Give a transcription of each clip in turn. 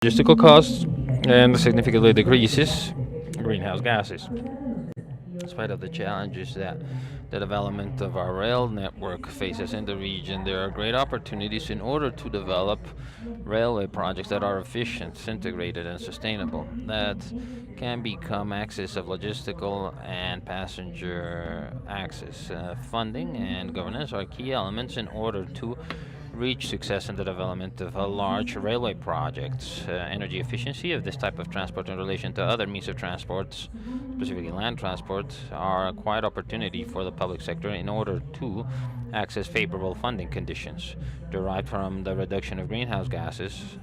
logistical costs and significantly decreases greenhouse gases. In spite of the challenges that the development of our rail network faces in the region, there are great opportunities in order to develop railway projects that are efficient, integrated, and sustainable, that can become access of logistical and passenger access. Funding and governance are key elements in order to reach success in the development of a large railway projects. Energy efficiency of this type of transport in relation to other means of transport, specifically land transport, are a quite opportunity for the public sector in order to access favorable funding conditions derived from the reduction of greenhouse gases.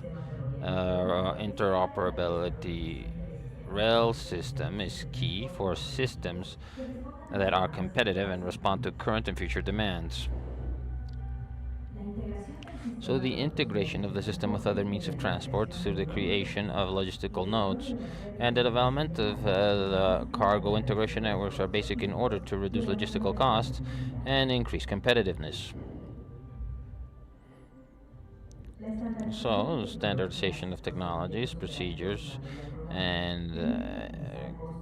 Interoperability rail system is key for systems that are competitive and respond to current and future demands. So the integration of the system with other means of transport through the creation of logistical nodes and the development of the cargo integration networks are basic in order to reduce logistical costs and increase competitiveness. So, standardization of technologies, procedures, and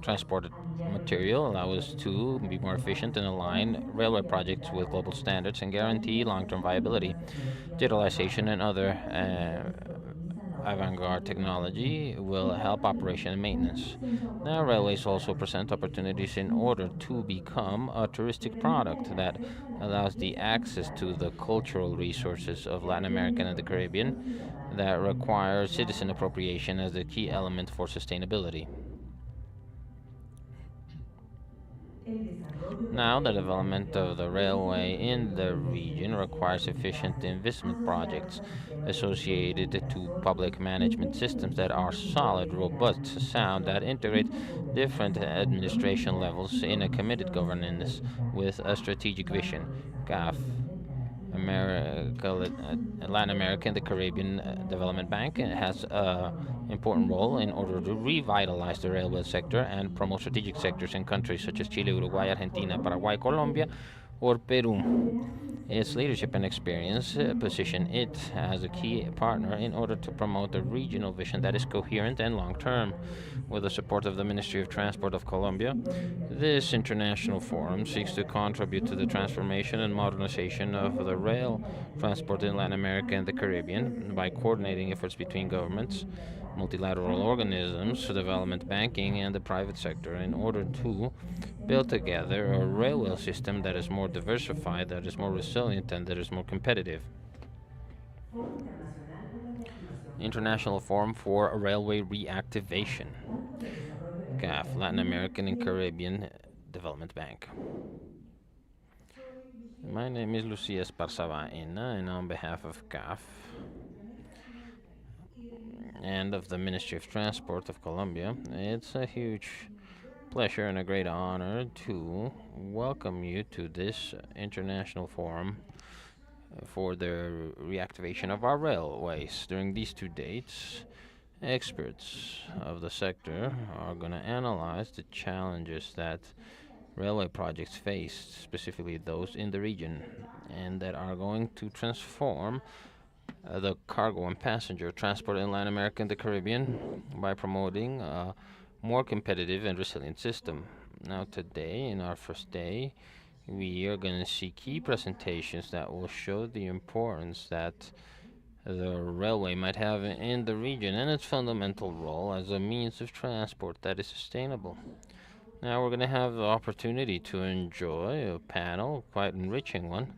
transported material allow us to be more efficient and align railway projects with global standards and guarantee long-term viability. Digitalization and other avant-garde technology will help operation and maintenance. Now, railways also present opportunities in order to become a touristic product that allows the access to the cultural resources of Latin America and the Caribbean that require citizen appropriation as the key element for sustainability. Now, the development of the railway in the region requires efficient investment projects associated to public management systems that are solid, robust, sound, that integrate different administration levels in a committed governance with a strategic vision. CAF America, Latin America, and the Caribbean Development Bank has an important role in order to revitalize the railway sector and promote strategic sectors in countries such as Chile, Uruguay, Argentina, Paraguay, Colombia, or Peru. Its leadership and experience position it as a key partner in order to promote a regional vision that is coherent and long term. With the support of the Ministry of Transport of Colombia, this international forum seeks to contribute to the transformation and modernization of the rail transport in Latin America and the Caribbean by coordinating efforts between governments, multilateral organisms, development banking, and the private sector in order to build together a railway system that is more diversified, that is more resilient, and that is more competitive. International Forum for Railway Reactivation, CAF, Latin American and Caribbean Development Bank. My name is Lucia Esparza-Baena, and on behalf of CAF and of the Ministry of Transport of Colombia, it's a huge pleasure and a great honor to welcome you to this international forum for the reactivation of our railways. During these 2 days, experts of the sector are going to analyze the challenges that railway projects face, specifically those in the region, and that are going to transform the cargo and passenger transport in Latin America and the Caribbean by promoting a more competitive and resilient system. Now, today, in our first day, we are going to see key presentations that will show the importance that the railway might have in the region and its fundamental role as a means of transport that is sustainable. Now we're going to have the opportunity to enjoy a panel, quite enriching one,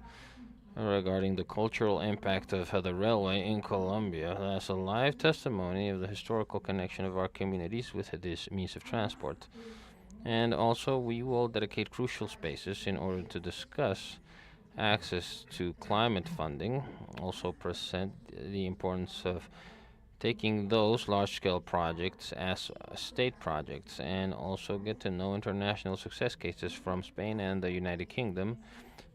regarding the cultural impact of the railway in Colombia. That's a live testimony of the historical connection of our communities with this means of transport. And also, we will dedicate crucial spaces in order to discuss access to climate funding, also present the importance of taking those large-scale projects as state projects, and also get to know international success cases from Spain and the United Kingdom,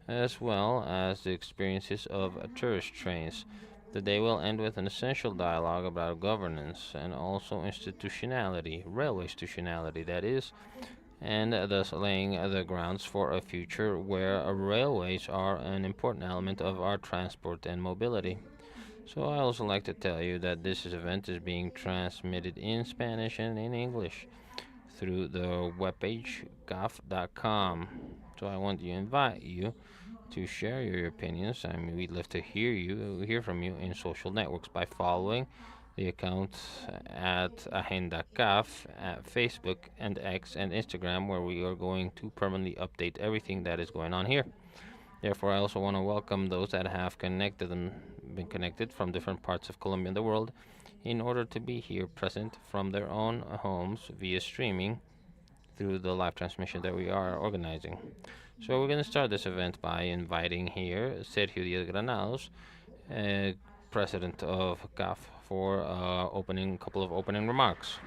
as well as the experiences of tourist trains. The day will end with an essential dialogue about governance and also institutionality, railway institutionality, that is, and thus laying the grounds for a future where railways are an important element of our transport and mobility. So I also like to tell you that this event is being transmitted in Spanish and in English through the webpage gaf.com. So I want to invite you to share your opinions. I mean, we'd love to hear from you in social networks by following the account at Agenda CAF at Facebook and X and Instagram, where we are going to permanently update everything that is going on here. Therefore, I also want to welcome those that have connected and been connected from different parts of Colombia and the world in order to be here present from their own homes via streaming through the live transmission that we are organizing. So we're going to start this event by inviting here Sergio Diaz Granados, president of CAF, for opening couple of opening remarks.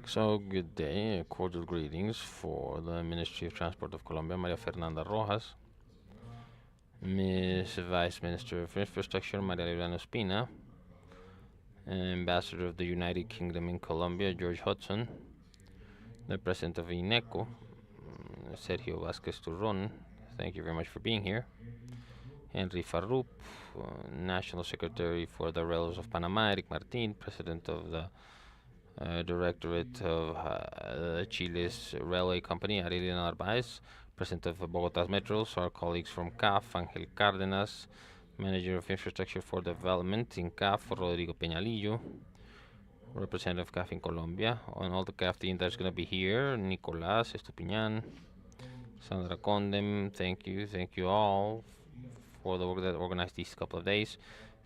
So good day, cordial greetings for the Ministry of Transport of Colombia, Maria Fernanda Rojas, Ms. Vice Minister of Infrastructure, Maria Liliana Espina, Ambassador of the United Kingdom in Colombia, George Hudson, the President of INECO, Sergio Vázquez Turron. Thank you very much for being here. Henry Farrup, National Secretary for the Railways of Panama, Eric Martin, President of the Directorate of Chile's Railway Company, Aurelio Narváez, President of Bogotá's Metros, our colleagues from CAF, Ángel Cárdenas, Manager of Infrastructure for Development in CAF, Rodrigo Peñalillo, Representative of CAF in Colombia, and all the CAF team that's going to be here, Nicolás Estupiñán, Sandra Condem, thank you all for the work that organized these couple of days.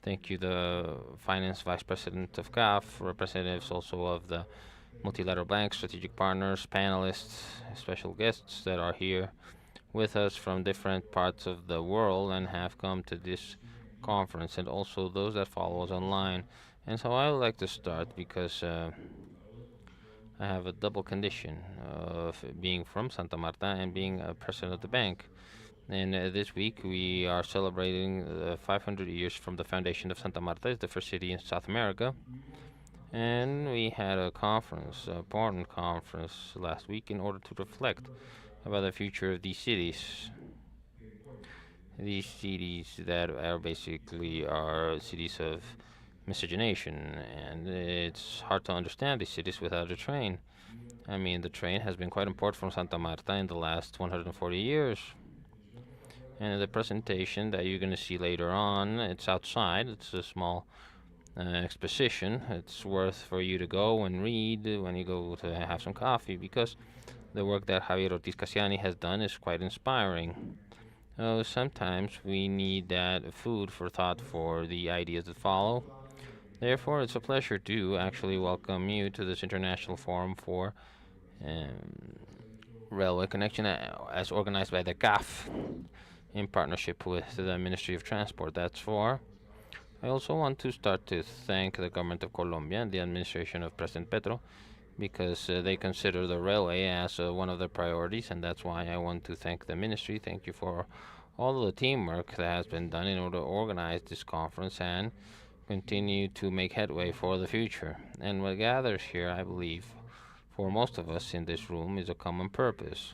Thank you, the Finance Vice President of CAF, representatives also of the multilateral banks, strategic partners, panelists, special guests that are here with us from different parts of the world and have come to this conference, and also those that follow us online. And so I would like to start because I have a double condition of being from Santa Marta and being a president of the bank. And this week we are celebrating 500 years from the foundation of Santa Marta. It's the first city in South America. And we had a conference, an important conference last week in order to reflect about the future of these cities. These cities that are basically are cities of miscegenation, and it's hard to understand these cities without a train. I mean, the train has been quite important from Santa Marta in the last 140 years. And the presentation that you're going to see later on, it's outside. It's a small exposition. It's worth for you to go and read when you go to have some coffee, because the work that Javier Ortiz Casiani has done is quite inspiring. Sometimes we need that food for thought for the ideas that follow. Therefore, it's a pleasure to actually welcome you to this international forum for railway connection as organized by the CAF in partnership with the Ministry of Transport. That's for. I also want to start to thank the government of Colombia and the administration of President Petro, because they consider the railway as one of their priorities, and that's why I want to thank the ministry. Thank you for all of the teamwork that has been done in order to organize this conference and continue to make headway for the future. And what gathers here, I believe, for most of us in this room is a common purpose: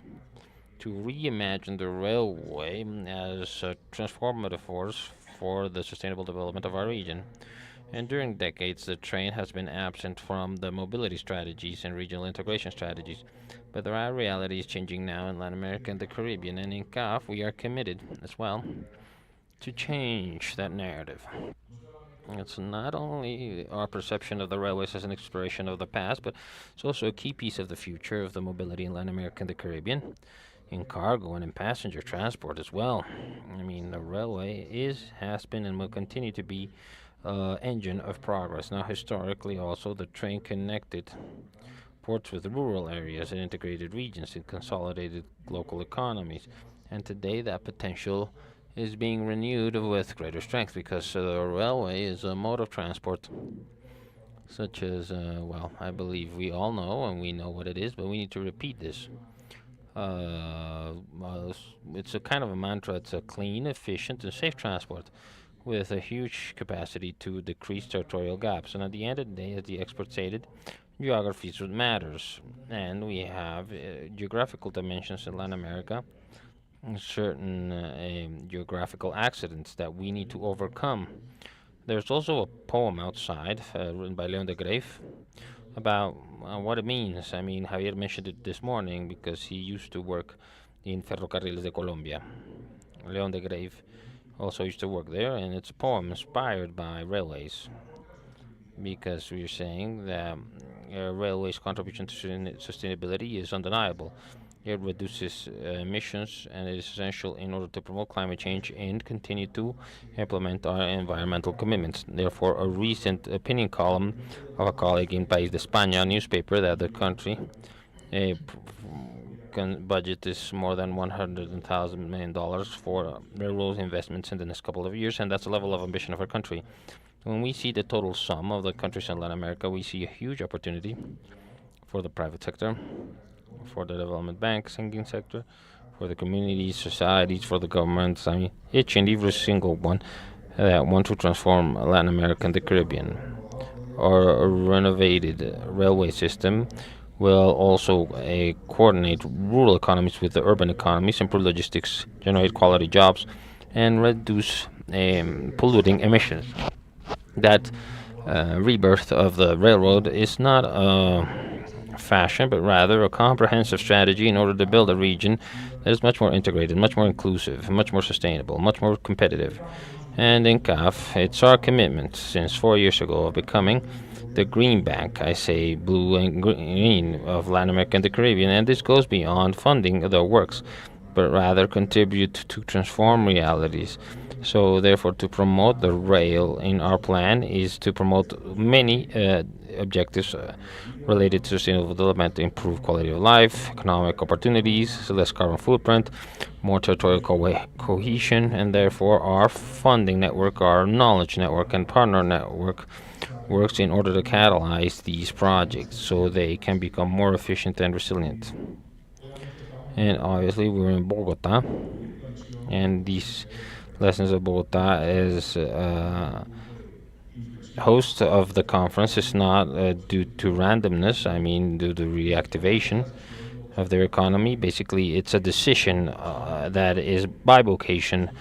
to reimagine the railway as a transformative force for the sustainable development of our region. And during decades, the train has been absent from the mobility strategies and regional integration strategies. But the reality is changing now in Latin America and the Caribbean, and in CAF, we are committed as well to change that narrative. It's not only our perception of the railways as an exploration of the past, but it's also a key piece of the future of the mobility in Latin America and the Caribbean, in cargo and in passenger transport as well. I mean, the railway has been, and will continue to be engine of progress. Now, historically, also, the train connected ports with rural areas and integrated regions. It consolidated local economies. And today, that potential is being renewed with greater strength, because the railway is a mode of transport such as, well, I believe we all know and we know what it is, but we need to repeat this. Uh, it's a kind of a mantra. It's a clean, efficient, and safe transport with a huge capacity to decrease territorial gaps. And at the end of the day, as the expert stated, geography is what matters. And we have geographical dimensions in Latin America, certain geographical accidents that we need to overcome. There's also a poem outside written by Leon de Grave about what it means. I mean, Javier mentioned it this morning because he used to work in Ferrocarriles de Colombia. Leon de Grave also used to work there, and it's a poem inspired by railways because we're saying that railways' contribution to sustainability is undeniable. It reduces emissions and it is essential in order to promote climate change and continue to implement our environmental commitments. Therefore, a recent opinion column of a colleague in País de España newspaper that the country budget is more than $100,000 for railroad investments in the next couple of years, and that's the level of ambition of our country. When we see the total sum of the countries in Latin America, we see a huge opportunity for the private sector, for the development banking sector, for the communities, societies, for the governments. I mean, each and every single one that want to transform Latin America and the Caribbean. Our renovated railway system will also coordinate rural economies with the urban economies, improve logistics, generate quality jobs, and reduce polluting emissions. That rebirth of the railroad is not a fashion, but rather a comprehensive strategy in order to build a region that is much more integrated, much more inclusive, much more sustainable, much more competitive. And in CAF, it's our commitment since 4 years ago of becoming the green bank, I say blue and green, of Latin America and the Caribbean. And this goes beyond funding the works, but rather contribute to transform realities. So, therefore, to promote the rail in our plan is to promote many objectives related to sustainable development, to improve quality of life, economic opportunities, less carbon footprint, more territorial cohesion, and therefore our funding network, our knowledge network, and partner network works in order to catalyze these projects so they can become more efficient and resilient. And obviously, we're in Bogota, and these lessons of Bogota is host of the conference is not due to randomness. I mean, due to reactivation of their economy. Basically, it's a decision that is by vocation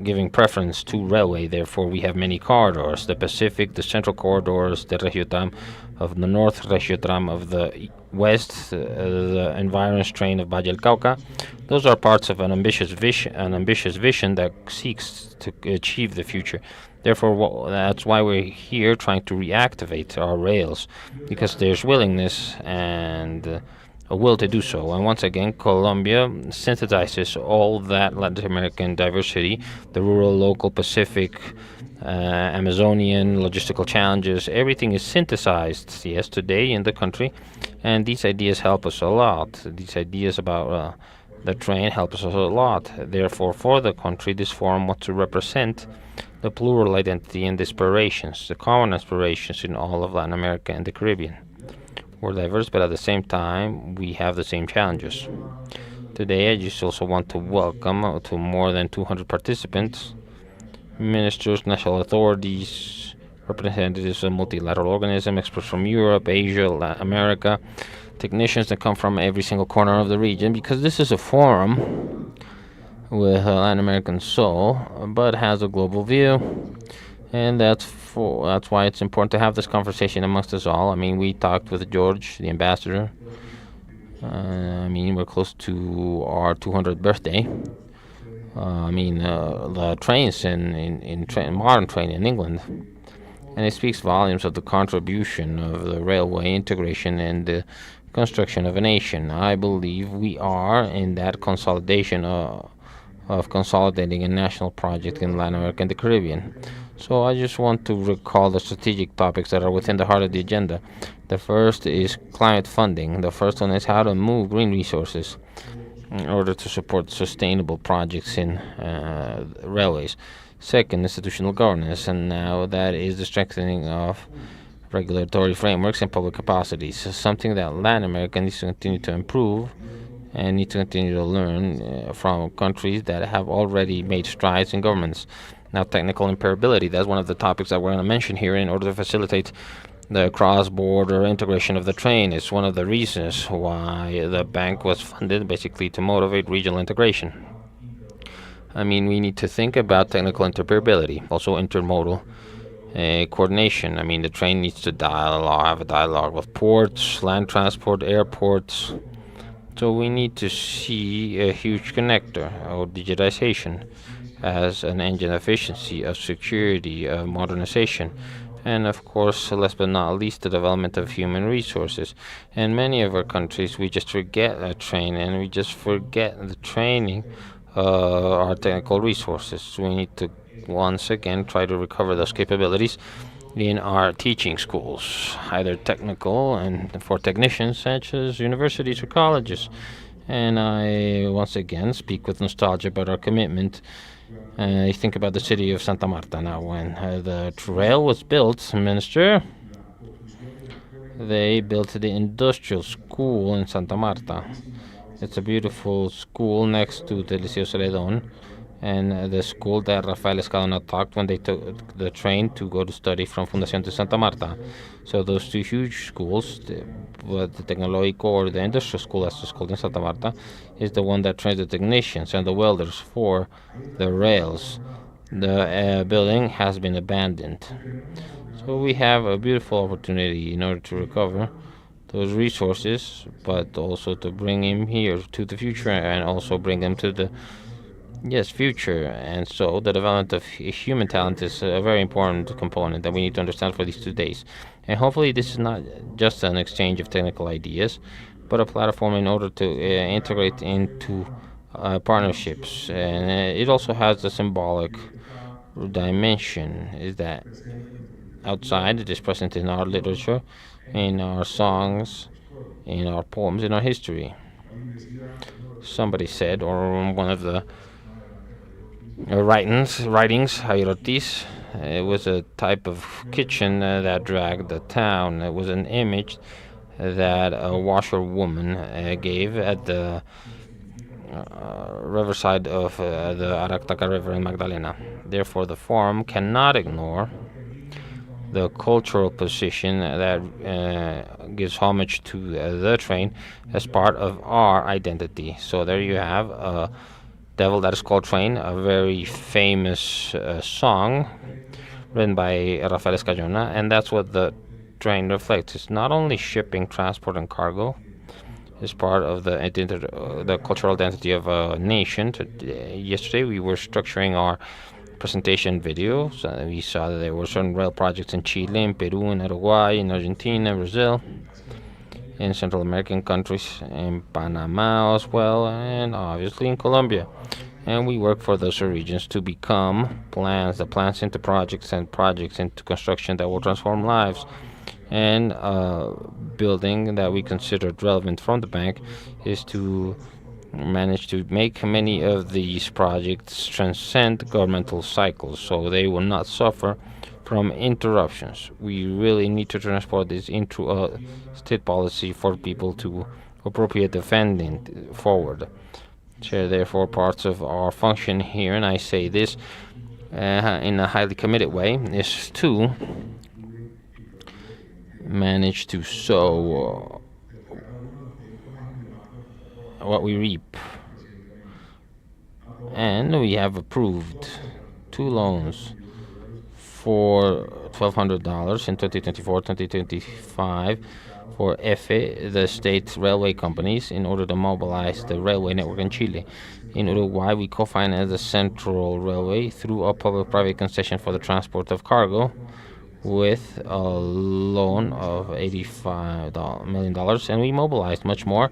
giving preference to railway. Therefore, we have many corridors: the Pacific, the Central corridors, the Regiotram of the North, Regiotram of the West, the Environs train of Valle del Cauca. Those are parts of an ambitious vision that seeks to achieve the future. Therefore, that's why we're here trying to reactivate our rails, because there's willingness and a will to do so. And once again, Colombia synthesizes all that Latin American diversity, the rural, local, Pacific, Amazonian, logistical challenges. Everything is synthesized, yes, today in the country, and these ideas help us a lot. These ideas about the train help us a lot. Therefore, for the country, this forum wants to represent the plural identity and aspirations, the common aspirations in all of Latin America and the Caribbean. We're diverse, but at the same time, we have the same challenges. Today, I just also want to welcome to more than 200 participants, ministers, national authorities, representatives of multilateral organisms, experts from Europe, Asia, Latin America, technicians that come from every single corner of the region, because this is a forum with a Latin American soul, but has a global view. And that's why it's important to have this conversation amongst us all. I mean, we talked with George, the ambassador. I mean, we're close to our 200th birthday. The trains in modern train in England, and it speaks volumes of the contribution of the railway integration and the construction of a nation. I believe we are in that consolidation of consolidating a national project in Latin America and the Caribbean. So I just want to recall the strategic topics that are within the heart of the agenda. The first is climate funding. The first one is how to move green resources in order to support sustainable projects in railways. Second, institutional governance, and now that is the strengthening of regulatory frameworks and public capacities. Something that Latin America needs to continue to improve and need to continue to learn from countries that have already made strides in governments. Now, technical imperability, that's one of the topics that we're going to mention here in order to facilitate the cross-border integration of the train. It's one of the reasons why the bank was funded, basically to motivate regional integration. I mean, we need to think about technical interoperability, also intermodal coordination. I mean, the train needs to have a dialogue with ports, land transport, airports. So we need to see a huge connector, or digitization, as an engine of efficiency, of security, of modernization. And of course, last but not least, the development of human resources. In many of our countries, we just forget a train and we just forget the training our technical resources. We need to once again try to recover those capabilities in our teaching schools, either technical and for technicians such as universities or colleges. And I once again speak with nostalgia about our commitment. I think about the city of Santa Marta now. When the trail was built, Minister, they built the industrial school in Santa Marta. It's a beautiful school next to the Liceo Celedon, and the school that Rafael Escalona talked when they took the train to go to study from Fundación to Santa Marta. So those two huge schools, the Tecnológico or the industrial school, as it's called in Santa Marta, is the one that trains the technicians and the welders for the rails. The building has been abandoned. So we have a beautiful opportunity in order to recover those resources, but also to bring him here to the future and also bring them to the future. And so the development of human talent is a very important component that we need to understand for these 2 days. And hopefully this is not just an exchange of technical ideas, but a platform in order to integrate into partnerships. And it also has a symbolic dimension, is that outside it is present in our literature, in our songs, in our poems, in our history. Somebody said, or one of the writings, Javier Ortiz, it was a type of kitchen that dragged the town. It was an image that a washerwoman gave at the riverside of the Aractaca River in Magdalena. Therefore, the forum cannot ignore the cultural position that gives homage to the train as part of our identity. So there you have a devil that is called Train, a very famous song written by Rafael Escalona, and that's what the train reflects. It's not only shipping, transport, and cargo. It's part of the cultural identity of a nation. Yesterday we were structuring our presentation videos. We saw that there were certain rail projects in Chile, in Peru, in Uruguay, in Argentina, Brazil, in Central American countries, in Panama as well, and obviously in Colombia. And we work for those regions to become plans, the plans into projects and projects into construction that will transform lives. And building that we considered relevant from the bank is to manage to make many of these projects transcend governmental cycles so they will not suffer from interruptions. We really need to transport this into a state policy for people to appropriate defending forward. So therefore parts of our function here, and I say this in a highly committed way, is to manage to sow what we reap. And we have approved 2 loans for $1,200 in 2024-2025 for EFE, the state railway companies, in order to mobilize the railway network in Chile. In Uruguay, we co-finance the Central Railway through a public-private concession for the transport of cargo with a loan of $85 million, and we mobilized much more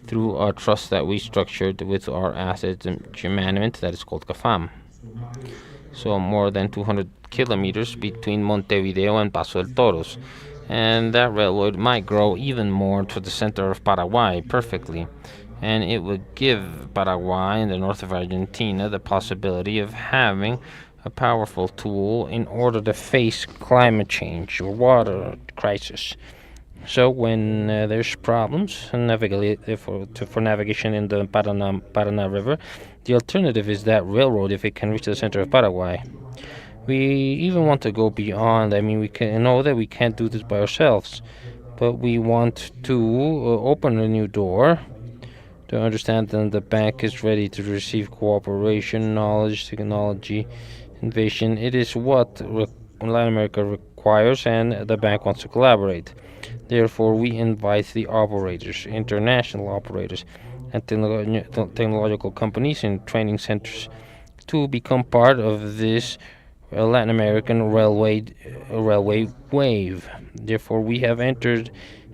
through a trust that we structured with our assets management that is called CAFAM. So more than 200 kilometers between Montevideo and Paso del Toros. And that railroad might grow even more to the center of Paraguay perfectly. And it would give Paraguay and the north of Argentina the possibility of having a powerful tool in order to face climate change or water crisis. So when there's problems for navigation in the Paraná River, the alternative is that railroad if it can reach the center of Paraguay. We even want to go beyond. I mean, we can know that we can't do this by ourselves, but we want to open a new door to understand that the bank is ready to receive cooperation, knowledge, technology, innovation. It is what Latin America requires, and the bank wants to collaborate. Therefore, we invite the operators, international operators, and technological companies and training centers to become part of this Latin American railway wave. Therefore, we have entered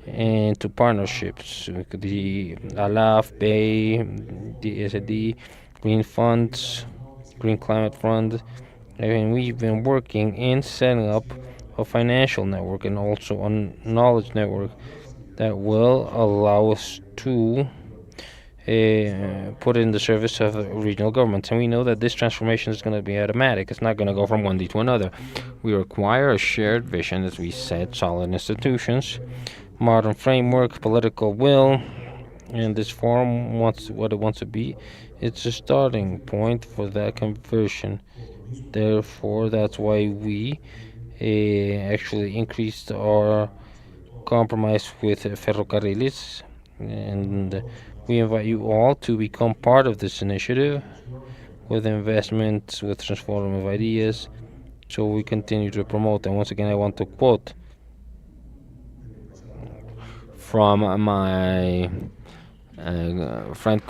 into partnerships with the ALAF, BAY, the SD, Green Funds, Green Climate Fund, and we've been working in setting up a financial network and also a knowledge network that will allow us to put in the service of regional governments. And we know that this transformation is going to be automatic. It's not going to go from one day to another. We require a shared vision, as we said, solid institutions, modern framework, political will, and this forum wants what it wants to be. It's a starting point for that conversion. Therefore, that's why we actually increased our compromise with Ferrocarriles, and we invite you all to become part of this initiative with investments, with transformative ideas, so we continue to promote. And once again, I want to quote from my friend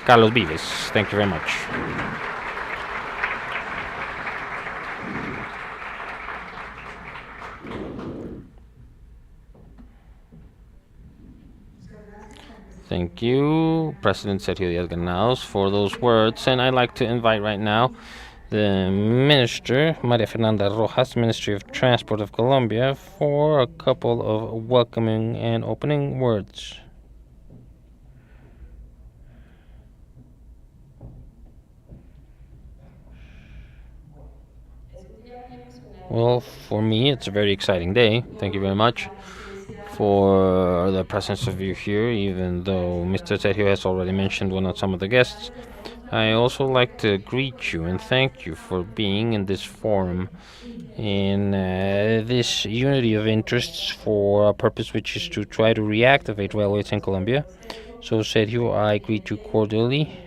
Carlos Vives. Thank you very much. Thank you, President Sergio Díaz Granados, for those words. And I'd like to invite right now the Minister, Maria Fernanda Rojas, Ministry of Transport of Colombia, for a couple of welcoming and opening words. Well, for me, it's a very exciting day. Thank you very much for the presence of you here, even though Mr. Sergio has already mentioned one of some of the guests. I also like to greet you and thank you for being in this forum, in this unity of interests for a purpose which is to try to reactivate railways in Colombia. So, Sergio, I greet you cordially,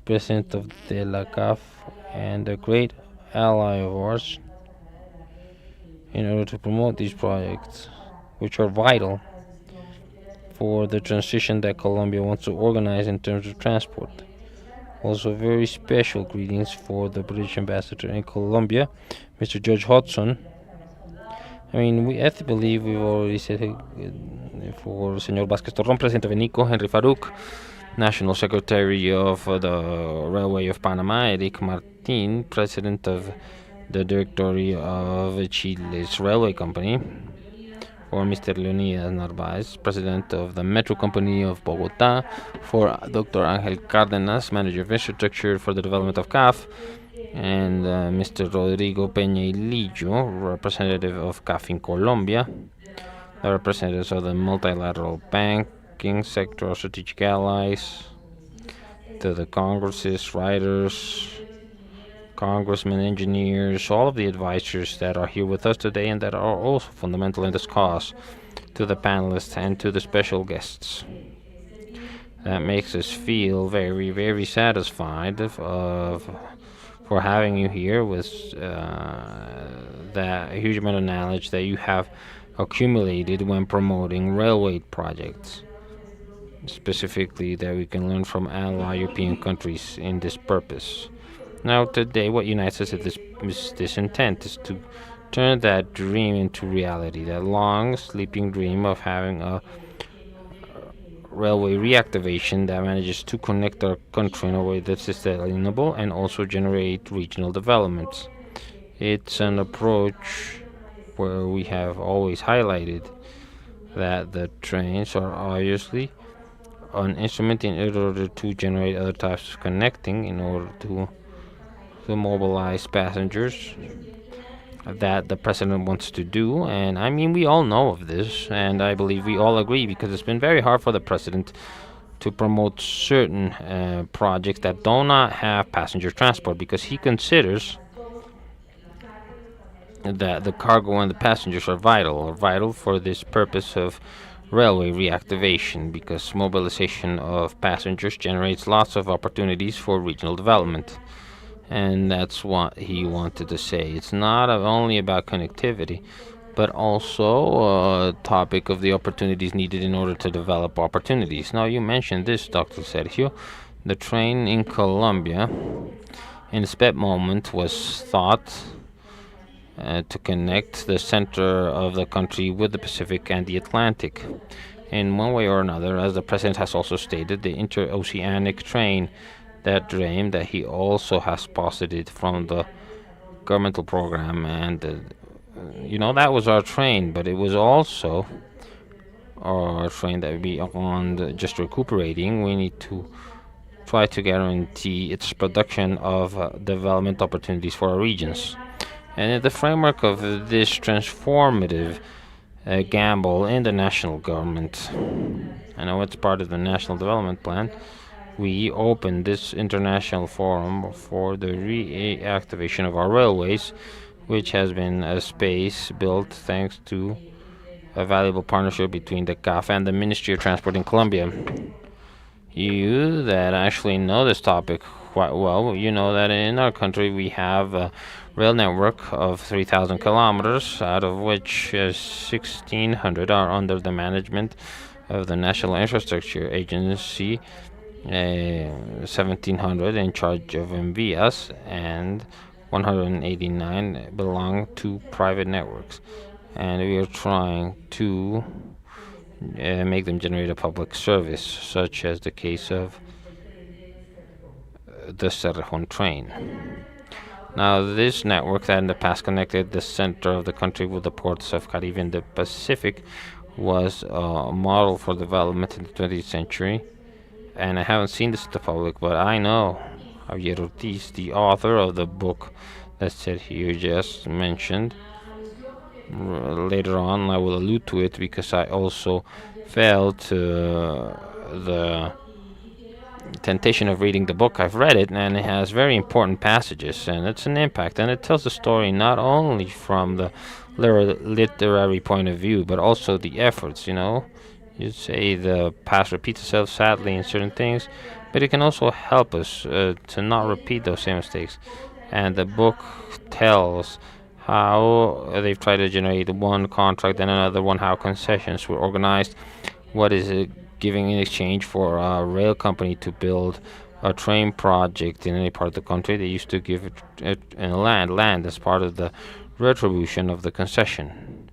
President of the la CAF and a great ally of ours, in order to promote these projects, which are vital for the transition that Colombia wants to organize in terms of transport. Also, very special greetings for the British ambassador in Colombia, Mr. George Hodgson. I mean, I believe we've already said for Señor Vázquez Torrón, President of ENICO, Henry Farouk, National Secretary of the Railway of Panama, Eric Martin, President of the Directory of Chile's Railway Company, for Mr. Leonidas Narvaez, President of the Metro Company of Bogotá, for Dr. Ángel Cárdenas, Manager of Infrastructure for the Development of CAF, and Mr. Rodrigo Peña Lillo, representative of CAF in Colombia, the representatives of the multilateral banking sector, strategic allies, to the congresses, writers, congressmen, engineers, all of the advisors that are here with us today and that are also fundamental in this cause, to the panelists and to the special guests. That makes us feel very, very satisfied for having you here with that huge amount of knowledge that you have accumulated when promoting railway projects, specifically that we can learn from ally European countries in this purpose. Now, today, what unites us is this intent is to turn that dream into reality, that long sleeping dream of having a railway reactivation that manages to connect our country in a way that's sustainable and also generate regional developments. It's an approach where we have always highlighted that the trains are obviously an instrument in order to generate other types of connecting, in order to to mobilize passengers that the president wants to do. And I mean, we all know of this, and I believe we all agree because it's been very hard for the president to promote certain projects that do not have passenger transport because he considers that the cargo and the passengers are vital for this purpose of railway reactivation because mobilization of passengers generates lots of opportunities for regional development. And that's what he wanted to say. It's not only about connectivity, but also a topic of the opportunities needed in order to develop opportunities. Now, you mentioned this, Dr. Sergio. The train in Colombia, in its best moment, was thought to connect the center of the country with the Pacific and the Atlantic. In one way or another, as the president has also stated, the interoceanic train, that dream that he also has posited from the governmental program, and that was our train, but it was also our train that beyond just recuperating, we need to try to guarantee its production of development opportunities for our regions. And in the framework of this transformative gamble in the national government, I know it's part of the National Development Plan, we opened this international forum for the reactivation of our railways, which has been a space built thanks to a valuable partnership between the CAF and the Ministry of Transport in Colombia. You that actually know this topic quite well, you know that in our country we have a rail network of 3,000 kilometers, out of which 1,600 are under the management of the National Infrastructure Agency, 1,700 in charge of MVS, and 189 belong to private networks. And we are trying to make them generate a public service, such as the case of the Cerrejón train. Now, this network that in the past connected the center of the country with the ports of Caribe and the Pacific was a model for development in the 20th century. And I haven't seen this to the public, but I know Javier Ortiz, the author of the book that Sergio just mentioned. Later on, I will allude to it because I also fell to the temptation of reading the book. I've read it, and it has very important passages, and it's an impact, and it tells the story not only from the literary point of view, but also the efforts. You'd say the past repeats itself sadly in certain things, but it can also help us to not repeat those same mistakes. And the book tells how they've tried to generate one contract and another one, how concessions were organized, what is it giving in exchange for a rail company to build a train project in any part of the country. They used to give it land as part of the retribution of the concession.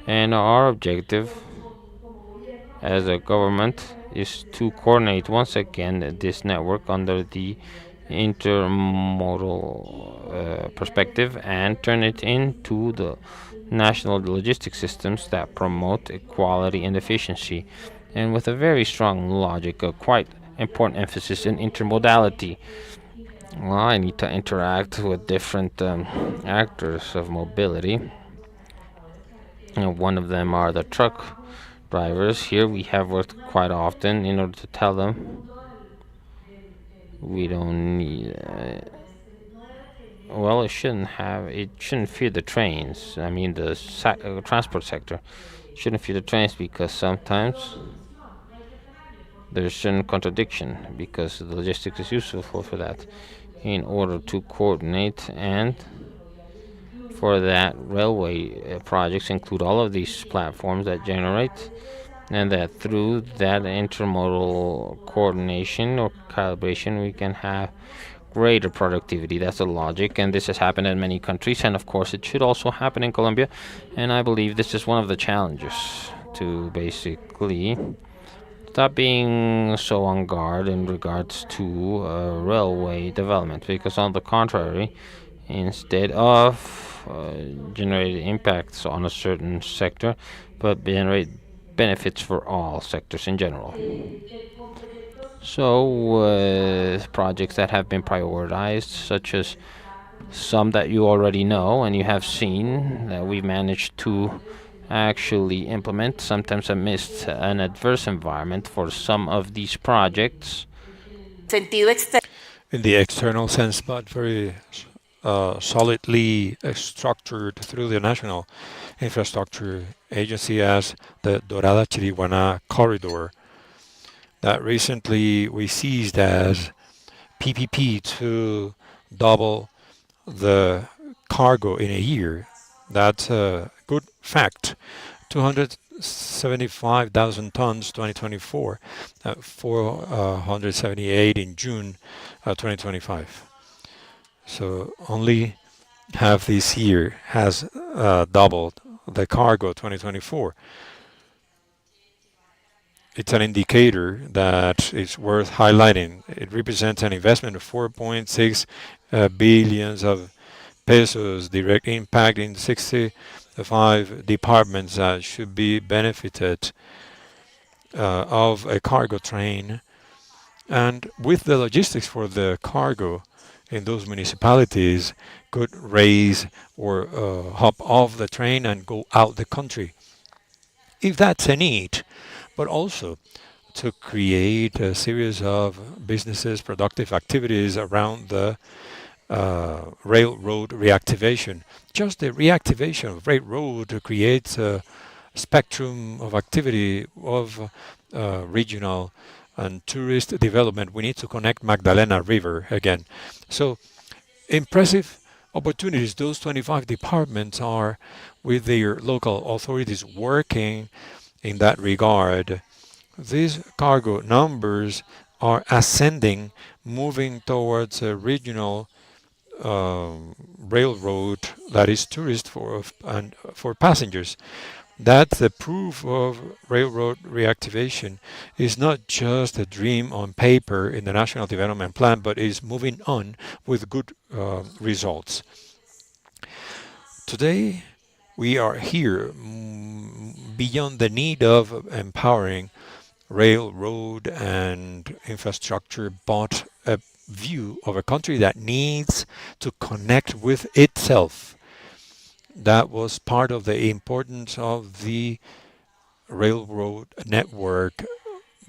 And our objective as a government is to coordinate once again this network under the intermodal perspective and turn it into the national logistic systems that promote equality and efficiency, and with a very strong logic, a quite important emphasis in intermodality. Well, I need to interact with different actors of mobility. One of them are the truck drivers. Here we have worked quite often in order to tell them we don't need. It shouldn't fear the trains. I mean, the transport sector shouldn't fear the trains because sometimes there's certain contradiction because the logistics is useful for that in order to coordinate, and for that railway projects include all of these platforms that generate, and that through that intermodal coordination or calibration we can have greater productivity. That's the logic, and this has happened in many countries, and of course it should also happen in Colombia. And I believe this is one of the challenges, to basically stop being so on guard in regards to railway development, because on the contrary, instead of generating impacts on a certain sector, but generate benefits for all sectors in general. So, projects that have been prioritized, such as some that you already know and you have seen that we've managed to actually implement, sometimes amidst an adverse environment for some of these projects. In the external sense, but very solidly structured through the National Infrastructure Agency as the Dorada Chiriguaná corridor that recently we seized as PPP to double the cargo in a year. That's a good fact. 275,000 tons 2024, 478 in June 2025. So only half this year has doubled the cargo 2024. It's an indicator that is worth highlighting. It represents an investment of 4.6 billions of pesos, direct impact in 65 departments that should be benefited of a cargo train. And with the logistics for the cargo in those municipalities could raise or hop off the train and go out the country, if that's a need, but also to create a series of businesses, productive activities around the railroad reactivation. Just the reactivation of railroad creates a spectrum of activity of regional and tourist development. We need to connect Magdalena River again. So impressive opportunities. Those 25 departments are with their local authorities working in that regard. These cargo numbers are ascending, moving towards a regional railroad that is tourist for and for passengers. That's the proof of railroad reactivation is not just a dream on paper in the National Development Plan, but is moving on with good results. Today, we are here beyond the need of empowering railroad and infrastructure, but a view of a country that needs to connect with itself. That was part of the importance of the railroad network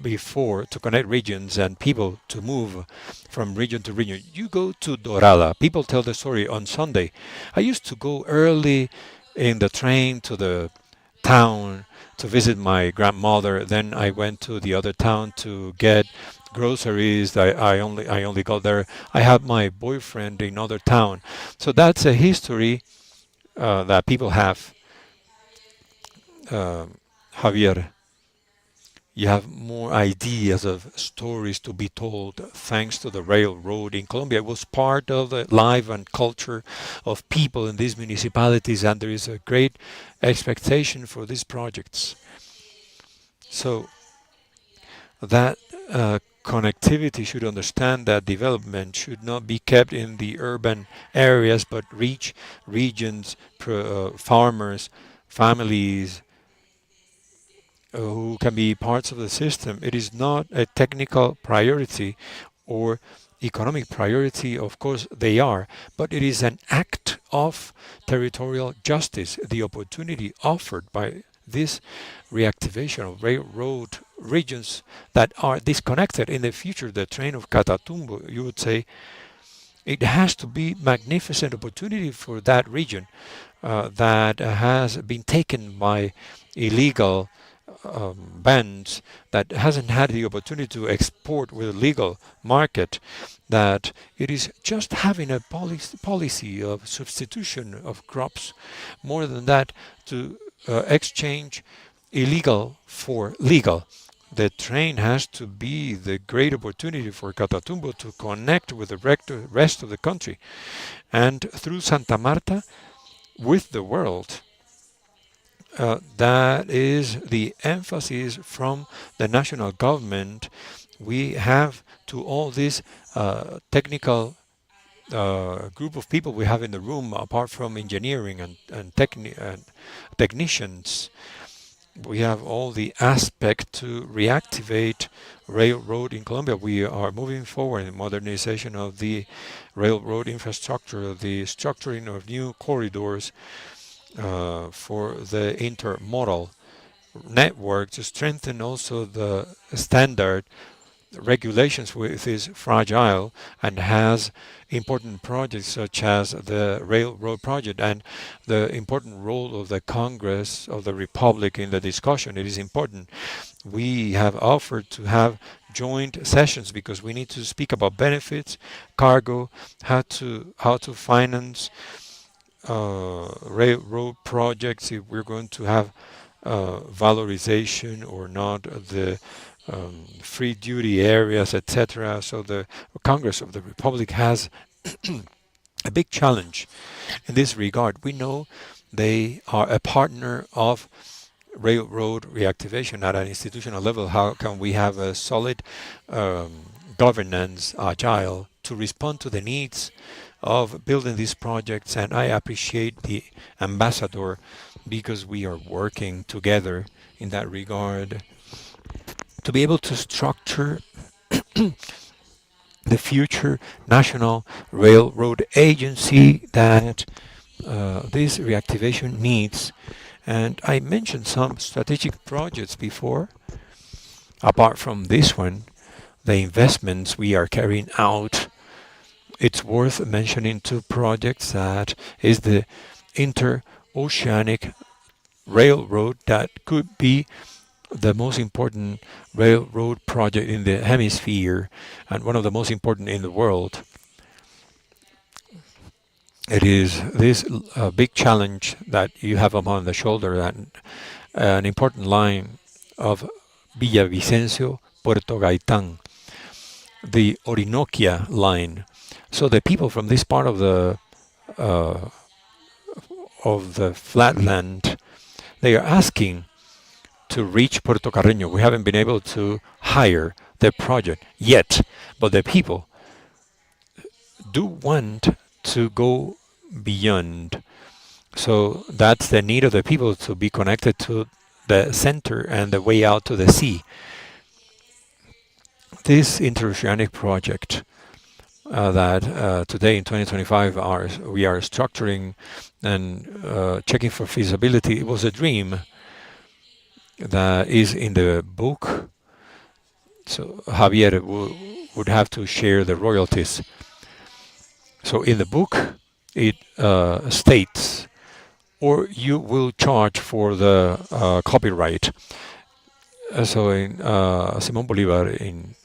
before to connect regions and people to move from region to region. You go to Dorada, people tell the story on Sunday. I used to go early in the train to the town to visit my grandmother. Then I went to the other town to get groceries. I only got there. I had my boyfriend in another town. So that's a history that people have. Uh, Javier, you have more ideas of stories to be told thanks to the railroad in Colombia. It was part of the life and culture of people in these municipalities, and there is a great expectation for these projects. So that connectivity should understand that development should not be kept in the urban areas but reach regions, farmers, families, who can be parts of the system. It is not a technical priority or economic priority, of course they are, but it is an act of territorial justice. The opportunity offered by this reactivation of railroad regions that are disconnected in the future, the train of Catatumbo, you would say, it has to be magnificent opportunity for that region that has been taken by illegal bands, that hasn't had the opportunity to export with a legal market, that it is just having a policy of substitution of crops, more than that, to exchange illegal for legal. The train has to be the great opportunity for Catatumbo to connect with the rest of the country and through Santa Marta with the world. That is the emphasis from the national government. We have to all this technical group of people we have in the room, apart from engineering and technicians, We have all the aspect to reactivate railroad in Colombia. We are moving forward in modernization of the railroad infrastructure, the structuring of new corridors for the intermodal network to strengthen also the standard regulations with is fragile and has important projects such as the railroad project and the important role of the Congress of the Republic in the discussion. It is important. We have offered to have joint sessions because we need to speak about benefits, cargo, how to finance railroad projects, if we're going to have valorization or not, the free duty areas, etc. So the Congress of the Republic has a big challenge in this regard. We know they are a partner of railroad reactivation at an institutional level. How can we have a solid um, governance, agile, to respond to the needs of building these projects? And I appreciate the ambassador because we are working together in that regard to be able to structure the future national railroad agency that this reactivation needs. And I mentioned some strategic projects before. Apart from this one, the investments we are carrying out, it's worth mentioning two projects that is the interoceanic railroad that could be the most important railroad project in the hemisphere and one of the most important in the world. It is this big challenge that you have upon the shoulder, that an important line of Villavicencio, Puerto Gaitán, the Orinoquia line. So the people from this part uh, of the flatland, they are asking to reach Puerto Carreño. We haven't been able to hire the project yet, but the people do want to go beyond. So that's the need of the people to be connected to the center and the way out to the sea. This interoceanic project that today in 2025 we are structuring and checking for feasibility. It was a dream that is in the book. So Javier would have to share the royalties. So in the book, it states, or you will charge for the copyright. So in Simón Bolívar in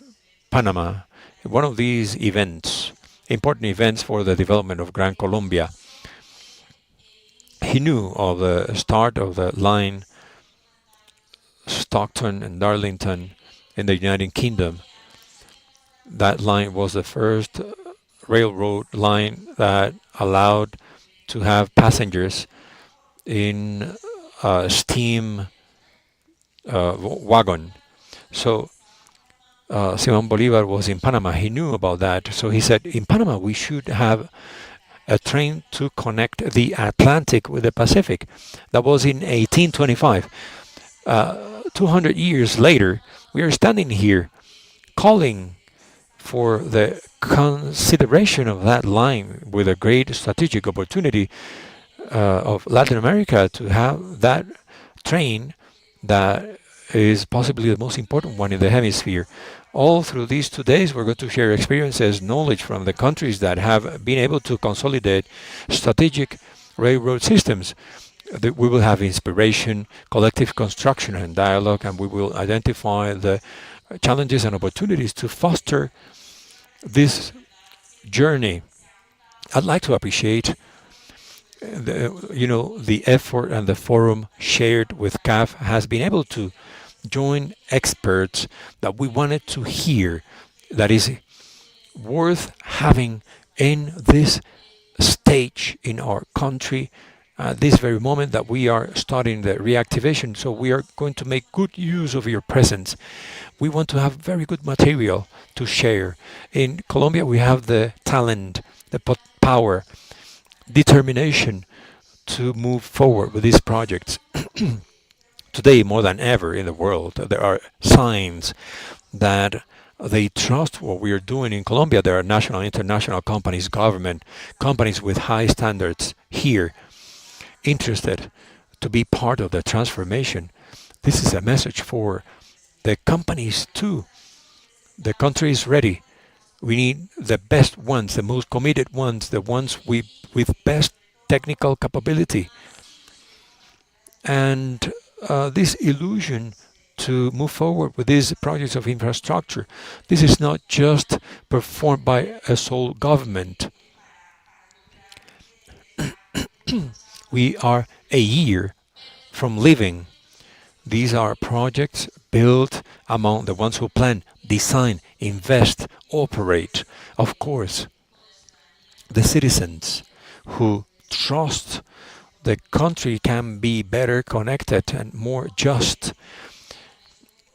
Panama, one of these events, important events for the development of Gran Colombia, he knew of the start of the line Stockton and Darlington in the United Kingdom. That line was the first railroad line that allowed to have passengers in a steam wagon. So Simon Bolivar was in Panama. He knew about that. So he said, in Panama, we should have a train to connect the Atlantic with the Pacific. That was in 1825. 200 years later, we are standing here calling for the consideration of that line with a great strategic opportunity of Latin America to have that train that is possibly the most important one in the hemisphere. All through these 2 days, we're going to share experiences, knowledge from the countries that have been able to consolidate strategic railroad systems. We will have inspiration, collective construction, and dialogue, and we will identify the challenges and opportunities to foster this journey. I'd like to appreciate the effort and the forum shared with CAF has been able to join experts that we wanted to hear, that is worth having in this stage in our country at this very moment that we are starting the reactivation. So we are going to make good use of your presence. We want to have very good material to share. In Colombia, we have the talent, the power, determination to move forward with these projects. today more than ever in the world, there are signs that they trust what we are doing in Colombia. There are national, international companies, government companies with high standards here interested to be part of the transformation. This is a message for the companies too. The country is ready. We need the best ones, the most committed ones, the ones with best technical capability. And this illusion to move forward with these projects of infrastructure, this is not just performed by a sole government. We are a year from living. These are projects built among the ones who plan, design, invest, operate. Of course, the citizens who trust the country can be better connected and more just.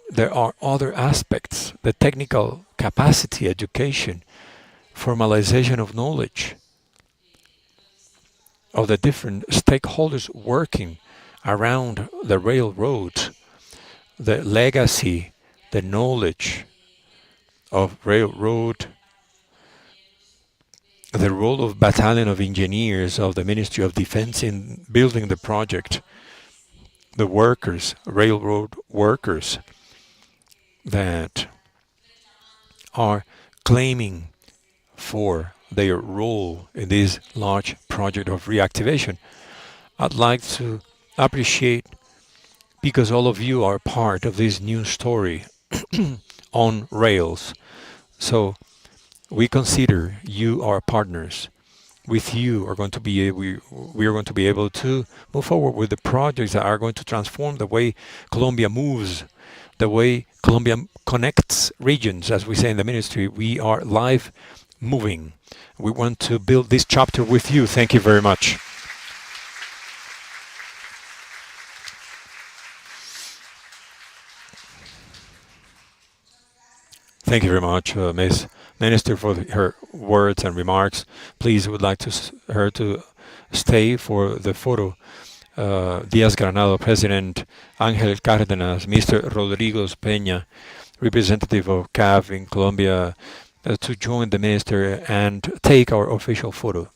There are other aspects, the technical capacity, education, formalization of knowledge of the different stakeholders working around the railroad, the legacy, the knowledge of railroad, the role of battalion of engineers of the Ministry of Defense in building the project, the workers, railroad workers that are claiming for their role in this large project of reactivation. I'd like to appreciate because all of you are part of this new story on rails. So we consider you our partners. With you are going to be we are going to be able to move forward with the projects that are going to transform the way Colombia moves, the way Colombia connects regions, as we say in the ministry. We are live moving. We want to build this chapter with you. Thank you very much. Thank you very much, Ms. Minister, for her words and remarks. Please, would like her to stay for the photo. Diaz Granado, President Ángel Cárdenas, Mr. Rodrigo Peña, representative of CAF in Colombia, to join the minister and take our official photo.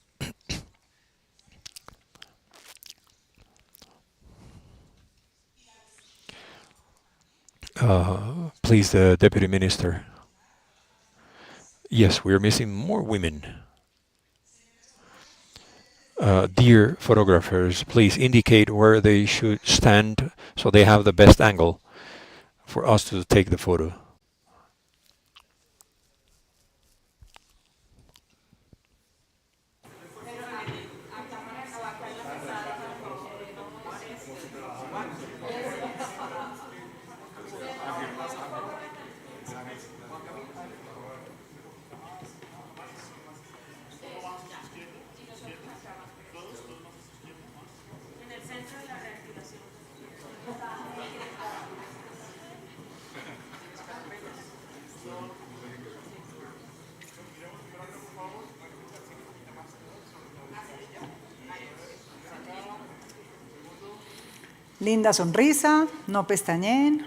Please, the Deputy Minister. Yes, we're missing more women. Dear photographers, please indicate where they should stand so they have the best angle for us to take the photo. Linda sonrisa, no pestañeen.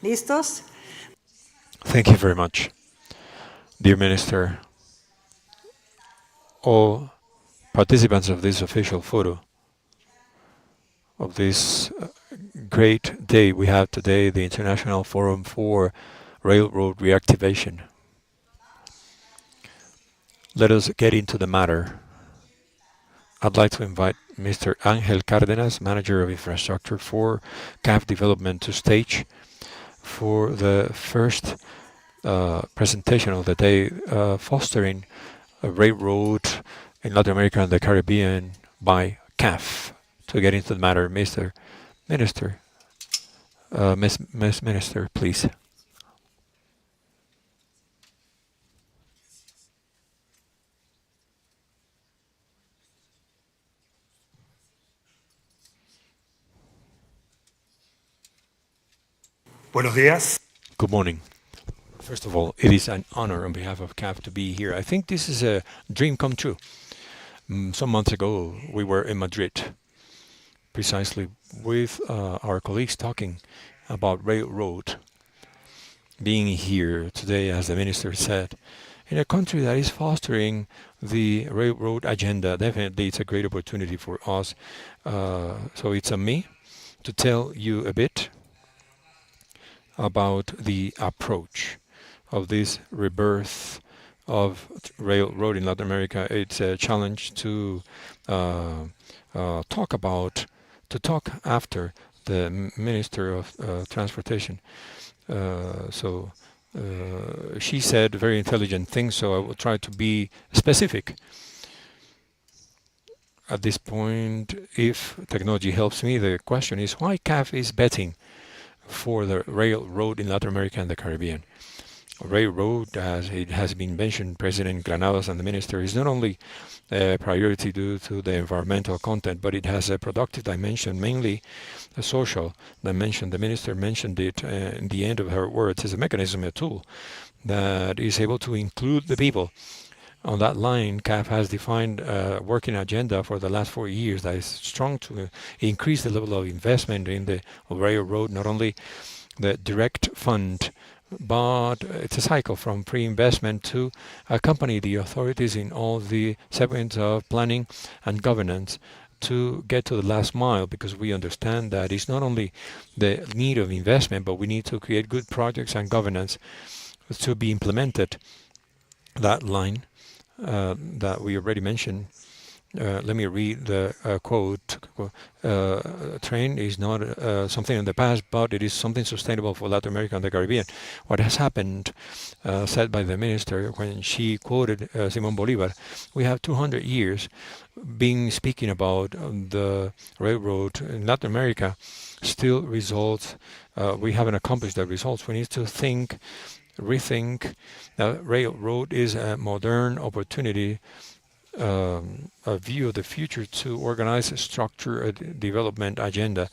¿Listos? Thank you very much. Dear Minister, all participants of this official photo of this great day we have today, the International Forum for Railroad Reactivation. Let us get into the matter. I'd like to invite Mr. Ángel Cárdenas, Manager of Infrastructure for CAF Development, to stage for the first presentation of the day, fostering a railroad in Latin America and the Caribbean by CAF. To get into the matter, Mr. Minister, Miss Minister, please. Buenos días. Good morning. First of all, it is an honor on behalf of CAF to be here. I think this is a dream come true. Some months ago, we were in Madrid, precisely with our colleagues talking about railroad. Being here today, as the minister said, in a country that is fostering the railroad agenda, definitely it's a great opportunity for us. So it's on me to tell you a bit about the approach of this rebirth of railroad in Latin America. It's a challenge to uh, talk about, to talk after the Minister of Transportation. So she said very intelligent things, so I will try to be specific. At this point, if technology helps me, the question is why CAF is betting for the railroad in Latin America and the Caribbean. Railroad, as it has been mentioned, President Granados and the Minister, is not only a priority due to the environmental content, but it has a productive dimension, mainly a social dimension. The Minister mentioned it in the end of her words. It's a mechanism, a tool that is able to include the people. On that line, CAF has defined a working agenda for the last 4 years that is strong to increase the level of investment in the railroad, not only the direct fund, but it's a cycle from pre-investment to accompany the authorities in all the segments of planning and governance to get to the last mile, because we understand that it's not only the need of investment, but we need to create good projects and governance to be implemented. That line that we already mentioned. Let me read the quote. Train is not something in the past, but it is something sustainable for Latin America and the Caribbean. What has happened, said by the minister when she quoted Simon Bolivar, we have 200 years being speaking about the railroad in Latin America. Still results, we haven't accomplished the results. We need to rethink. Railroad is a modern opportunity, a view of the future to organize a structure, a development agenda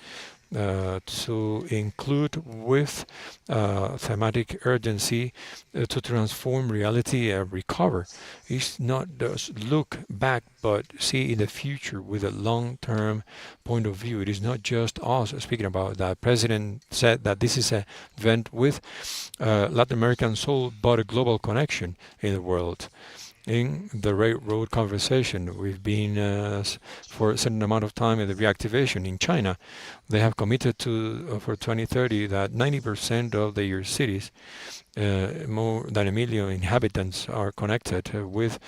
to include with thematic urgency to transform reality and recover. It's not just look back, but see in the future with a long-term point of view. It is not just us speaking about that. President said that this is an event with Latin American soul, but a global connection in the world. In the railroad conversation, we've been for a certain amount of time in the reactivation in China. They have committed to for 2030 that 90% of their cities, more than 1 million inhabitants, are connected with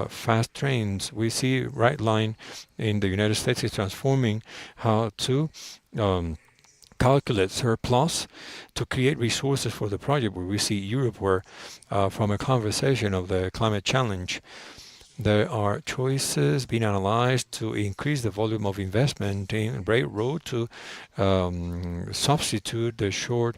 fast trains. We see Right Line in the United States is transforming how to calculate surplus to create resources for the project, where we see Europe, where from a conversation of the climate challenge, there are choices being analyzed to increase the volume of investment in railroad to substitute the short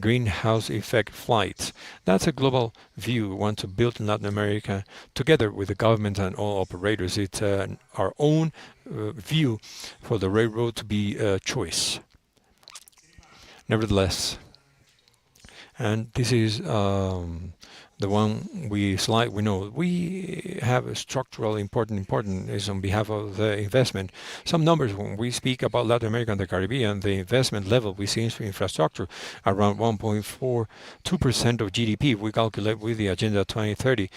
greenhouse effect flights. That's a global view we want to build in Latin America together with the government and all operators. It's our own view for the railroad to be a choice. Nevertheless, and this is the one slide we know, we have a structural important is on behalf of the investment. Some numbers when we speak about Latin America and the Caribbean, the investment level we see in infrastructure around 1.42% of GDP. We calculate with the Agenda 2030.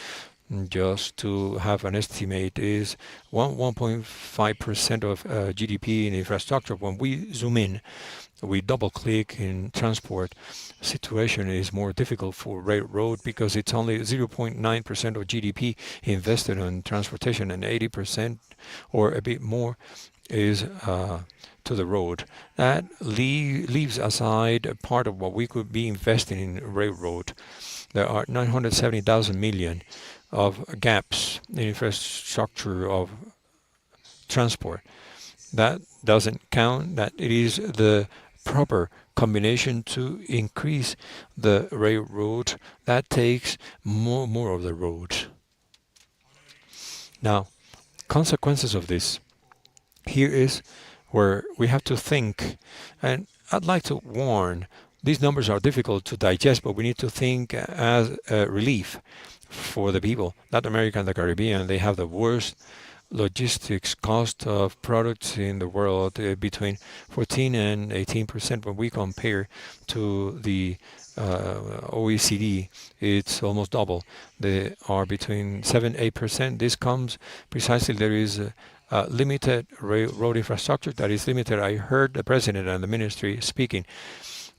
Just to have an estimate, is 1.5% of GDP in infrastructure. When we zoom in, we double click in transport, situation is more difficult for railroad because it's only 0.9% of GDP invested on transportation, and 80% or a bit more is to the road. That leaves aside a part of what we could be investing in railroad. There are 970,000 million of gaps in infrastructure of transport. That doesn't count that it is the proper combination to increase the railroad that takes more of the road. Now, consequences of this. Here is where we have to think, and I'd like to warn These numbers are difficult to digest, but we need to think as a relief for the people. Latin America and the Caribbean, they have the worst logistics cost of products in the world, between 14 and 18% when we compare to the OECD. It's almost double. They are between 7 8%. This comes precisely, there is limited road infrastructure that is limited. I heard the president and the ministry speaking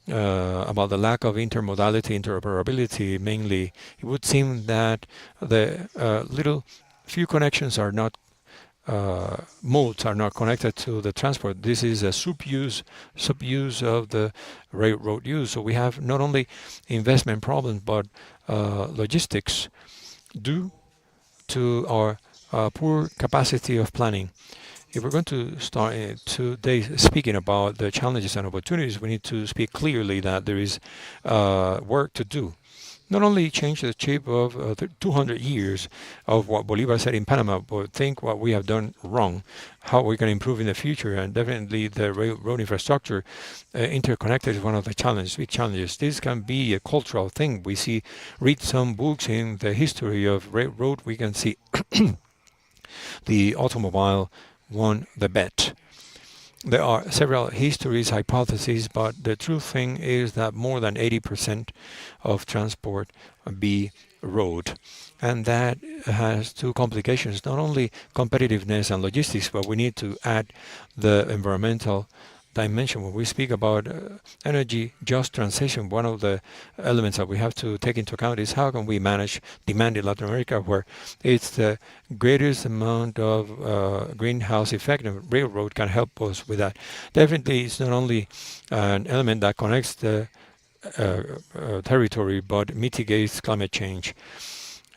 about the lack of intermodality, interoperability. Mainly, it would seem that the little few connections are not modes are not connected to the transport. This is a subuse of the railroad use. So we have not only investment problems, but logistics due to our poor capacity of planning. If we're going to start today speaking about the challenges and opportunities, we need to speak clearly that there is work to do. Not only change the shape of 200 years of what Bolivar said in Panama, but think what we have done wrong, how we can improve in the future, and definitely the railroad infrastructure interconnected is one of the big challenges. This can be a cultural thing. Read some books in the history of railroad, we can see the automobile won the bet. There are several histories, hypotheses, but the true thing is that more than 80% of transport be road. And that has two complications, not only competitiveness and logistics, but we need to add the environmental dimension. When we speak about energy just transition, one of the elements that we have to take into account is how can we manage demand in Latin America, where it's the greatest amount of greenhouse effect, and railroad can help us with that. Definitely, it's not only an element that connects the territory, but mitigates climate change.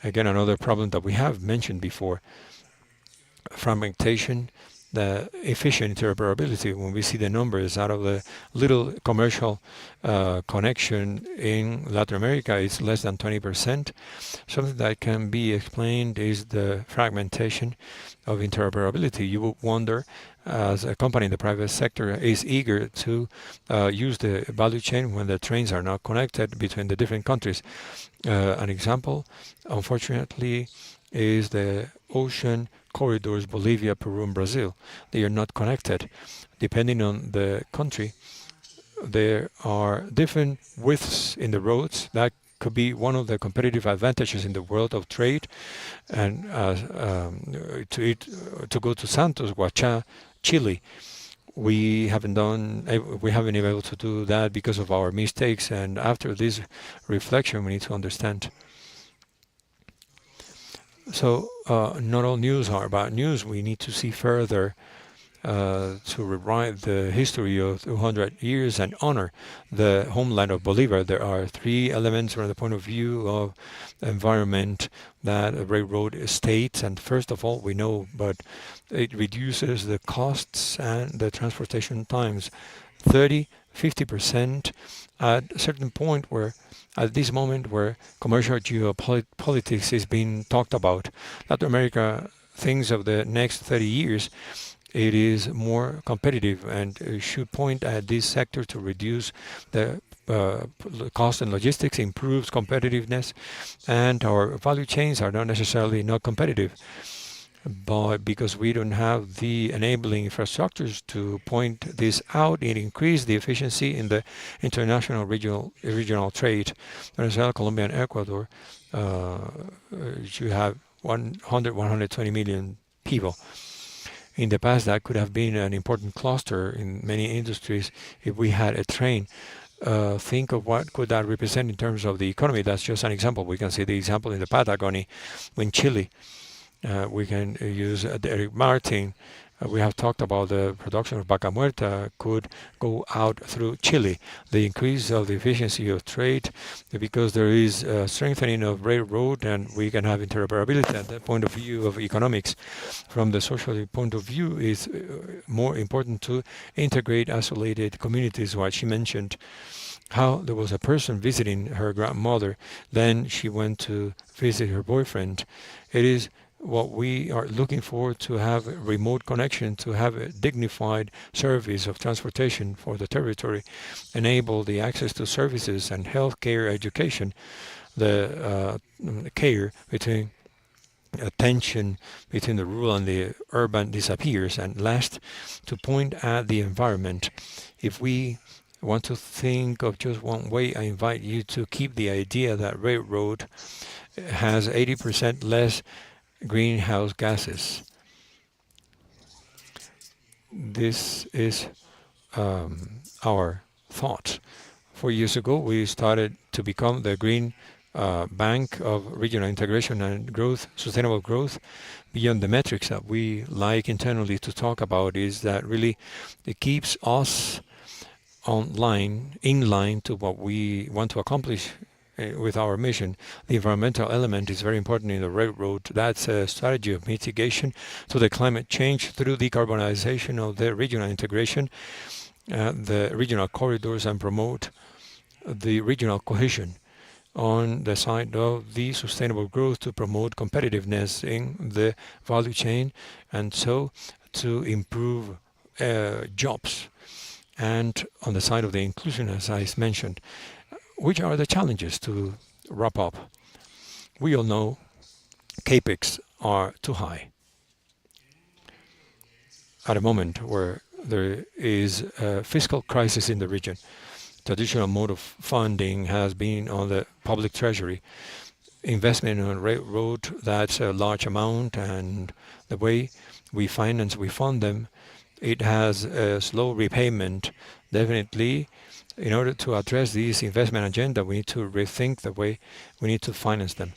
Again, another problem that we have mentioned before, fragmentation, the efficient interoperability. When we see the numbers out of the little commercial connection in Latin America, it's less than 20%. Something that can be explained is the fragmentation of interoperability. You would wonder, as a company in the private sector is eager to use the value chain when the trains are not connected between the different countries. An example, unfortunately, is the ocean corridors, Bolivia, Peru, and Brazil. They are not connected. Depending on the country, there are different widths in the roads. That could be one of the competitive advantages in the world of trade. And to go to Santos, Huacha, Chile, we haven't been able to do that because of our mistakes. And after this reflection, we need to understand. So not all news are bad news. We need to see further to rewrite the history of 200 years and honor the homeland of Bolivar. There are three elements from the point of view of environment that a railroad states. And first of all, we know, but it reduces the costs and the transportation times 30-50% at a certain point where at this moment where commercial geopolitics is being talked about. Latin America thinks of the next 30 years, it is more competitive and should point at this sector to reduce the cost and logistics, improves competitiveness, and our value chains are not necessarily not competitive. But because we don't have the enabling infrastructures to point this out, it increased the efficiency in the international regional trade. Venezuela, Colombia, and Ecuador you have 120 million people. In the past, that could have been an important cluster in many industries if we had a train. Think of what could that represent in terms of the economy. That's just an example. We can see the example in the Patagonia, in Chile. We can use Eric Martin. We have talked about the production of vaca muerta could go out through Chile. The increase of the efficiency of trade, because there is a strengthening of railroad and we can have interoperability at that point of view of economics. From the social point of view, it's more important to integrate isolated communities, what she mentioned. How there was a person visiting her grandmother, then she went to visit her boyfriend. It is what we are looking for to have a remote connection, to have a dignified service of transportation for the territory, enable the access to services and healthcare, education, the care between tension between the rural and the urban disappears. And last, to point at the environment. If we want to think of just one way, I invite you to keep the idea that railroad has 80% less greenhouse gases. This is our thought. 4 years ago, we started to become the green bank of regional integration and growth, sustainable growth. Beyond the metrics that we like internally to talk about, is that really it keeps us in line to what we want to accomplish with our mission. The environmental element is very important in the railroad. That's a strategy of mitigation to the climate change through decarbonization of the regional integration, the regional corridors, and promote the regional cohesion on the side of the sustainable growth to promote competitiveness in the value chain, and so to improve jobs. And on the side of the inclusion, as I mentioned, which are the challenges to wrap up? We all know capex are too high at a moment where there is a fiscal crisis in the region. Traditional mode of funding has been on the public treasury. Investment in a railroad, that's a large amount, and the way we fund them, it has a slow repayment. Definitely, in order to address this investment agenda, we need to rethink the way we need to finance them.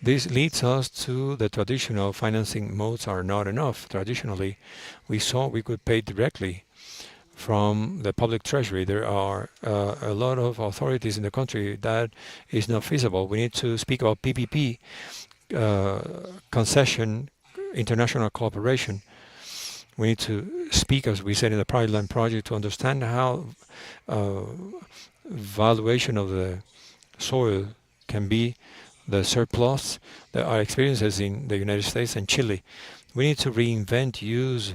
This leads us to the traditional financing modes are not enough. Traditionally, we saw we could pay directly from the public treasury. There are a lot of authorities in the country that is not feasible. We need to speak about PPP, concession, international cooperation. We need to speak, as we said in the Pride Land project, to understand how valuation of the soil can be the surplus. There are experiences in the United States and Chile. We need to reinvent, use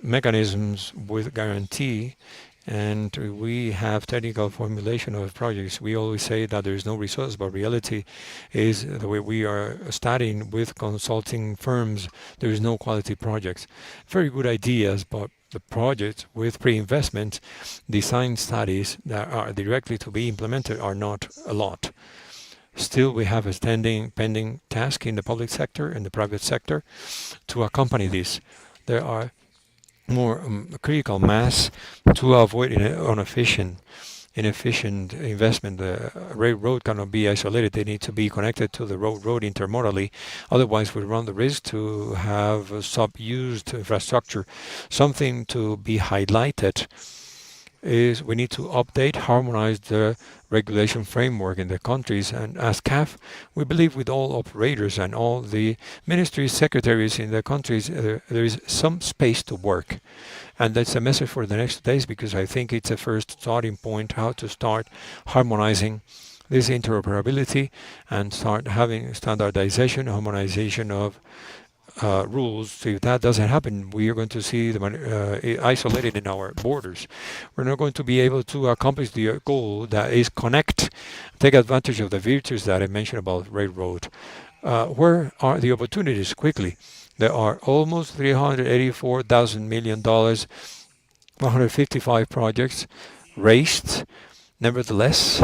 mechanisms with guarantee, and we have technical formulation of projects. We always say that there is no resource, but reality is the way we are studying with consulting firms. There is no quality projects. Very good ideas, but the projects with pre-investment design studies that are directly to be implemented are not a lot. Still, we have a pending task in the public sector and the private sector to accompany this. There are more critical mass to avoid inefficient investment. The railroad cannot be isolated. They need to be connected to the road intermodally. Otherwise, we run the risk to have sub-used infrastructure. Something to be highlighted is we need to update, harmonize the regulation framework in the countries. And as CAF, we believe with all operators and all the ministries, secretaries in the countries, there is some space to work. And that's a message for the next days, because I think it's a first starting point how to start harmonizing this interoperability and start having standardization, harmonization of rules. So if that doesn't happen, we are going to see them isolated in our borders. We're not going to be able to accomplish the goal that is connect, take advantage of the virtues that I mentioned about railroad. Where are the opportunities? Quickly, there are almost $384,000 million, 155 projects raised. Nevertheless,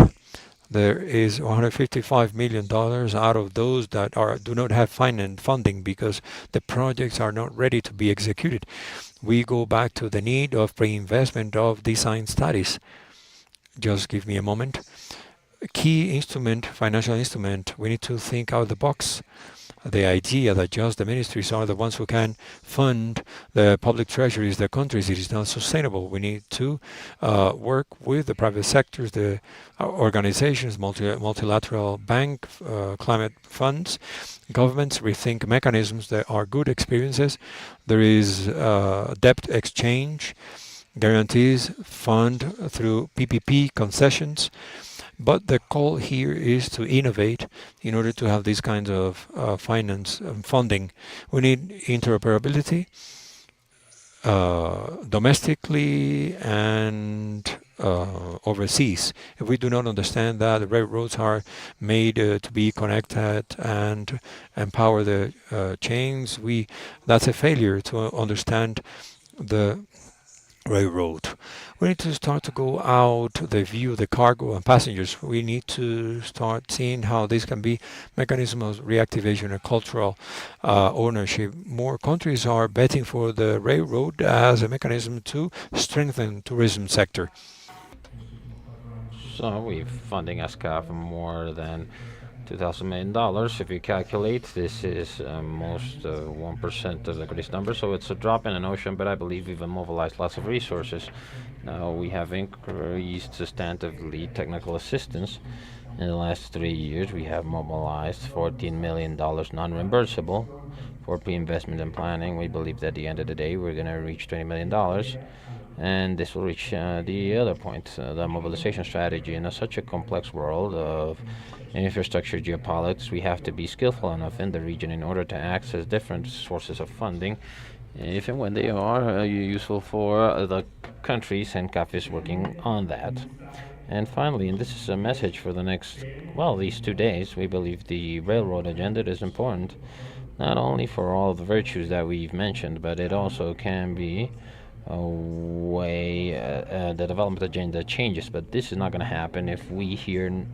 there is $155 million out of those that do not have funding because the projects are not ready to be executed. We go back to the need of pre-investment of design studies. Just give me a moment. Key instrument, financial instrument, we need to think out of the box. The idea that just the ministries are the ones who can fund the public treasuries, the countries, it is not sustainable. We need to work with the private sectors, the organizations, multilateral bank, climate funds, governments, rethink mechanisms. There are good experiences. There is debt exchange, guarantees, fund through PPP concessions, But the call here is to innovate in order to have these kinds of finance and funding. We need interoperability domestically and overseas. If we do not understand that the railroads are made to be connected and empower the chains, we that's a failure to understand the railroad. We need to start to go out, the view, the cargo and passengers. We need to start seeing how this can be mechanism of reactivation and cultural ownership. More countries are betting for the railroad as a mechanism to strengthen tourism sector. So we're funding ASCAF more than $2,000 million. If you calculate, this is almost 1% of the greatest number, so it's a drop in an ocean, but I believe we've mobilized lots of resources. Now we have increased substantively technical assistance. In the last 3 years, we have mobilized $14 million non-reimbursable for pre-investment and planning. We believe that at the end of the day, we're going to reach $20 million. And this will reach the other point, the mobilization strategy. In such a complex world of infrastructure geopolitics, we have to be skillful enough in the region in order to access different sources of funding, if and when they are useful for the countries, and CAF is working on that. And finally, and this is a message for the next, well, these 2 days, we believe the railroad agenda is important, not only for all the virtues that we've mentioned, but it also can be a way the development agenda changes. But this is not going to happen if we here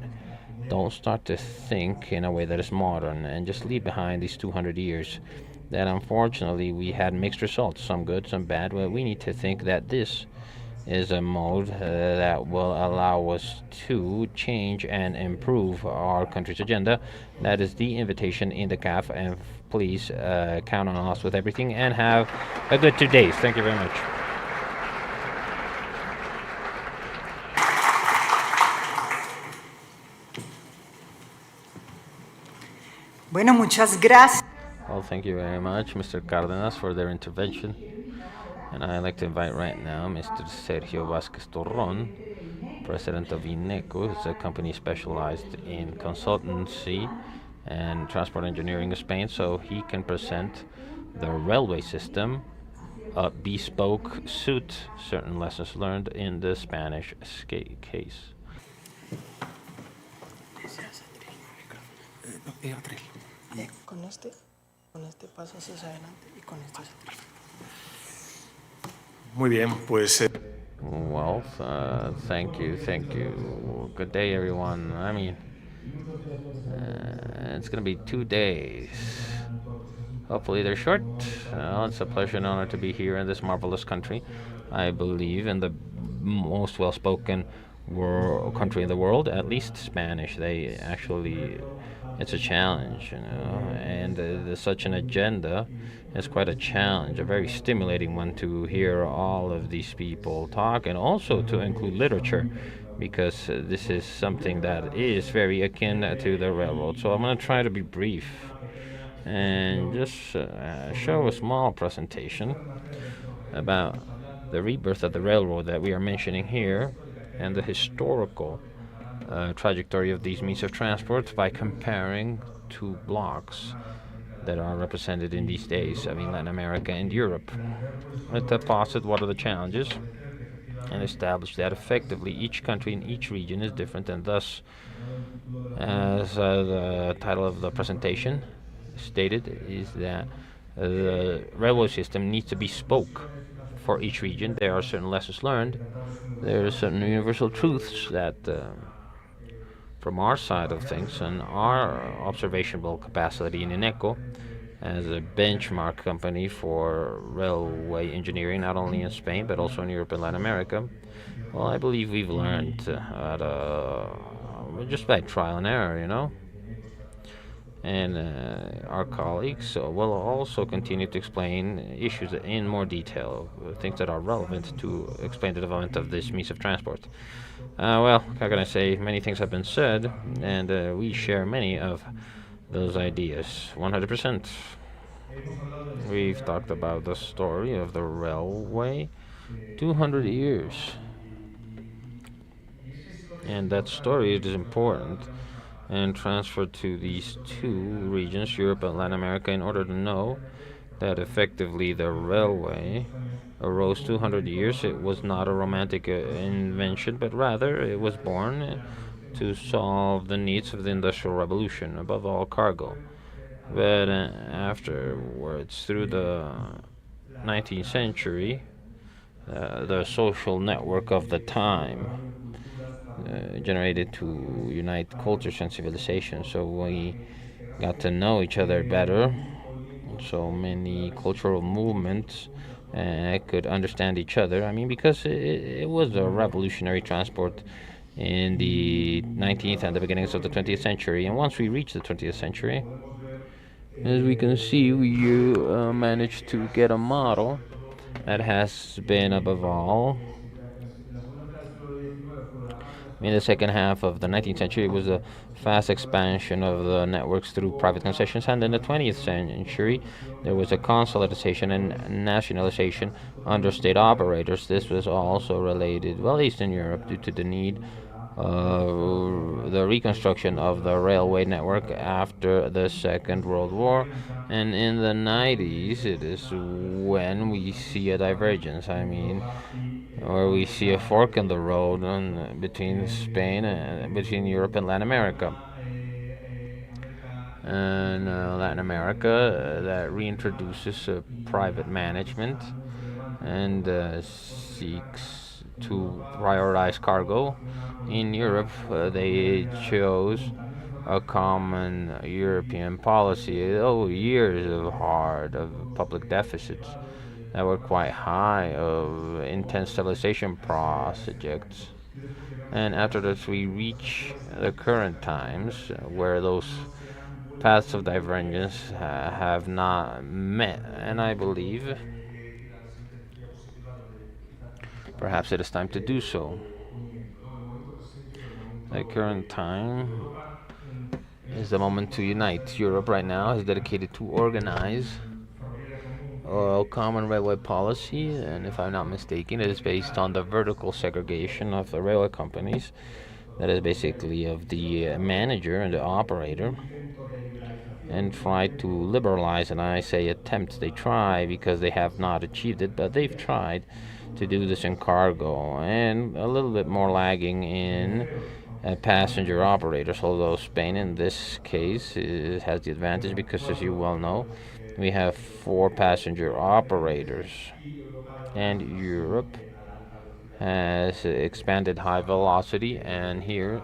don't start to think in a way that is modern and just leave behind these 200 years that unfortunately we had mixed results, some good, some bad. Well, we need to think that this is a mode that will allow us to change and improve our country's agenda. That is the invitation in the CAF, and please count on us with everything and have a good 2 days. Thank you very much. Bueno, muchas gracias. Well, thank you very much, Mr. Cardenas, for their intervention. And I'd like to invite right now Mr. Sergio Vázquez Torron, president of INECO. It's a company specialized in consultancy and transport engineering in Spain, so he can present the railway system, a bespoke suit, certain lessons learned in the Spanish case. Con este pasas hacia adelante y con este hacia atrás. Muy bien, pues Well, thank you, thank you. Good day, everyone. I mean, it's going to be 2 days. Hopefully they're short. It's a pleasure and honor to be here in this marvelous country. I believe in the most well-spoken country in the world, at least Spanish. They actually, it's a challenge, and such an agenda is quite a challenge, a very stimulating one to hear all of these people talk, and also to include literature, because this is something that is very akin to the railroad. So I'm going to try to be brief and just show a small presentation about the rebirth of the railroad that we are mentioning here and the historical trajectory of these means of transport by comparing two blocks that are represented in these days, I mean Latin America and Europe. Let's posit what are the challenges and establish that effectively each country in each region is different, and thus, as the title of the presentation stated, is that the railway system needs to be bespoke for each region. There are certain lessons learned. There are certain universal truths that, from our side of things and our observational capacity in INECO, as a benchmark company for railway engineering, not only in Spain but also in Europe and Latin America, well, I believe we've learned just by trial and error, and our colleagues will also continue to explain issues in more detail, things that are relevant to explain the development of this means of transport. Well, how can I say? Many things have been said, and we share many of those ideas 100%. We've talked about the story of the railway, 200 years. And that story is important and transferred to these two regions, Europe and Latin America, in order to know that effectively the railway arose 200 years. It was not a romantic invention, but rather it was born to solve the needs of the Industrial Revolution, above all cargo. But afterwards, through the 19th century, the social network of the time generated to unite cultures and civilizations. So we got to know each other better. So many cultural movements could understand each other. I mean, because it was a revolutionary transport in the 19th and the beginnings of the 20th century. And once we reach the 20th century, as we can see, we managed to get a model that has been, above all, in the second half of the 19th century, it was a fast expansion of the networks through private concessions, and in the 20th century, there was a consolidation and nationalization under state operators. This was also related, well, Eastern Europe, due to the need of the reconstruction of the railway network after the Second World War. And in the 90s, it is when we see a divergence. I mean, or we see a fork in the road between Spain and between Europe and Latin America. And Latin America that reintroduces private management and seeks to prioritize cargo. In Europe, they chose a common European policy. Oh, years of hard of public deficits that were quite high, of intense stabilization projects. And after this, we reach the current times where those paths of divergence have not met. And I believe perhaps it is time to do so. The current time is the moment to unite. Europe right now is dedicated to organize a common railway policy, and if I'm not mistaken, it is based on the vertical segregation of the railway companies. That is basically of the manager and the operator, and try to liberalize. And I say attempt, they try because they have not achieved it, but they've tried to do this in cargo, and a little bit more lagging in passenger operators, although Spain in this case has the advantage because, as you well know, we have four passenger operators, and Europe has expanded high velocity, and here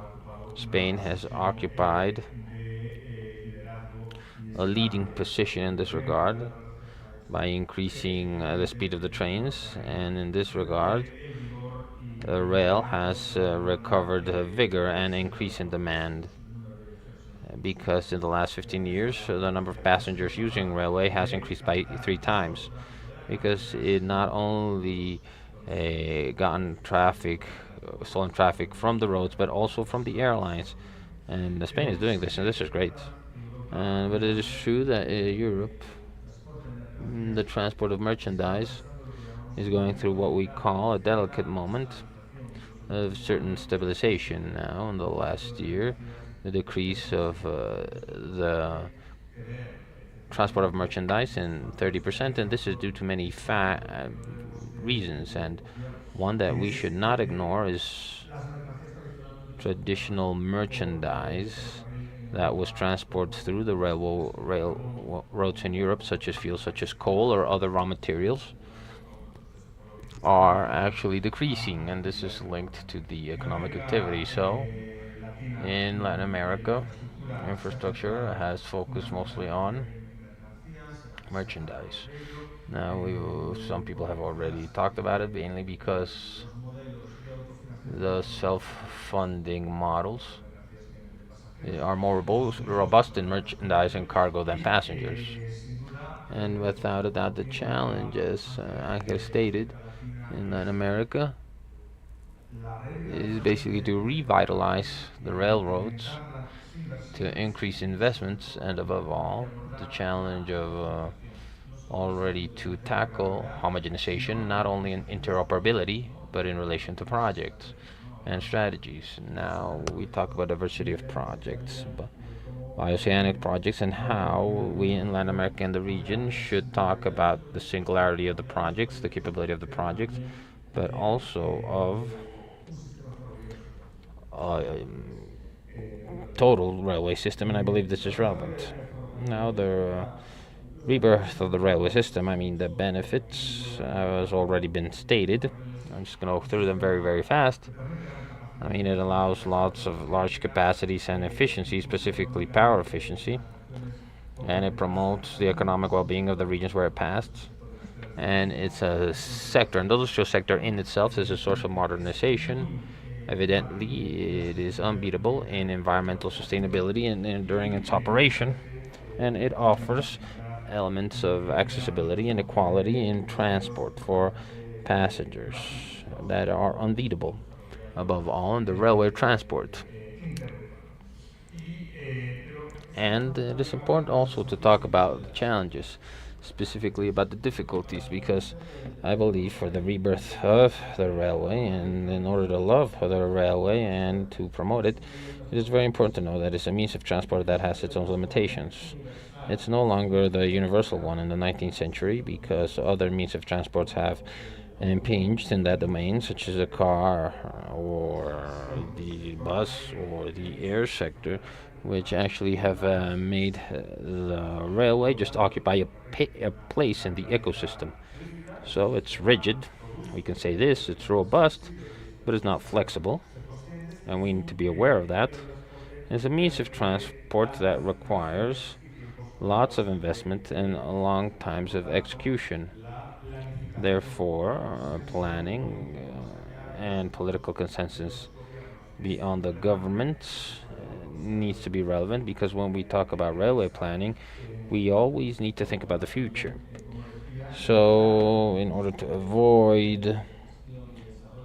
Spain has occupied a leading position in this regard by increasing the speed of the trains, and in this regard, rail has recovered vigor and increase in demand because in the last 15 years the number of passengers using railway has increased by 3 times, because it not only gotten traffic, stolen traffic from the roads, but also from the airlines. And Spain is doing this, and this is great. But it is true that Europe, the transport of merchandise, is going through what we call a delicate moment of certain stabilization now in the last year. The decrease of the transport of merchandise in 30%, and this is due to many reasons. And one that we should not ignore is traditional merchandise that was transported through the railroads in Europe, such as fuel, such as coal or other raw materials, are actually decreasing, and this is linked to the economic activity. So, in Latin America, infrastructure has focused mostly on merchandise. Now, some people have already talked about it, mainly because the self-funding models are more robust in merchandise and cargo than passengers. And without a doubt, the challenge, as Angel stated, in Latin America is basically to revitalize the railroads, to increase investments, and above all, the challenge of already to tackle homogenization, not only in interoperability, but in relation to projects. and strategies. Now we talk about diversity of projects, bioceanic projects, and how we in Latin America and the region should talk about the singularity of the projects, the capability of the projects, but also of total railway system, and I believe this is relevant. Now, the rebirth of the railway system, I mean, the benefits has already been stated. I'm just going to go through them very, very fast. I mean, it allows lots of large capacities and efficiency, specifically power efficiency, and it promotes the economic well-being of the regions where it passed. And it's a sector, an industrial sector in itself is a source of modernization. Evidently, it is unbeatable in environmental sustainability and during its operation, and it offers elements of accessibility and equality in transport for passengers that are unbeatable, above all in the railway transport. And it is important also to talk about the challenges, specifically about the difficulties, because I believe for the rebirth of the railway, and in order to love the railway and to promote it, it is very important to know that it's a means of transport that has its own limitations. It's no longer the universal one in the 19th century because other means of transport have impinged in that domain, such as a car or the bus or the air sector, which actually have made the railway just occupy a place in the ecosystem. So it's rigid. We can say this, it's robust, but it's not flexible, and we need to be aware of that. It's a means of transport that requires lots of investment and long times of execution. Therefore, planning and political consensus beyond the government needs to be relevant, because when we talk about railway planning, we always need to think about the future. So, in order to avoid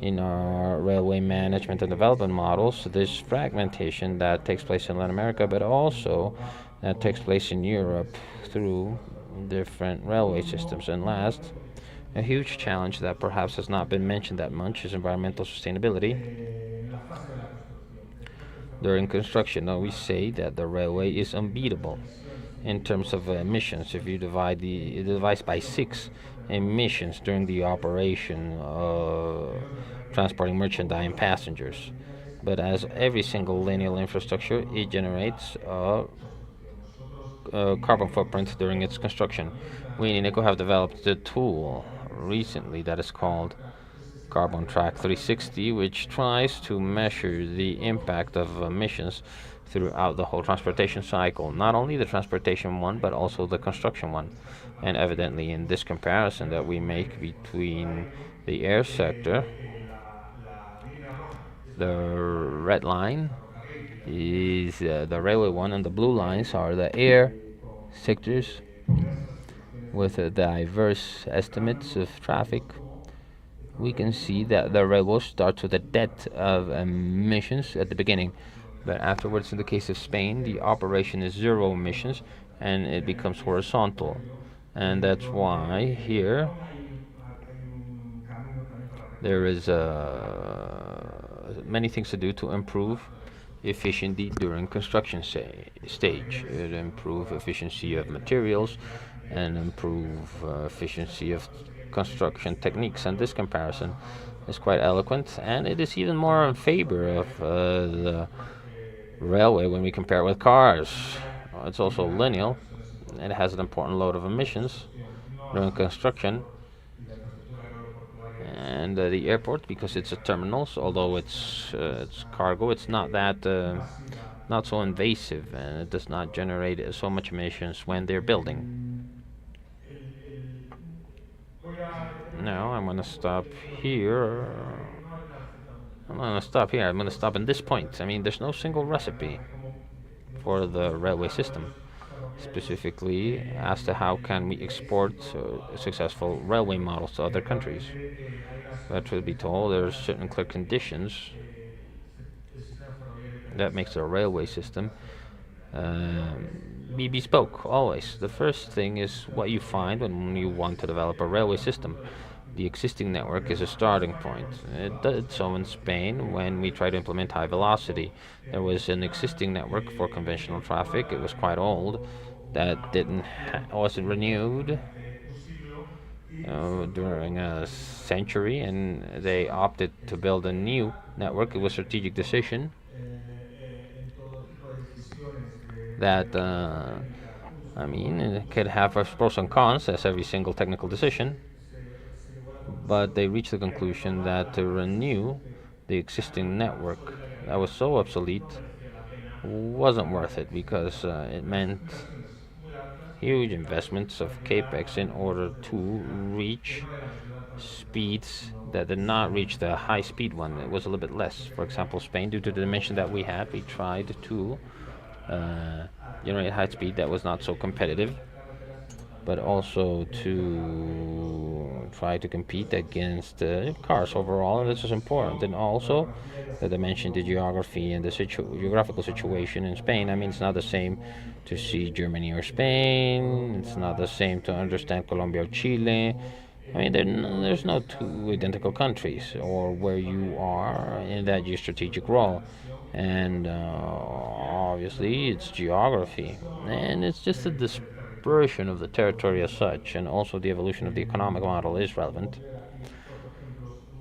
in our railway management and development models this fragmentation that takes place in Latin America, but also that takes place in Europe through different railway systems. And last, a huge challenge that perhaps has not been mentioned that much is environmental sustainability during construction. Now we say that the railway is unbeatable in terms of emissions. If you divide the device by 6 emissions during the operation of transporting merchandise and passengers. But as every single lineal infrastructure, it generates a carbon footprint during its construction. We in INECO have developed a tool recently that is called Carbon Track 360, which tries to measure the impact of emissions throughout the whole transportation cycle, not only the transportation one, but also the construction one. And evidently, in this comparison that we make between the air sector, the red line is the railway one, and the blue lines are the air sectors with diverse estimates of traffic. We can see that the railway starts with a debt of emissions at the beginning, but afterwards, in the case of Spain, the operation is zero emissions and it becomes horizontal. And that's why here there is many things to do to improve efficiency during construction stage. It improve efficiency of materials and improve efficiency of construction techniques. And this comparison is quite eloquent, and it is even more in favor of the railway when we compare it with cars. It's also lineal. It has an important load of emissions during construction, and the airport, because it's a terminal, so although it's cargo, it's not so invasive, and it does not generate so much emissions when they're building. Now I'm gonna stop here. I'm gonna stop in this point. I mean, there's no single recipe for the railway system, specifically as to how can we export successful railway models to other countries. But truth be told, there are certain clear conditions that makes a railway system be bespoke always. The first thing is what you find when you want to develop a railway system. the existing network is a starting point. It did so in Spain when we tried to implement high velocity. There was an existing network for conventional traffic. It was quite old, that didn't wasn't renewed during a century, and they opted to build a new network. It was a strategic decision that I mean, it could have pros and cons, as every single technical decision, but they reached the conclusion that to renew the existing network that was so obsolete wasn't worth it because it meant huge investments of capex in order to reach speeds that did not reach the high speed one. It was a little bit less. For example, Spain, due to the dimension that we had, we tried to uh, generate high speed that was not so competitive, but also to try to compete against cars overall, and this is important. And also, that I mentioned the geography and the geographical situation in Spain. I mean, it's not the same to see Germany or Spain. It's not the same to understand Colombia or Chile. I mean, there's no two identical countries or where you are in that geostrategic role. And obviously, it's geography. And it's just a dispersion of the territory as such, and also the evolution of the economic model is relevant.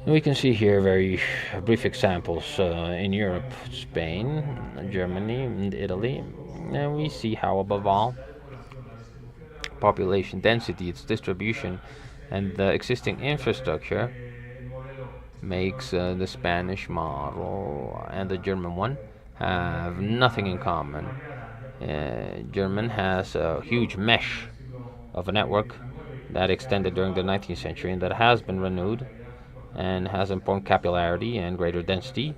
And we can see here very brief examples in Europe, Spain, Germany, and Italy. And we see how, above all, population density, its distribution, and the existing infrastructure makes the Spanish model and the German one have nothing in common. German has a huge mesh of a network that extended during the 19th century and that has been renewed and has important capillarity and greater density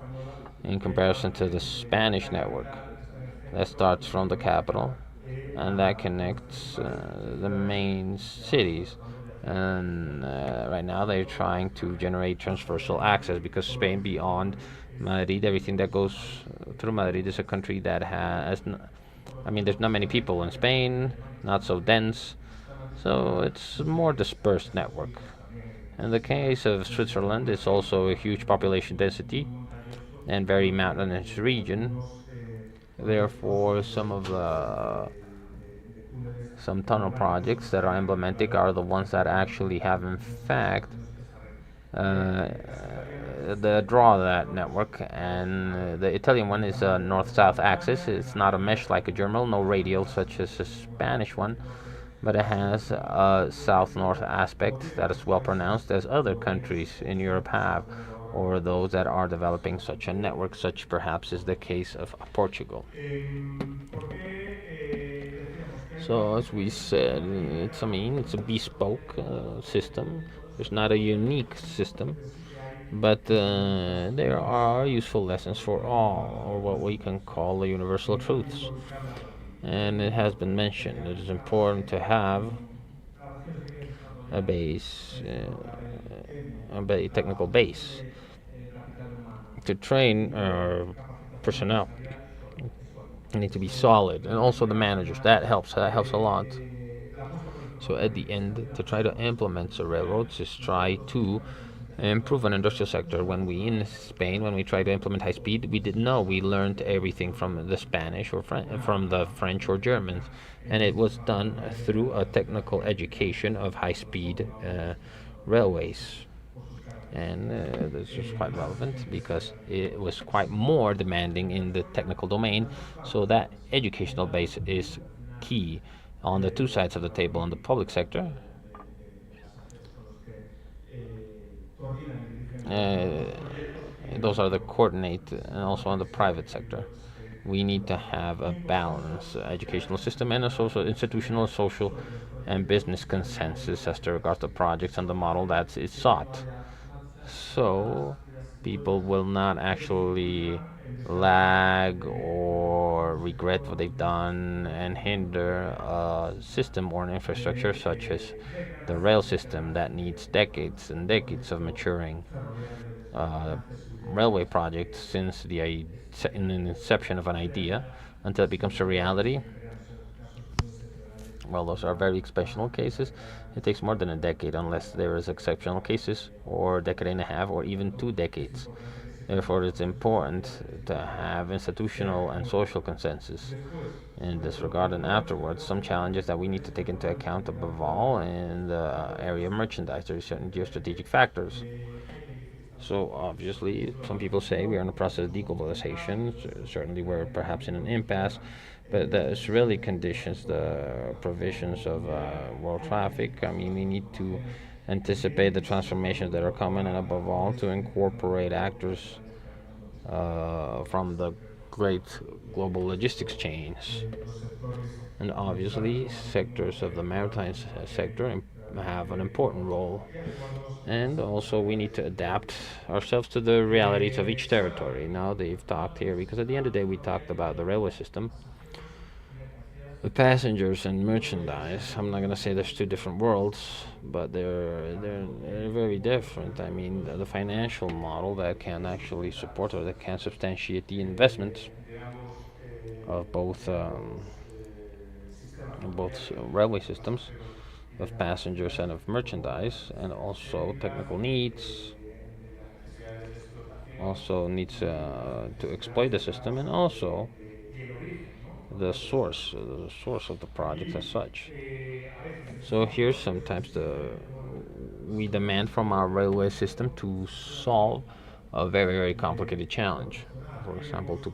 in comparison to the Spanish network that starts from the capital and that connects the main cities. And right now they're trying to generate transversal access because Spain, beyond Madrid, everything that goes through Madrid is a country that has. I mean, there's not many people in Spain, not so dense, so it's a more dispersed network. In the case of Switzerland, it's also a huge population density and very mountainous region. Therefore, some tunnel projects that are emblematic are the ones that actually have, in fact, uh, the draw that network. And the Italian one is a north-south axis. It's not a mesh like a German, no radial such as the Spanish one, but it has a south-north aspect that is well pronounced, as other countries in Europe have, or those that are developing such a network, such perhaps is the case of Portugal. So as we said, it's a bespoke system. There's not a unique system, but there are useful lessons for all, or what we can call the universal truths. And it has been mentioned, it is important to have a base, a technical base to train our personnel. They need to be solid, and also the managers. That helps. That helps a lot. So at the end, to try to implement the railroads is try to improve an industrial sector. When we in Spain, when we tried to implement high speed, we didn't know. We learned everything from the Spanish or from the French or Germans, and it was done through a technical education of high speed railways. And this was quite relevant because it was quite more demanding in the technical domain. So that educational base is key on the two sides of the table. On the public sector, uh, those are the coordinate, and also on the private sector. We need to have a balanced educational system and a social, institutional, social, and business consensus as to regards to projects and the model that is sought. So people will not actually lag or regret what they've done and hinder a system or an infrastructure such as the rail system that needs decades and decades of maturing uh, railway project since in the inception of an idea until it becomes a reality. Well, those are very exceptional cases. It takes more than a decade unless there is exceptional cases, or a decade and a half, or even 2 decades. Therefore, it's important to have institutional and social consensus in this regard. And afterwards, some challenges that we need to take into account above all in the area of merchandise. There are certain geostrategic factors. So obviously, some people say we are in a process of deglobalization. Certainly, we're perhaps in an impasse, but this really conditions the provisions of world traffic. I mean, we need to anticipate the transformations that are coming, and above all, to incorporate actors from the great global logistics chains. And obviously, sectors of the maritime sector have an important role. And also, we need to adapt ourselves to the realities of each territory. Now, they've talked here, because at the end of the day, we talked about the railway system, the passengers and merchandise. I'm not going to say there's two different worlds, but they're very different. I mean, the financial model that can actually support or that can substantiate the investment of both railway systems, of passengers and of merchandise, and also technical needs, also needs to exploit the system, and also the source of the project as such. So here sometimes we demand from our railway system to solve a very very complicated challenge. For example, to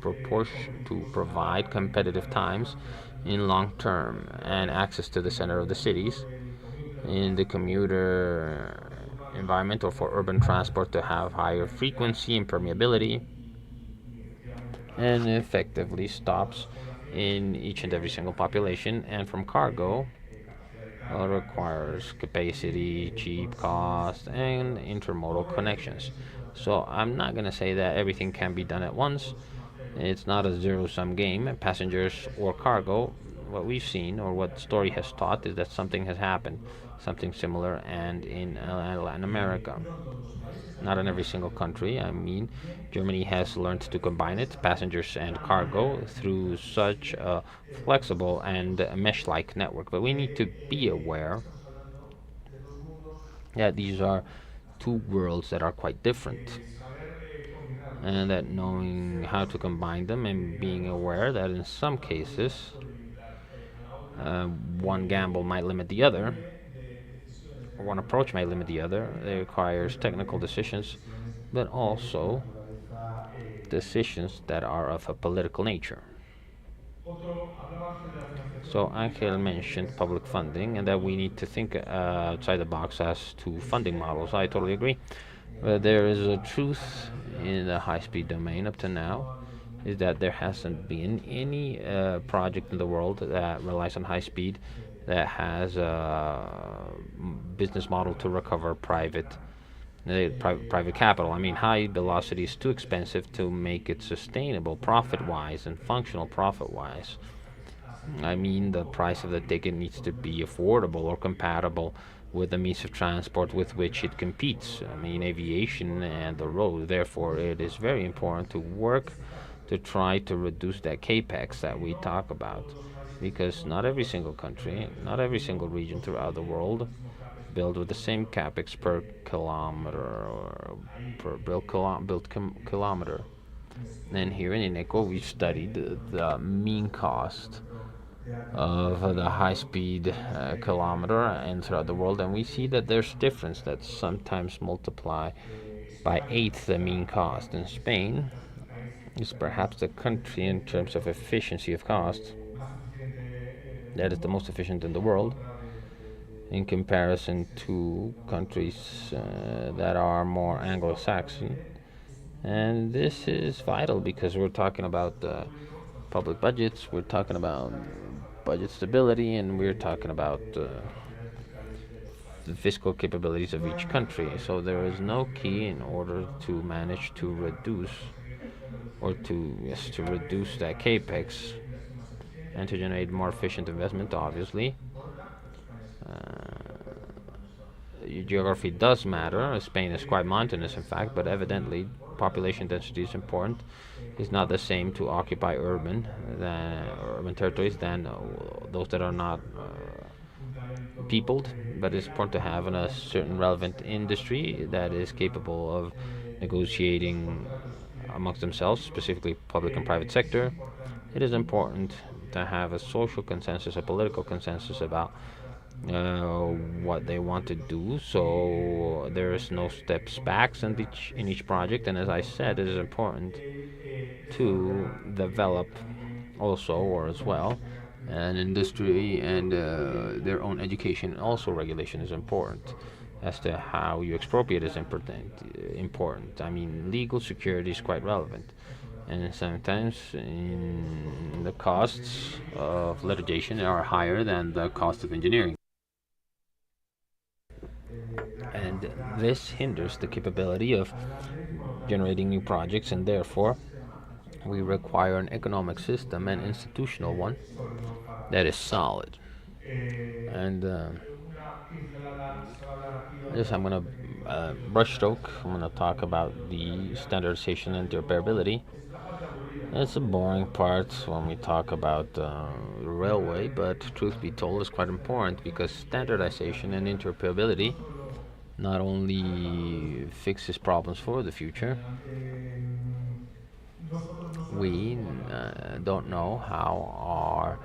provide competitive times in long term and access to the center of the cities in the commuter environment, or for urban transport to have higher frequency and permeability, and effectively stops in each and every single population. And from cargo, requires capacity, cheap cost, and intermodal connections. So I'm not going to say that everything can be done at once. It's not a zero-sum game. Passengers or cargo, what we've seen or what story has taught is that something has happened, something similar, and in Latin America. Not in every single country. I mean, Germany has learned to combine it, passengers and cargo, through such a flexible and mesh like network. But we need to be aware that these are two worlds that are quite different, and that knowing how to combine them and being aware that in some cases one gamble might limit the other, or one approach might limit the other. It requires technical decisions, but also decisions that are of a political nature. So Angel mentioned public funding and that we need to think outside the box as to funding models. I totally agree. There is a truth in the high-speed domain up to now, is that there hasn't been any project in the world that relies on high speed that has a business model to recover private capital. I mean, high velocity is too expensive to make it sustainable profit-wise and functional profit-wise. I mean, the price of the ticket needs to be affordable or compatible with the means of transport with which it competes. I mean, aviation and the road. Therefore, it is very important to work to try to reduce that capex that we talk about, because not every single country, not every single region throughout the world build with the same capex per kilometer or per kilometer. And here in INECO, we've studied the mean cost of the high-speed kilometer and throughout the world, and we see that there's difference that sometimes multiply by eighth the mean cost. In Spain is perhaps the country in terms of efficiency of cost that is the most efficient in the world in comparison to countries that are more Anglo-Saxon. And this is vital because we're talking about public budgets, we're talking about budget stability, and we're talking about the fiscal capabilities of each country. So there is no key in order to manage to reduce or to reduce that capex and to generate more efficient investment. Obviously, geography does matter. Spain is quite mountainous, in fact, but evidently population density is important. It's not the same to occupy urban territories than those that are not peopled, but it's important to have a certain relevant industry that is capable of negotiating amongst themselves, specifically public and private sector. It is important to have a social consensus, a political consensus about what they want to do, so there is no steps backs in each project. And as I said, it is important to develop also or as well an industry and their own education. Also, regulation is important as to how you expropriate is important. I mean, legal security is quite relevant, and sometimes the costs of litigation are higher than the cost of engineering, and this hinders the capability of generating new projects, and therefore we require an economic system, an institutional one, that is solid. And yes, I'm gonna brushstroke. I'm gonna talk about the standardization and interoperability. It's a boring part when we talk about railway, but truth be told, it's quite important because standardization and interoperability not only fixes problems for the future. We don't know how our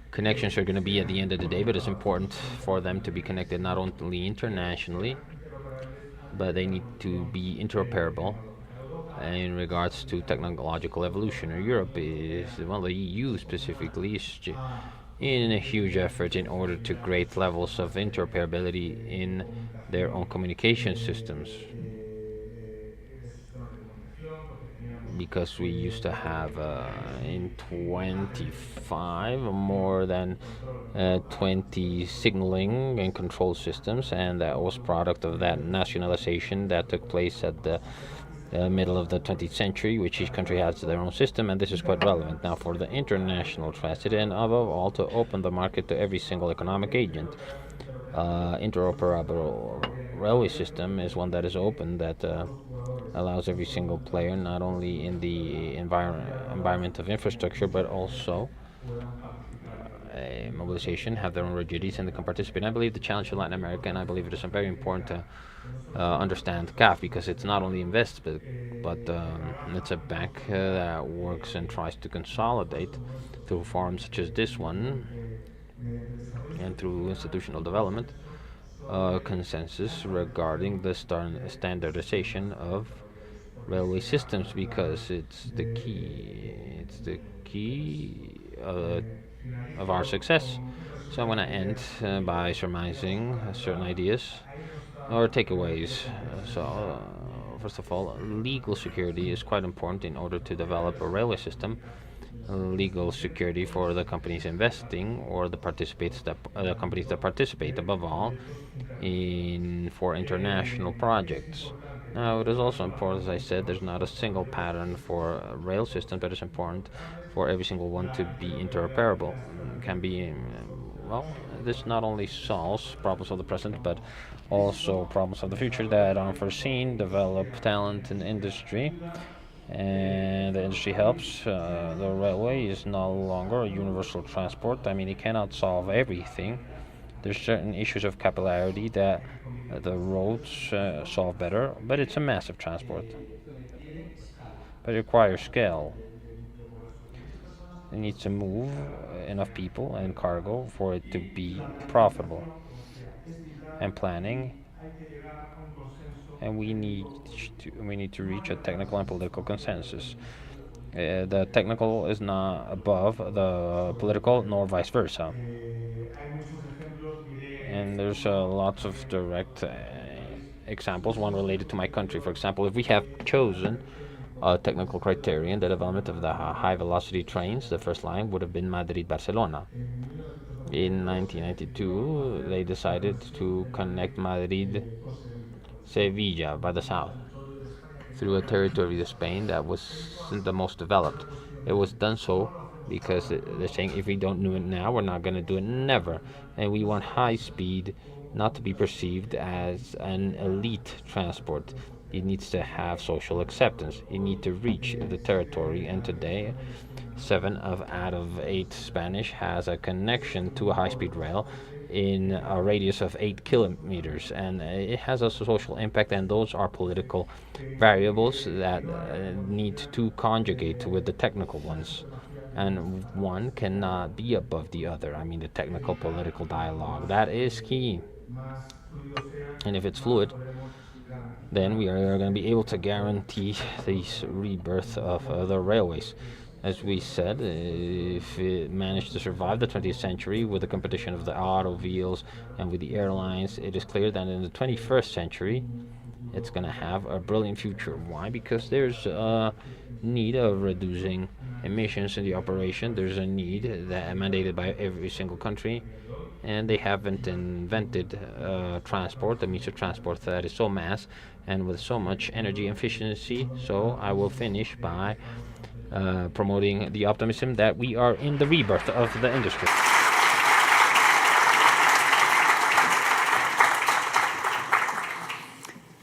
connections are going to be at the end of the day, but it's important for them to be connected not only internationally, but they need to be interoperable in regards to technological evolution. Europe is, well, the EU specifically is in a huge effort in order to create levels of interoperability in their own communication systems, because we used to have in 25 more than 20 signaling and control systems, and that was product of that nationalization that took place at the middle of the 20th century, which each country has their own system, and this is quite relevant now for the international transit, and above all to open the market to every single economic agent. Interoperable railway system is one that is open, that allows every single player, not only in the environment of infrastructure, but also mobilization, have their own rigidities and they can participate. And I believe the challenge for Latin America, and I believe it is very important to understand CAF, because it's not only invest, but it's a bank that works and tries to consolidate through forums such as this one and through institutional development consensus regarding the standardization of railway systems, because it's the key. It's the key of our success. So I'm going to end by surmising certain ideas or takeaways. First of all, legal security is quite important in order to develop a railway system. Legal security for the companies investing or the companies that participate, above all, in for international projects. Now, it is also important, as I said, there's not a single pattern for a rail system, but it's important for every single one to be interoperable. Can be, well, this not only solves problems of the present, but also problems of the future that are unforeseen, develop talent in industry, and the industry helps. The railway is no longer a universal transport. I mean, it cannot solve everything. There's certain issues of capillarity that the roads solve better, but it's a massive transport. But it requires scale. It needs to move enough people and cargo for it to be profitable. And planning, and we need to reach a technical and political consensus. The technical is not above the political, nor vice versa. And there's lots of direct examples, one related to my country. For example, if we have chosen a technical criterion, the development of the high velocity trains, the first line would have been Madrid Barcelona. In 1992, they decided to connect Madrid Sevilla by the south through a territory of Spain that wasn't the most developed. It was done so because they're saying if we don't do it now, we're not going to do it never. And we want high speed not to be perceived as an elite transport. It needs to have social acceptance. You need to reach the territory, and today, out of 8 Spanish has a connection to a high-speed rail in a radius of 8 kilometers, and it has a social impact. And those are political variables that need to conjugate with the technical ones, and one cannot be above the other. I mean, the technical political dialogue, that is key. And if it's fluid, then we are going to be able to guarantee this rebirth of the railways. As we said, if it managed to survive the 20th century with the competition of the automobiles and with the airlines, it is clear that in the 21st century it's going to have a brilliant future. Why? Because there's a need of reducing emissions in the operation. There's a need that mandated by every single country, and they haven't invented transport, the means of transport that is so mass and with so much energy efficiency. So I will finish by promoting the optimism that we are in the rebirth of the industry.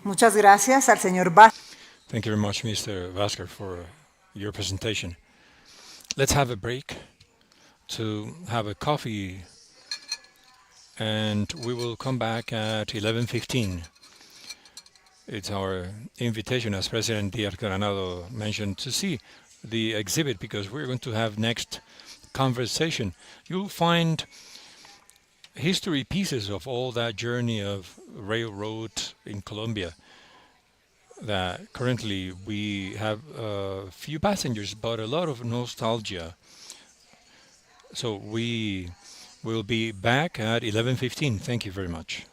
Muchas gracias al señor Vázquez. Thank you very much, Mr. Vasker, for your presentation. Let's have a break to have a coffee, and we will come back at 11:15. It's our invitation, as President Diaz Granado mentioned, to see the exhibit, because we're going to have next conversation. You'll find history pieces of all that journey of railroad in Colombia. That currently we have a few passengers, but a lot of nostalgia. So we will be back at 11:15. Thank you very much.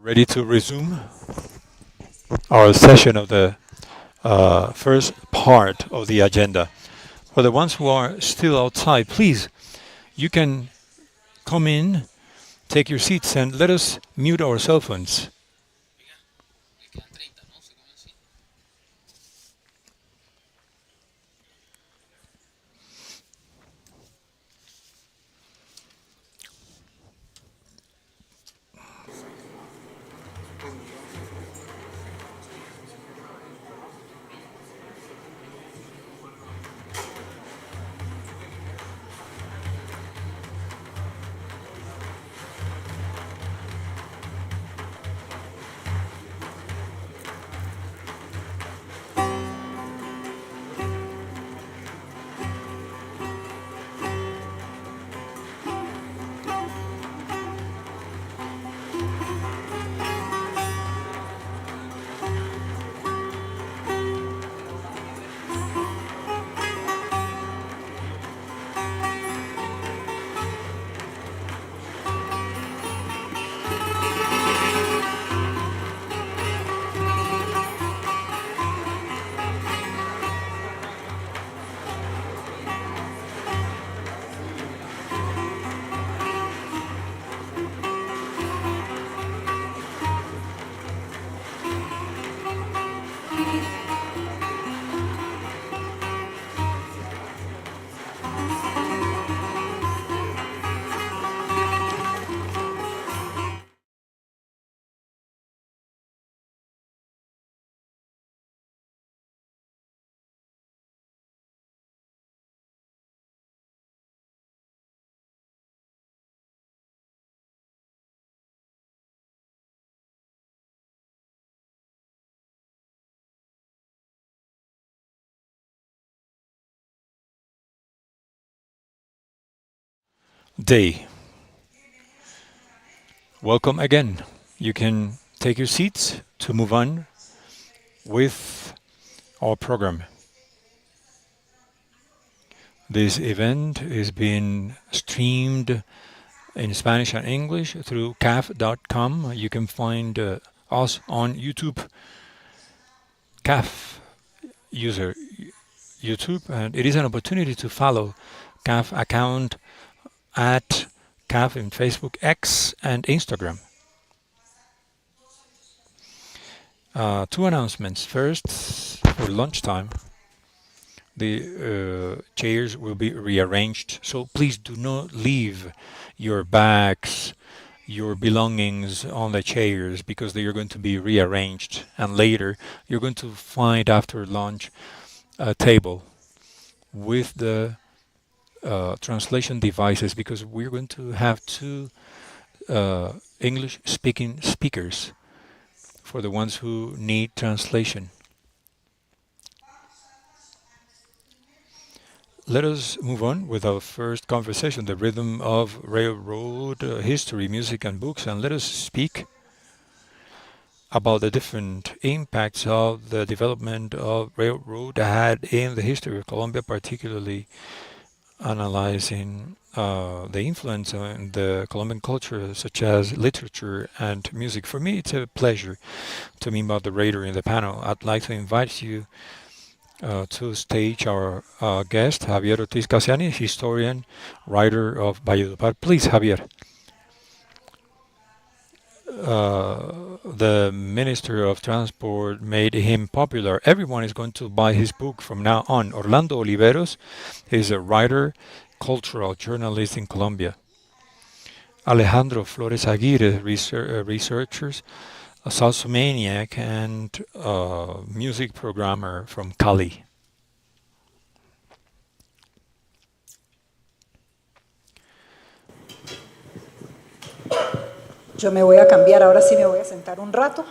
Ready to resume our session of the first part of the agenda. For the ones who are still outside, please, you can come in, take your seats, and let us mute our cell phones. Day. Welcome again. You can take your seats to move on with our program. This event is being streamed in Spanish and English through caf.com. You can find us on YouTube, CAF user YouTube, and it is an opportunity to follow CAF account at CAF in Facebook, X, and Instagram. Two announcements. First, for lunchtime, the chairs will be rearranged, so please do not leave your bags, your belongings on the chairs because they are going to be rearranged. And later, you're going to find after lunch a table with the translation devices because we're going to have two English speaking speakers for the ones who need translation. Let us move on with our first conversation, the rhythm of railroad history, music, and books, and let us speak about the different impacts of the development of railroad had in the history of Colombia, particularly analyzing the influence on the Colombian culture, such as literature and music. For me, it's a pleasure to be moderator in the panel. I'd like to invite you to stage our guest, Javier Ortiz Casiani, historian, writer of Valledupar. Please, Javier. The Minister of Transport made him popular. Everyone is going to buy his book from now on. Orlando Oliveros is a writer, cultural journalist in Colombia. Alejandro Flores Aguirre, researchers, a salsa maniac and music programmer from Cali. Yo me voy a cambiar, ahora sí me voy a sentar un rato.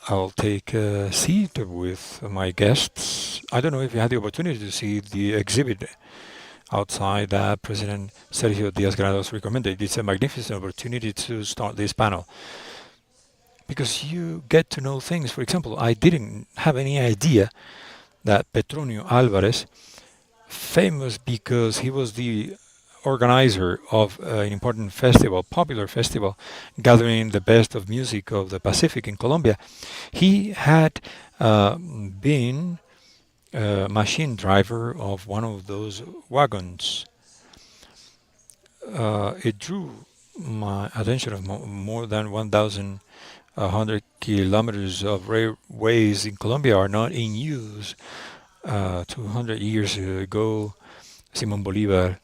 I'll take a seat with my guests. I don't know if you had the opportunity to see the exhibit outside that President Sergio Díaz-Granados recommended. It's a magnificent opportunity to start this panel because you get to know things. For example, I didn't have any idea that Petronio Alvarez, famous because he was the organizer of an important festival, popular festival, gathering the best of music of the Pacific in Colombia. He had been a machine driver of one of those wagons. It drew my attention of more than 1,100 kilometers of railways in Colombia are not in use. 200 years ago, Simon Bolivar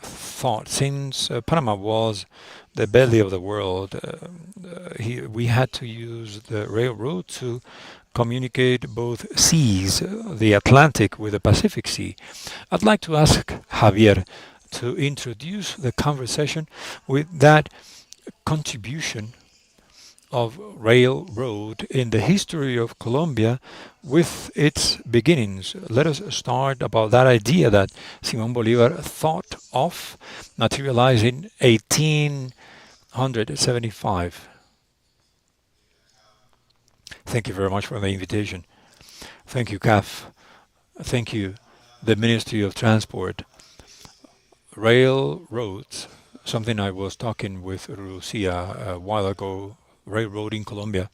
thought since Panama was the belly of the world, we had to use the railroad to communicate both seas, the Atlantic with the Pacific Sea. I'd like to ask Javier to introduce the conversation with that contribution of railroad in the history of Colombia with its beginnings. Let us start about that idea that Simón Bolívar thought of materialized in 1875. Thank you very much for the invitation. Thank you, CAF. Thank you, the Ministry of Transport. Railroads, something I was talking with Lucia a while ago, railroad in Colombia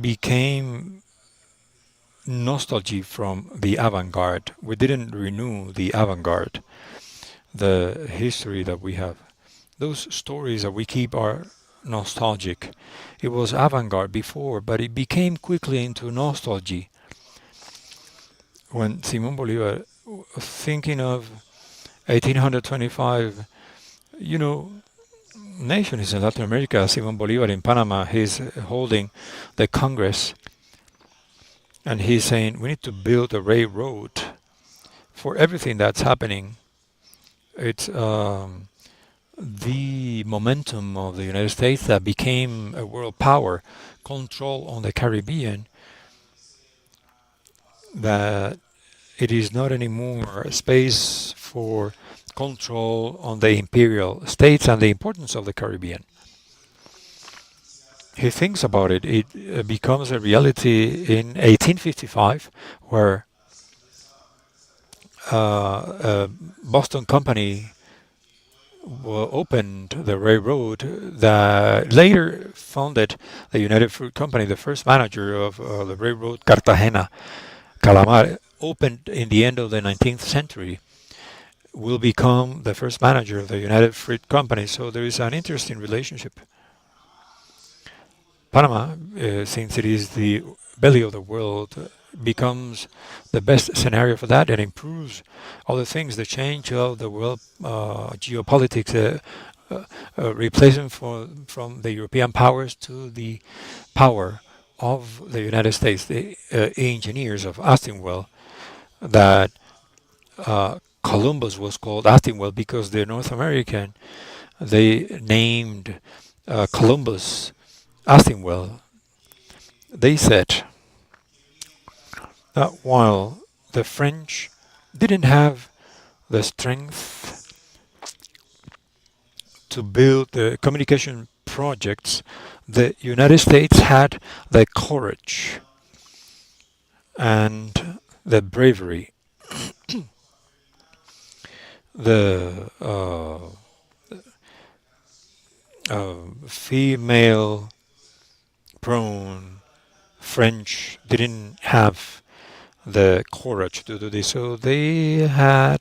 became nostalgia from the avant-garde. We didn't renew the avant-garde, the history that we have. Those stories that we keep are nostalgic. It was avant-garde before, but it became quickly into nostalgia. When Simón Bolívar, thinking of 1825, you know, nations in Latin America, Simón Bolívar in Panama, he's holding the Congress and he's saying we need to build a railroad for everything that's happening. It's the momentum of the United States that became a world power, control on the Caribbean, that it is not anymore a space for control on the imperial states and the importance of the Caribbean. He thinks about it. It becomes a reality in 1855, where a Boston company opened the railroad that later founded the United Fruit Company. The first manager of the railroad, Cartagena Calamar, opened in the end of the 19th century, will become the first manager of the United Fruit Company. So there is an interesting relationship. Panama, since it is the belly of the world, becomes the best scenario for that and improves other things. The change of the world geopolitics, replacement from the European powers to the power of the United States. The engineers of Astingwell, that Columbus was called Astingwell because the North American, they named Columbus Astingwell. They said that while the French didn't have the strength to build the communication projects, the United States had the courage and the bravery, the female prone French didn't have the courage to do this. So they had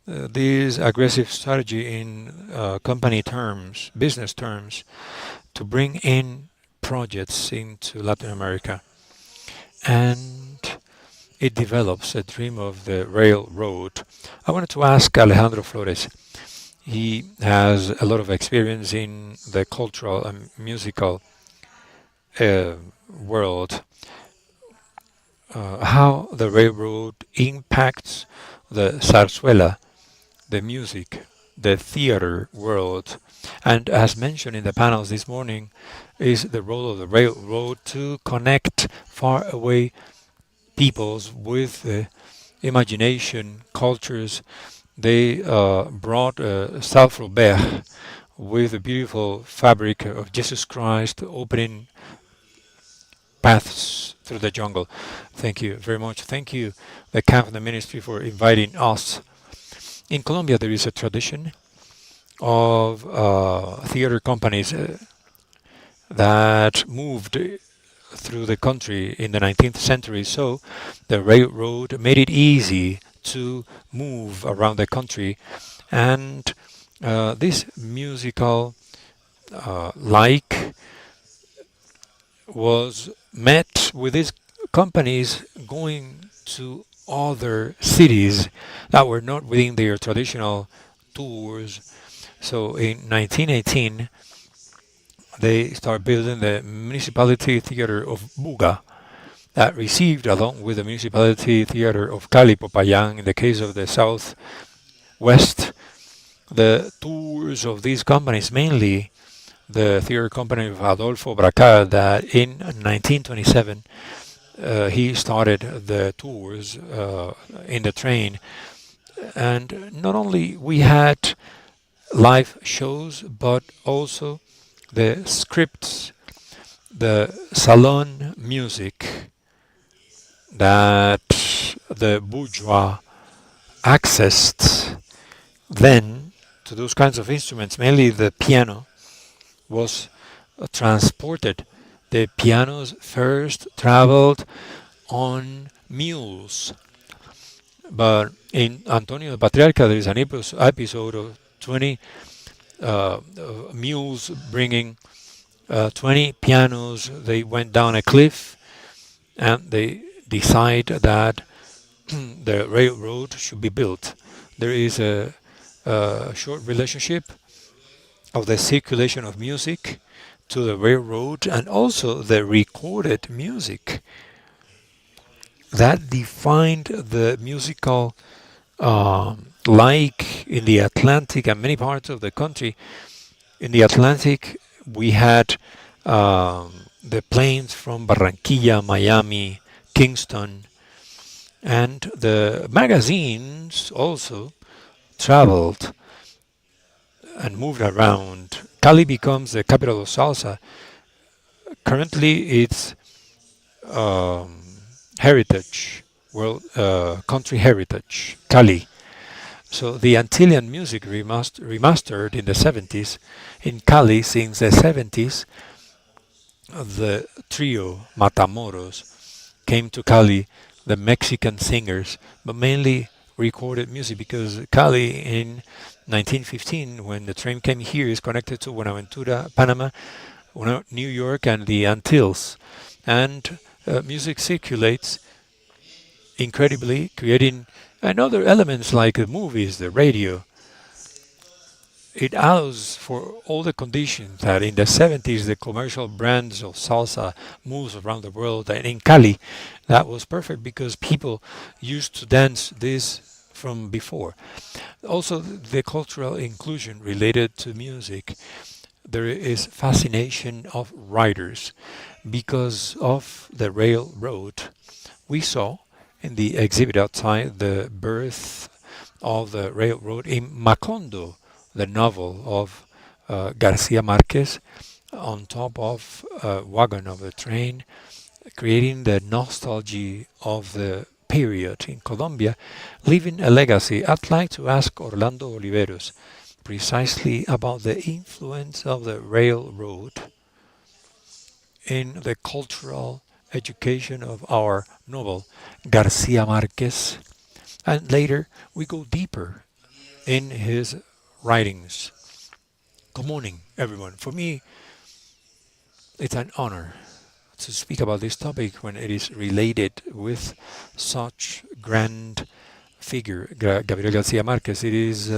this aggressive strategy in company terms, business terms, to bring in projects into Latin America. And it develops a dream of the railroad. I wanted to ask Alejandro Flores. He has a lot of experience in the cultural and musical world. How the railroad impacts the zarzuela, the music, the theater world, and as mentioned in the panels this morning, is the role of the railroad to connect far away peoples with imagination, cultures. They brought South Robert with the beautiful fabric of Jesus Christ, opening paths through the jungle. Thank you very much. Thank you, the camp and the ministry, for inviting us. In Colombia, there is a tradition of theater companies that moved through the country in the 19th century. So the railroad made it easy to move around the country, and this musical like was met with these companies going to other cities that were not within their traditional tours. So in 1918, they started building the Municipality Theater of Buga that received, along with the Municipality Theater of Cali, Popayán, in the case of the Southwest, the tours of these companies, mainly the theater company of Adolfo Bracal, that in 1927 he started the tours in the train. And not only we had live shows, but also the scripts, the salon music that the bourgeois accessed then to those kinds of instruments, mainly the piano, was transported. The pianos first traveled on mules, but in Antonio the Patriarca there is an episode of 20 mules bringing 20 pianos. They went down a cliff and they decide that the railroad should be built. There is a short relationship of the circulation of music to the railroad and also the recorded music that defined the musical like in the Atlantic and many parts of the country. In the Atlantic, we had the planes from Barranquilla, Miami, Kingston, and the magazines also traveled and moved around. Cali becomes the capital of salsa. Currently, it's um, heritage, world country heritage, Cali. So the Antillean music remastered in the 70s in Cali since the 70s. The trio Matamoros came to Cali, the Mexican singers, but mainly recorded music because Cali in 1915, when the train came here, is connected to Buenaventura, Panama, New York, and the Antilles. And music circulates incredibly, creating and other elements like the movies, the radio. It allows for all the conditions that in the 70s the commercial brands of salsa moves around the world. And in Cali, that was perfect because people used to dance this from before. Also, the cultural inclusion related to music. There is fascination of riders because of the railroad. We saw in the exhibit outside the birth of the railroad in Macondo, the novel of Garcia Marquez, on top of a wagon of a train, creating the nostalgia of the period in Colombia, leaving a legacy. I'd like to ask Orlando Oliveros precisely about the influence of the railroad in the cultural education of our novel Garcia Marquez, and later we go deeper in his writings. Good morning, everyone. For me, it's an honor to speak about this topic when it is related with such grand figure, Gabriel Garcia Marquez. It is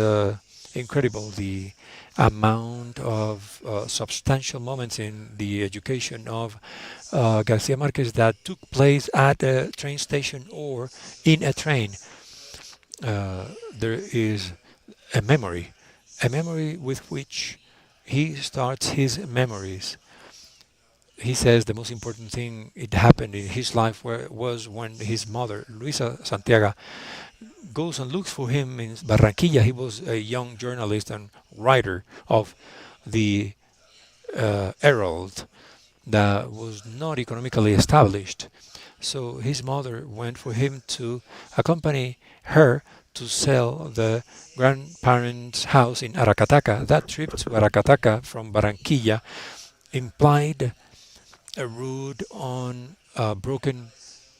incredible the amount of substantial moments in the education of Garcia Marquez that took place at a train station or in a train. There is a memory with which he starts his memories. He says the most important thing it happened in his life was when his mother, Luisa Santiago, goes and looks for him in Barranquilla. He was a young journalist and writer of the Herald that was not economically established. So his mother went for him to accompany her to sell the grandparents' house in Aracataca. That trip to Aracataca from Barranquilla implied a route on broken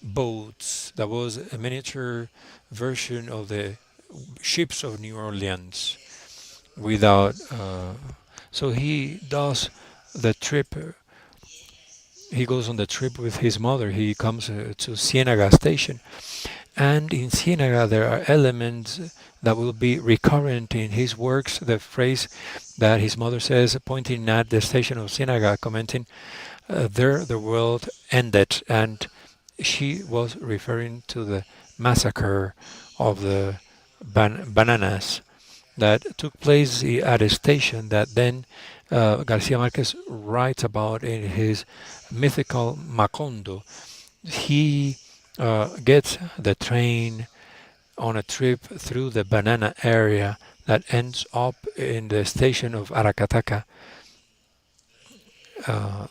boats that was a miniature version of the ships of New Orleans without so he does the trip he goes on the trip with his mother. He comes to Ciénaga station, and in Ciénaga there are elements that will be recurrent in his works. The phrase that his mother says, pointing at the station of Ciénaga, commenting, "There the world ended," and she was referring to the massacre of the bananas that took place at a station that then Garcia Marquez writes about in his mythical Macondo. He gets the train on a trip through the banana area that ends up in the station of Aracataca.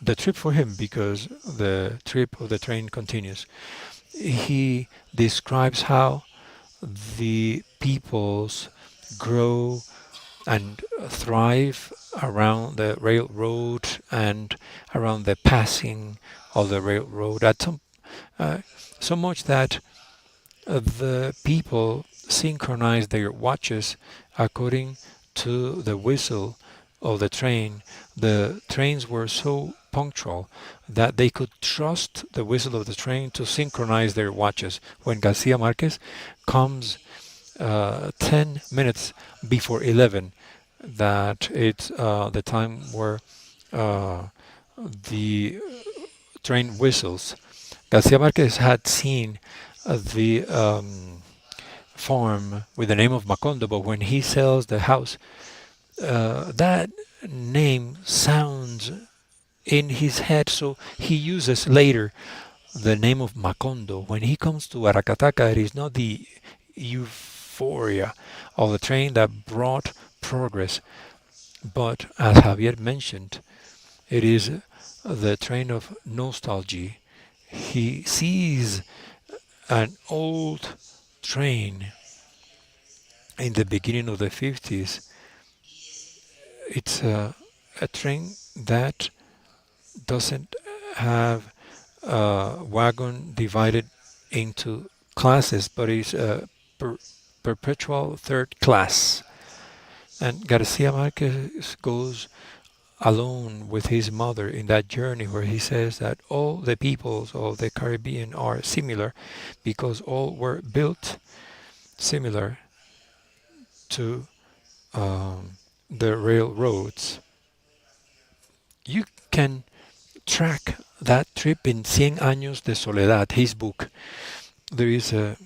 The trip for him, because the trip of the train continues. He describes how the peoples grow and thrive around the railroad and around the passing of the railroad at so much that the people synchronize their watches according to the whistle of the train. The trains were so punctual that they could trust the whistle of the train to synchronize their watches. When Garcia Marquez comes 10 minutes before 11, that it's the time where uh, the train whistles. Garcia Marquez had seen the farm with the name of Macondo, but when he sells the house, that name sounds in his head, so he uses later the name of Macondo. When he comes to Aracataca, it is not the euphoria of the train that brought progress, but as Javier mentioned, it is the train of nostalgia. He sees an old train in the beginning of the 50s. It's a train that doesn't have a wagon divided into classes, but it's a perpetual third class. And Garcia Marquez goes alone with his mother in that journey where he says that all the peoples of the Caribbean are similar because all were built similar to the railroads. You can track that trip in Cien Años de Soledad, his book. There is a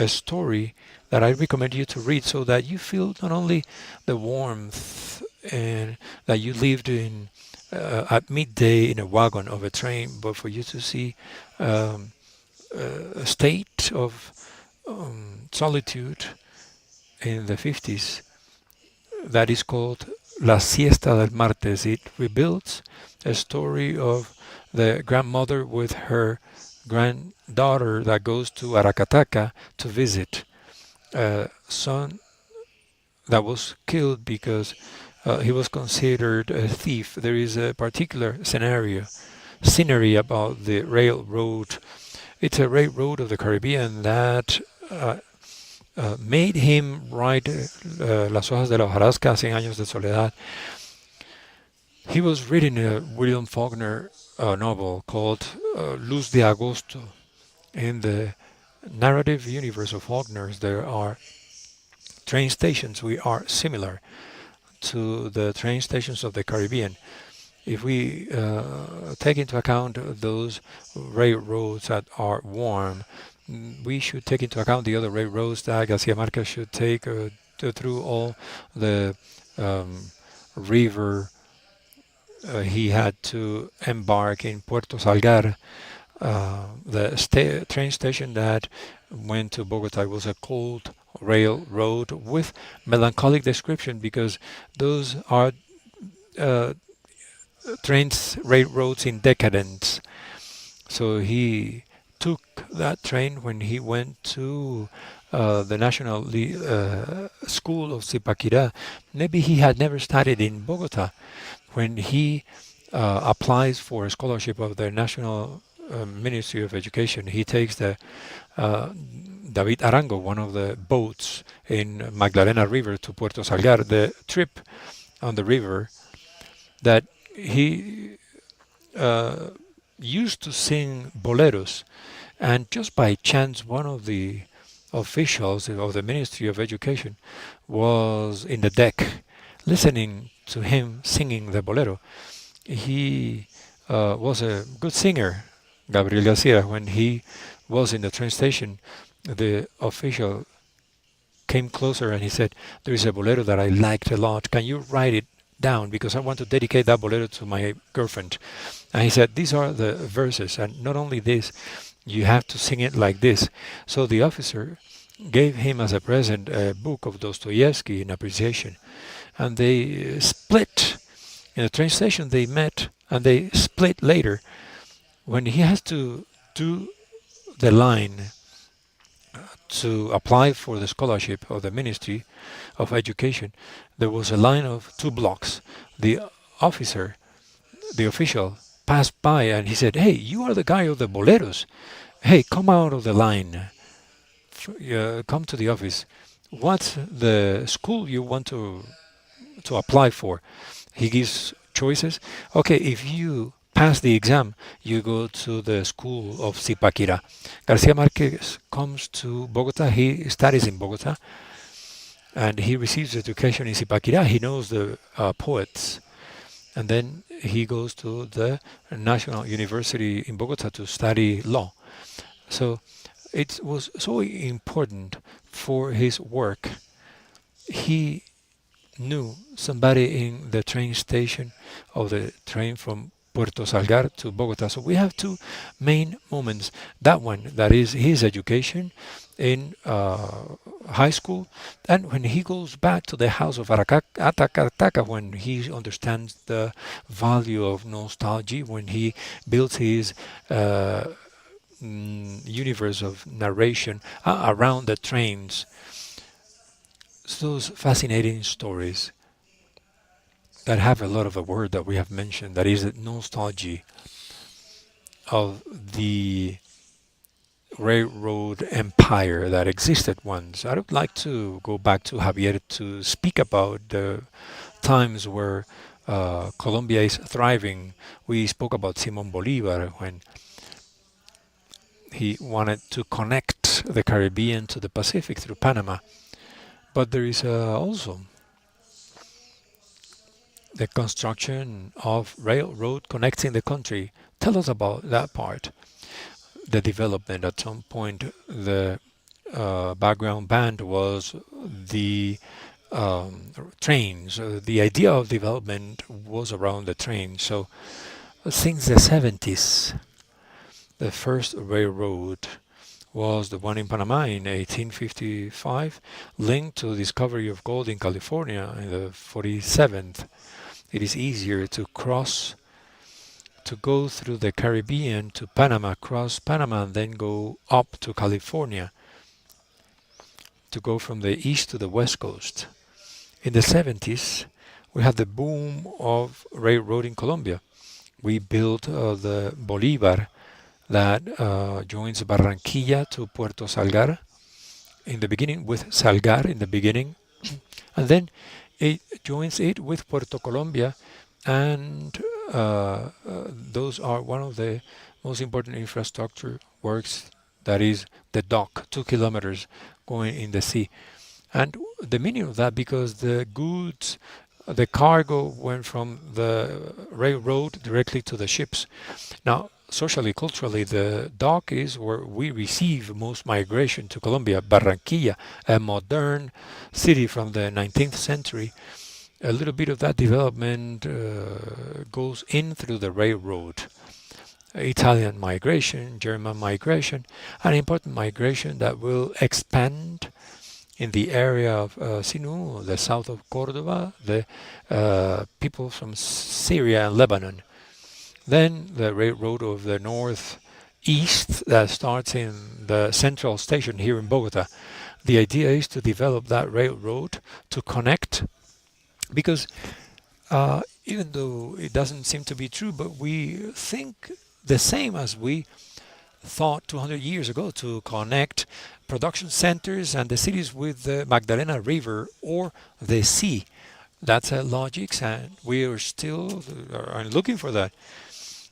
story that I recommend you to read so that you feel not only the warmth and that you lived in at midday in a wagon of a train, but for you to see um, a state of solitude in the 50s that is called La Siesta del Martes. It rebuilds a story of the grandmother with her granddaughter that goes to Aracataca to visit a son that was killed because he was considered a thief. There is a particular scenery about the railroad. It's a railroad of the Caribbean that made him write Las hojas de la hojarasca, Cien años de soledad. He was reading a William Faulkner novel called Luz de Agosto. In the narrative universe of Faulkner's, there are train stations. We are similar to the train stations of the Caribbean. If we take into account those railroads that are warm, we should take into account the other railroads that Garcia Marquez should take through all the river. He had to embark in Puerto Salgar. The train station that went to Bogota was a cold railroad with melancholic description because those are uh, railroads in decadence. So he took that train when he went to the National School of Zipaquirá. Maybe he had never studied in Bogota. When he applies for a scholarship of the National Ministry of Education, he takes the uh, David Arango, one of the boats in Magdalena River to Puerto Salgar. The trip on the river that he uh, used to sing boleros, and just by chance, one of the officials of the Ministry of Education was in the deck listening to him singing the bolero. He was a good singer, Gabriel Garcia. When he was in the train station, the official came closer and he said, "There is a bolero that I liked a lot. Can you write it down? Because I want to dedicate that bolero to my girlfriend." And he said, "These are the verses, and not only this, you have to sing it like this." So the officer gave him as a present a book of Dostoevsky in appreciation, and they split. In the train station, they met and they split later. When he has to do the line to apply for the scholarship of the Ministry of Education, there was a line of 2 blocks. The officer, the official, passed by and he said, "Hey, you are the guy of the boleros. Hey, come out of the line. Come to the office. What's the school you want to apply for?" He gives choices. Okay, if you pass the exam, you go to the school of Zipaquirá. Garcia Marquez comes to Bogota. He studies in Bogota and he receives education in Zipaquirá. He knows the poets. And then he goes to the National University in Bogota to study law. So it was so important for his work. He knew somebody in the train station of the train from Puerto Salgar to Bogota. So we have two main moments. That one, that is his education in high school, and when he goes back to the house of Atacataca, when he understands the value of nostalgia, when he builds his universe of narration around the trains. Those fascinating stories that have a lot of a word that we have mentioned, that is nostalgia of the railroad empire that existed once. I would like to go back to Javier to speak about the times where Colombia is thriving. We spoke about Simon Bolivar when he wanted to connect the Caribbean to the Pacific through Panama. But there is also the construction of railroad connecting the country. Tell us about that part. The development. At some point, the background band was the trains. The idea of development was around the train. So since the 70s, the first railroad was the one in Panama in 1855, linked to the discovery of gold in California in the 47th. It is easier to go through the Caribbean to Panama, cross Panama, and then go up to California, to go from the east to the west coast. In the 70s, we had the boom of railroad in Colombia. We built the Bolivar that joins Barranquilla to Puerto Salgar in the beginning, with Salgar in the beginning, and then it joins it with Puerto Colombia, and those are one of the most important infrastructure works. That is the dock, 2 kilometers going in the sea. And the meaning of that, because the goods, the cargo went from the railroad directly to the ships. Now, socially, culturally, the dock is where we receive most migration to Colombia. Barranquilla, a modern city from the 19th century. A little bit of that development goes in through the railroad. Italian migration, German migration, an important migration that will expand in the area of Sinu, the south of Cordoba, the people from Syria and Lebanon. Then the railroad of the north east that starts in the central station here in Bogota. The idea is to develop that railroad to connect, because even though it doesn't seem to be true, but we think the same as we thought 200 years ago, to connect production centers and the cities with the Magdalena River or the sea. That's a logic, and we are still are looking for that.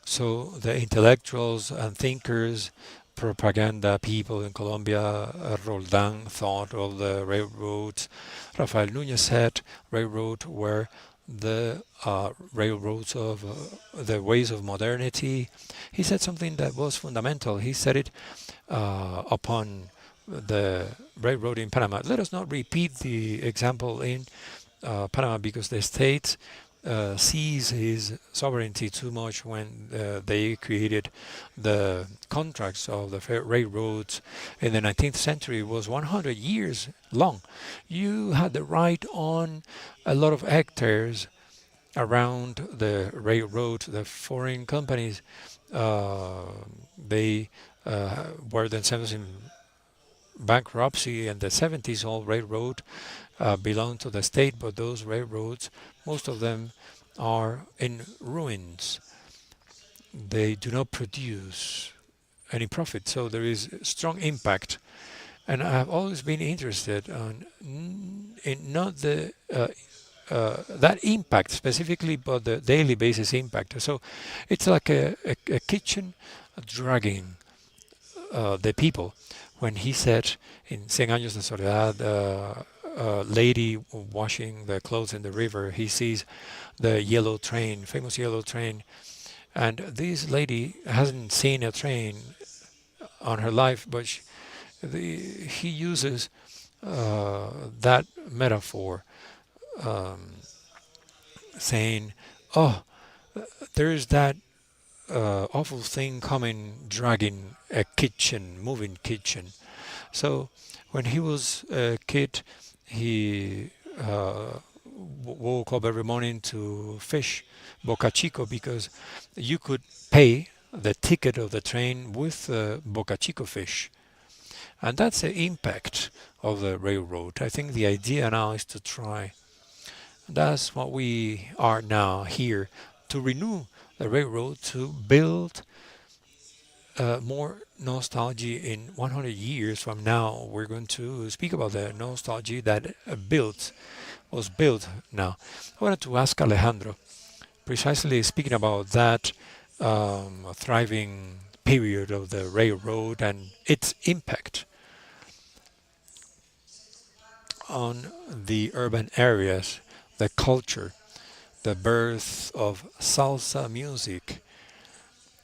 So the intellectuals and thinkers, propaganda people in Colombia, Roldan thought of the railroads. Rafael Núñez said railroad were the railroads of the ways of modernity. He said something that was fundamental. He said it upon the railroad in Panama. Let us not repeat the example in Panama, because the state sees his sovereignty too much when they created the contracts of the railroads in the 19th century. It was 100 years long. You had the right on a lot of hectares around the railroad. The foreign companies, they were themselves in bankruptcy in the 70s. All railroad belong to the state, but those railroads, most of them are in ruins. They do not produce any profit, so there is strong impact. And I have always been interested in not the that impact specifically, but the daily basis impact. So it's like a kitchen dragging the people. When he said in Cien Años de Soledad, lady washing the clothes in the river, he sees the yellow train, famous yellow train, and this lady hasn't seen a train on her life, but he uses that metaphor, um, saying, "Oh, there's that awful thing coming, dragging a kitchen, moving kitchen." So when he was a kid, he woke up every morning to fish Boca Chico, because you could pay the ticket of the train with Boca Chico fish. And that's the impact of the railroad. I think the idea now is to try. That's what we are now here, to renew the railroad, to build more nostalgia. In 100 years from now, we're going to speak about the nostalgia that was built now. I wanted to ask Alejandro, precisely speaking about that thriving period of the railroad and its impact on the urban areas, the culture, the birth of salsa music,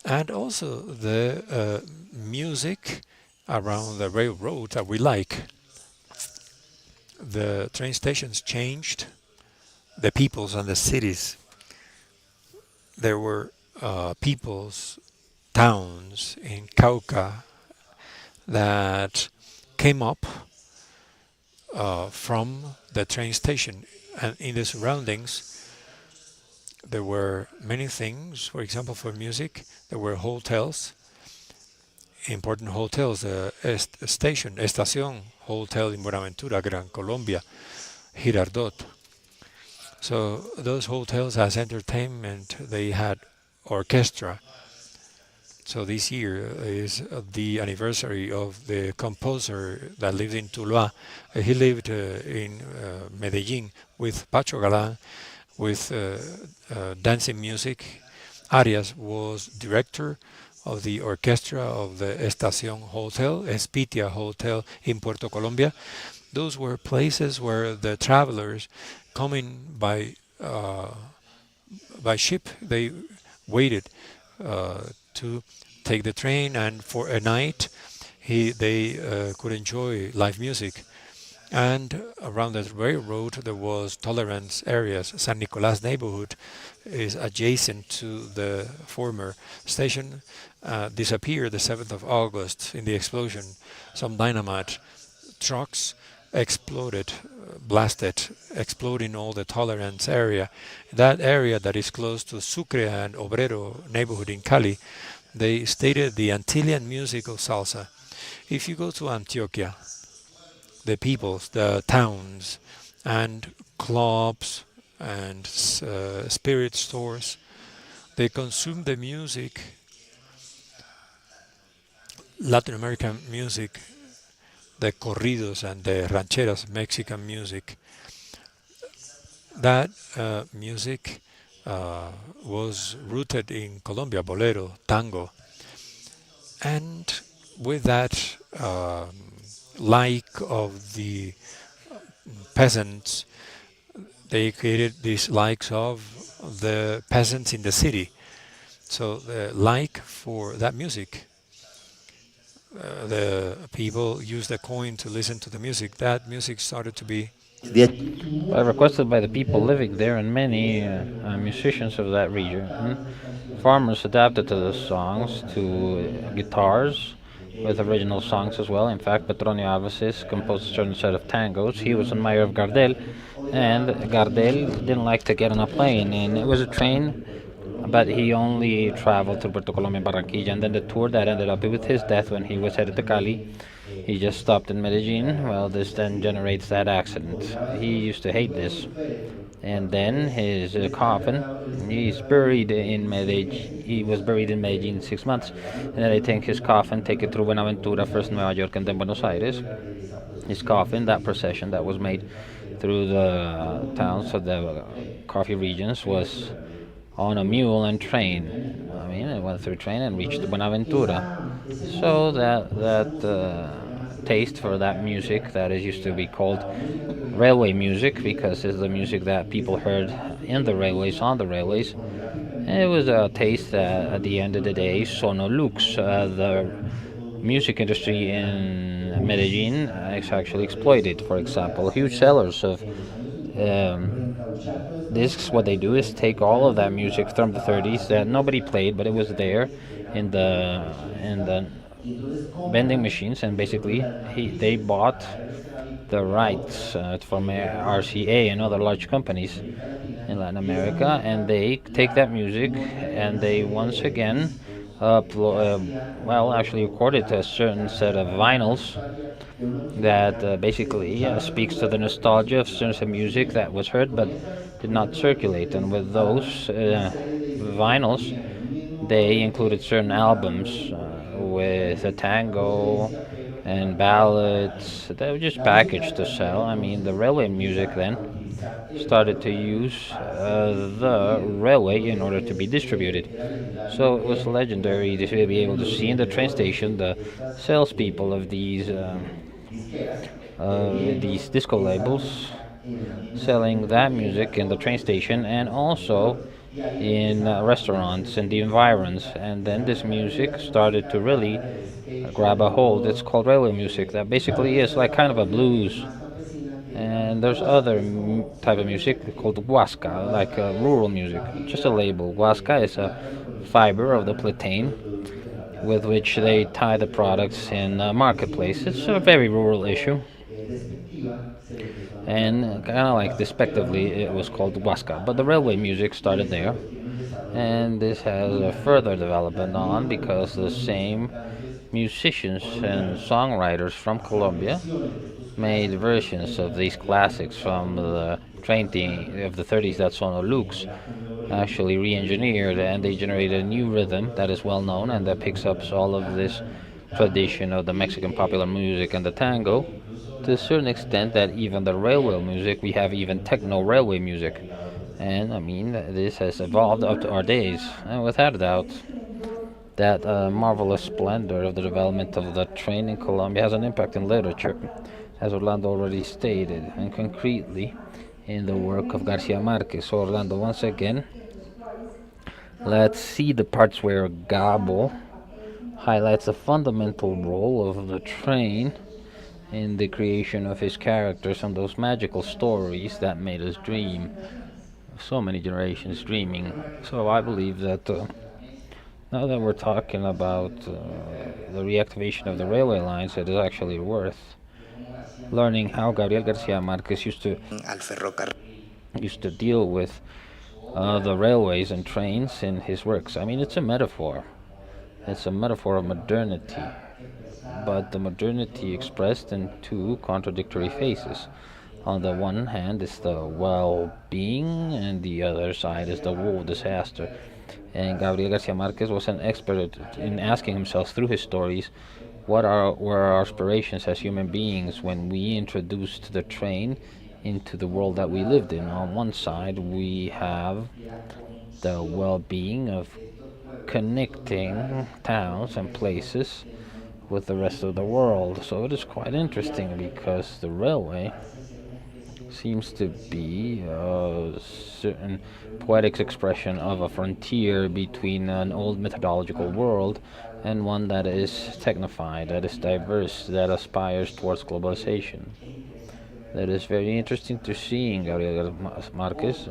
and also the music around the railroad that we like. The train stations changed, the peoples and the cities. There were peoples, towns in Cauca that came up from the train station, and in the surroundings there were many things. For example, for music, there were hotels, important hotels, station, Estación Hotel in Buenaventura, Gran Colombia, Girardot. So those hotels as entertainment, they had orchestra. So this year is the anniversary of the composer that lived in Tuluá. He lived in Medellin with Pacho Galán, with dancing music. Arias was director of the orchestra of the Estación Hotel, Espitia Hotel in Puerto Colombia. Those were places where the travelers coming by ship, they waited to take the train, and for a night they could enjoy live music. And around the railroad there was tolerance areas. San Nicolas neighborhood is adjacent to the former station. Disappeared the 7th of August in the explosion. Some dynamite trucks exploded, blasted, exploding all the tolerance area. That area that is close to Sucre and Obrero neighborhood in Cali, They stated the Antillean music of salsa. If you go to Antioquia, the peoples, the towns, and clubs and spirit stores, they consume the music, Latin American music, the corridos and the rancheras, Mexican music. That music was rooted in Colombia, bolero, tango, and with that like of the peasants, they created these likes of the peasants in the city. So the like for that music, the people used the coin to listen to the music. That music started to be Requested by the people living there and many musicians of that region. Farmers adapted to the songs to guitars with original songs as well. In fact, Petronio Alves composed a certain set of tangos. He was admirer of Gardel, and Gardel didn't like to get on a plane, and it was a train, but he only traveled through Puerto Colombia and Barranquilla, and then the tour that ended up with his death when he was headed to Cali. He just stopped in Medellin. Well, this then generates that accident. He used to hate this. And then his coffin, he's buried in Medellin. He was buried in Medellin 6 months. And then they take his coffin, take it through Buenaventura, first Nueva York and then Buenos Aires. His coffin, that procession that was made through the towns of the coffee regions, was on a mule and train. I mean, it went through train and reached Buenaventura. So that taste for that music that is used to be called railway music, because it's the music that people heard in the railways, on the railways. It was a taste that, at the end of the day, Sonolux, the music industry in Medellin, actually exploited. For example, huge sellers of um, discs. What they do is take all of that music from the 30s that nobody played, but it was there in the vending machines, and basically they bought the rights from RCA and other large companies in Latin America, and they take that music and they once again well, actually recorded a certain set of vinyls that basically speaks to the nostalgia of certain music that was heard but did not circulate. And with those vinyls, they included certain albums with a tango and ballads that were just packaged to sell. I mean, the railway music then started to use the railway in order to be distributed. So it was legendary to be able to see in the train station the salespeople of these disco labels selling that music in the train station and also in restaurants and the environs. And then this music started to really grab a hold. It's called railway music. That basically is like kind of a blues. And there's other type of music called huasca, like rural music. Just a label. Huasca is a fiber of the plantain with which they tie the products in a marketplace. It's a very rural issue, and kind of like despectively, it was called huasca. But the railway music started there, and this has a further development on because the same musicians and songwriters from Colombia made versions of these classics from the train theme of the 30s, that Sono Lux, actually re-engineered, and they generated a new rhythm that is well known and that picks up all of this tradition of the Mexican popular music and the tango to a certain extent that even the railway music, we have even techno railway music. And I mean, this has evolved up to our days, and without a doubt, that marvelous splendor of the development of the train in Colombia has an impact in literature, as Orlando already stated, and concretely in the work of Garcia Marquez. So, Orlando, once again, let's see the parts where Gabo highlights a fundamental role of the train in the creation of his characters and those magical stories that made us dream, so many generations dreaming. So I believe that now that we're talking about the reactivation of the railway lines, it is actually worth learning how Gabriel Garcia Marquez used to deal with the railways and trains in his works. I mean, it's a metaphor. It's a metaphor of modernity, but the modernity expressed in two contradictory faces. On the one hand is the well-being, and the other side is the war disaster. And Gabriel Garcia Marquez was an expert in asking himself through his stories were our aspirations as human beings when we introduced the train into the world that we lived in. On one side, we have the well-being of connecting towns and places with the rest of the world. So it is quite interesting because the railway seems to be a certain poetic expression of a frontier between an old methodological world and one that is technified, that is diverse, that aspires towards globalization. That is very interesting to see in Gabriel Marquez.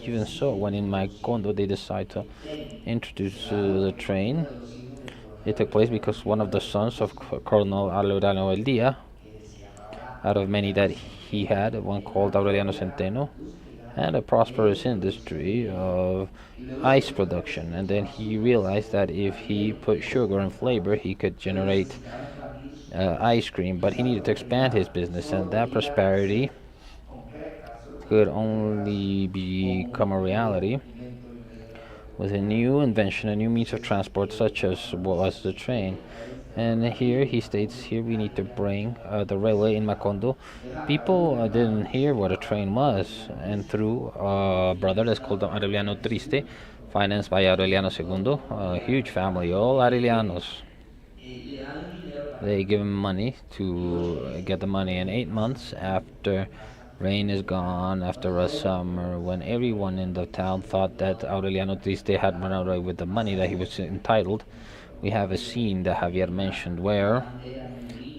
Even so, when in Macondo they decide to introduce the train, it took place because one of the sons of Colonel Aureliano Eldia, out of many that he had, one called Aureliano Centeno, had a prosperous industry of ice production. And then he realized that if he put sugar and flavor, he could generate ice cream. But he needed to expand his business, and that prosperity could only become a reality with a new invention, a new means of transport, such as was the train. And here he states, here we need to bring the railway in Macondo. People didn't hear what a train was, and through a brother that's called Aureliano Triste, financed by Aureliano Segundo, a huge family, all Aurelianos. They give him money to get the money in 8 months after rain is gone, after a summer, when everyone in the town thought that Aureliano Triste had run away with the money that he was entitled. We have a scene that Javier mentioned where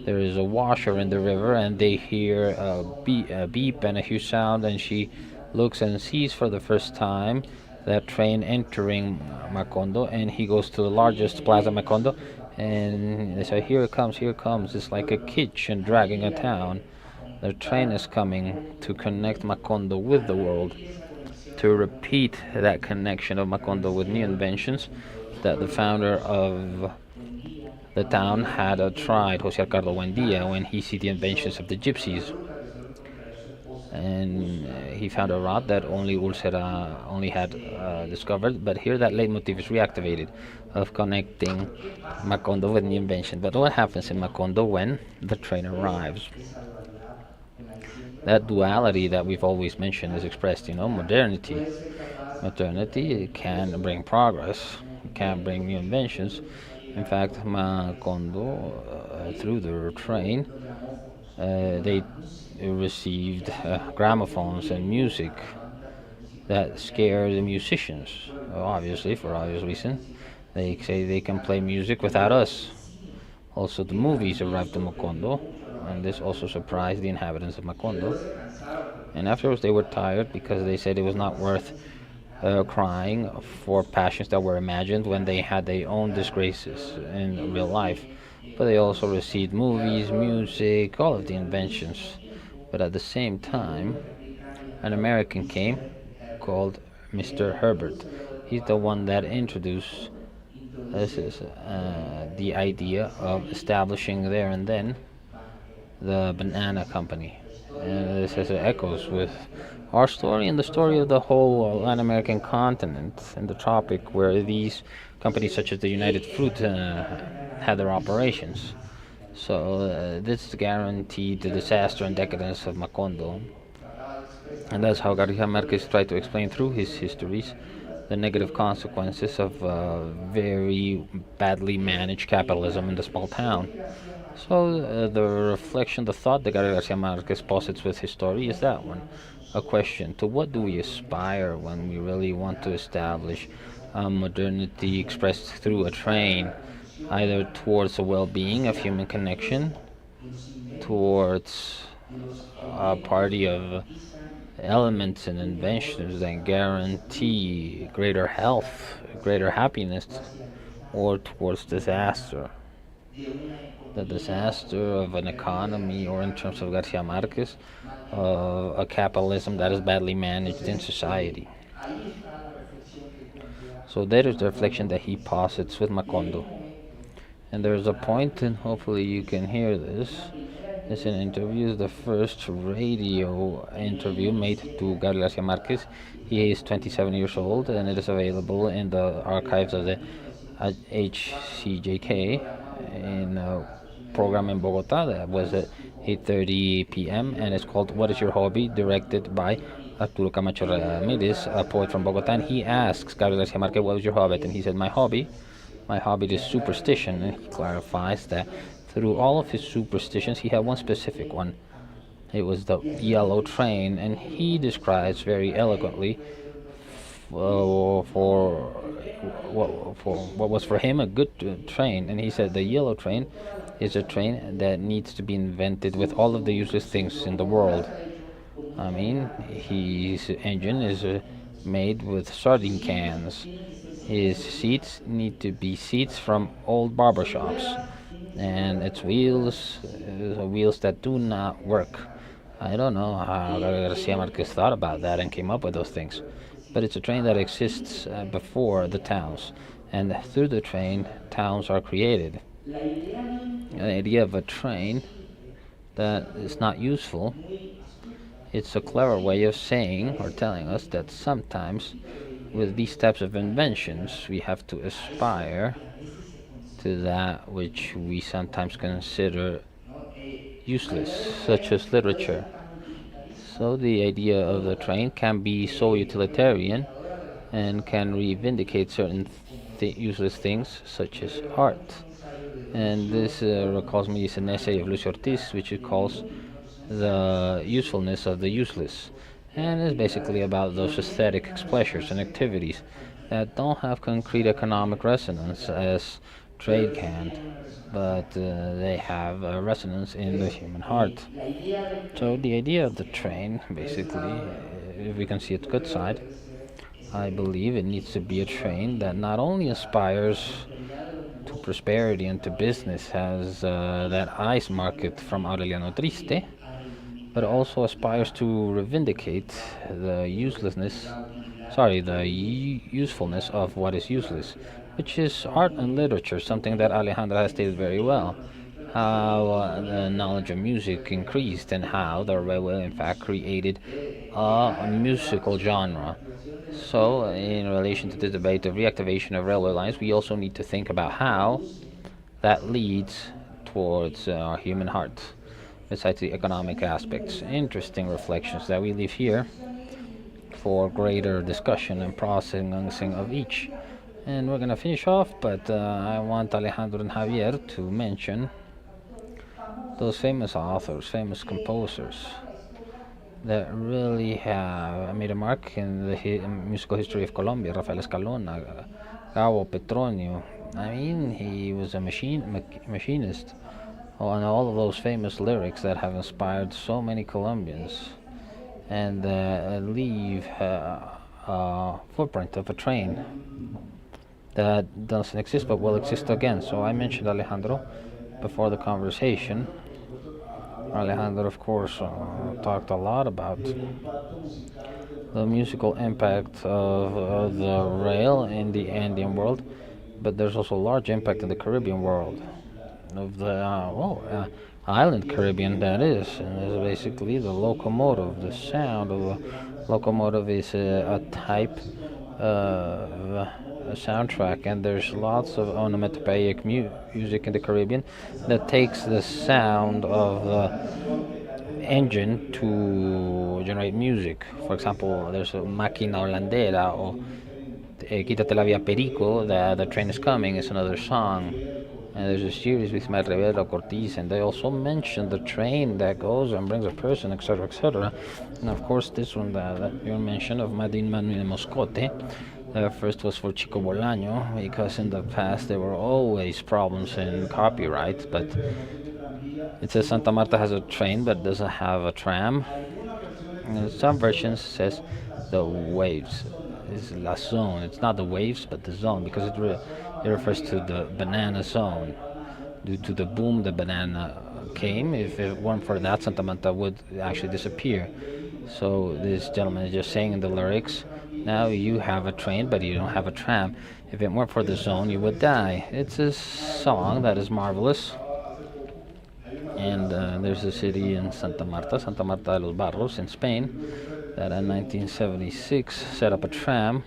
there is a washer in the river and they hear a beep and a huge sound, and she looks and sees for the first time that train entering Macondo, and he goes to the largest plaza Macondo, and they say, here it comes, here it comes. It's like a kitchen dragging a town. The train is coming to connect Macondo with the world, to repeat that connection of Macondo with new inventions that the founder of the town had tried, Jose Ricardo Buendia, when he see the inventions of the gypsies. And he found a route that only Ulcera only had discovered. But here that leitmotif is reactivated of connecting Macondo with new invention. But what happens in Macondo when the train arrives? That duality that we've always mentioned is expressed, modernity. Modernity can bring progress, can bring new inventions. In fact, Macondo, through the train, they received gramophones and music that scare the musicians. Obviously, for obvious reason, they say they can play music without us. Also, the movies arrived to Macondo, and this also surprised the inhabitants of Macondo. And afterwards, they were tired because they said it was not worth crying for passions that were imagined when they had their own disgraces in real life. But they also received movies, music, all of the inventions. But at the same time, an American came called Mr. Herbert. He's the one that introduced the idea of establishing there and then the banana company. And this has echoes with our story and the story of the whole Latin American continent and the tropic, where these companies such as the United Fruit had their operations. So this guaranteed the disaster and decadence of Macondo. And that's how Garcia Marquez tried to explain through his histories the negative consequences of very badly managed capitalism in the small town. So the reflection, the thought that Gabriel Garcia Marquez posits with his story is that one. A question: to what do we aspire when we really want to establish modernity expressed through a train, either towards the well-being of human connection, towards a party of elements and inventions that guarantee greater health, greater happiness, or towards disaster? The disaster of an economy, or in terms of Garcia Marquez, a capitalism that is badly managed in society. So that is the reflection that he posits with Macondo. And there's a point, and hopefully you can hear this. It's an interview, the first radio interview made to Gabriel Garcia Marquez. He is 27 years old, and it is available in the archives of the HCJK in a program in Bogota that was at 8:30 p.m. and it's called "What Is Your Hobby?" directed by Arturo Camacho Ramirez, a poet from Bogota. And he asks Gabriel Garcia Marquez, "What was your hobby?" And he said, My hobby is superstition." And he clarifies that through all of his superstitions, he had one specific one. It was the yellow train, and he describes very eloquently for what was for him a good train. And he said the yellow train is a train that needs to be invented with all of the useless things in the world. I mean, his engine is made with sardine cans. His seats need to be seats from old barber shops, and its wheels that do not work. I don't know how Garcia Marquez thought about that and came up with those things, but it's a train that exists before the towns, and through the train, towns are created. The idea of a train that is not useful, it's a clever way of saying or telling us that sometimes with these types of inventions, we have to aspire to that which we sometimes consider useless, such as literature. So the idea of the train can be so utilitarian and can revindicate certain useless things, such as art. And this recalls me is an essay of Lucio Ortiz, which it calls the usefulness of the useless, and is basically about those aesthetic pleasures and activities that don't have concrete economic resonance as trade can, but they have a resonance in the human heart. So the idea of the train, basically, if we can see its good side, I believe it needs to be a train that not only aspires to prosperity and to business, has that ice market from Aureliano Triste, but also aspires to revindicate the usefulness of what is useless, which is art and literature, something that Alejandra has stated very well. How the knowledge of music increased, and how the railway, in fact, created a musical genre. So, in relation to the debate of reactivation of railway lines, we also need to think about how that leads towards our human heart besides the economic aspects. Interesting reflections that we leave here for greater discussion and processing of each. And we're going to finish off, but I want Alejandro and Javier to mention those famous authors, famous composers that really have made a mark in the musical history of Colombia. Rafael Escalona, Gabo Petronio. I mean, he was a machinist on all of those famous lyrics that have inspired so many Colombians and leave a footprint of a train that doesn't exist but will exist again. So I mentioned Alejandro before the conversation. Alejandro, of course, talked a lot about the musical impact of the rail in the Andean world, but there's also a large impact in the Caribbean world, of the island Caribbean that is, and it's basically the locomotive. The sound of the locomotive is a type of a soundtrack, and there's lots of onomatopoeic music in the Caribbean that takes the sound of the engine to generate music. For example, there's a Máquina Holandera or Quítate la vía Perico, the train is coming, is another song. And there's a series with Ismael Rivera Cortés, and they also mention the train that goes and brings a person, etc., etc. And of course, this one that you mentioned of Madin Manuel Moscote, first was for Chico Bolaño, because in the past there were always problems in copyright, but it says Santa Marta has a train but doesn't have a tram. And some versions says the waves. It's la zone. It's not the waves, but the zone, because it refers to the banana zone. Due to the boom the banana came, if it weren't for that, Santa Marta would actually disappear. So this gentleman is just saying in the lyrics, Now you have a train, but you don't have a tram. If it weren't for the zone, you would die. It's a song that is marvelous. And there's a city in Santa Marta de los Barros in Spain, that in 1976 set up a tram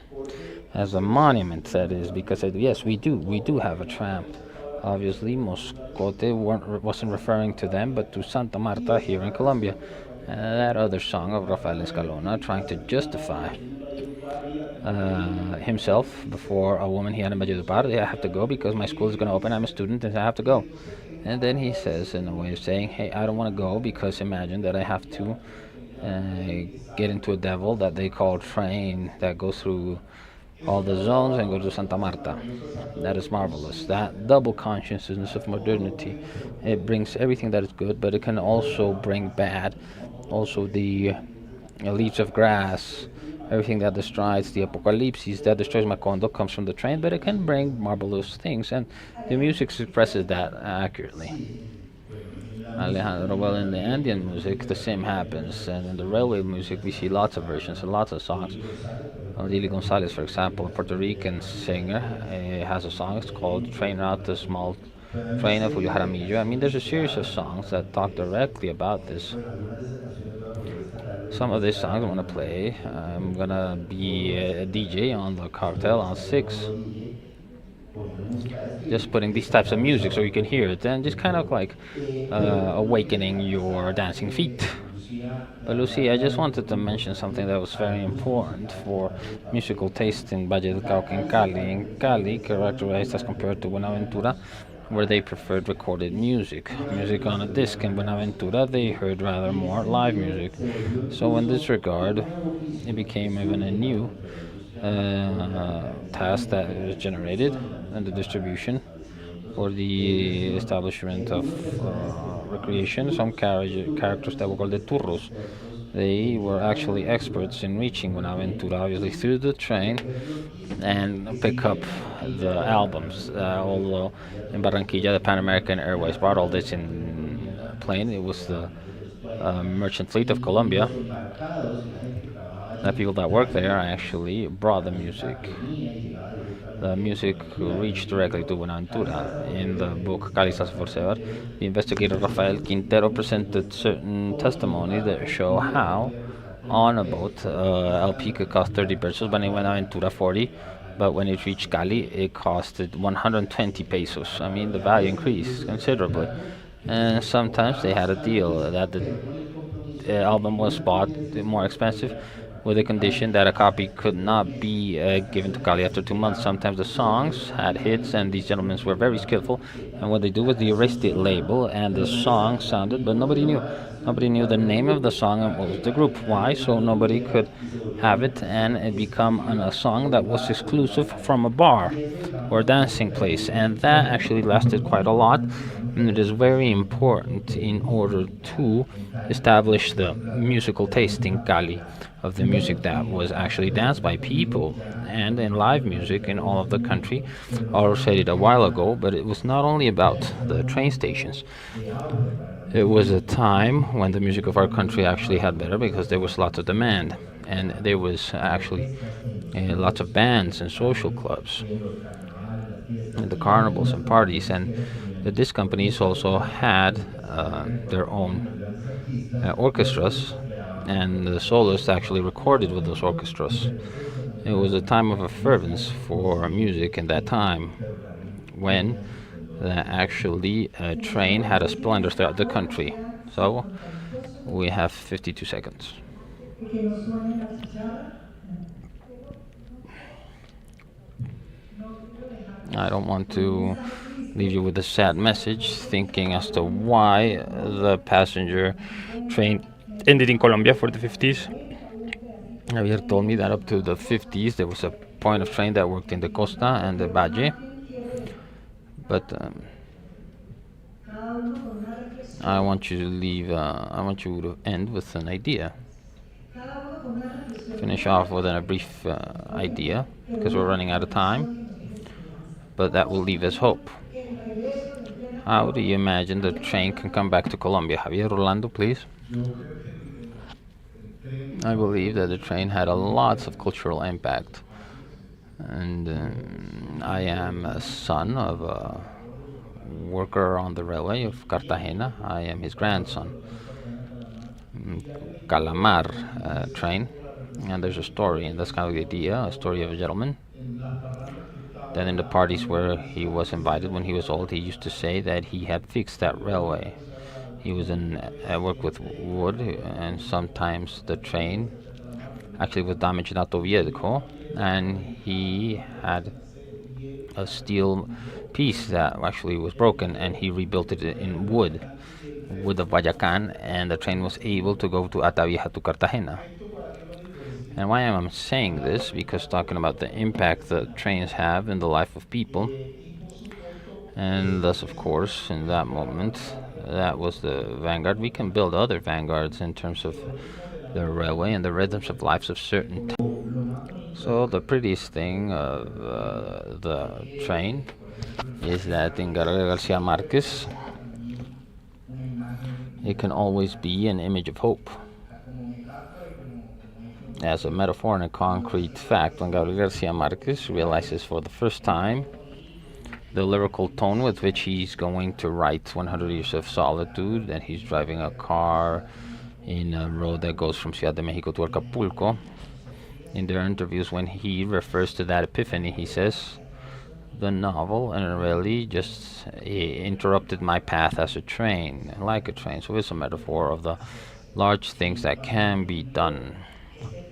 as a monument. That is because yes, we do have a tram. Obviously, Moscote wasn't referring to them, but to Santa Marta here in Colombia. That other song of Rafael Escalona trying to justify himself before a woman he had in Valledupar. I have to go because my school is going to open. I'm a student and I have to go. And then he says, in a way of saying, hey, I don't want to go because imagine that I have to get into a devil that they call train that goes through all the zones and go to Santa Marta. That is marvelous. That double consciousness of modernity, it brings everything that is good, but it can also bring bad. Also the leaves of grass, everything that destroys the apocalypse that destroys Macondo comes from the train, but it can bring marvelous things, and the music expresses that accurately. Alejandro, well, in the Andean music, the same happens, and in the railway music, we see lots of versions and lots of songs. Lili Gonzalez, for example, a Puerto Rican singer, has a song. It's called "Train Out the Small Train of Julio Jaramillo." I mean, there's a series of songs that talk directly about this. Some of these songs I want to play. I'm gonna be a DJ on the cartel on 6, just putting these types of music so you can hear it and just kind of like awakening your dancing feet. But Lucy, I just wanted to mention something that was very important for musical taste in Valle del Cauca and Cali. In Cali, characterized as compared to Buenaventura, where they preferred recorded music, music on a disc. In Buenaventura, they heard rather more live music. So, in this regard, it became even a new task that was generated in the distribution for the establishment of recreation. Some characters that were called the turros. They were actually experts in reaching Buenaventura, obviously through the train, and pick up the albums. Although in Barranquilla, the Pan American Airways brought all this in plane. It was the merchant fleet of Colombia. The people that worked there actually brought the music. The music reached directly to Buenaventura. In the book Calizas for Sever, the investigator Rafael Quintero presented certain testimonies that show how on a boat LP could cost 30 pesos when it went Buenaventura 40, but when it reached Cali it costed 120 pesos. I mean, the value increased considerably. And sometimes they had a deal that the album was bought more expensive with a condition that a copy could not be given to Kali after 2 months. Sometimes the songs had hits, and these gentlemen were very skillful. And what they do was they erased the label, and the song sounded, but nobody knew. Nobody knew the name of the song and what was the group. Why? So nobody could have it, and it become a song that was exclusive from a bar or dancing place, and that actually lasted quite a lot. And it is very important in order to establish the musical taste in Cali of the music that was actually danced by people and in live music in all of the country. I already said it a while ago, but it was not only about the train stations. It was a time when the music of our country actually had better because there was lots of demand, and there was actually lots of bands and social clubs and the carnivals and parties, and the disc companies also had their own orchestras, and the soloists actually recorded with those orchestras. It was a time of a fervence for music in that time when actually a train had a splendor throughout the country. So we have 52 seconds. I don't want to leave you with a sad message, thinking as to why the passenger train ended in Colombia for the 50s. Javier told me that up to the 50s there was a point of train that worked in the Costa and the Valle, but I want you to leave. I want you to end with an idea. Finish off with a brief idea because we're running out of time, but that will leave us hope. How do you imagine the train can come back to Colombia? Javier Rolando, please. I believe that the train had a lots of cultural impact. And I am a son of a worker on the railway of Cartagena. I am his grandson. Calamar train. And there's a story, and that's kind of the idea, a story of a gentleman. Then in the parties where he was invited when he was old, he used to say that he had fixed that railway. He was in work with wood, and sometimes the train actually was damaged in Alto Viejo, and he had a steel piece that actually was broken, and he rebuilt it in wood of Guayacan, and the train was able to go to Atavieja to Cartagena. And why am I saying this? Because talking about the impact that trains have in the life of people, and thus, of course, in that moment, that was the vanguard. We can build other vanguards in terms of the railway and the rhythms of lives of certain. So the prettiest thing of the train is that in Gabriel Garcia Marquez, it can always be an image of hope. As a metaphor and a concrete fact, when Gabriel Garcia Marquez realizes for the first time the lyrical tone with which he's going to write 100 Years of Solitude, and he's driving a car in a road that goes from Ciudad de Mexico to Acapulco. In their interviews, when he refers to that epiphany, he says, the novel and really just interrupted my path as a train, like a train. So it's a metaphor of the large things that can be done.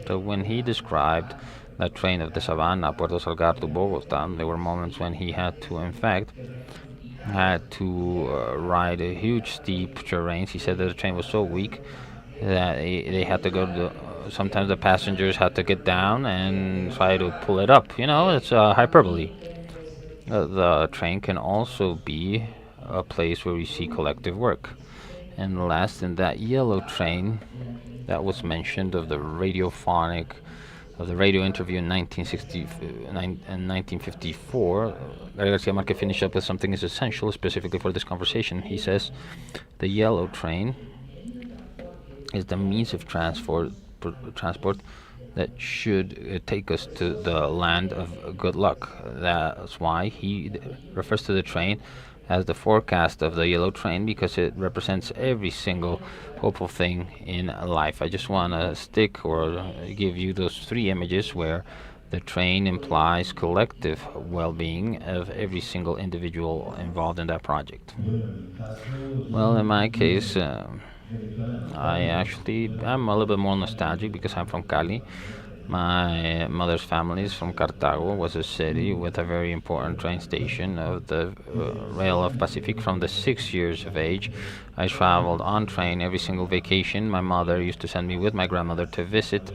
So when he described that train of the Savannah, Puerto Salgar to Bogota, there were moments when he had to, in fact, ride a huge steep terrains. He said that the train was so weak that they had to go to sometimes the passengers had to get down and try to pull it up. You know, it's hyperbole. The train can also be a place where we see collective work. And last, in that yellow train that was mentioned of the radio interview in 1954, Garcia Marquez finished up with something is essential specifically for this conversation. He says, the yellow train is the means of transport that should take us to the land of good luck. That's why he refers to the train as the forecast of the yellow train, because it represents every single hopeful thing in life. I just want to stick or give you those three images where the train implies collective well-being of every single individual involved in that project. Well, in my case, I'm a little bit more nostalgic because I'm from Cali. My mother's family is from Cartago, was a city with a very important train station of the Rail of Pacific. From the 6 years of age, I traveled on train every single vacation. My mother used to send me with my grandmother to visit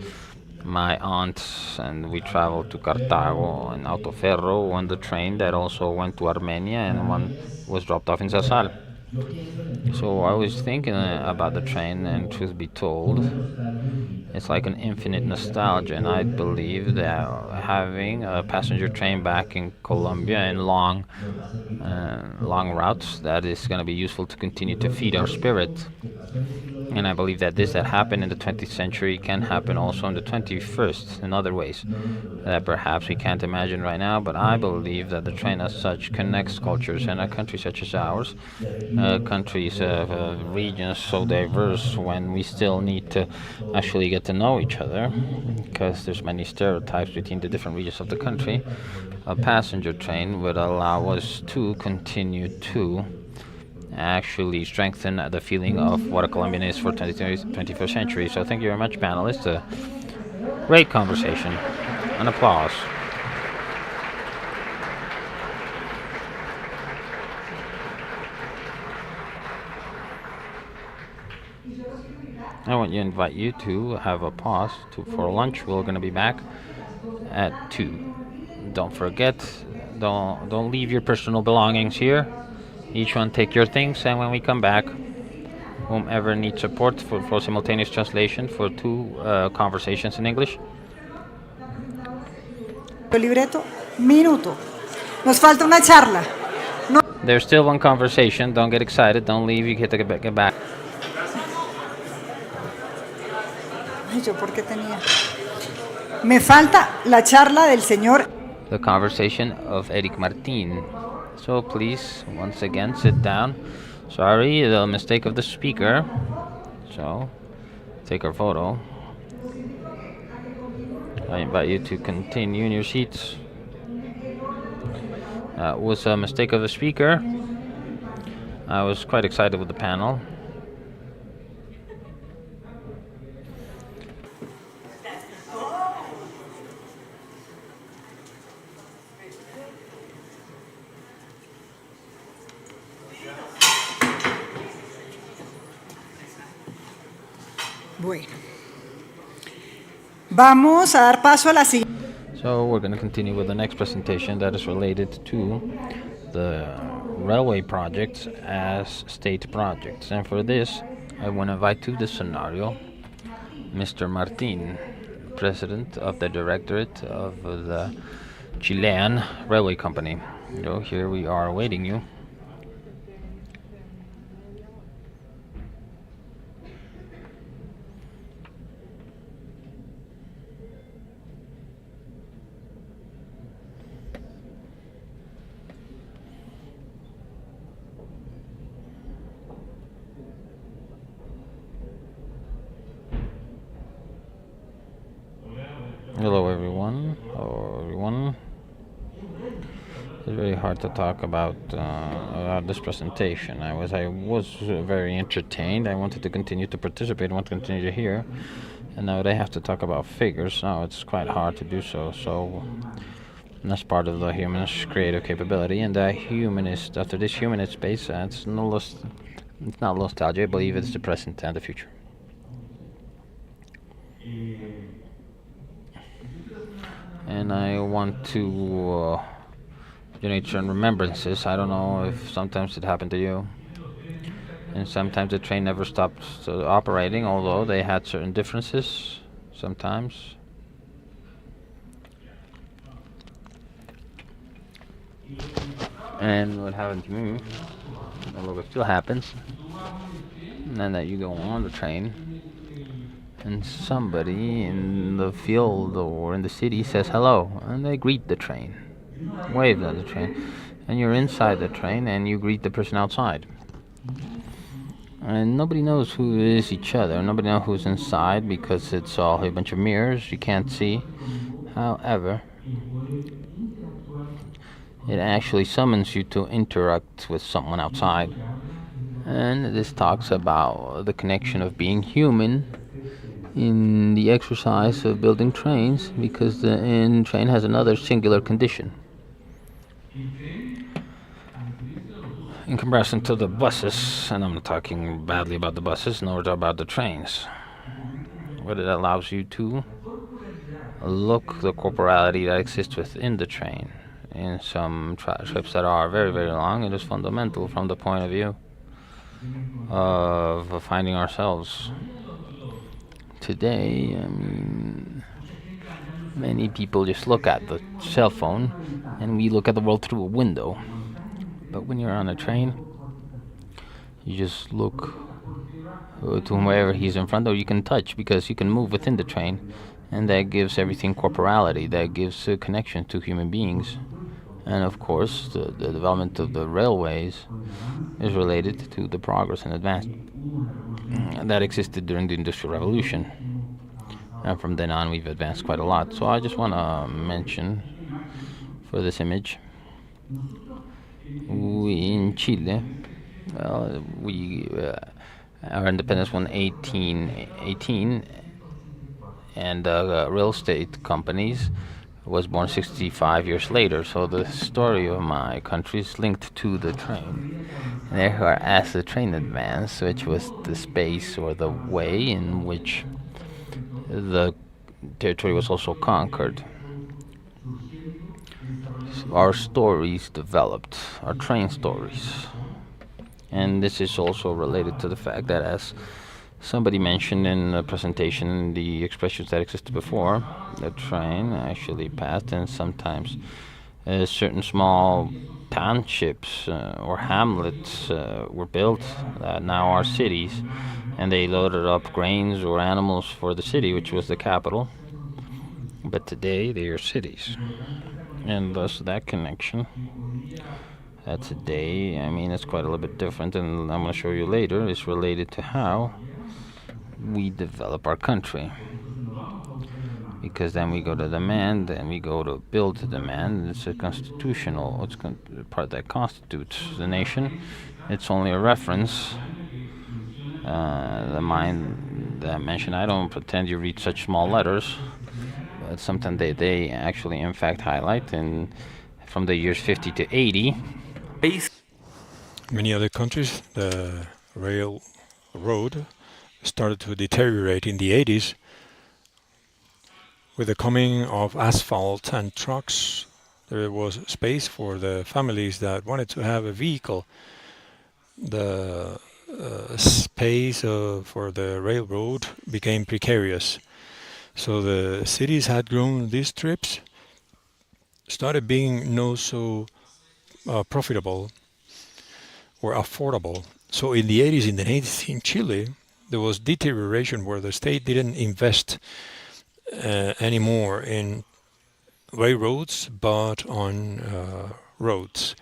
my aunts, and we traveled to Cartago and Autoferro on the train that also went to Armenia, and one was dropped off in Zarzal. So I was thinking about the train, and truth be told, it's like an infinite nostalgia, and I believe that having a passenger train back in Colombia in long routes, that is going to be useful to continue to feed our spirit. And I believe that this that happened in the 20th century can happen also in the 21st in other ways that perhaps we can't imagine right now. But I believe that the train as such connects cultures, and a country such as ours, countries of regions so diverse, when we still need to actually get to know each other, because there's many stereotypes between the different regions of the country. A passenger train would allow us to continue to actually strengthen the feeling of what a Colombian is for 21st century. So thank you very much, panelists. A great conversation. An applause. I want to invite you to have a pause for lunch. We're going to be back at 2. Don't forget, don't leave your personal belongings here. Each one take your things, and when we come back, whomever needs support for simultaneous translation for 2 conversations in English. Libreto, minuto. Nos falta una charla. No. There's still one conversation. Don't get excited. Don't leave. You get to get back. Ay, ¿yo por qué tenía? Me falta la charla del señor. The conversation of Eric Martin. So please, once again, sit down. Sorry, the mistake of the speaker. So, take our photo. I invite you to continue in your seats. Was a mistake of the speaker. I was quite excited with the panel. Bueno, vamos a dar paso a la siguiente. So we're going to continue with the next presentation that is related to the railway projects as state projects. And for this, I want to invite to the scenario Mr. Martin, president of the directorate of the Chilean Railway Company. So here we are awaiting you. Hello everyone. Hello everyone. It's very hard to talk about this presentation. I was very entertained. I wanted to continue to participate. I want to continue to hear. And now they have to talk about figures. Now it's quite hard to do so. So that's part of the humanist creative capability. And the humanist, after this humanist space, it's not nostalgia. I believe it's the present and the future. And I want to donate certain remembrances. I don't know if sometimes it happened to you. And sometimes the train never stopped operating, although they had certain differences sometimes. And what happened to me, although it still happens, and then that you go on the train and somebody in the field or in the city says hello, and they greet the train, wave at the train, and you're inside the train and you greet the person outside. And nobody knows who is each other, nobody knows who's inside because it's all a bunch of mirrors, you can't see. However, it actually summons you to interact with someone outside. And this talks about the connection of being human in the exercise of building trains, because the train has another singular condition. In comparison to the buses, and I'm not talking badly about the buses, nor about the trains, but it allows you to look the corporality that exists within the train. In some trips that are very, very long, it is fundamental from the point of view of finding ourselves. Today, many people just look at the cell phone and we look at the world through a window. But when you're on a train, you just look to whoever he's in front of. You can touch because you can move within the train, and that gives everything corporality, that gives a connection to human beings. And of course, the development of the railways is related to the progress and advance that existed during the Industrial Revolution. And from then on, we've advanced quite a lot. So I just want to mention for this image, we in Chile, our independence won 1818, and real estate companies was born 65 years later. So the story of my country is linked to the train. And therefore, as the train advanced, which was the space or the way in which the territory was also conquered, our stories developed, our train stories. And this is also related to the fact that, as somebody mentioned in the presentation, the expressions that existed before, the train actually passed, and sometimes certain small townships or hamlets were built that now are cities, and they loaded up grains or animals for the city, which was the capital. But today they are cities, and thus that connection. Today, I mean, it's quite a little bit different, and I'm going to show you later. It's related to how we develop our country. Because then we go to demand, and we go to build to demand. It's a constitutional, part that constitutes the nation. It's only a reference. The mind that I mentioned, I don't pretend you read such small letters, but sometimes they actually, in fact, highlight. And from the years 50 to 80, Many other countries, the railroad started to deteriorate in the 80s with the coming of asphalt and trucks. There was space for the families that wanted to have a vehicle. The space for the railroad became precarious. So the cities had grown these trips, started being no so profitable or affordable. So in the 80s, in the 90s in Chile, there was deterioration where the state didn't invest anymore in railroads, but on roads.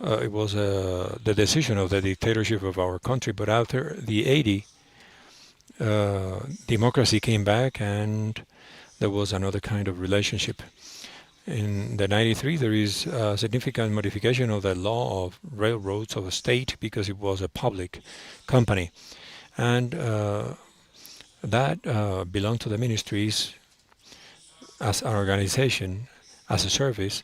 It was the decision of the dictatorship of our country. But after the 80, democracy came back, and there was another kind of relationship. In the 93, there is a significant modification of the law of railroads of a state because it was a public company. And that belonged to the ministries as an organization, as a service.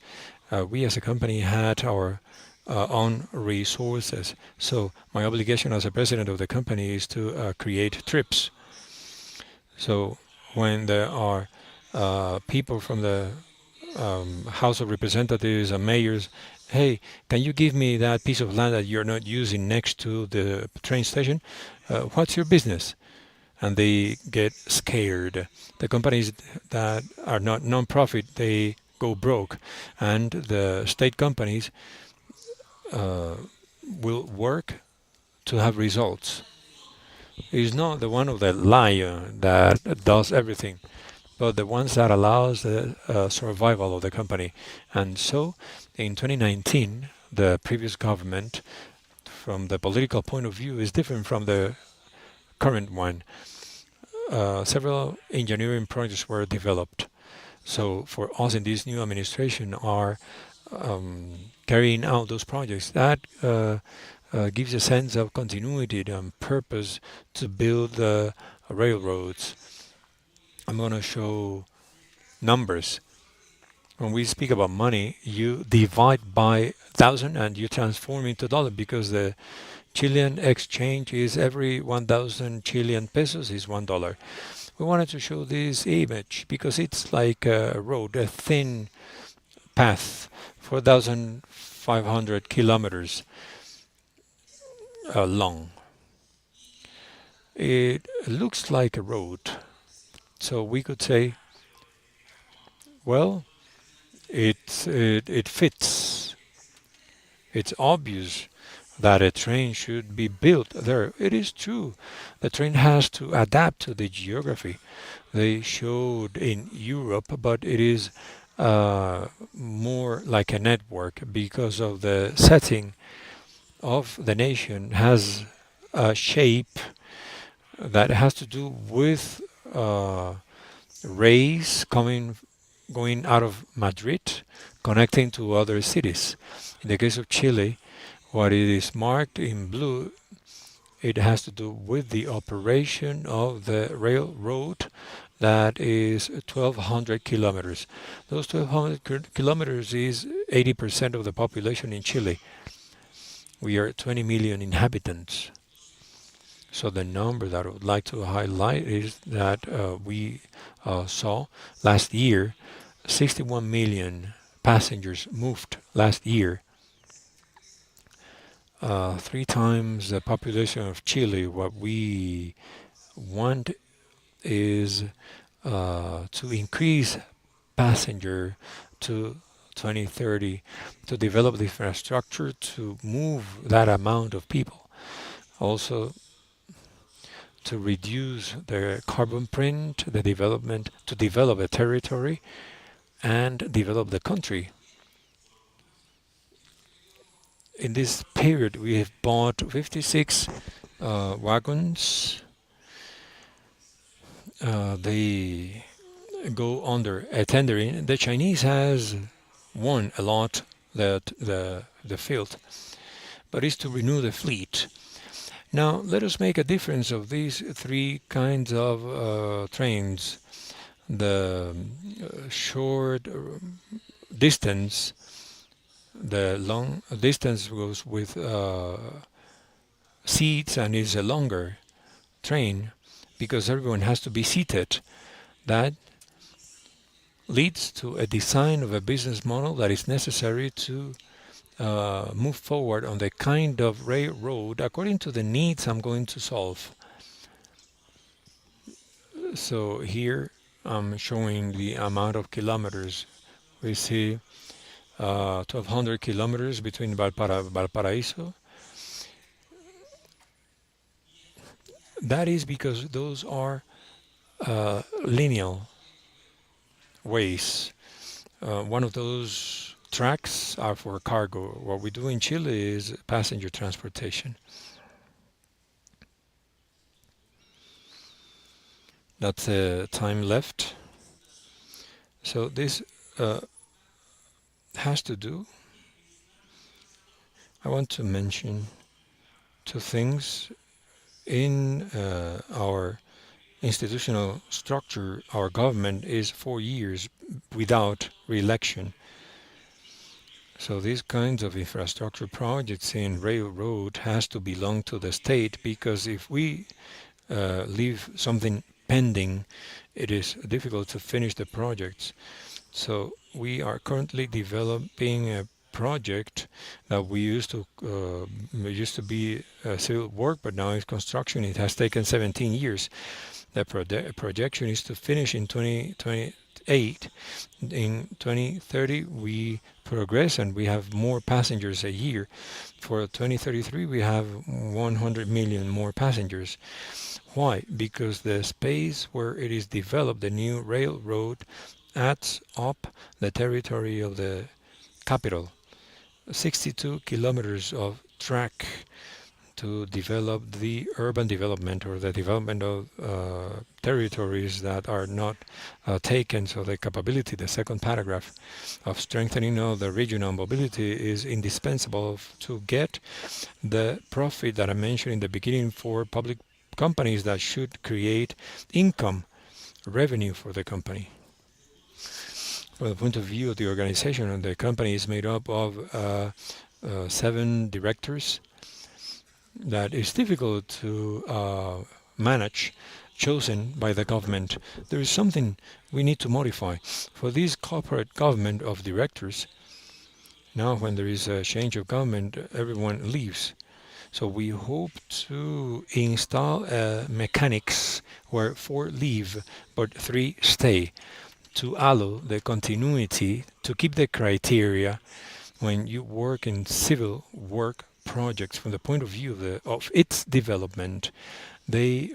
We as a company had our own resources. So my obligation as a president of the company is to create trips. So when there are people from the House of Representatives and mayors, hey, can you give me that piece of land that you're not using next to the train station? What's your business? And they get scared. The companies that are not non-profit, they go broke, and the state companies will work to have results. It's not the one of the lion that does everything, but the ones that allows the survival of the company. And so in 2019, the previous government, from the political point of view, is different from the current one. Several engineering projects were developed. So for us in this new administration are carrying out those projects. That gives a sense of continuity and purpose to build the railroads. I'm going to show numbers. When we speak about money, you divide by 1,000 and you transform into dollar because the Chilean exchange is every 1,000 Chilean pesos is $1. We wanted to show this image because it's like a road, a thin path, 4,500 kilometers long. It looks like a road. So we could say, well, it fits. It's obvious that a train should be built there. It is true. The train has to adapt to the geography. They showed in Europe, but it is more like a network because of the setting of the nation has a shape that has to do with rays going out of Madrid, connecting to other cities. In the case of Chile, what it is marked in blue, it has to do with the operation of the railroad that is 1,200 kilometers. Those 1,200 kilometers is 80% of the population in Chile. We are 20 million inhabitants. So the number that I would like to highlight is that we saw last year 61 million passengers moved last year. 3 times the population of Chile. What we want is to increase passenger to 2030 to develop the infrastructure to move that amount of people. Also, to reduce the carbon print, the development, to develop a territory and develop the country. In this period, we have bought 56 wagons. They go under a tendering. The Chinese has won a lot the field, but it's to renew the fleet. Now let us make a difference of these three kinds of trains. The short distance, the long distance goes with seats and is a longer train because everyone has to be seated. That leads to a design of a business model that is necessary to move forward on the kind of railroad according to the needs I'm going to solve. So here I'm showing the amount of kilometers. We see 1200 kilometers between Valparaiso. That is because those are lineal ways. One of those tracks are for cargo. What we do in Chile is passenger transportation. That's time left. So this has to do. I want to mention two things in our institutional structure. Our government is 4 years without re-election. So these kinds of infrastructure projects in railroad has to belong to the state because if we leave something pending, it is difficult to finish the projects. So we are currently developing a project that we used to be civil work, but now it's construction. It has taken 17 years. The projection is to finish in 2028. In 2030, we progress and we have more passengers a year. For 2033, we have 100 million more passengers. Why? Because the space where it is developed, the new railroad, adds up the territory of the capital. 62 kilometers of track to develop the urban development or the development of territories that are not taken. So the capability, the second paragraph of strengthening of the regional mobility is indispensable to get the profit that I mentioned in the beginning for public companies that should create income, revenue for the company. From the point of view of the organization, and the company is made up of 7 directors that is difficult to manage, chosen by the government. There is something we need to modify. For this corporate government of directors, now when there is a change of government, everyone leaves. So we hope to install mechanics where 4 leave but 3 stay to allow the continuity, to keep the criteria when you work in civil work projects from the point of view of its development. They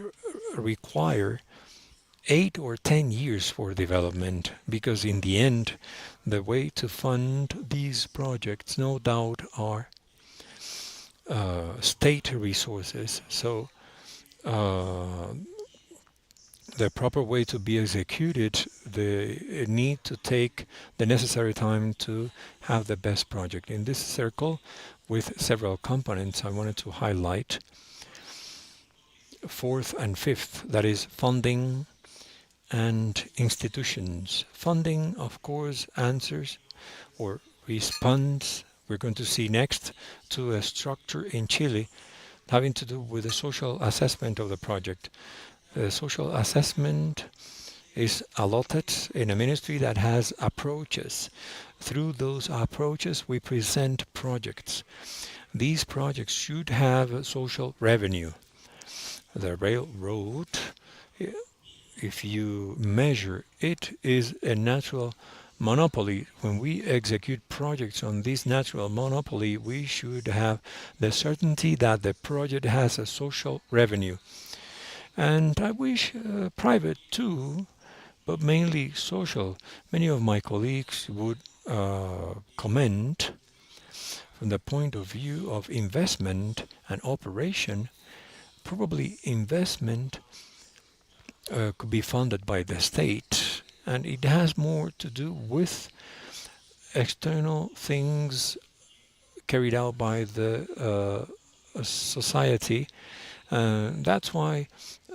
require 8 or 10 years for development because in the end the way to fund these projects no doubt are state resources. So the proper way to be executed, they need to take the necessary time to have the best project. In this circle, with several components, I wanted to highlight fourth and fifth, that is funding and institutions. Funding, of course, answers or responds, we're going to see next, to a structure in Chile having to do with the social assessment of the project. The social assessment is allotted in a ministry that has approaches. Through those approaches, we present projects. These projects should have social revenue. The railroad, if you measure it, is a natural monopoly, when we execute projects on this natural monopoly, we should have the certainty that the project has a social revenue. And I wish private too, but mainly social. Many of my colleagues would comment from the point of view of investment and operation. Probably investment could be funded by the state, and it has more to do with external things carried out by the society. That's why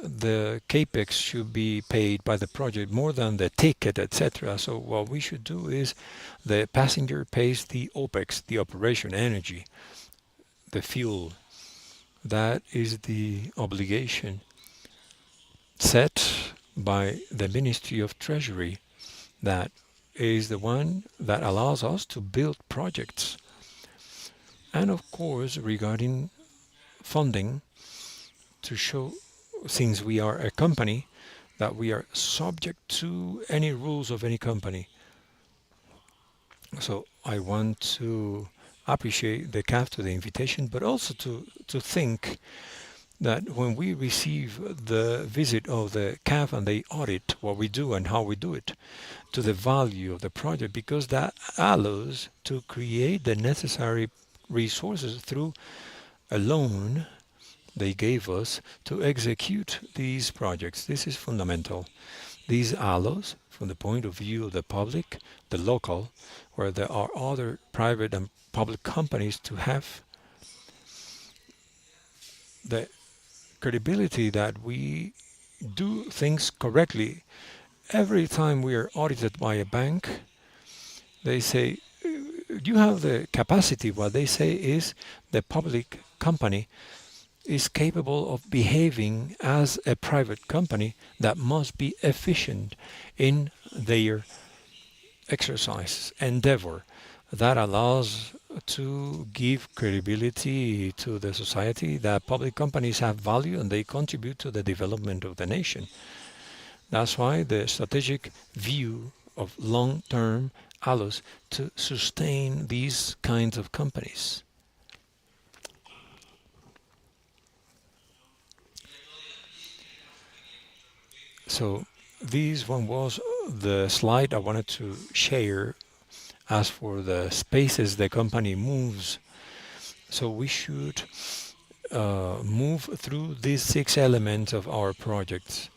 the capex should be paid by the project more than the ticket, etc. So what we should do is the passenger pays the opex, the operation energy, the fuel. That is the obligation set by the Ministry of Treasury. That is the one that allows us to build projects. And of course, regarding funding, to show, since we are a company, that we are subject to any rules of any company. So I want to appreciate the CAF to the invitation, but also to think that when we receive the visit of the CAF and they audit what we do and how we do it to the value of the project, because that allows to create the necessary resources through a loan they gave us to execute these projects. This is fundamental. These allows, from the point of view of the public, the local, where there are other private and public companies, to have the credibility that we do things correctly. Every time we are audited by a bank, they say, you have the capacity. What they say is the public company is capable of behaving as a private company that must be efficient in their exercise, endeavor. That allows to give credibility to the society that public companies have value and they contribute to the development of the nation. That's why the strategic view of long term allows to sustain these kinds of companies. So this one was the slide I wanted to share. As for the spaces the company moves, so we should move through these 6 elements of our projects.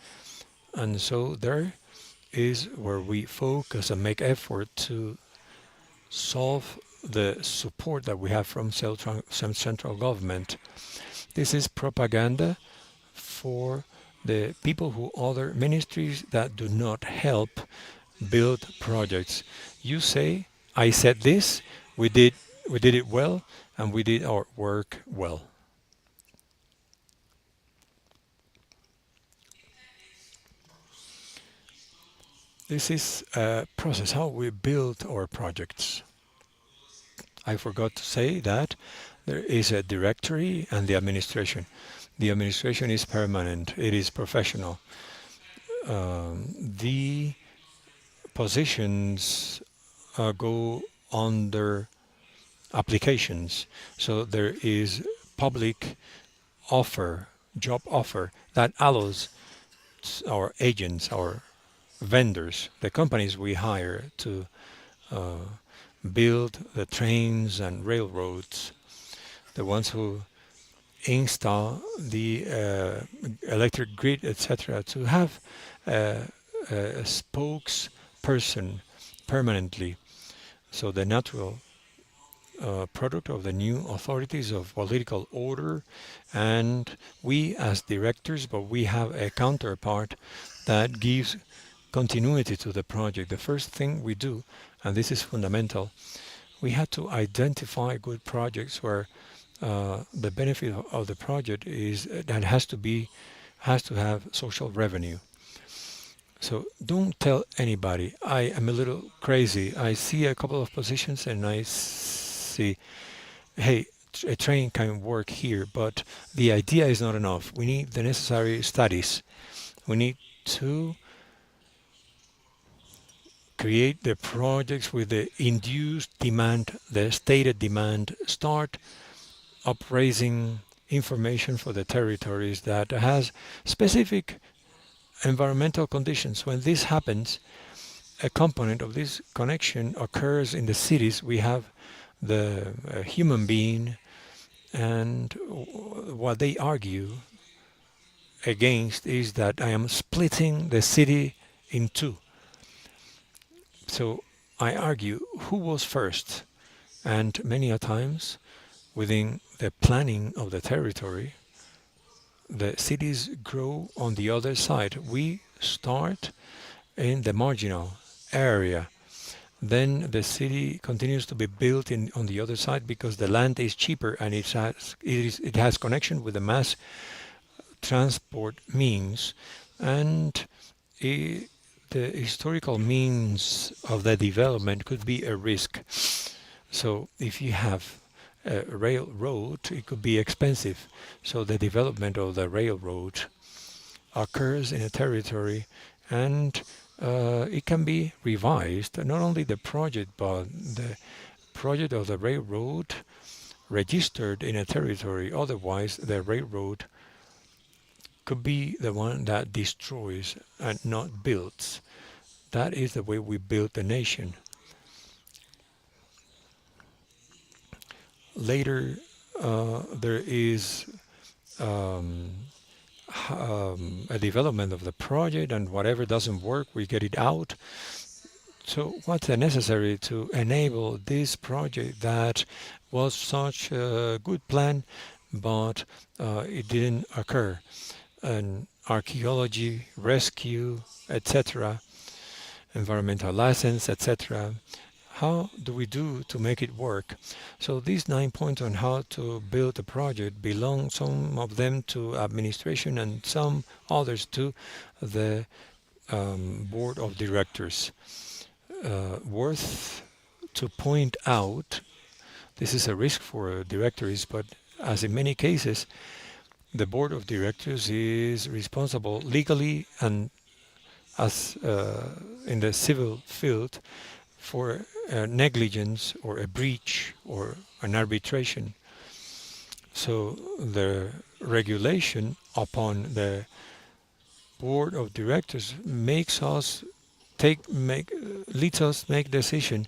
And so there is where we focus and make effort to solve the support that we have from central government. This is propaganda for the people who other ministries that do not help build projects. You say, I said this, we did we did it well, and we did our work well. This is a process how we build our projects. I forgot to say that there is a directory and the administration. The administration is permanent, it is professional. The positions go under applications. So there is public offer, job offer that allows our agents, our vendors, the companies we hire to uh, build the trains and railroads, the ones who install the electric grid, etc., to have a spokesperson permanently. So the natural product of the new authorities of political order, and we as directors, but we have a counterpart that gives continuity to the project. The first thing we do, and this is fundamental, we have to identify good projects where the benefit of the project is that has to have social revenue. So don't tell anybody. I am a little crazy. I see a couple of positions and I see, hey, a train can work here, but the idea is not enough. We need the necessary studies. We need to create the projects with the induced demand, the stated demand, start upraising information for the territories that has specific environmental conditions. When this happens, a component of this connection occurs in the cities. We have the human being, and what they argue against is that I am splitting the city in two. So I argue who was first, and many a times within the planning of the territory, the cities grow on the other side. We start in the marginal area. Then the city continues to be built in on the other side because the land is cheaper and it has connection with the mass transport means, and I the historical means of the development could be a risk. So if you have a railroad, it could be expensive. So the development of the railroad occurs in a territory, and it can be revised. Not only the project, but the project of the railroad registered in a territory. Otherwise, the railroad could be the one that destroys and not builds. That is the way we build the nation. Later, there is um, a development of the project, and whatever doesn't work, we get it out. So, what's necessary to enable this project that was such a good plan, but it didn't occur? And archaeology, rescue, etc., environmental license, etc. How do we do to make it work? So these 9 points on how to build a project belong, some of them to administration and some others to the board of directors. Worth to point out, this is a risk for directors, but as in many cases, the board of directors is responsible legally and as in the civil field for negligence or a breach or an arbitration. So the regulation upon the board of directors makes us make leads us make decision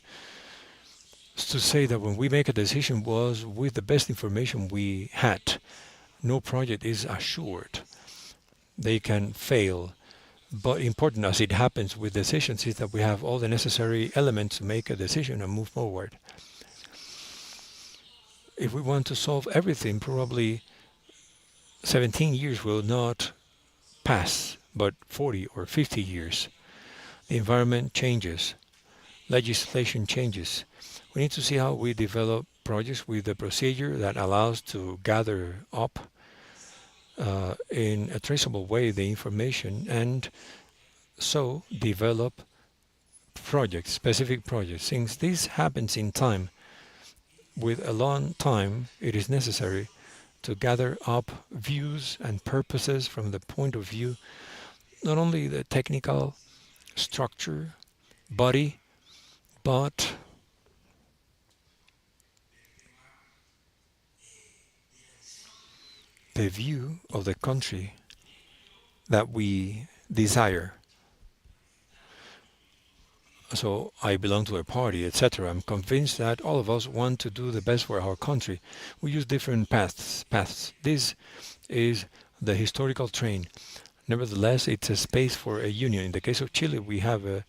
to say that when we make a decision was with the best information we had. No project is assured. They can fail. But important as it happens with decisions is that we have all the necessary elements to make a decision and move forward. If we want to solve everything, probably 17 years will not pass, but 40 or 50 years. The environment changes, legislation changes. We need to see how we develop projects with a procedure that allows to gather up in a traceable way the information and so develop projects, specific projects. Since this happens in time, with a long time, it is necessary to gather up views and purposes from the point of view not only the technical structure, body, but the view of the country that we desire. So I belong to a party, etc. I'm convinced that all of us want to do the best for our country. We use different paths. This is the historical train. Nevertheless, it's a space for a union. In the case of Chile, we have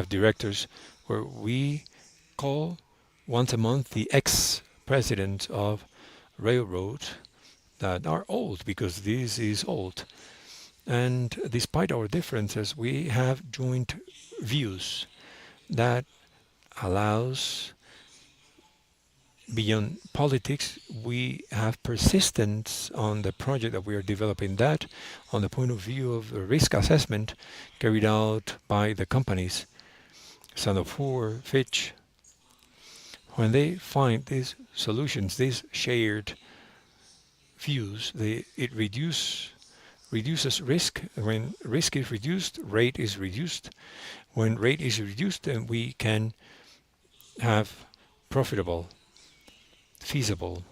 directors where we call once a month the ex-presidents of railroad that are old because this is old. And despite our differences, we have joint views that allows beyond politics, we have persistence on the project that we are developing that on the point of view of risk assessment carried out by the companies, Sandefur, Fitch. When they find these solutions, these shared views, it reduces risk. When risk is reduced, rate is reduced. When rate is reduced, then we can have profitable, feasible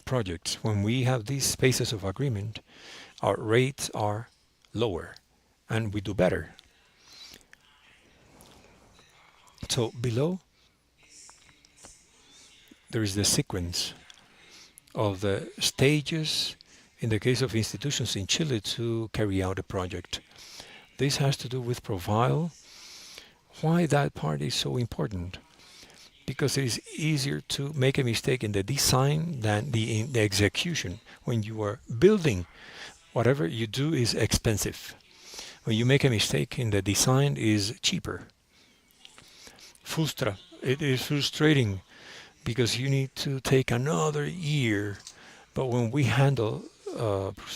projects. When we have these spaces of agreement, our rates are lower and we do better. So below there is the sequence of the stages in the case of institutions in Chile to carry out a project. This has to do with profile. Why that part is so important? Because it is easier to make a mistake in the design than in the execution. When you are building, whatever you do is expensive. When you make a mistake in the design, is cheaper. Frustra. It is frustrating because you need to take another year. But when we handle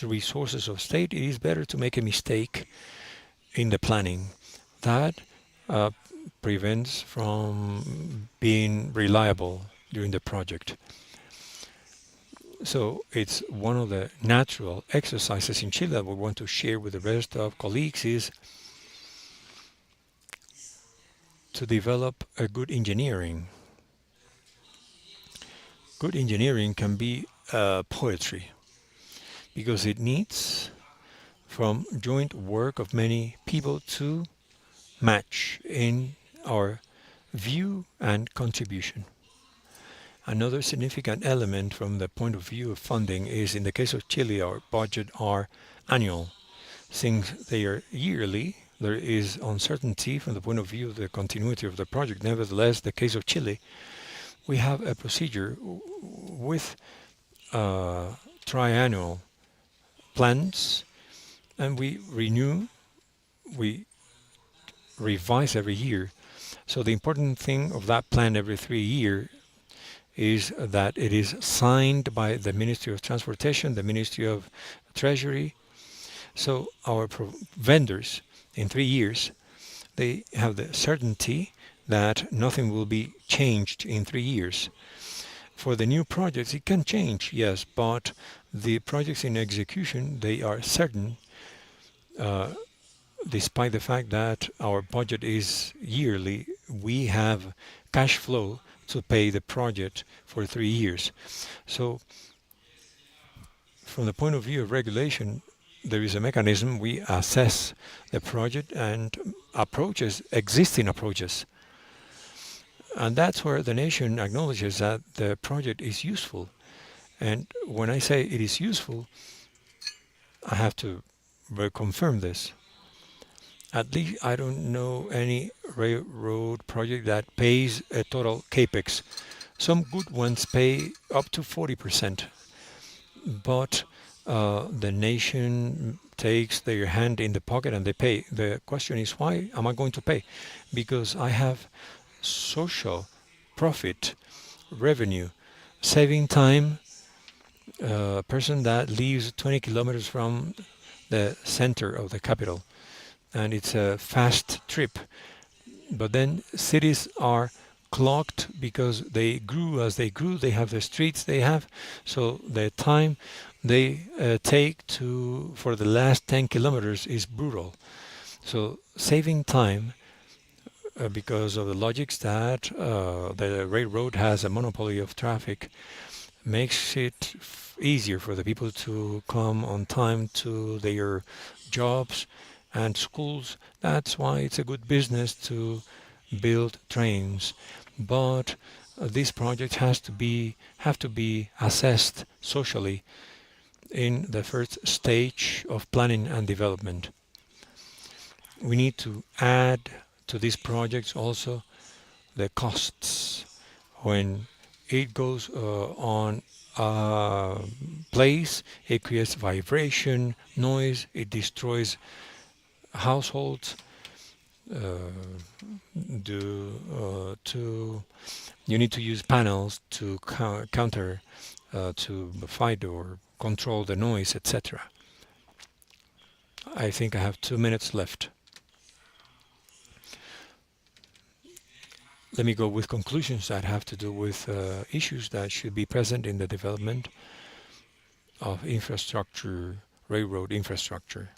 resources of state, it is better to make a mistake in the planning. That uh, prevents from being reliable during the project. So it's one of the natural exercises in Chile that we want to share with the rest of colleagues is to develop a good engineering. Good engineering can be poetry because it needs from joint work of many people to match in our view and contribution. Another significant element from the point of view of funding is in the case of Chile, our budget are annual. Since they are yearly, there is uncertainty from the point of view of the continuity of the project. Nevertheless, the case of Chile, we have a procedure with triennial plans, and we renew, we revise every year. So the important thing of that plan every 3 years is that it is signed by the Ministry of Transportation, the Ministry of Treasury. So our vendors in 3 years, they have the certainty that nothing will be changed in 3 years. For the new projects, it can change, yes, but the projects in execution, they are certain, uh, despite the fact that our budget is yearly, we have cash flow to pay the project for 3 years. So from the point of view of regulation, there is a mechanism. We assess the project and approaches, existing approaches. And that's where the nation acknowledges that the project is useful. And when I say it is useful, I have to confirm this. At least I don't know any railroad project that pays a total capex. Some good ones pay up to 40%, but the nation takes their hand in the pocket and they pay. The question is, why am I going to pay? Because I have social profit, revenue, saving time. A person that lives 20 kilometers from the center of the capital, and it's a fast trip. But then cities are clogged because they grew as they grew. They have the streets they have, so the time they take to for the last 10 kilometers is brutal. So saving time because of the logics that the railroad has a monopoly of traffic makes it easier for the people to come on time to their jobs and schools. That's why it's a good business to build trains. But these projects have to be assessed socially in the first stage of planning and development. We need to add to these projects also the costs. When it goes on a place, it creates vibration, noise, it destroys households. Uh, you need to use panels to counter, to fight or control the noise, etc. I think I have 2 minutes left. Let me go with conclusions that have to do with issues that should be present in the development of infrastructure railroad infrastructure.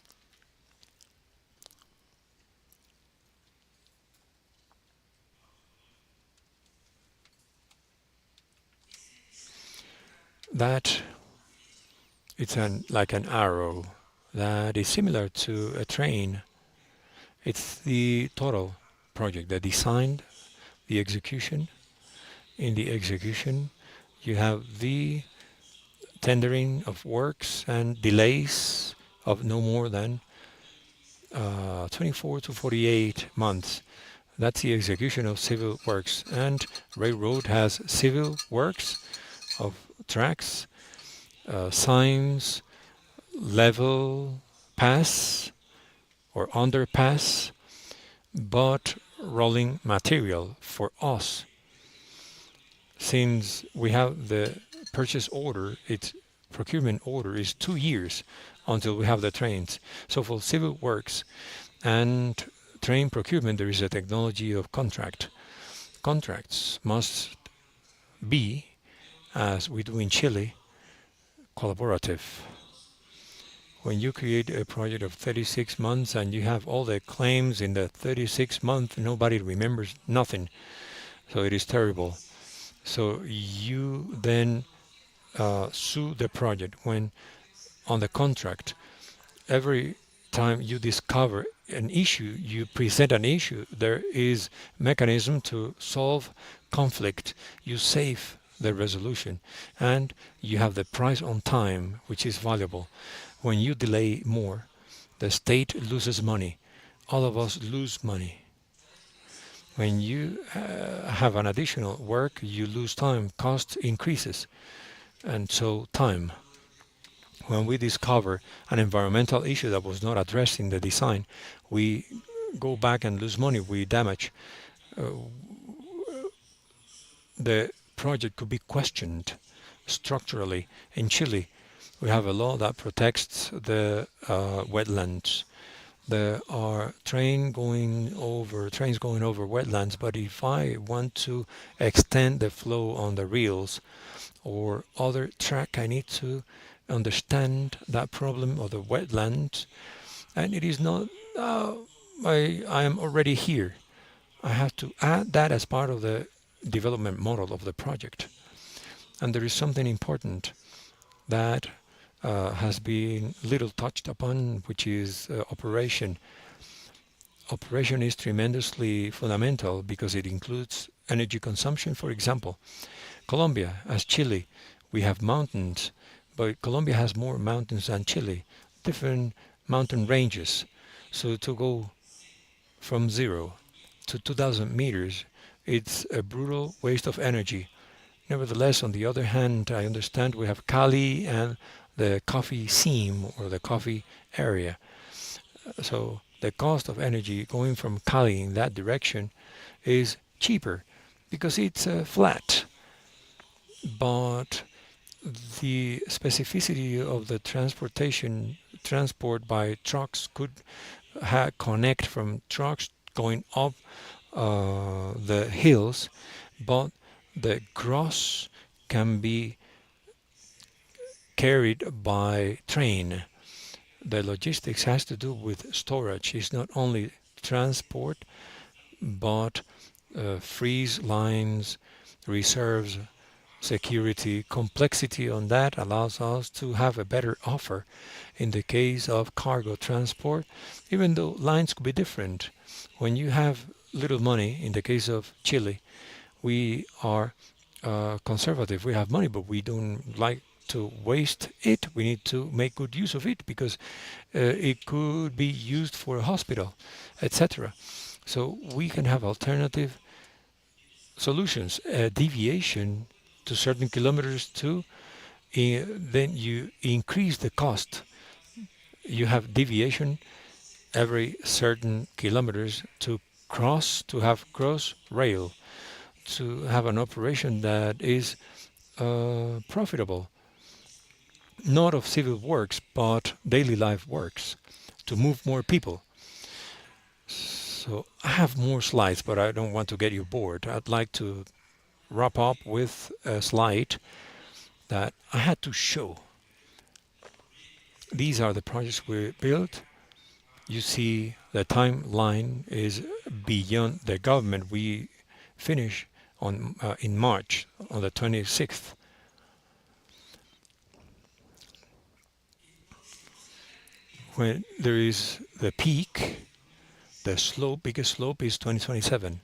That like an arrow that is similar to a train. It's the total project, the design, the execution. In the execution, you have the tendering of works and delays of no more than 24 to 48 months. That's the execution of civil works. And railroad has civil works of tracks, signs, level pass or underpass, but rolling material for us. Since we have the purchase order, its procurement order is 2 years until we have the trains. So for civil works and train procurement, there is a technology of contract. Contracts must be, as we do in Chile, collaborative. When you create a project of 36 months and you have all the claims in the 36 month, nobody remembers nothing. So it is terrible. So you then sue the project when on the contract every time you discover an issue, you present an issue, there is mechanism to solve conflict. You save the resolution and you have the price on time, which is valuable. When you delay more, the state loses money. All of us lose money. When you have an additional work, you lose time, cost increases, and so time. When we discover an environmental issue that was not addressed in the design, we go back and lose money, we damage. Uh, the project could be questioned structurally. In Chile, we have a law that protects the wetlands. There are trains going over wetlands, but if I want to extend the flow on the rails or other track, I need to understand that problem of the wetlands, and it is not. I am already here. I have to add that as part of the development model of the project. And there is something important that has been little touched upon, which is operation. Operation is tremendously fundamental because it includes energy consumption. For example, Colombia, as Chile, we have mountains, but Colombia has more mountains than Chile, different mountain ranges. So to go from 0 to 2,000 meters, it's a brutal waste of energy. Nevertheless, on the other hand, I understand we have Cali and the coffee seam or the coffee area. So the cost of energy going from Cali in that direction is cheaper because it's flat. But the specificity of the transport by trucks could connect from trucks going up the hills, but the gross can be carried by train. The logistics has to do with storage. It's not only transport, but freeze lines, reserves, security. Complexity on that allows us to have a better offer in the case of cargo transport, even though lines could be different. When you have little money, in the case of Chile, we are conservative. We have money, but we don't like to waste it. We need to make good use of it because it could be used for a hospital, etc. So we can have alternative solutions. A deviation to certain kilometers too, then you increase the cost. You have deviation every certain kilometers to have cross rail, to have an operation that is profitable, not of civil works, but daily life works, to move more people. So I have more slides, but I don't want to get you bored. I'd like to wrap up with a slide that I had to show. These are the projects we built. You see the timeline is beyond the government. We finish on in March on the 26th. When there is the peak, the slope, biggest slope is 2027.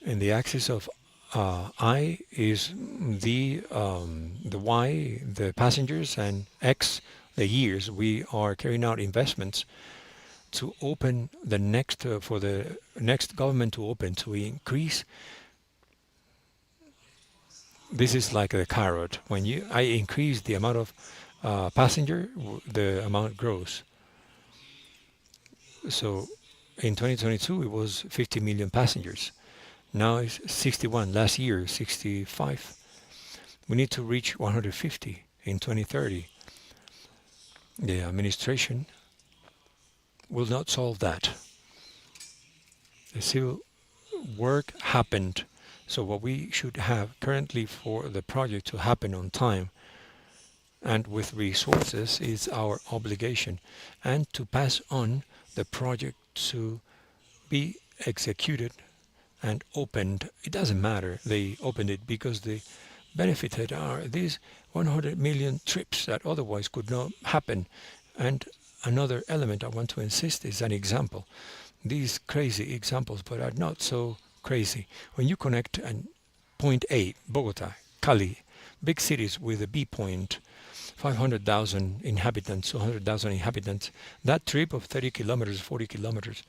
And the axis of I is the Y, the passengers, and X, the years. We are carrying out investments to open the next for the next government to open to increase. This is like a carrot. When you I increase the amount of passenger, the amount grows. So in 2022 it was 50 million passengers. Now it's 61. Last year 65. We need to reach 150 in 2030. The administration will not solve that. The civil work happened. So what we should have currently for the project to happen on time and with resources is our obligation, and to pass on the project to be executed and opened. It doesn't matter they opened it because the benefited are these 100 million trips that otherwise could not happen. And another element I want to insist is an example. These crazy examples, but are not so crazy. When you connect an point A, Bogota, Cali, big cities with a B point, 500,000 inhabitants, 200,000 inhabitants, that trip of 30 kilometers, 40 kilometers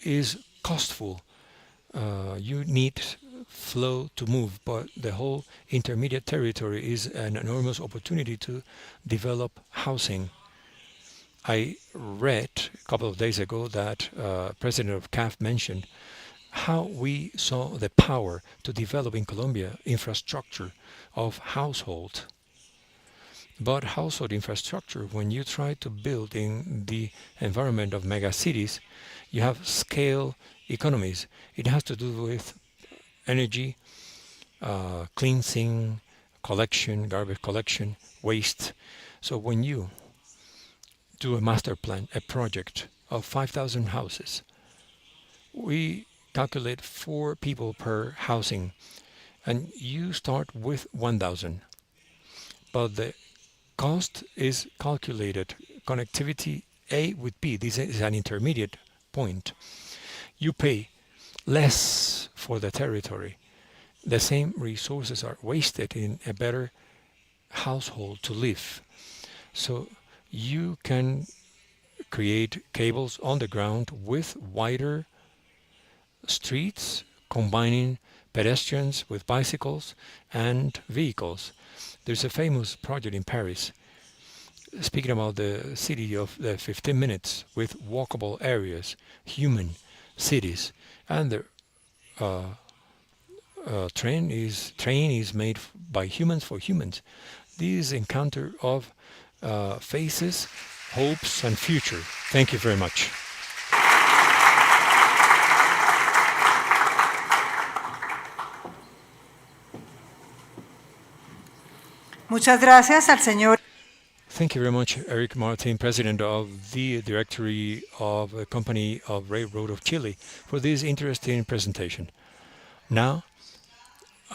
is costful. You need flow to move, but the whole intermediate territory is an enormous opportunity to develop housing. I read a couple of days ago that President of CAF mentioned how we saw the power to develop in Colombia infrastructure of household. But household infrastructure, when you try to build in the environment of megacities, you have scale economies. It has to do with energy, cleansing, collection, garbage collection, waste. So when you do a master plan, a project of 5,000 houses, we calculate 4 people per housing, and you start with 1,000. But the cost is calculated connectivity A with B. This is an intermediate point. You pay less for the territory. The same resources are wasted in a better household to live. So you can create cables on the ground with wider streets, combining pedestrians with bicycles and vehicles. There's a famous project in Paris speaking about the city of the 15 minutes with walkable areas, human cities, and the uh, train is made by humans for humans. This encounter of faces, hopes, and future. Thank you very much. Muchas gracias al señor. Thank you very much, Eric Martin, President of the Directory of the Company of Railroad of Chile, for this interesting presentation. Now,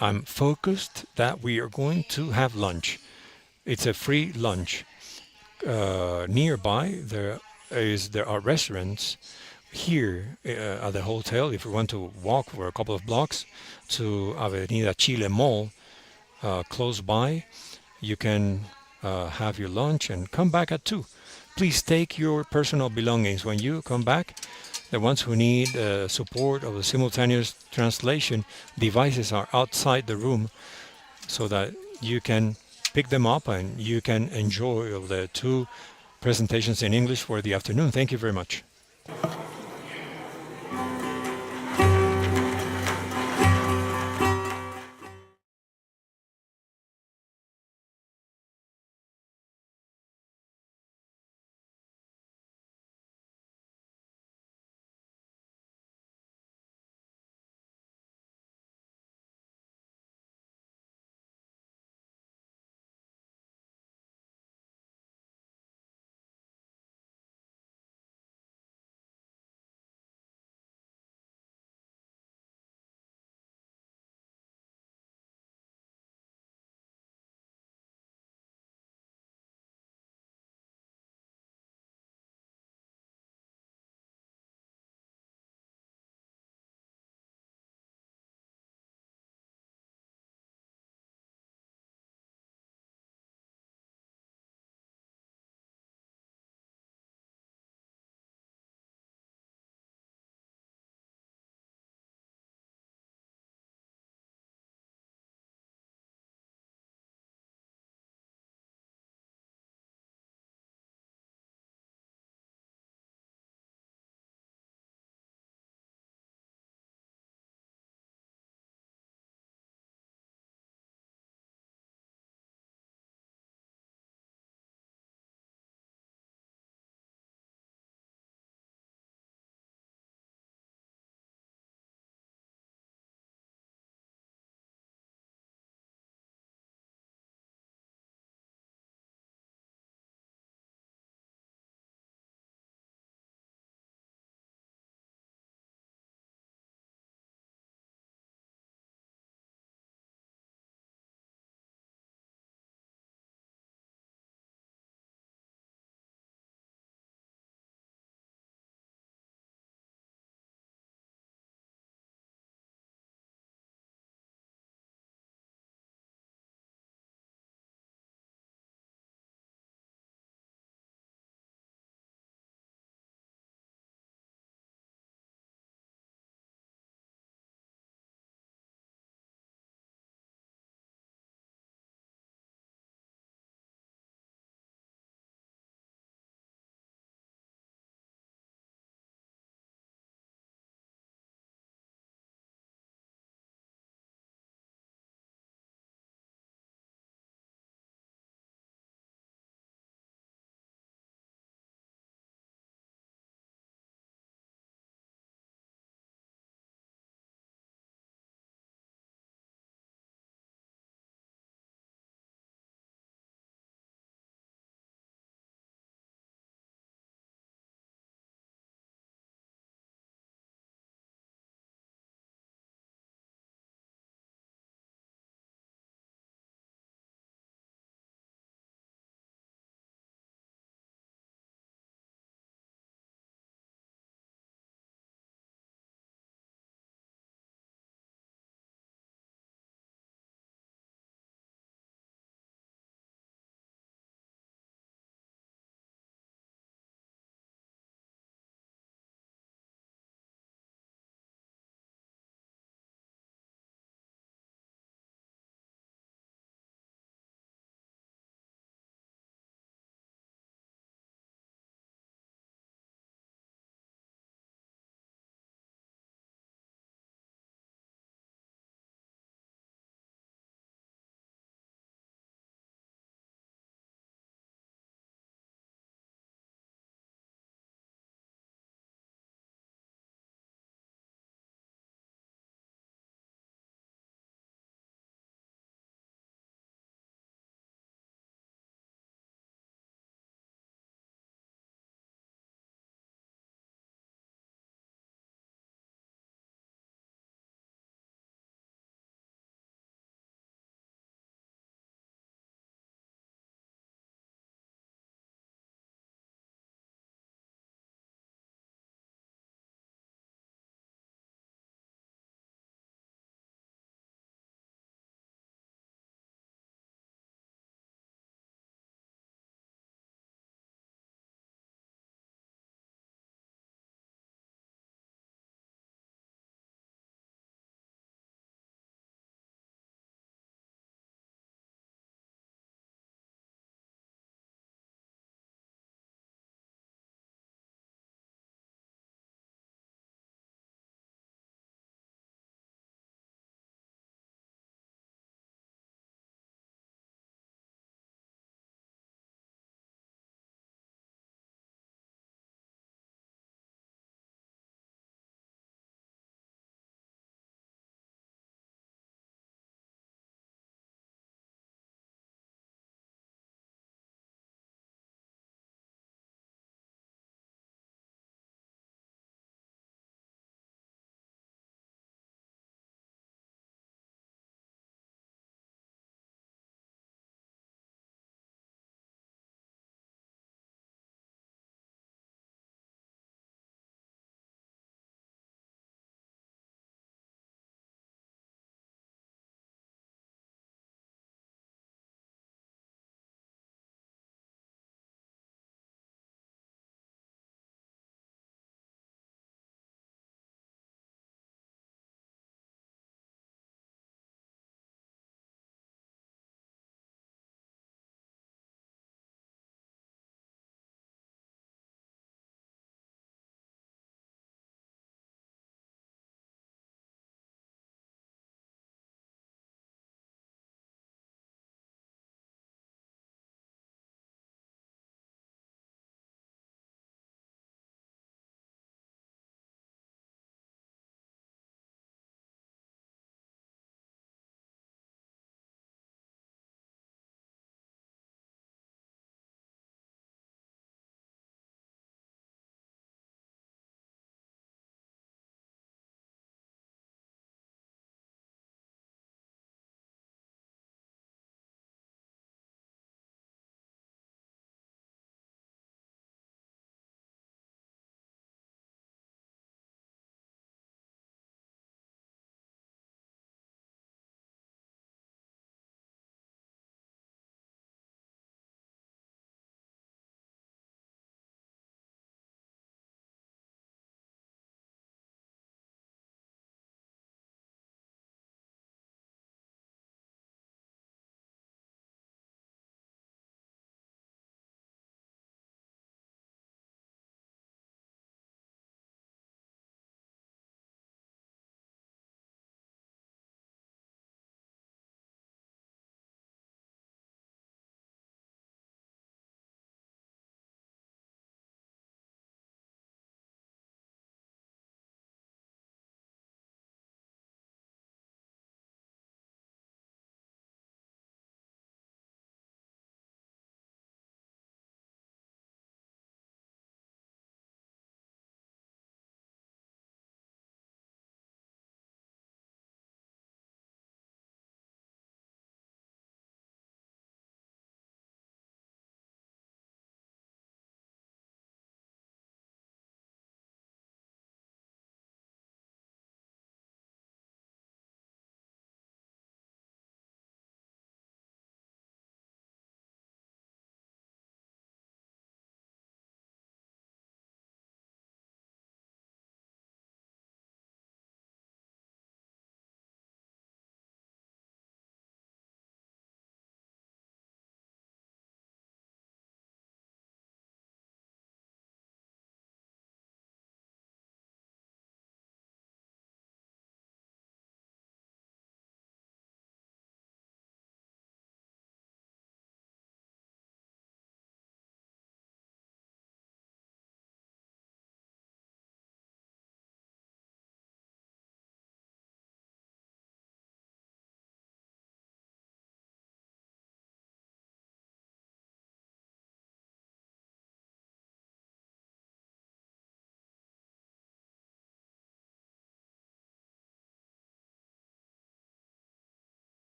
I'm focused that we are going to have lunch. It's a free lunch. Nearby, there are restaurants here at the hotel. If you want to walk for a couple of blocks to Avenida Chile Mall, close by, you can have your lunch and come back at 2. Please take your personal belongings when you come back. The ones who need support of the simultaneous translation devices are outside the room so that you can pick them up and you can enjoy the 2 presentations in English for the afternoon. Thank you very much.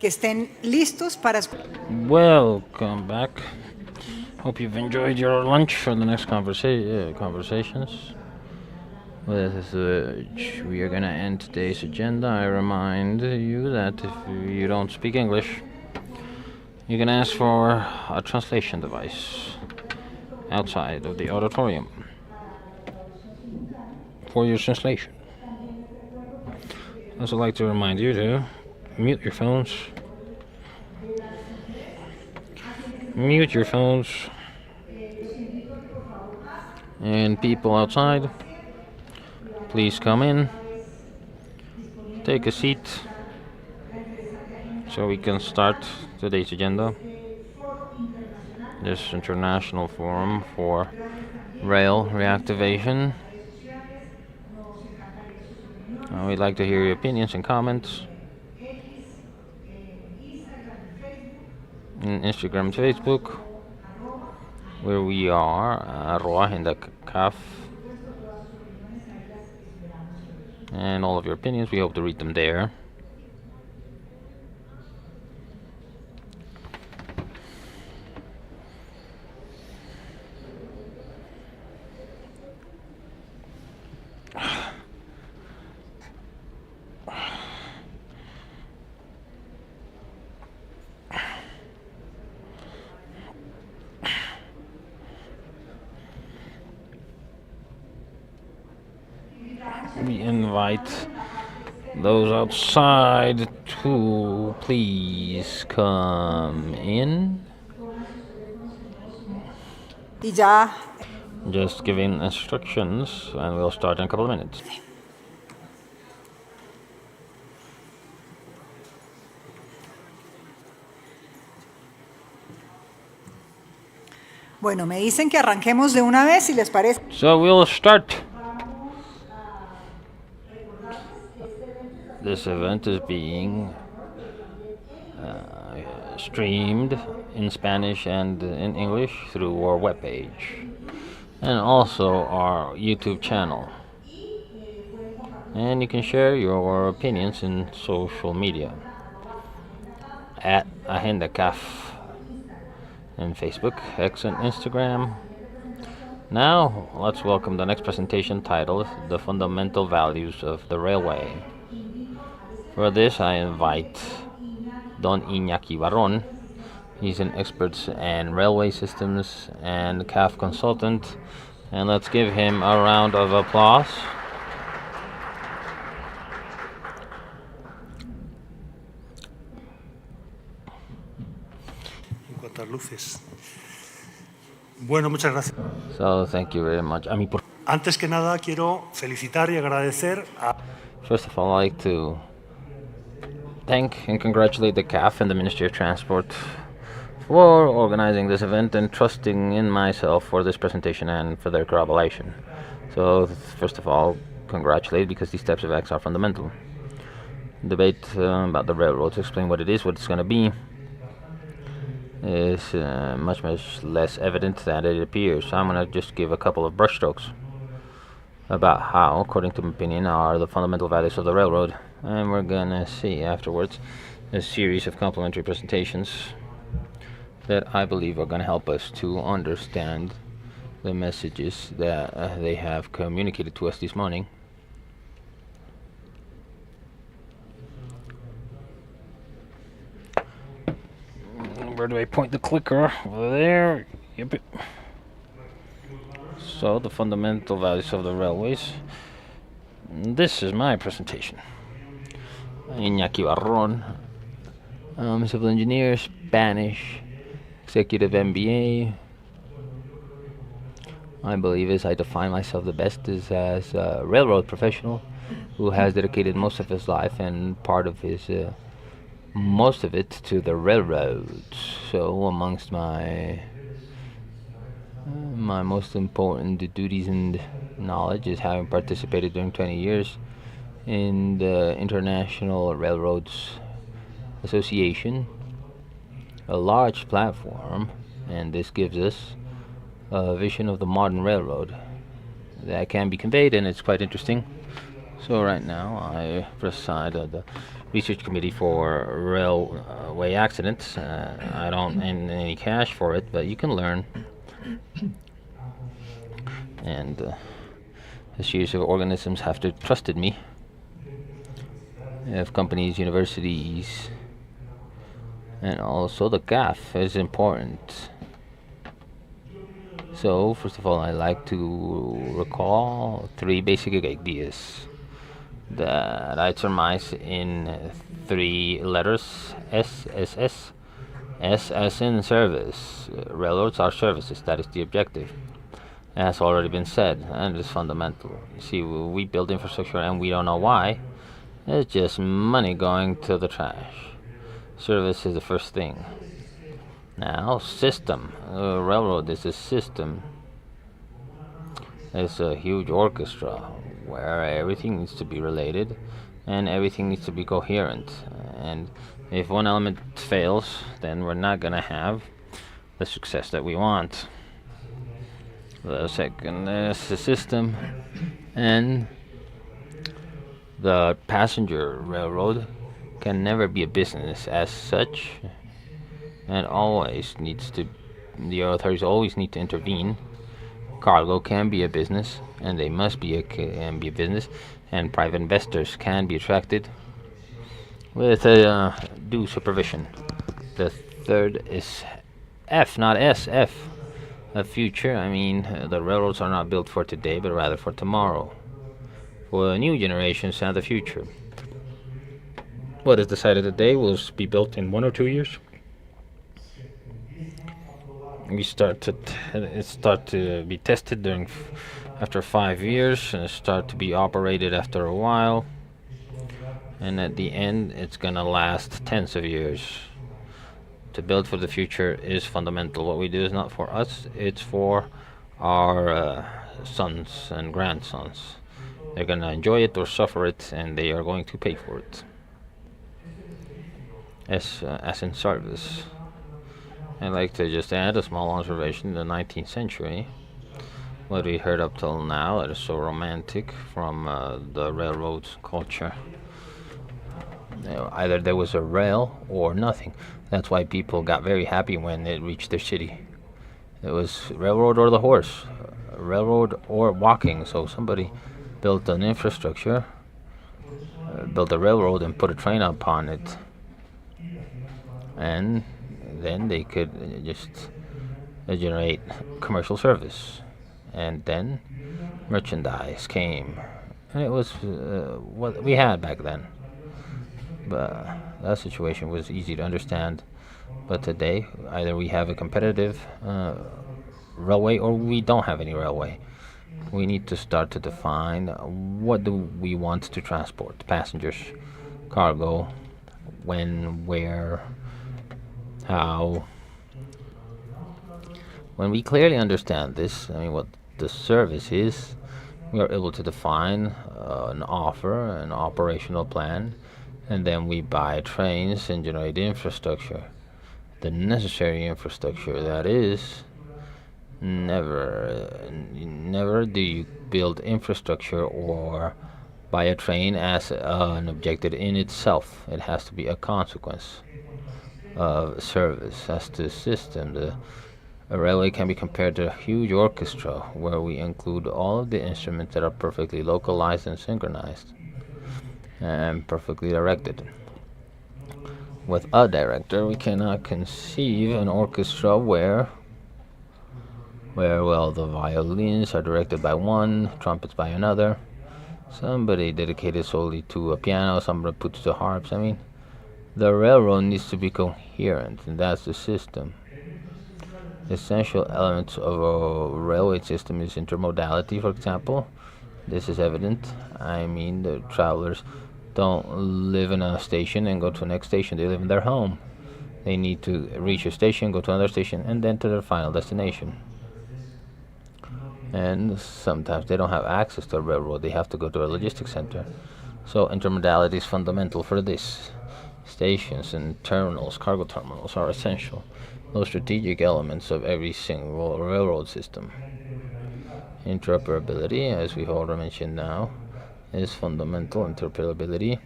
que estén listos para Welcome back. Hope you've enjoyed your lunch for the next conversations. With which we are going to end today's agenda. I remind you that if you don't speak English, you can ask for a translation device outside of the auditorium for your translation. I'd also like to remind you to mute your phones. Mute your phones. And people outside, please come in. Take a seat so we can start today's agenda. This international forum for rail reactivation. We'd like to hear your opinions and comments in Instagram and Facebook, where we are @RoaHendaCaf, and all of your opinions, we hope to read them there. We invite those outside to please come in. y ya. Just giving instructions, and we'll start in a couple of minutes. Bueno, me dicen que arranquemos de una vez si les parece. So we'll start. This event is being streamed in Spanish and in English through our webpage, and also our YouTube channel. And you can share your opinions in social media @AgendaCaf in Facebook, X, and Instagram. Now, let's welcome the next presentation titled The Fundamental Values of the Railway. For this, I invite Don Iñaki Barron. He's an expert in railway systems and CAF consultant. And let's give him a round of applause. En cuanto a luces. Bueno, muchas gracias. So, thank you very much. Antes que nada, quiero felicitar y agradecer a... First of all, I'd like to thank and congratulate the CAF and the Ministry of Transport for organizing this event and trusting in myself for this presentation and for their corroboration. So, first of all, congratulate, because these types of acts are fundamental. Debate about the railroads, explain what it is, what it's going to be, is much less evident than it appears. So I'm going to just give a couple of brushstrokes about how, according to my opinion, are the fundamental values of the railroad. And we're going to see afterwards a series of complementary presentations that I believe are going to help us to understand the messages that they have communicated to us this morning. Where do I point the clicker? Over there. Yep. So, the fundamental values of the railways. This is my presentation. Iñaki Barron, civil engineer, Spanish, executive MBA. I believe, as I define myself the best, is as a railroad professional who has dedicated most of his life and part of his most of it to the railroads. So amongst my most important duties and knowledge is having participated during 20 years in the International Railroads Association, a large platform, and this gives us a vision of the modern railroad that can be conveyed, and it's quite interesting. So right now I preside the research committee for railway accidents. I don't earn any cash for it, but you can learn. And a series of organisms have to trusted me. If companies, universities, and also the CAF is important. So, first of all, I like to recall three basic ideas that I surmise in three letters: S, S, S. S as in service. Railroads are services, that is the objective. It has already been said, and it is fundamental. See, we build infrastructure and we don't know why. It's just money going to the trash. Service is the first thing. Now, system. Railroad is a system. It's a huge orchestra where everything needs to be related and everything needs to be coherent. And if one element fails, then we're not going to have the success that we want. The second is the system, and the passenger railroad can never be a business as such, and always needs to. The authorities always need to intervene. Cargo can be a business, and they must be can be a business, and private investors can be attracted with a due supervision. The third is F, not S. F. A future. I mean, the railroads are not built for today, but rather for tomorrow, for the new generations and the future. What is decided today will be built in 1 or 2 years. We start to be tested during after 5 years, and start to be operated after a while, and at the end, it's gonna last tens of years. To build for the future is fundamental. What we do is not for us; it's for our sons and grandsons. They're gonna enjoy it or suffer it, and they are going to pay for it. As in service. I'd like to just add a small observation. In the 19th century, what we heard up till now that is so romantic from the railroads culture. Either there was a rail or nothing. That's why people got very happy when it reached their city. It was railroad or the horse, railroad or walking. So somebody built an infrastructure, built a railroad and put a train upon it, and then they could just generate commercial service, and then merchandise came, and it was what we had back then. But that situation was easy to understand. But today, either we have a competitive railway or we don't have any railway. We need to start to define what do we want to transport: passengers, cargo, when, where, how. When we clearly understand this, I mean, what the service is, we are able to define an offer, an operational plan, and then we buy trains and generate infrastructure. The necessary infrastructure, that is, never do you build infrastructure or buy a train as an objective in itself. It has to be a consequence of service. As to system, a railway can be compared to a huge orchestra where we include all of the instruments that are perfectly localized and synchronized and perfectly directed. With a director, we cannot conceive an orchestra where well, the violins are directed by one, trumpets by another, somebody dedicated solely to a piano, somebody puts the harps. I mean, the railroad needs to be coherent, and that's the system. Essential elements of a railway system is intermodality, for example. This is evident. I mean, the travelers don't live in a station and go to the next station. They live in their home. They need to reach a station, go to another station, and then to their final destination. And sometimes they don't have access to a railroad. They have to go to a logistics center. So intermodality is fundamental for this. Stations and terminals, cargo terminals, are essential. Those strategic elements of every single railroad system. Interoperability, as we've already mentioned now, is fundamental. Interoperability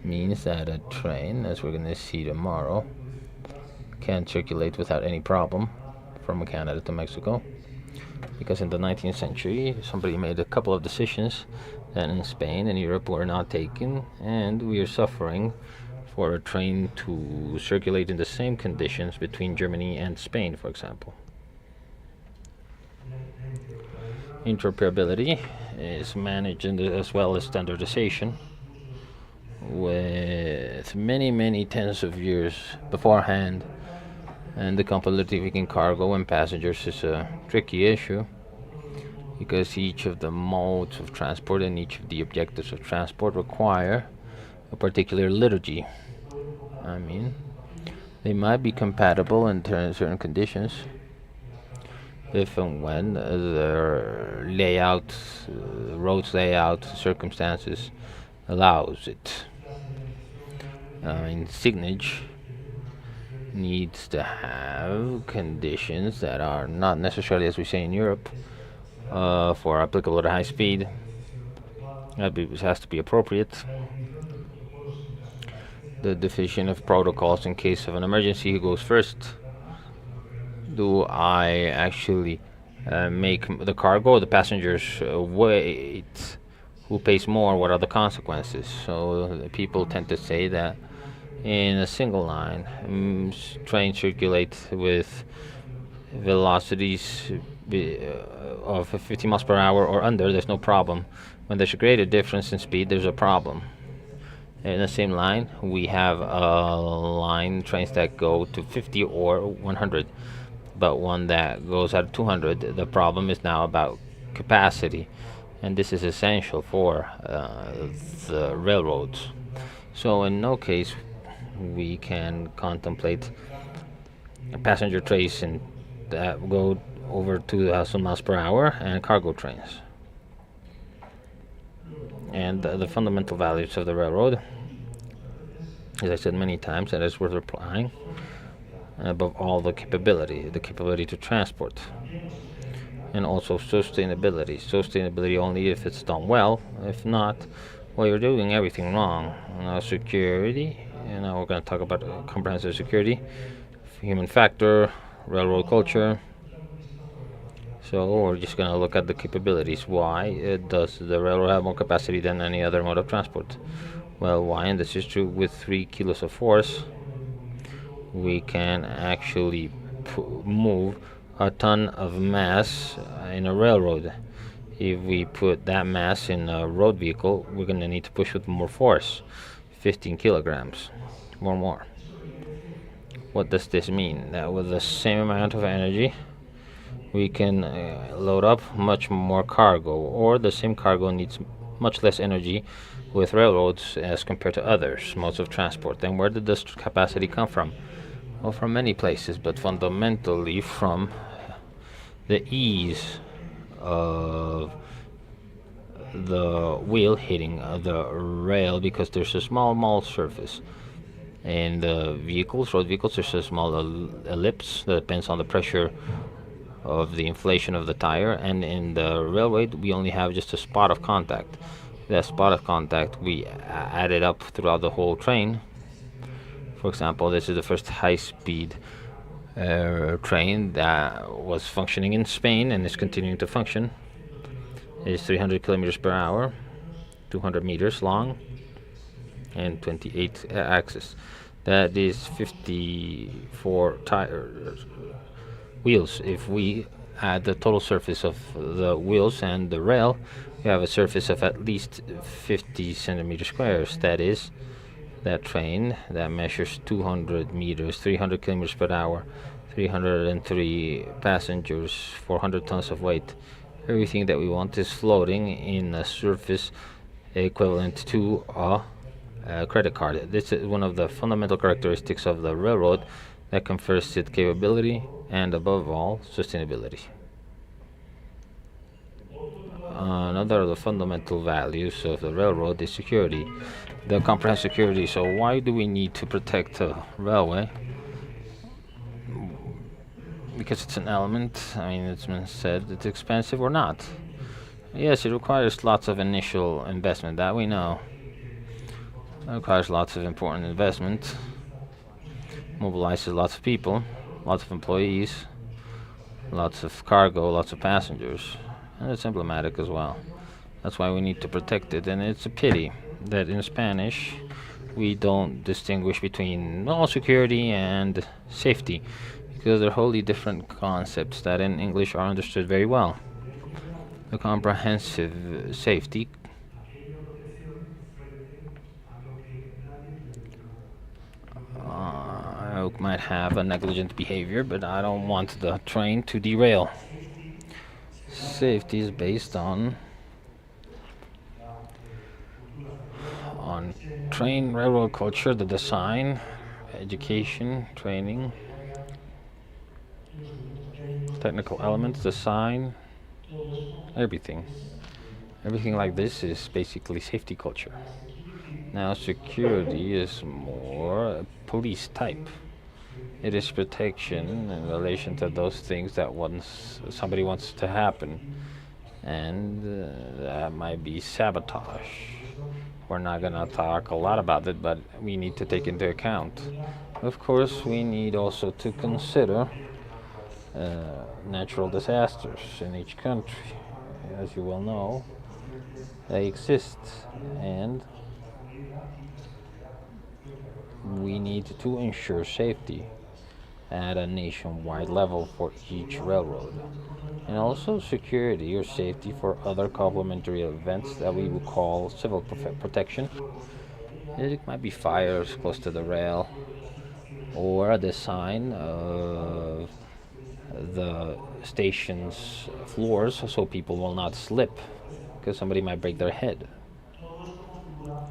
means that a train, as we're going to see tomorrow, can circulate without any problem from Canada to Mexico. Because in the 19th century, somebody made a couple of decisions that in Spain and Europe were not taken, and we are suffering for a train to circulate in the same conditions between Germany and Spain, for example. Interoperability is managed as well as standardization with many tens of years beforehand, and the compatibility between cargo and passengers is a tricky issue because each of the modes of transport and each of the objectives of transport require a particular liturgy. I mean, they might be compatible in certain conditions if and when their layout, roads layout, circumstances allows it. Signage needs to have conditions that are not necessarily, as we say in Europe, for applicable to high speed. It has to be appropriate. The definition of protocols in case of an emergency, who goes first? Do I actually make the cargo or the passengers wait? Who pays more? What are the consequences? So people tend to say that in a single line, trains circulate with velocities of 50 miles per hour or under, there's no problem. When there's a greater difference in speed, there's a problem. In the same line, we have trains that go to 50 or 100, but one that goes at 200. The problem is now about capacity, and this is essential for the railroads. So in no case we can contemplate passenger trains that go over 2,000 miles per hour and cargo trains. And the fundamental values of the railroad, as I said many times, and it's worth replying, above all the capability to transport, and also sustainability. Sustainability only if it's done well. If not, well, you're doing everything wrong. Security, and now we're going to talk about comprehensive security, human factor, railroad culture. So we're just going to look at the capabilities. Why does the railroad have more capacity than any other mode of transport? Well, why? And this is true. With 3 kilos of force, we can actually move a ton of mass in a railroad. If we put that mass in a road vehicle, we're going to need to push with more force, 15 kilograms or more. What does this mean? That with the same amount of energy, we can load up much more cargo, or the same cargo needs much less energy with railroads as compared to others modes of transport. And where did this capacity come from? Well, from many places, but fundamentally from the ease of the wheel hitting the rail, because there's a small surface. In the road vehicles, there's a small ellipse that depends on the pressure of the inflation of the tire, and in the railway we only have just a spot of contact. That spot of contact we add it up throughout the whole train. For example, this is the first high-speed train that was functioning in Spain and is continuing to function. It is 300 kilometers per hour, 200 meters long, and 28 axes. That is 54 wheels. If we add the total surface of the wheels and the rail, we have a surface of at least 50 centimeters squares. That is, that train that measures 200 meters, 300 kilometers per hour, 303 passengers, 400 tons of weight. Everything that we want is floating in a surface equivalent to a credit card. This is one of the fundamental characteristics of the railroad that confers its capability and, above all, sustainability. Another of the fundamental values of the railroad is security, the comprehensive security. So why do we need to protect a railway? Because it's an element. It's been said it's expensive or not. Yes, it requires lots of initial investment, that we know. It requires lots of important investment, mobilizes lots of people, lots of employees, lots of cargo, lots of passengers, and it's emblematic as well. That's why we need to protect it, and it's a pity that in Spanish we don't distinguish between security and safety, because they're wholly different concepts that in English are understood very well. The comprehensive safety might have a negligent behavior, but I don't want the train to derail. Safety is based on train railroad culture, the design, education, training, technical elements, design, everything. Everything like this is basically safety culture. Now, security is more police type. It is protection in relation to those things that somebody wants to happen, and that might be sabotage. We're not going to talk a lot about it, but we need to take into account. Of course, we need also to consider natural disasters in each country. As you well know, they exist, and we need to ensure safety at a nationwide level for each railroad, and also security or safety for other complementary events that we would call civil protection. It might be fires close to the rail, or a design of the station's floors so people will not slip because somebody might break their head.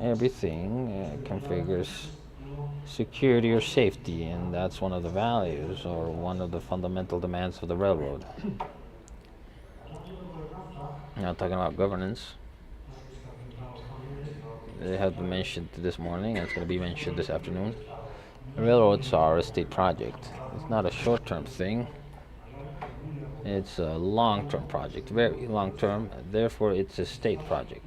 Everything configures security or safety, and that's one of the values or one of the fundamental demands of the railroad. Now, talking about governance, it has been mentioned this morning, and it's going to be mentioned this afternoon. Railroads are a state project. It's not a short-term thing. It's a long-term project, very long-term. Therefore, it's a state project.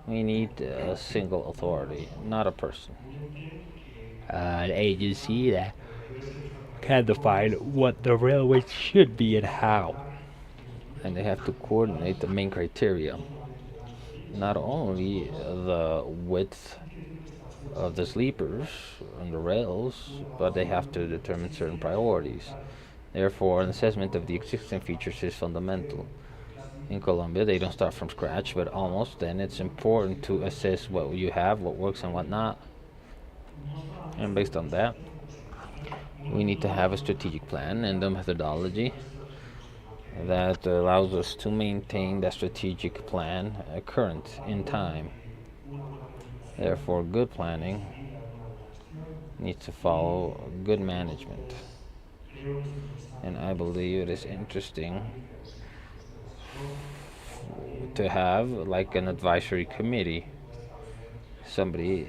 We need a single authority, not a person. An agency that can define what the railway should be and how. And they have to coordinate the main criteria. Not only the width of the sleepers on the rails, but they have to determine certain priorities. Therefore, an assessment of the existing features is fundamental. In Colombia, they don't start from scratch, but almost. Then it's important to assess what you have, what works, and what not. And based on that, we need to have a strategic plan and a methodology that allows us to maintain that strategic plan current in time. Therefore, good planning needs to follow good management. And I believe it is interesting to have like an advisory committee, somebody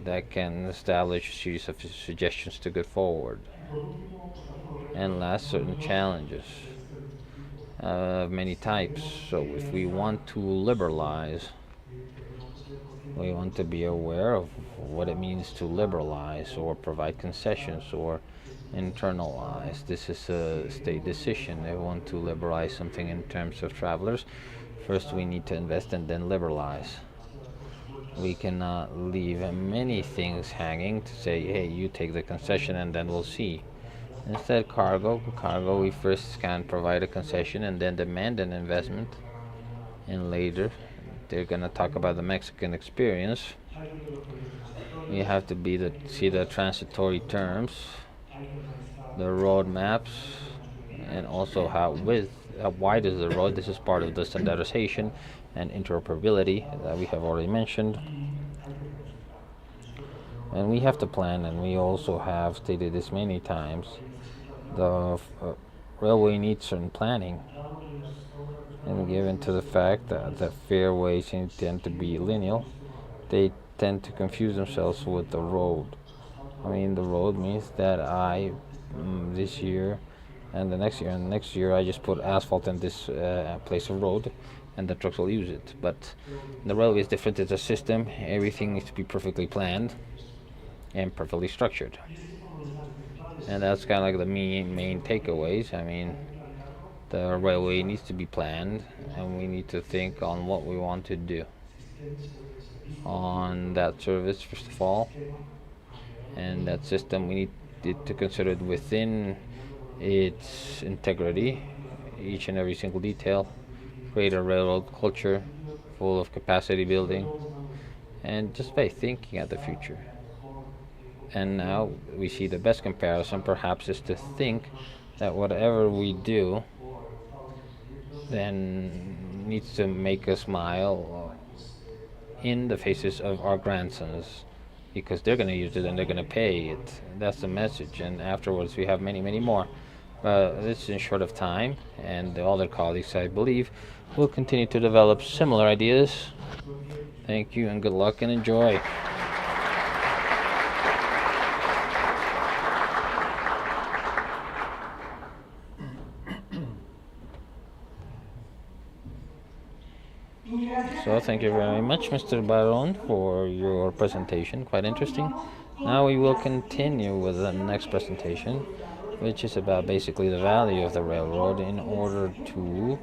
that can establish a series of suggestions to go forward. And last, certain challenges of many types. So if we want to liberalize, we want to be aware of what it means to liberalize or provide concessions or internalize. This is a state decision. They want to liberalize something in terms of travelers. First, we need to invest and then liberalize. We cannot leave many things hanging to say, hey, you take the concession and then we'll see. Instead, cargo, we first can provide a concession and then demand an investment. And later, they're going to talk about the Mexican experience. We have to see the transitory terms, the road maps, and also how wide is the road. This is part of the standardization and interoperability that we have already mentioned. And we have to plan, and we also have stated this many times. The railway needs certain planning, and given to the fact that the fairways tend to be linear, they tend to confuse themselves with the road. I mean, the road means that this year and the next year I just put asphalt in this place of road, and the trucks will use it. But the railway is different. It's a system. Everything needs to be perfectly planned and perfectly structured. And that's kind of like the main takeaways. I mean, the railway needs to be planned, and we need to think on what we want to do on that service, first of all, and that system we need to consider it within its integrity, each and every single detail, create a railroad culture full of capacity building, and just by thinking at the future. And now we see the best comparison perhaps is to think that whatever we do then needs to make us smile in the faces of our grandsons because they're going to use it and they're going to pay it. That's the message. And afterwards, we have many, many more. This is in short of time, and all their colleagues, I believe, will continue to develop similar ideas. Thank you, and good luck and enjoy. So thank you very much, Mr. Baron, for your presentation. Quite interesting. Now we will continue with the next presentation, which is about basically the value of the railroad in order to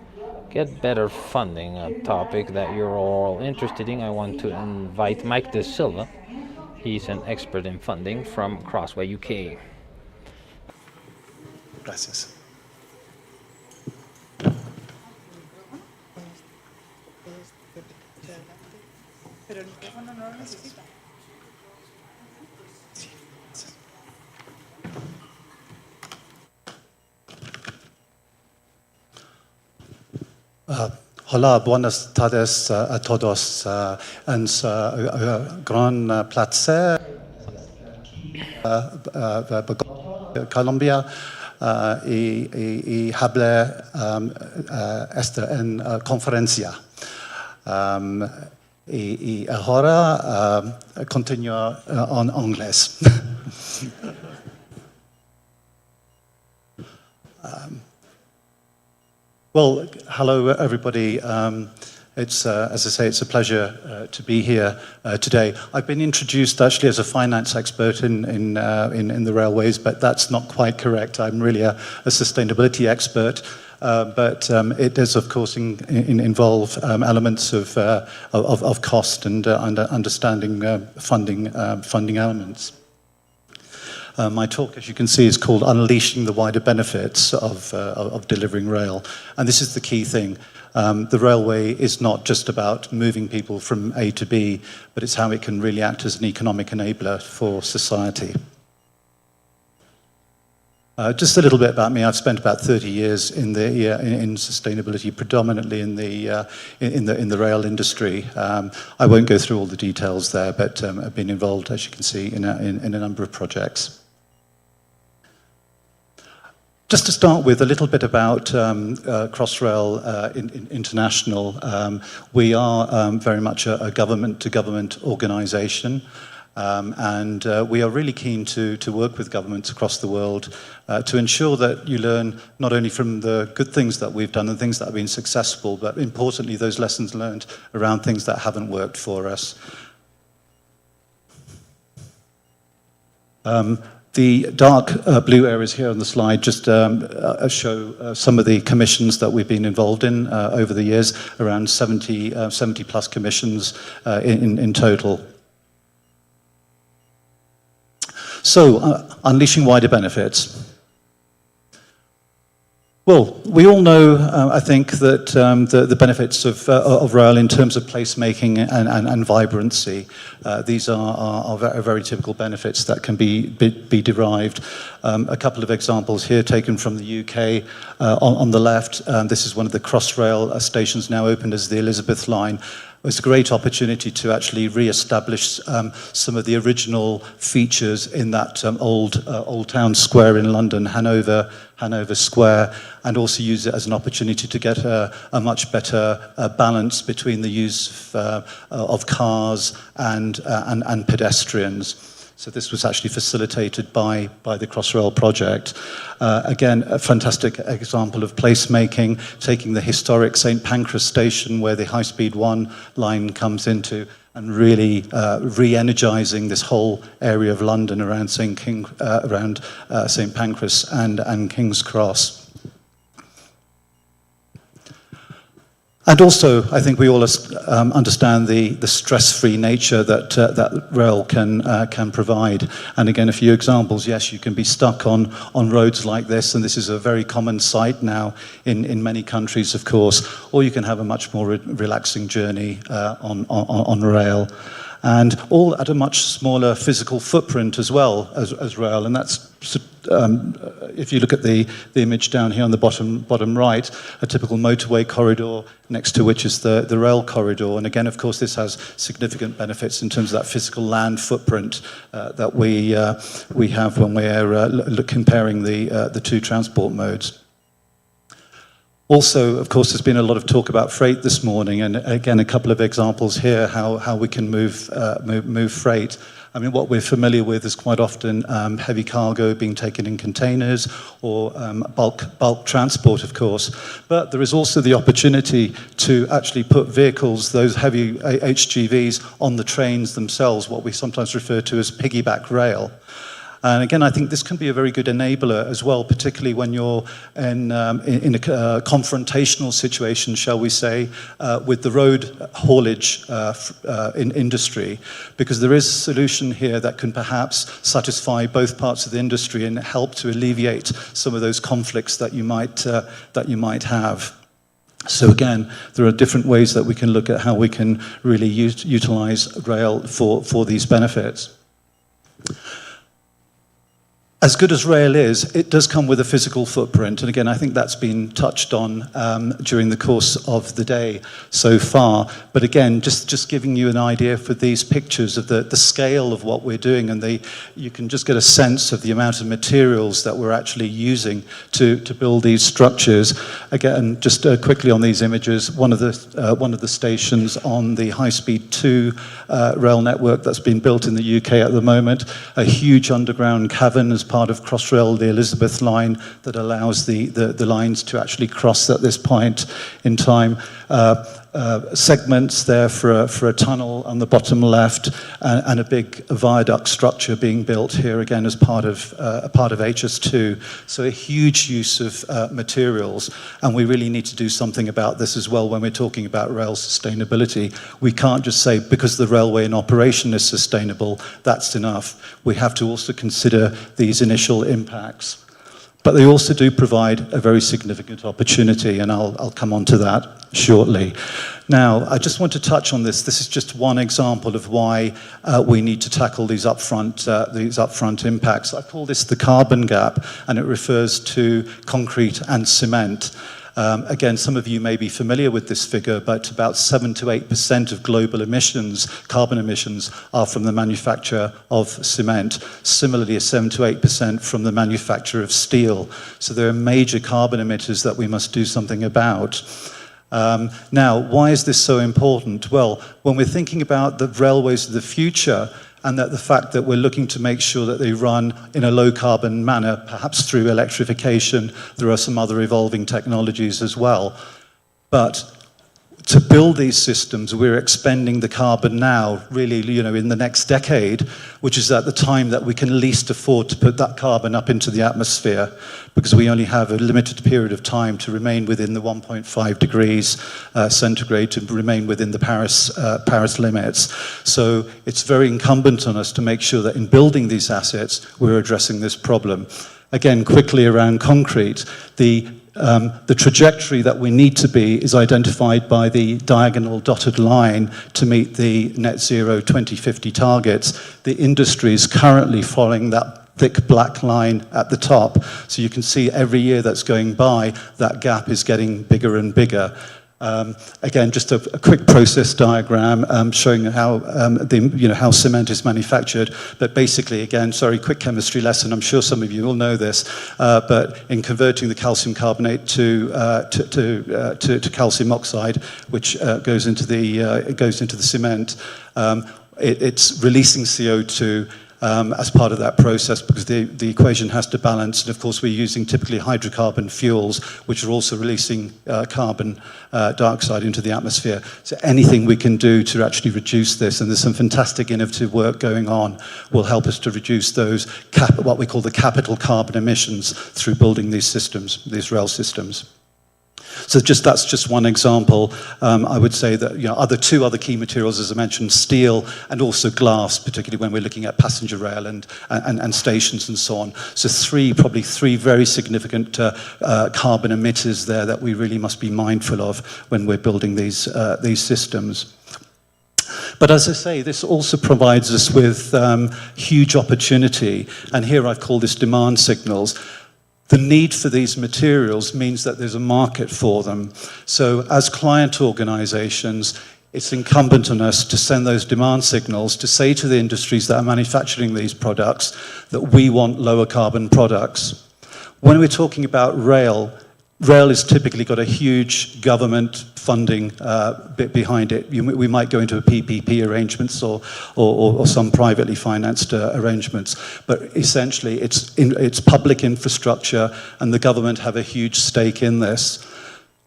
get better funding, a topic that you're all interested in. I want to invite Mike De Silva. He's an expert in funding from Crossway UK. Gracias. Pero el micrófono no lo necesita. Hola, buenas tardes a todos. Es gran placer Colombia y hablar esta en conferencia. Y ahora continúo en inglés. Well, hello everybody. It's, as I say, it's a pleasure to be here today. I've been introduced actually as a finance expert in the railways, but that's not quite correct. I'm really a sustainability expert, but it does, of course, involve elements of cost and understanding funding elements. My talk, as you can see, is called Unleashing the Wider Benefits of Delivering Rail. And this is the key thing. The railway is not just about moving people from A to B, but it's how it can really act as an economic enabler for society. Just a little bit about me. I've spent about 30 years in sustainability, predominantly in the rail industry. I won't go through all the details there, but I've been involved, as you can see, in a number of projects. Just to start with, a little bit about Crossrail International. We are very much a government-to-government organisation, and we are really keen to work with governments across the world to ensure that you learn not only from the good things that we've done and things that have been successful, but importantly those lessons learned around things that haven't worked for us. The dark blue areas here on the slide just show some of the commissions that we've been involved in over the years, around 70 plus commissions in total. So, unleashing wider benefits. Well, we all know, I think, that the benefits of rail in terms of placemaking and vibrancy. These are very typical benefits that can be derived. A couple of examples here taken from the UK. On the left, this is one of the Crossrail stations now opened as the Elizabeth line. It's a great opportunity to actually re-establish some of the original features in that old town square in London, Hanover Square, and also use it as an opportunity to get a much better balance between the use of cars and pedestrians. So this was actually facilitated by the Crossrail project. Again, a fantastic example of placemaking, taking the historic St. Pancras station where the High-Speed 1 line comes into, and really re-energizing this whole area of London around St. Pancras and King's Cross. And also, I think we all understand the stress-free nature that rail can provide. And again, a few examples. Yes, you can be stuck on roads like this, and this is a very common sight now in many countries, of course. Or you can have a much more relaxing journey on rail. And all at a much smaller physical footprint as well as rail. And that's, if you look at the image down here on the bottom right, a typical motorway corridor next to which is the rail corridor. And again, of course, this has significant benefits in terms of that physical land footprint that we have when we're comparing the two transport modes. Also, of course, there's been a lot of talk about freight this morning, and again, a couple of examples here how we can move freight. I mean, what we're familiar with is quite often heavy cargo being taken in containers or bulk transport, of course. But there is also the opportunity to actually put vehicles, those heavy HGVs, on the trains themselves, what we sometimes refer to as piggyback rail. And again, I think this can be a very good enabler as well, particularly when you're in a confrontational situation, shall we say, with the road haulage in industry, because there is a solution here that can perhaps satisfy both parts of the industry and help to alleviate some of those conflicts that you might have. So again, there are different ways that we can look at how we can really utilize rail for these benefits. As good as rail is, it does come with a physical footprint. And again, I think that's been touched on during the course of the day so far. But again, just giving you an idea for these pictures of the scale of what we're doing, and you can just get a sense of the amount of materials that we're actually using to build these structures. Again, just quickly on these images, one of the stations on the High-Speed 2 rail network that's been built in the UK at the moment, a huge underground cavern as part of Crossrail, the Elizabeth line, that allows the lines to actually cross at this point in time. Segments there for a tunnel on the bottom left, and a big viaduct structure being built here again as part of HS2. So a huge use of materials, and we really need to do something about this as well when we're talking about rail sustainability. We can't just say because the railway in operation is sustainable, that's enough. We have to also consider these initial impacts. But they also do provide a very significant opportunity, and I'll come on to that shortly. Now, I just want to touch on this. This is just one example of why we need to tackle these upfront impacts. I call this the carbon gap, and it refers to concrete and cement. Again, some of you may be familiar with this figure, but about 7 to 8% of global emissions, carbon emissions, are from the manufacture of cement. Similarly, 7 to 8% from the manufacture of steel. So there are major carbon emitters that we must do something about. Now, why is this so important? Well, when we're thinking about the railways of the future, and that the fact that we're looking to make sure that they run in a low-carbon manner, perhaps through electrification. There are some other evolving technologies as well. But to build these systems, we're expending the carbon now, really, in the next decade, which is at the time that we can least afford to put that carbon up into the atmosphere, because we only have a limited period of time to remain within the 1.5 degrees centigrade, to remain within the Paris limits. So it's very incumbent on us to make sure that in building these assets, we're addressing this problem. Again, quickly around concrete, the trajectory that we need to be is identified by the diagonal dotted line to meet the net zero 2050 targets. The industry is currently following that thick black line at the top. So you can see every year that's going by, that gap is getting bigger and bigger. Again, just a quick process diagram showing how how cement is manufactured. But basically, again, sorry, quick chemistry lesson. I'm sure some of you will know this. But in converting the calcium carbonate to calcium oxide, which goes into the cement, it's releasing CO2. as part of that process, because the equation has to balance. And of course, we're using typically hydrocarbon fuels, which are also releasing carbon dioxide into the atmosphere. So anything we can do to actually reduce this, and there's some fantastic innovative work going on, will help us to reduce those, what we call the capital carbon emissions, through building these systems, these rail systems. So that's just one example. I would say that two other key materials, as I mentioned, steel and also glass, particularly when we're looking at passenger rail and stations and so on. So probably three very significant carbon emitters there that we really must be mindful of when we're building these systems. But as I say, this also provides us with huge opportunity, and here I've called this demand signals. The need for these materials means that there's a market for them. So as client organizations, it's incumbent on us to send those demand signals to say to the industries that are manufacturing these products that we want lower carbon products. When we're talking about rail has typically got a huge government funding bit behind it. We might go into a PPP arrangements or some privately financed arrangements, but essentially it's public infrastructure, and the government have a huge stake in this.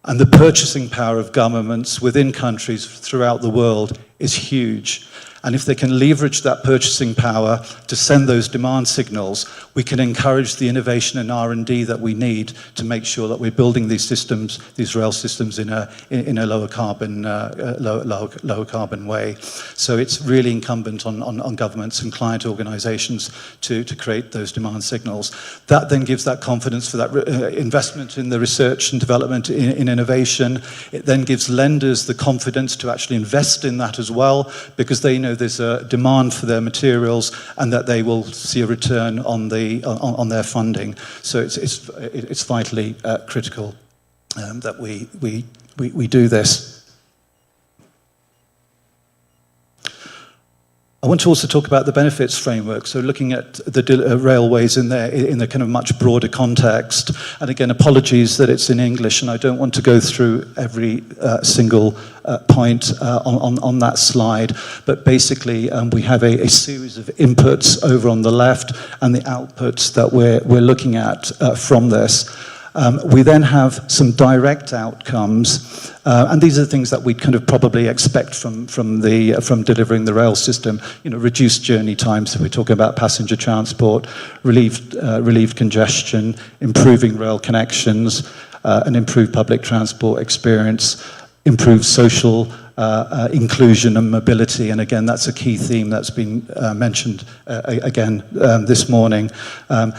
And the purchasing power of governments within countries throughout the world is huge. And if they can leverage that purchasing power to send those demand signals, we can encourage the innovation and R&D that we need to make sure that we're building these systems, these rail systems, in a lower carbon way. So it's really incumbent on governments and client organizations to create those demand signals. That then gives that confidence for that investment in the research and development in innovation. It then gives lenders the confidence to actually invest in that as well, because they know there's a demand for their materials and that they will see a return on their funding. So it's vitally critical that we do this. I want to also talk about the benefits framework. So looking at the railways in the kind of much broader context. And again, apologies that it's in English, and I don't want to go through every single point on that slide. But basically, we have a series of inputs over on the left and the outputs that we're looking at from this. We then have some direct outcomes, and these are the things that we kind of probably expect from delivering the rail system. Reduced journey times, if we're talking about passenger transport, relieved congestion, improving rail connections, an improved public transport experience, improved social inclusion and mobility, and again, that's a key theme that's been mentioned again this morning.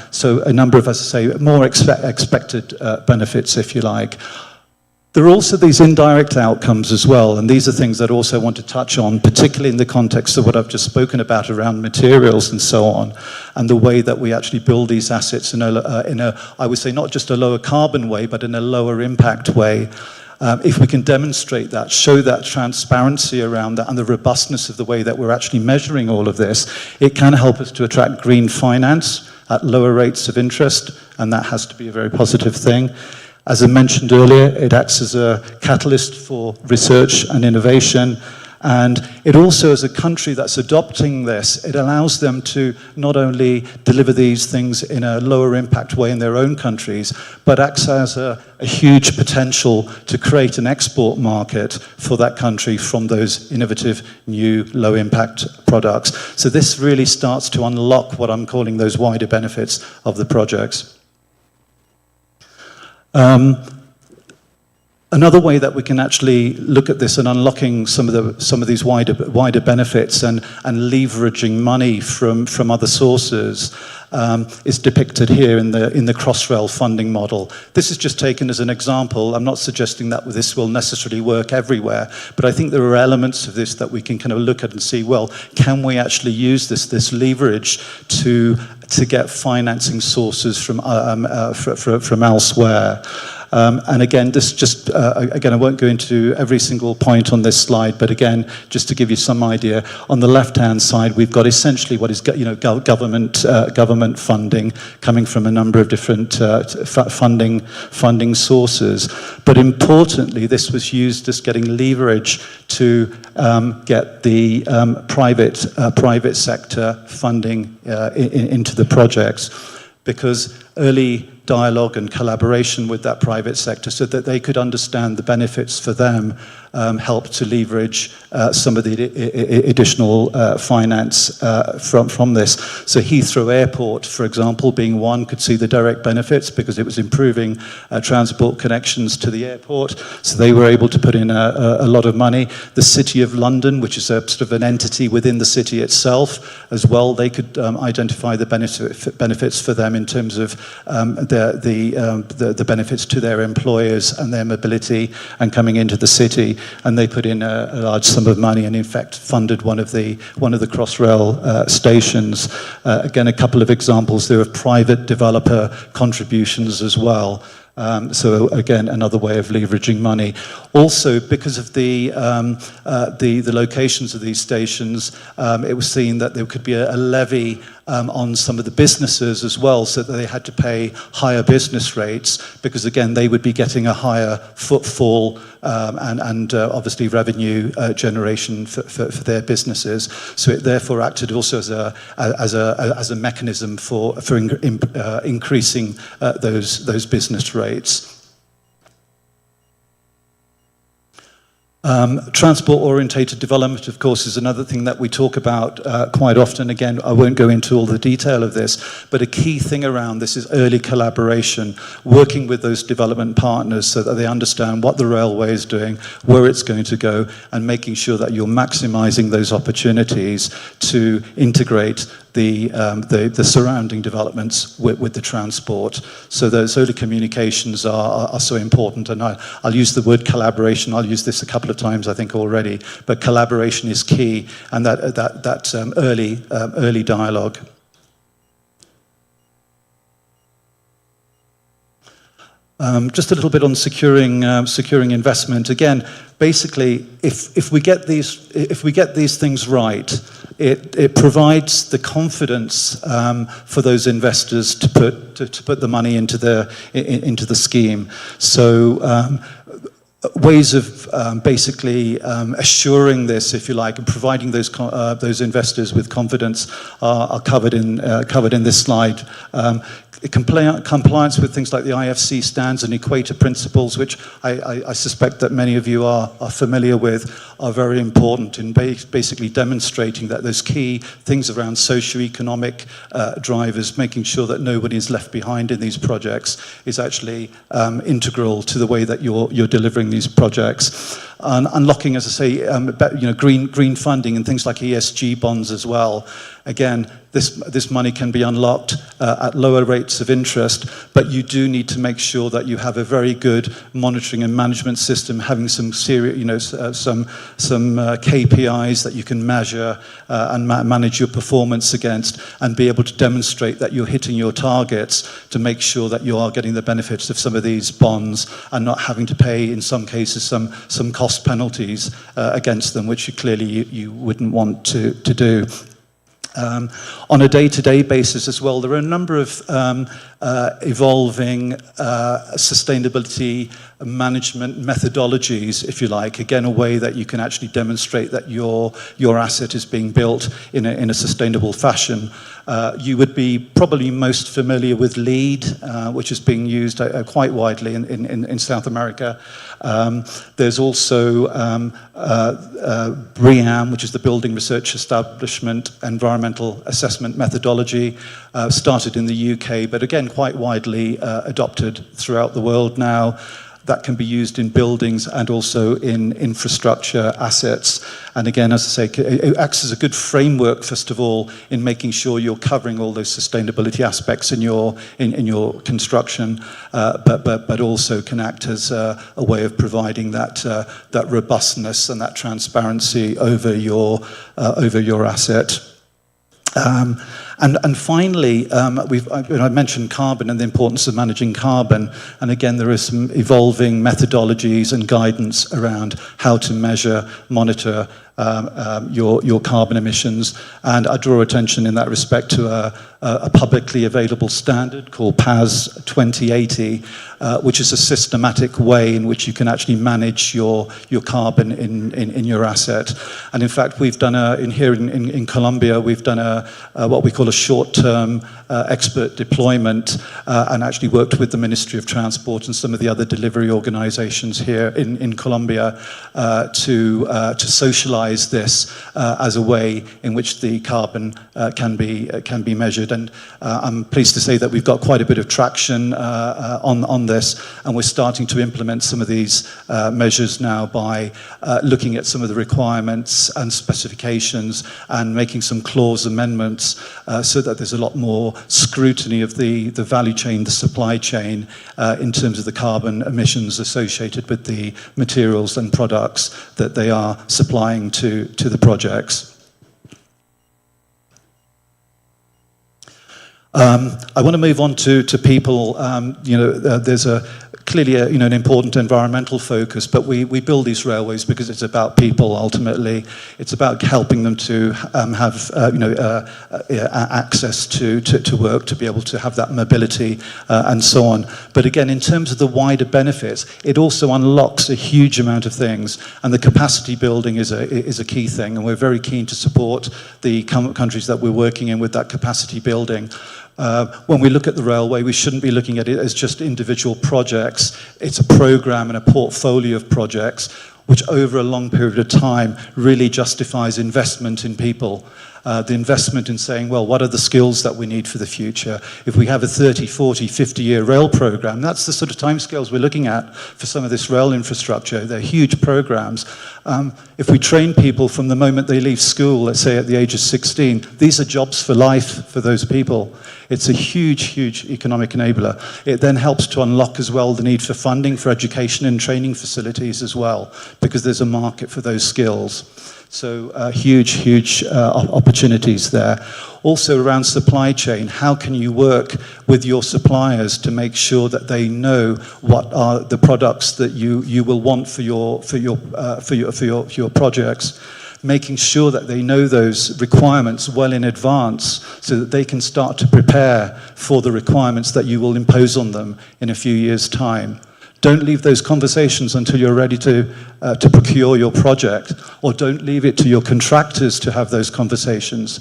So a number of, as I say, more expected benefits, if you like. There are also these indirect outcomes as well, and these are things that I also want to touch on, particularly in the context of what I've just spoken about around materials and so on, and the way that we actually build these assets in a I would say, not just a lower carbon way, but in a lower impact way. If we can demonstrate that, show that transparency around that and the robustness of the way that we're actually measuring all of this, it can help us to attract green finance at lower rates of interest, and that has to be a very positive thing. As I mentioned earlier, it acts as a catalyst for research and innovation. And it also, as a country that's adopting this, it allows them to not only deliver these things in a lower impact way in their own countries, but acts as a huge potential to create an export market for that country from those innovative, new, low impact products. So this really starts to unlock what I'm calling those wider benefits of the projects. Another way that we can actually look at this and unlocking some of these wider benefits and leveraging money from other sources is depicted here in the Crossrail funding model. This is just taken as an example. I'm not suggesting that this will necessarily work everywhere, but I think there are elements of this that we can kind of look at and see, well, can we actually use this leverage to get financing sources from elsewhere? And again, this just, again, I won't go into every single point on this slide, but again, just to give you some idea, on the left-hand side, we've got essentially what is, government funding coming from a number of different funding sources. But importantly, this was used as getting leverage to get the private sector funding into the projects, because early dialogue and collaboration with that private sector so that they could understand the benefits for them helped to leverage some of the additional finance from this. So Heathrow Airport, for example, being one, could see the direct benefits because it was improving transport connections to the airport. So they were able to put in a lot of money. The City of London, which is a sort of an entity within the city itself as well, they could identify the benefits for them in terms of the benefits to their employers and their mobility and coming into the city. And they put in a large sum of money and in fact funded one of the Crossrail stations. Again, a couple of examples there of private developer contributions as well. So again, another way of leveraging money. Also, because of the locations of these stations, it was seen that there could be a levy on some of the businesses as well, so that they had to pay higher business rates, because again, they would be getting a higher footfall and obviously revenue generation for their businesses. So it therefore acted also as a mechanism for increasing those business rates. Transport-orientated development, of course, is another thing that we talk about quite often. Again, I won't go into all the detail of this, but a key thing around this is early collaboration, working with those development partners so that they understand what the railway is doing, where it's going to go, and making sure that you're maximizing those opportunities to integrate the surrounding developments with the transport. So those early communications are so important, and I'll use the word collaboration. I'll use this a couple of times, I think, already, but collaboration is key, and that early dialogue. Just a little bit on securing investment. Again, basically, if we get these things right, it provides the confidence for those investors to put the money into the scheme. So ways of basically assuring this, if you like, and providing those investors with confidence are covered in this slide. Compliance with things like the IFC standards and equator principles, which I suspect that many of you are familiar with, are very important in basically demonstrating that those key things around socio-economic drivers, making sure that nobody is left behind in these projects, is actually integral to the way that you're delivering these projects. And unlocking, as I say, green funding and things like ESG bonds as well. Again, this money can be unlocked at lower rates of interest, but you do need to make sure that you have a very good monitoring and management system, having some serious, some KPIs that you can measure and manage your performance against, and be able to demonstrate that you're hitting your targets to make sure that you are getting the benefits of some of these bonds and not having to pay, in some cases, some cost penalties against them, which you wouldn't want to do. On a day-to-day basis as well, there are a number of evolving sustainability management methodologies, if you like. Again, a way that you can actually demonstrate that your asset is being built in a sustainable fashion. You would be probably most familiar with LEED, which is being used quite widely in South America. There's also BREEAM, which is the Building Research Establishment Environmental Assessment Methodology, started in the UK, but again quite widely adopted throughout the world now. That can be used in buildings and also in infrastructure assets. And again, as I say, it acts as a good framework, first of all, in making sure you're covering all those sustainability aspects in your construction, but also can act as a way of providing that robustness and that transparency over your asset. And finally, I mentioned carbon and the importance of managing carbon. And again, there are some evolving methodologies and guidance around how to measure, monitor your carbon emissions. And I draw attention in that respect to a publicly available standard called PAS 2080, which is a systematic way in which you can actually manage your carbon in your asset. And in fact, we've done in Colombia, we've done what we call a short-term expert deployment, and actually worked with the Ministry of Transport and some of the other delivery organizations here in Colombia to socialize this as a way in which the carbon can be measured. And I'm pleased to say that we've got quite a bit of traction on this, and we're starting to implement some of these measures now by looking at some of the requirements and specifications and making some clause amendments so that there's a lot more scrutiny of the value chain, the supply chain, in terms of the carbon emissions associated with the materials and products that they are supplying to the projects. I want to move on to people. There's clearly an important environmental focus, but we build these railways because it's about people ultimately. It's about helping them to have access to work, to be able to have that mobility and so on. But again, in terms of the wider benefits, it also unlocks a huge amount of things, and the capacity building is a key thing, and we're very keen to support the countries that we're working in with that capacity building. When we look at the railway, we shouldn't be looking at it as just individual projects. It's a program and a portfolio of projects which over a long period of time really justifies investment in people. The investment in saying, well, what are the skills that we need for the future? If we have a 30, 40, 50-year rail program, that's the sort of timescales we're looking at for some of this rail infrastructure. They're huge programs. If we train people from the moment they leave school, let's say at the age of 16, these are jobs for life for those people. It's a huge, huge economic enabler. It then helps to unlock as well the need for funding for education and training facilities as well, because there's a market for those skills. So huge, huge opportunities there. Also around supply chain, how can you work with your suppliers to make sure that they know what are the products that you will want for your projects? Making sure that they know those requirements well in advance so that they can start to prepare for the requirements that you will impose on them in a few years' time. Don't leave those conversations until you're ready to procure your project, or don't leave it to your contractors to have those conversations.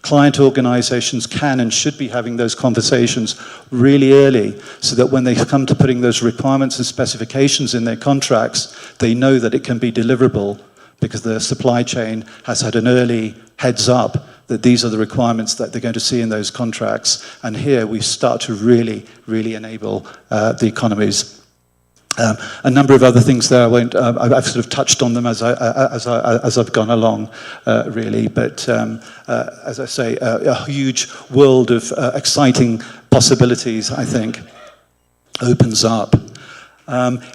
Client organizations can and should be having those conversations really early so that when they come to putting those requirements and specifications in their contracts, they know that it can be deliverable because the supply chain has had an early heads up that these are the requirements that they're going to see in those contracts. And here we start to really, really enable the economies. A number of other things there. I've sort of touched on them as I've gone along, really. But as I say, a huge world of exciting possibilities, I think, opens up.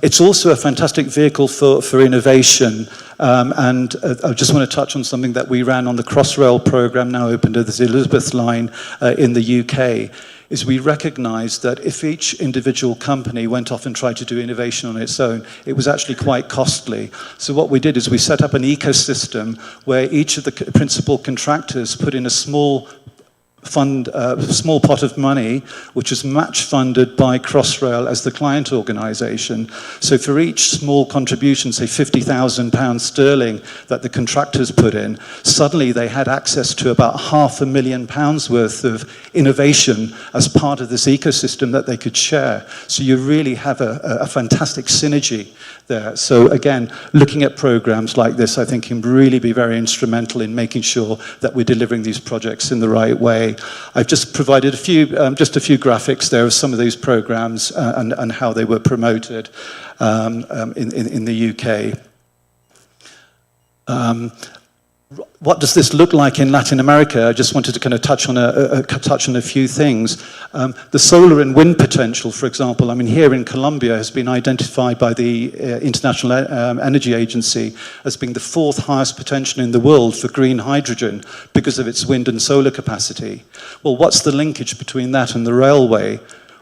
It's also a fantastic vehicle for innovation. And I just want to touch on something that we ran on the Crossrail program, now open to the Elizabeth line in the UK. Is we recognized that if each individual company went off and tried to do innovation on its own, it was actually quite costly. So what we did is we set up an ecosystem where each of the principal contractors put in a small small pot of money, which is match funded by Crossrail as the client organisation. So for each small contribution, say £50,000 sterling that the contractors put in, suddenly they had access to about £500,000 worth of innovation as part of this ecosystem that they could share. So you really have a fantastic synergy there. So again, looking at programs like this, I think can really be very instrumental in making sure that we're delivering these projects in the right way. I've just provided just a few graphics there of some of these programs and how they were promoted in the UK. What does this look like in Latin America? I just wanted to kind of touch on a few things. The solar and wind potential, for example, I mean, here in Colombia has been identified by the International Energy Agency as being the 4th highest potential in the world for green hydrogen because of its wind and solar capacity. Well, what's the linkage between that and the railway?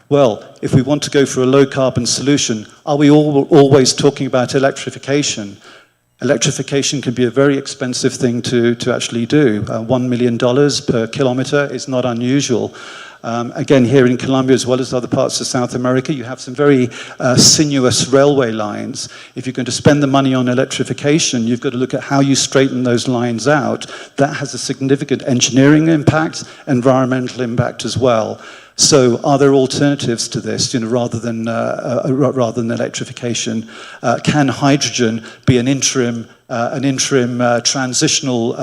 Well, if we want to go for a low-carbon solution, are we always talking about electrification? Electrification can be a very expensive thing to actually do. $1 million per kilometer is not unusual. Again, here in Colombia, as well as other parts of South America, you have some very sinuous railway lines. If you're going to spend the money on electrification, you've got to look at how you straighten those lines out. That has a significant engineering impact, environmental impact as well. So, are there alternatives to this, rather than electrification? Can hydrogen be an interim transitional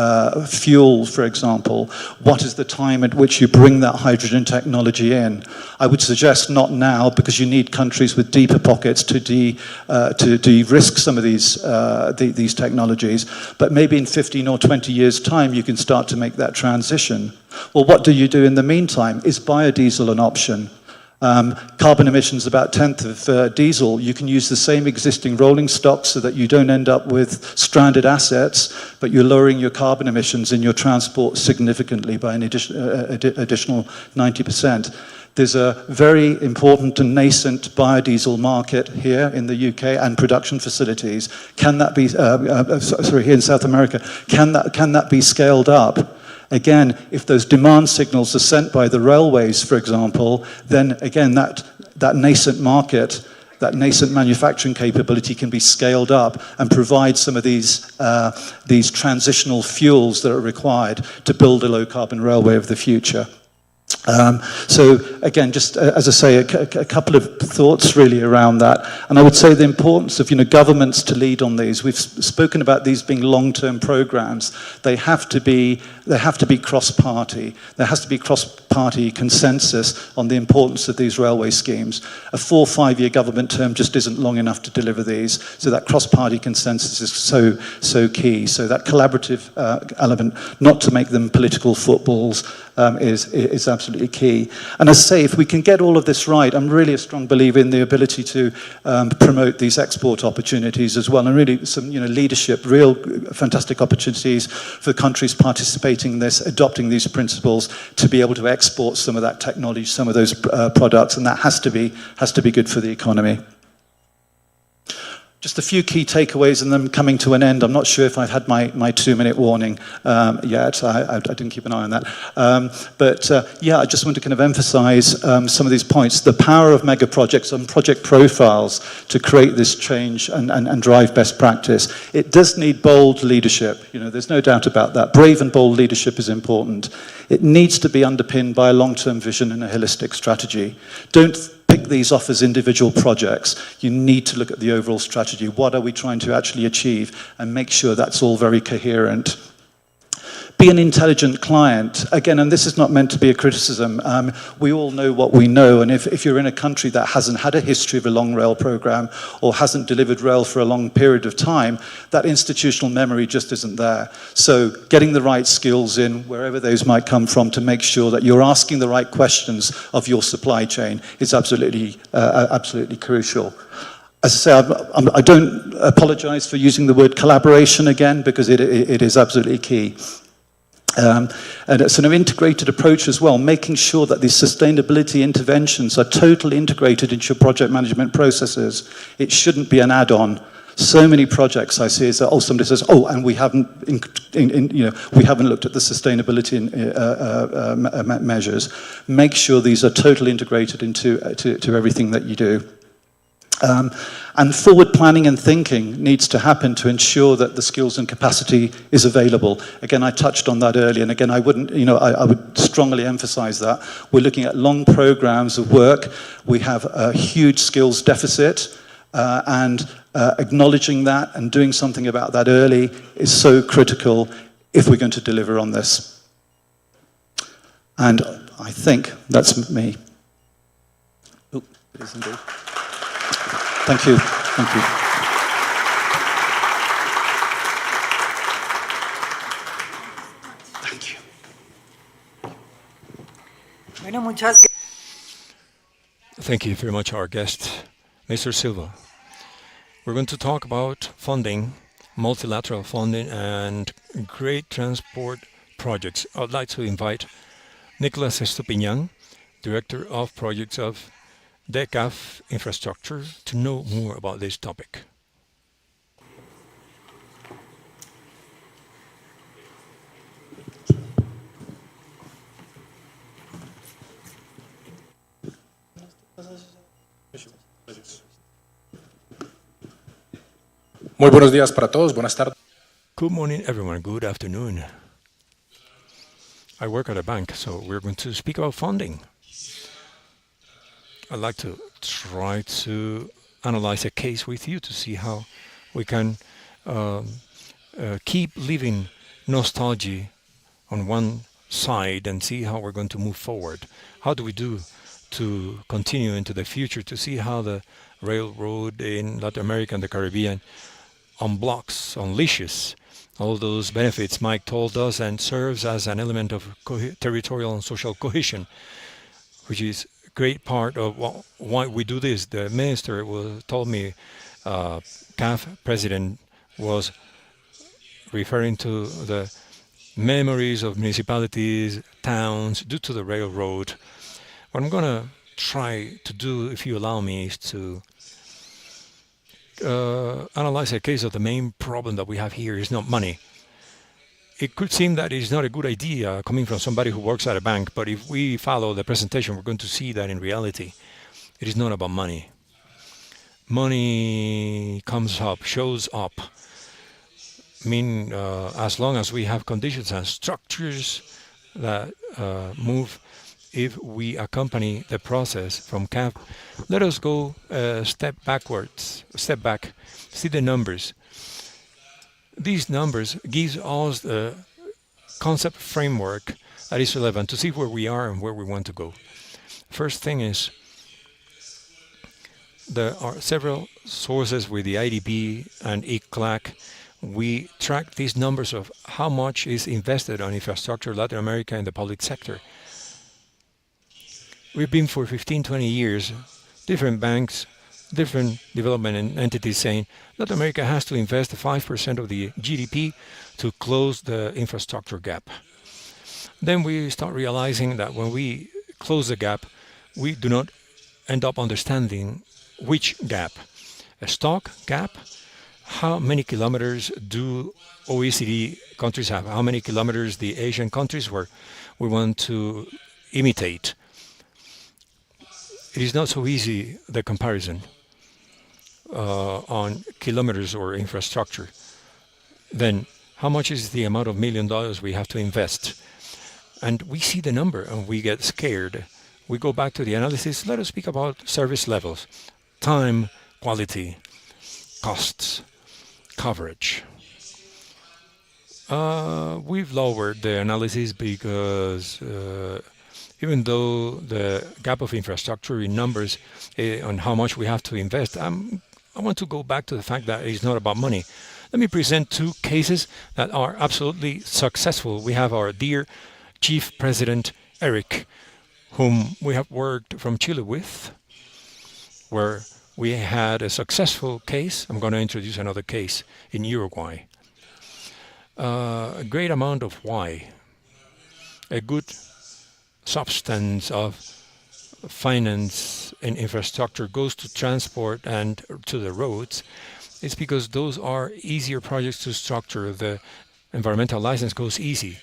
fuel, for example? What is the time at which you bring that hydrogen technology in? I would suggest not now, because you need countries with deeper pockets to de-risk some of these technologies. But maybe in 15 or 20 years' time, you can start to make that transition. Well, what do you do in the meantime? Is biodiesel an option? Carbon emissions about 1/10 of diesel. You can use the same existing rolling stock so that you don't end up with stranded assets, but you're lowering your carbon emissions in your transport significantly by an additional 90%. There's a very important and nascent biodiesel market here in the UK and production facilities. Can that be, here in South America, can that be scaled up? Again, if those demand signals are sent by the railways, for example, then again, that nascent market, that nascent manufacturing capability can be scaled up and provide some of these transitional fuels that are required to build a low-carbon railway of the future. So again, just as I say, a couple of thoughts really around that. And I would say the importance of governments to lead on these. We've spoken about these being long-term programs. They have to be cross-party. There has to be cross-party consensus on the importance of these railway schemes. A 4 or 5 year government term just isn't long enough to deliver these. So that cross-party consensus is so key. So that collaborative element, not to make them political footballs, is absolutely key. And as I say, if we can get all of this right, I'm really a strong believer in the ability to promote these export opportunities as well, and really some leadership, real fantastic opportunities for countries participating in this, adopting these principles to be able to export some of that technology, some of those products, and that has to be good for the economy. Just a few key takeaways and then coming to an end. I'm not sure if I've had my 2-minute warning yet. I didn't keep an eye on that. Yeah, I just want to kind of emphasize some of these points. The power of mega projects and project profiles to create this change and drive best practice. It does need bold leadership. There's no doubt about that. Brave and bold leadership is important. It needs to be underpinned by a long-term vision and a holistic strategy. Don't pick these off as individual projects. You need to look at the overall strategy. What are we trying to actually achieve? And make sure that's all very coherent. Be an intelligent client. Again, and this is not meant to be a criticism. We all know what we know, and if you're in a country that hasn't had a history of a long rail program or hasn't delivered rail for a long period of time, that institutional memory just isn't there. So getting the right skills in, wherever those might come from, to make sure that you're asking the right questions of your supply chain is absolutely crucial. As I say, I don't apologize for using the word collaboration again, because it is absolutely key. And it's an integrated approach as well, making sure that these sustainability interventions are totally integrated into your project management processes. It shouldn't be an add-on. So many projects I see is that, somebody says, and we haven't, we haven't looked at the sustainability measures. Make sure these are totally integrated into everything that you do. And forward planning and thinking needs to happen to ensure that the skills and capacity is available. Again, I touched on that earlier, and again, I would strongly emphasize that. We're looking at long programs of work. We have a huge skills deficit, and acknowledging that and doing something about that early is so critical if we're going to deliver on this. And I think that's me. Oh, it is indeed. Thank you. Thank you. Thank you. Bueno, muchas gracias. Thank you very much, our guest, Mr. Silva. We're going to talk about funding, multilateral funding, and great transport projects. I'd like to invite Nicolas Estupiñán, Director of Projects of DECAF Infrastructure, to know more about this topic. Muy buenos días para todos, buenas tardes. Good morning, everyone. Good afternoon. I work at a bank, so we're going to speak about funding. I'd like to try to analyze a case with you to see how we can keep living nostalgia on one side and see how we're going to move forward. How do we do to continue into the future to see how the railroad in Latin America and the Caribbean unblocks, unleashes all those benefits Mike told us and serves as an element of territorial and social cohesion, which is a great part of why we do this. The minister told me CAF president was referring to the memories of municipalities, towns due to the railroad. What I'm going to try to do, if you allow me, is to analyze a case of the main problem that we have here is not money. It could seem that it's not a good idea coming from somebody who works at a bank, but if we follow the presentation, we're going to see that in reality, it is not about money. Money comes up, shows up. As long as we have conditions and structures that move, if we accompany the process from CAP, let us go a step back, see the numbers. These numbers gives us the concept framework that is relevant to see where we are and where we want to go. First thing is, there are several sources with the IDB and ICLAC. We track these numbers of how much is invested on infrastructure in Latin America in the public sector. We've been for 15, 20 years, different banks, different development entities saying Latin America has to invest 5% of the GDP to close the infrastructure gap. Then we start realizing that when we close the gap, we do not end up understanding which gap. A stock gap? How many kilometers do OECD countries have? How many kilometers the Asian countries where we want to imitate? It is not so easy, the comparison on kilometers or infrastructure. Then how much is the amount of $1 million we have to invest? And we see the number and we get scared. We go back to the analysis. Let us speak about service levels, time, quality, costs, coverage. We've lowered the analysis because even though the gap of infrastructure in numbers on how much we have to invest, I want to go back to the fact that it's not about money. Let me present two cases that are absolutely successful. We have our dear Chief President Eric, whom we have worked from Chile with, where we had a successful case. I'm going to introduce another case in Uruguay. A great amount of why. A good substance of finance and infrastructure goes to transport and to the roads. It's because those are easier projects to structure. The environmental license goes easy.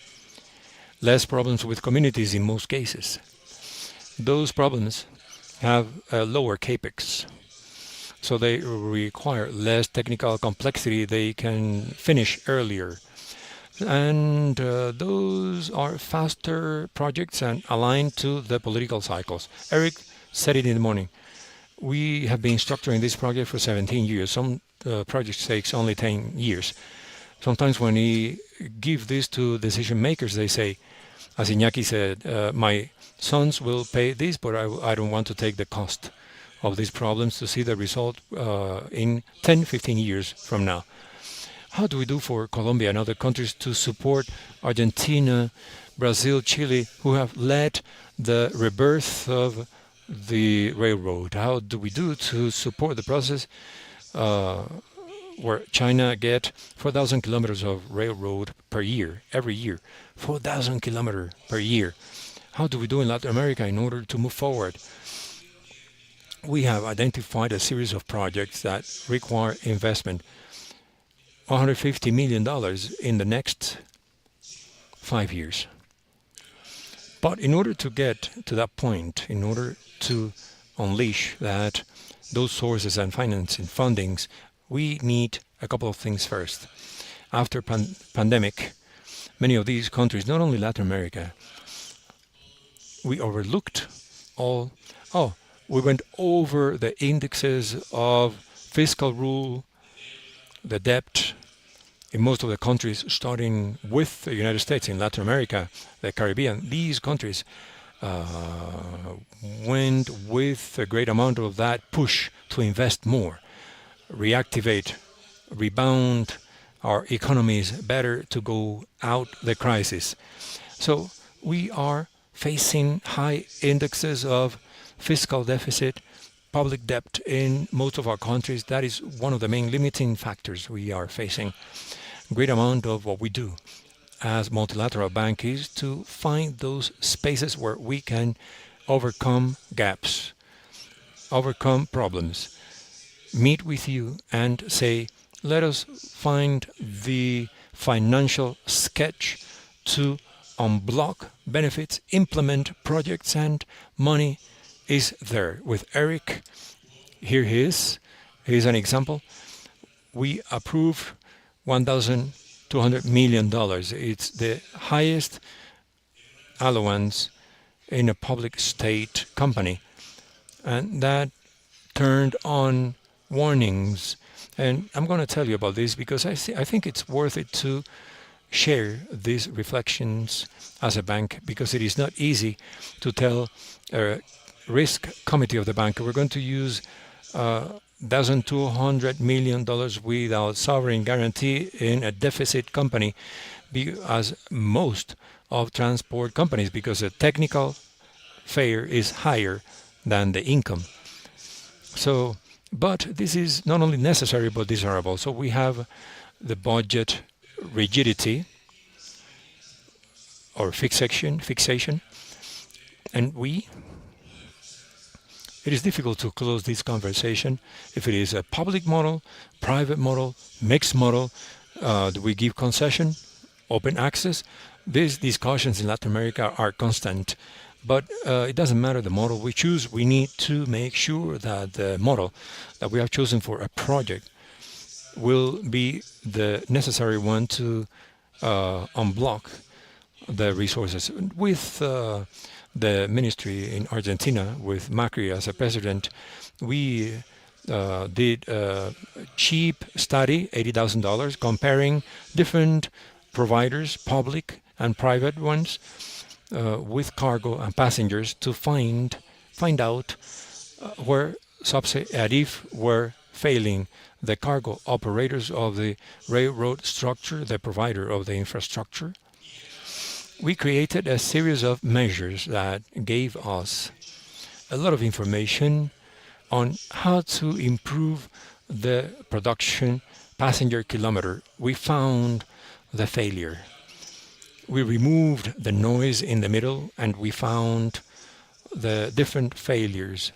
Less problems with communities in most cases. Those problems have a lower capex, so they require less technical complexity. They can finish earlier. And those are faster projects and aligned to the political cycles. Eric said it in the morning. We have been structuring this project for 17 years. Some projects takes only 10 years. Sometimes when we give this to decision makers, they say, as Iñaki said, my sons will pay this, but I don't want to take the cost of these problems to see the result in 10, 15 years from now. How do we do for Colombia and other countries to support Argentina, Brazil, Chile, who have led the rebirth of the railroad? How do we do to support the process uh, where China get 4,000 kilometers of railroad per year, every year, 4,000 kilometers per year? How do we do in Latin America in order to move forward? We have identified a series of projects that require investment, $150 million in the next 5 years. But in order to get to that point, in order to unleash those sources and financing fundings, we need a couple of things first. After pandemic, many of these countries, not only Latin America, we overlooked all. Oh, we went over the indexes of fiscal rule, the debt in most of the countries, starting with the United States, in Latin America, the Caribbean. These countries went with a great amount of that push to invest more, reactivate, rebound our economies better to go out the crisis. So we are facing high indexes of fiscal deficit, public debt in most of our countries. That is one of the main limiting factors we are facing. Great amount of what we do as multilateral bank is to find those spaces where we can overcome gaps, overcome problems, meet with you and say, let us find the financial sketch to unblock benefits, implement projects, and money is there. With Eric, here he is. Here's an example. We approved $1,200 million. It's the highest allowance in a public state company. And that turned on warnings. And I'm going to tell you about this because I think it's worth it to share these reflections as a bank, because it is not easy to tell a risk committee of the bank, we're going to use $1,200 million without sovereign guarantee in a deficit company, as most of transport companies, because the technical failure is higher than the income. So, but this is not only necessary but desirable. So we have the budget rigidity or fixation, and it is difficult to close this conversation if it is a public model, private model, mixed model. Do we give concession, open access? These discussions in Latin America are constant. But it doesn't matter the model we choose. We need to make sure that the model that we have chosen for a project will be the necessary one to unblock the resources. With the ministry in Argentina, with Macri as a president, we did a cheap study, $80,000, comparing different providers, public and private ones, with cargo and passengers to find out where ARIF were failing, the cargo operators of the railroad structure, the provider of the infrastructure. We created a series of measures that gave us a lot of information on how to improve the production passenger kilometer. We found the failure. We removed the noise in the middle, and we found the different failures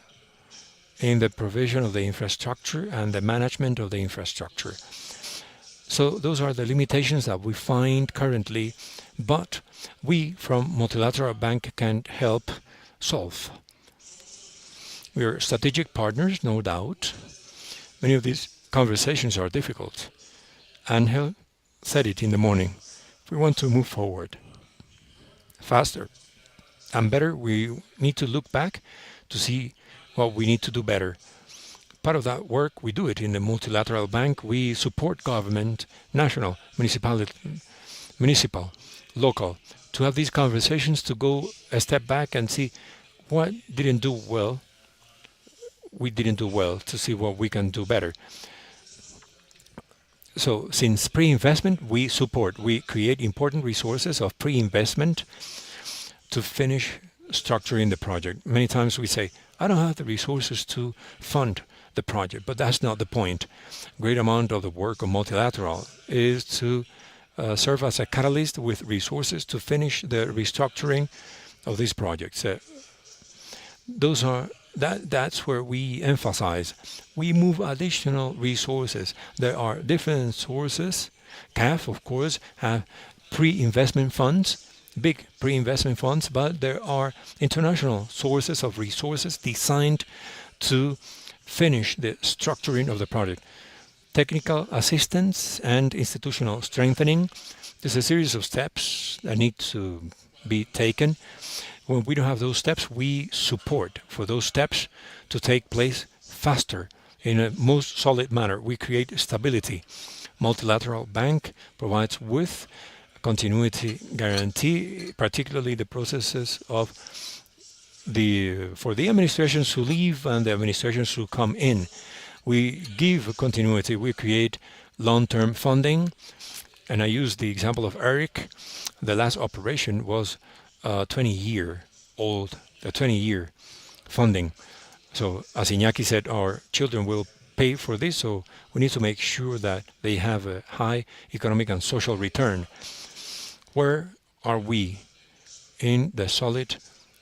in the provision of the infrastructure and the management of the infrastructure. So those are the limitations that we find currently, but we from Multilateral Bank can help solve. We are strategic partners, no doubt. Many of these conversations are difficult. Angel said it in the morning. If we want to move forward faster and better, we need to look back to see what we need to do better. Part of that work, we do it in the Multilateral Bank. We support government, national, municipal, local, to have these conversations, to go a step back and see what didn't do well. We didn't do well, to see what we can do better. So since pre-investment, we create important resources of pre-investment to finish structuring the project. Many times we say, I don't have the resources to fund the project, but that's not the point. Great amount of the work of multilateral is to serve as a catalyst with resources to finish the restructuring of these projects. That's where we emphasize. We move additional resources. There are different sources. CAF, of course, have pre-investment funds, big pre-investment funds, but there are international sources of resources designed to finish the structuring of the project. Technical assistance and institutional strengthening. There's a series of steps that need to be taken. When we don't have those steps, we support for those steps to take place faster in a most solid manner. We create stability. Multilateral bank provides with continuity guarantee, particularly the processes of for the administrations who leave and the administrations who come in. We give continuity. We create long-term funding. And I use the example of Eric. The last operation was 20-year old, a 20-year funding. So as Iñaki said, our children will pay for this, so we need to make sure that they have a high economic and social return. Where are we in the solid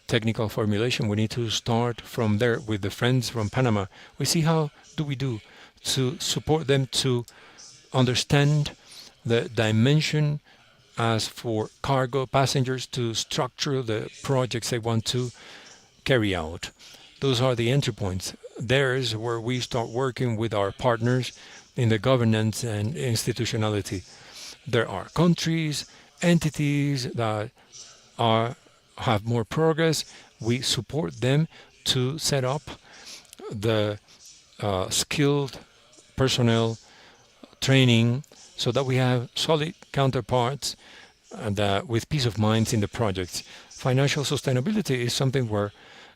technical formulation? We need to start from there with the friends from Panama. We see how do we do to support them to understand the dimension as for cargo passengers to structure the projects they want to carry out. Those are the entry points. There's where we start working with our partners in the governance and institutionality. There are countries, entities that have more progress. We support them to set up the skilled personnel training so that we have solid counterparts and with peace of minds in the projects. Financial sustainability is something where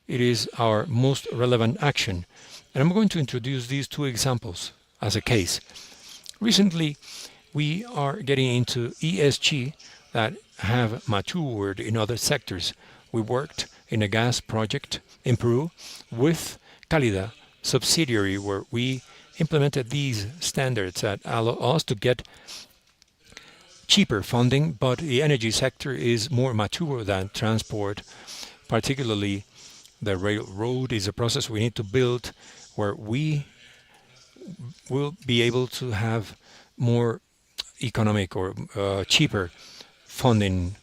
it is our most relevant action. And I'm going to introduce these two examples as a case. Recently, we are getting into ESG that have matured in other sectors. We worked in a gas project in Peru with Calida subsidiary where we implemented these standards that allow us to get cheaper funding, but the energy sector is more mature than transport. Particularly, the railroad is a process we need to build where we will be able to have more economic or cheaper funding.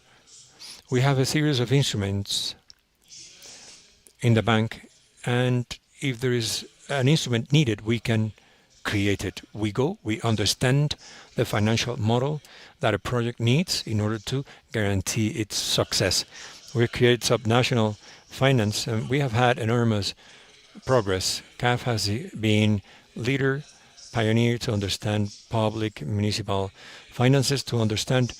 We have a series of instruments in the bank, and if there is an instrument needed, we can create it. We understand the financial model that a project needs in order to guarantee its success. We create subnational finance, and we have had enormous progress. CAF has been leader, pioneer to understand public municipal finances, to understand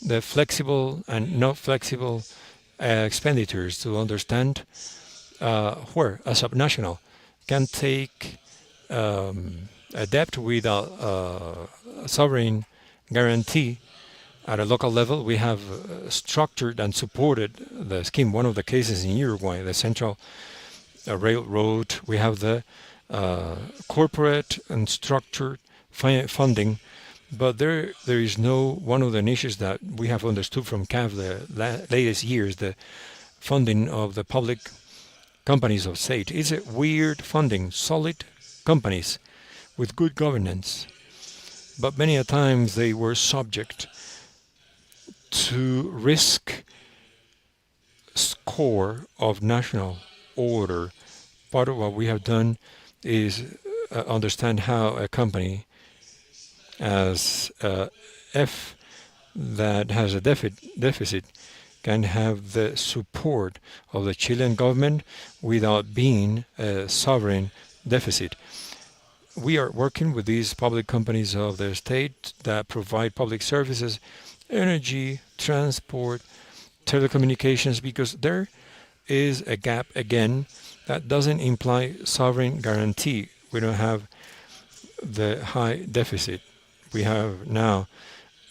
the flexible and not flexible expenditures, to understand where a subnational can take a debt without sovereign guarantee at a local level. We have structured and supported the scheme. One of the cases in Uruguay, the Central Railroad, we have the corporate and structured funding, but there is no one of the niches that we have understood from CAF the latest years, the funding of the public companies of state. It's a weird funding, solid companies with good governance, but many a times they were subject to risk score of national order. Part of what we have done is understand how a company as F that has a deficit can have the support of the Chilean government without being a sovereign deficit. We are working with these public companies of the state that provide public services, energy, transport, telecommunications, because there is a gap again that doesn't imply sovereign guarantee. We don't have the high deficit we have now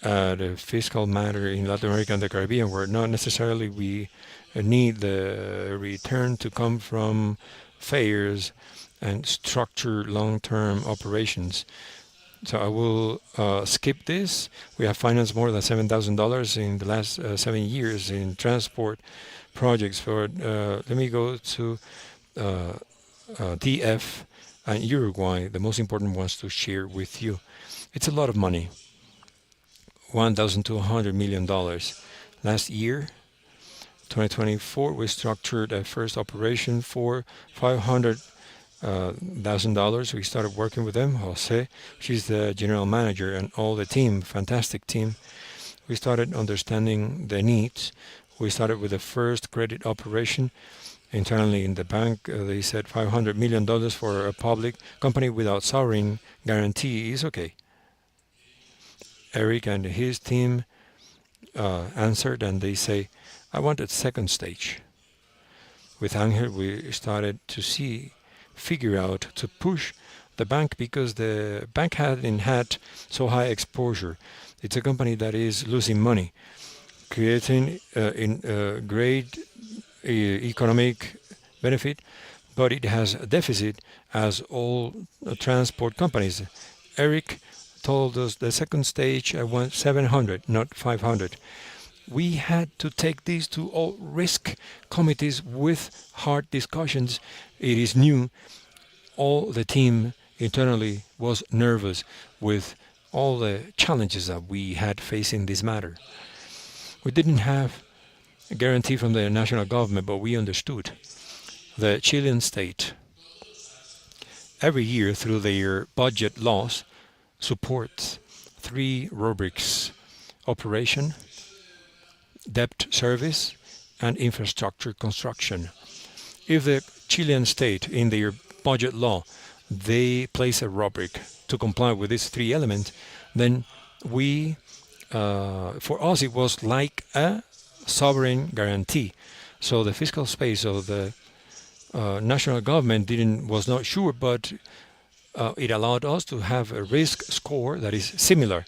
the fiscal matter in Latin America and the Caribbean, where not necessarily we need the return to come from fairs and structure long-term operations. So I will skip this. We have financed more than $7,000 in the last 7 years in transport projects. Let me go to uh, DF and Uruguay, the most important ones to share with you. It's a lot of money, $1,200 million. Last year, 2024, we structured a first operation for $500,000. We started working with them. Jose, she's the general manager, and all the team, fantastic team. We started understanding the needs. We started with the first credit operation internally in the bank. They said $500 million for a public company without sovereign guarantee is okay. Eric and his team answered, and they say, I want a second stage. With Angel, we started to figure out to push the bank because the bank hadn't had so high exposure. It's a company that is losing money, creating great economic benefit, but it has a deficit as all transport companies. Eric told us the second stage I want 700, not 500. We had to take these to all risk committees with hard discussions. It is new. All the team internally was nervous with all the challenges that we had facing this matter. We didn't have a guarantee from the national government, but we understood. The Chilean state, every year through their budget laws, supports three rubrics: operation, debt service, and infrastructure construction. If the Chilean state, in their budget law, they place a rubric to comply with these three elements, then for us, it was like a sovereign guarantee. So the fiscal space of the national government was not sure, but it allowed us to have a risk score that is similar.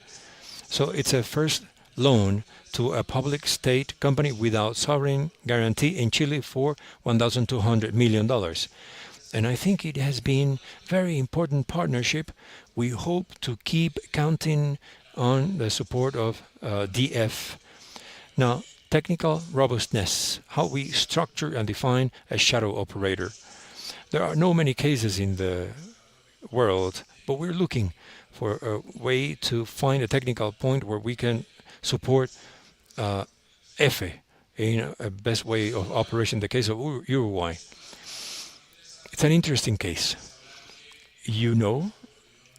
So it's a first loan to a public state company without sovereign guarantee in Chile for $1,200 million. And I think it has been very important partnership. We hope to keep counting on the support of DF. Now, technical robustness, how we structure and define a shadow operator. There are no many cases in the world, but we're looking for a way to find a technical point where we can support EFE in a best way of operation. The case of Uruguay. It's an interesting case. You know,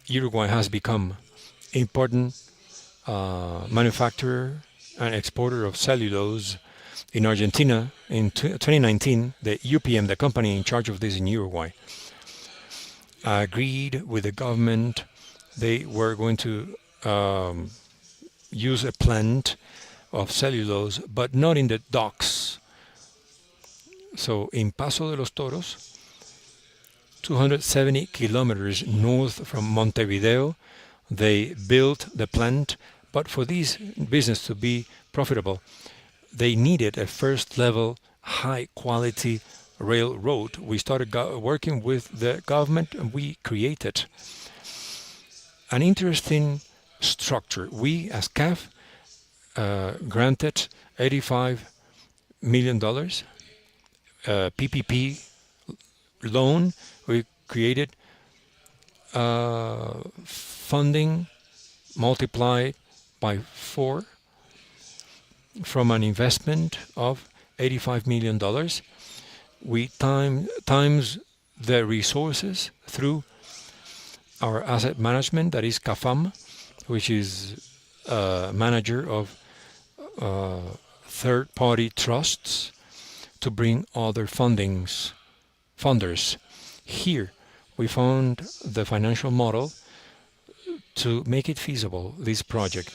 Uruguay has become important manufacturer and exporter of cellulose. In Argentina, in 2019, the UPM, the company in charge of this in Uruguay, agreed with the government. They were going to use a plant of cellulose, but not in the docks. So in Paso de los Toros, 270 kilometers north from Montevideo, they built the plant, but for this business to be profitable, they needed a first level, high quality railroad. We started working with the government, and we created an interesting structure. We, as CAF, granted $85 million PPP loan. We created funding multiplied by 4 from an investment of $85 million. We times the resources through our asset management, that is CAFAM, which is a manager of third-party trusts to bring other funders. Here, we found the financial model to make it feasible, this project.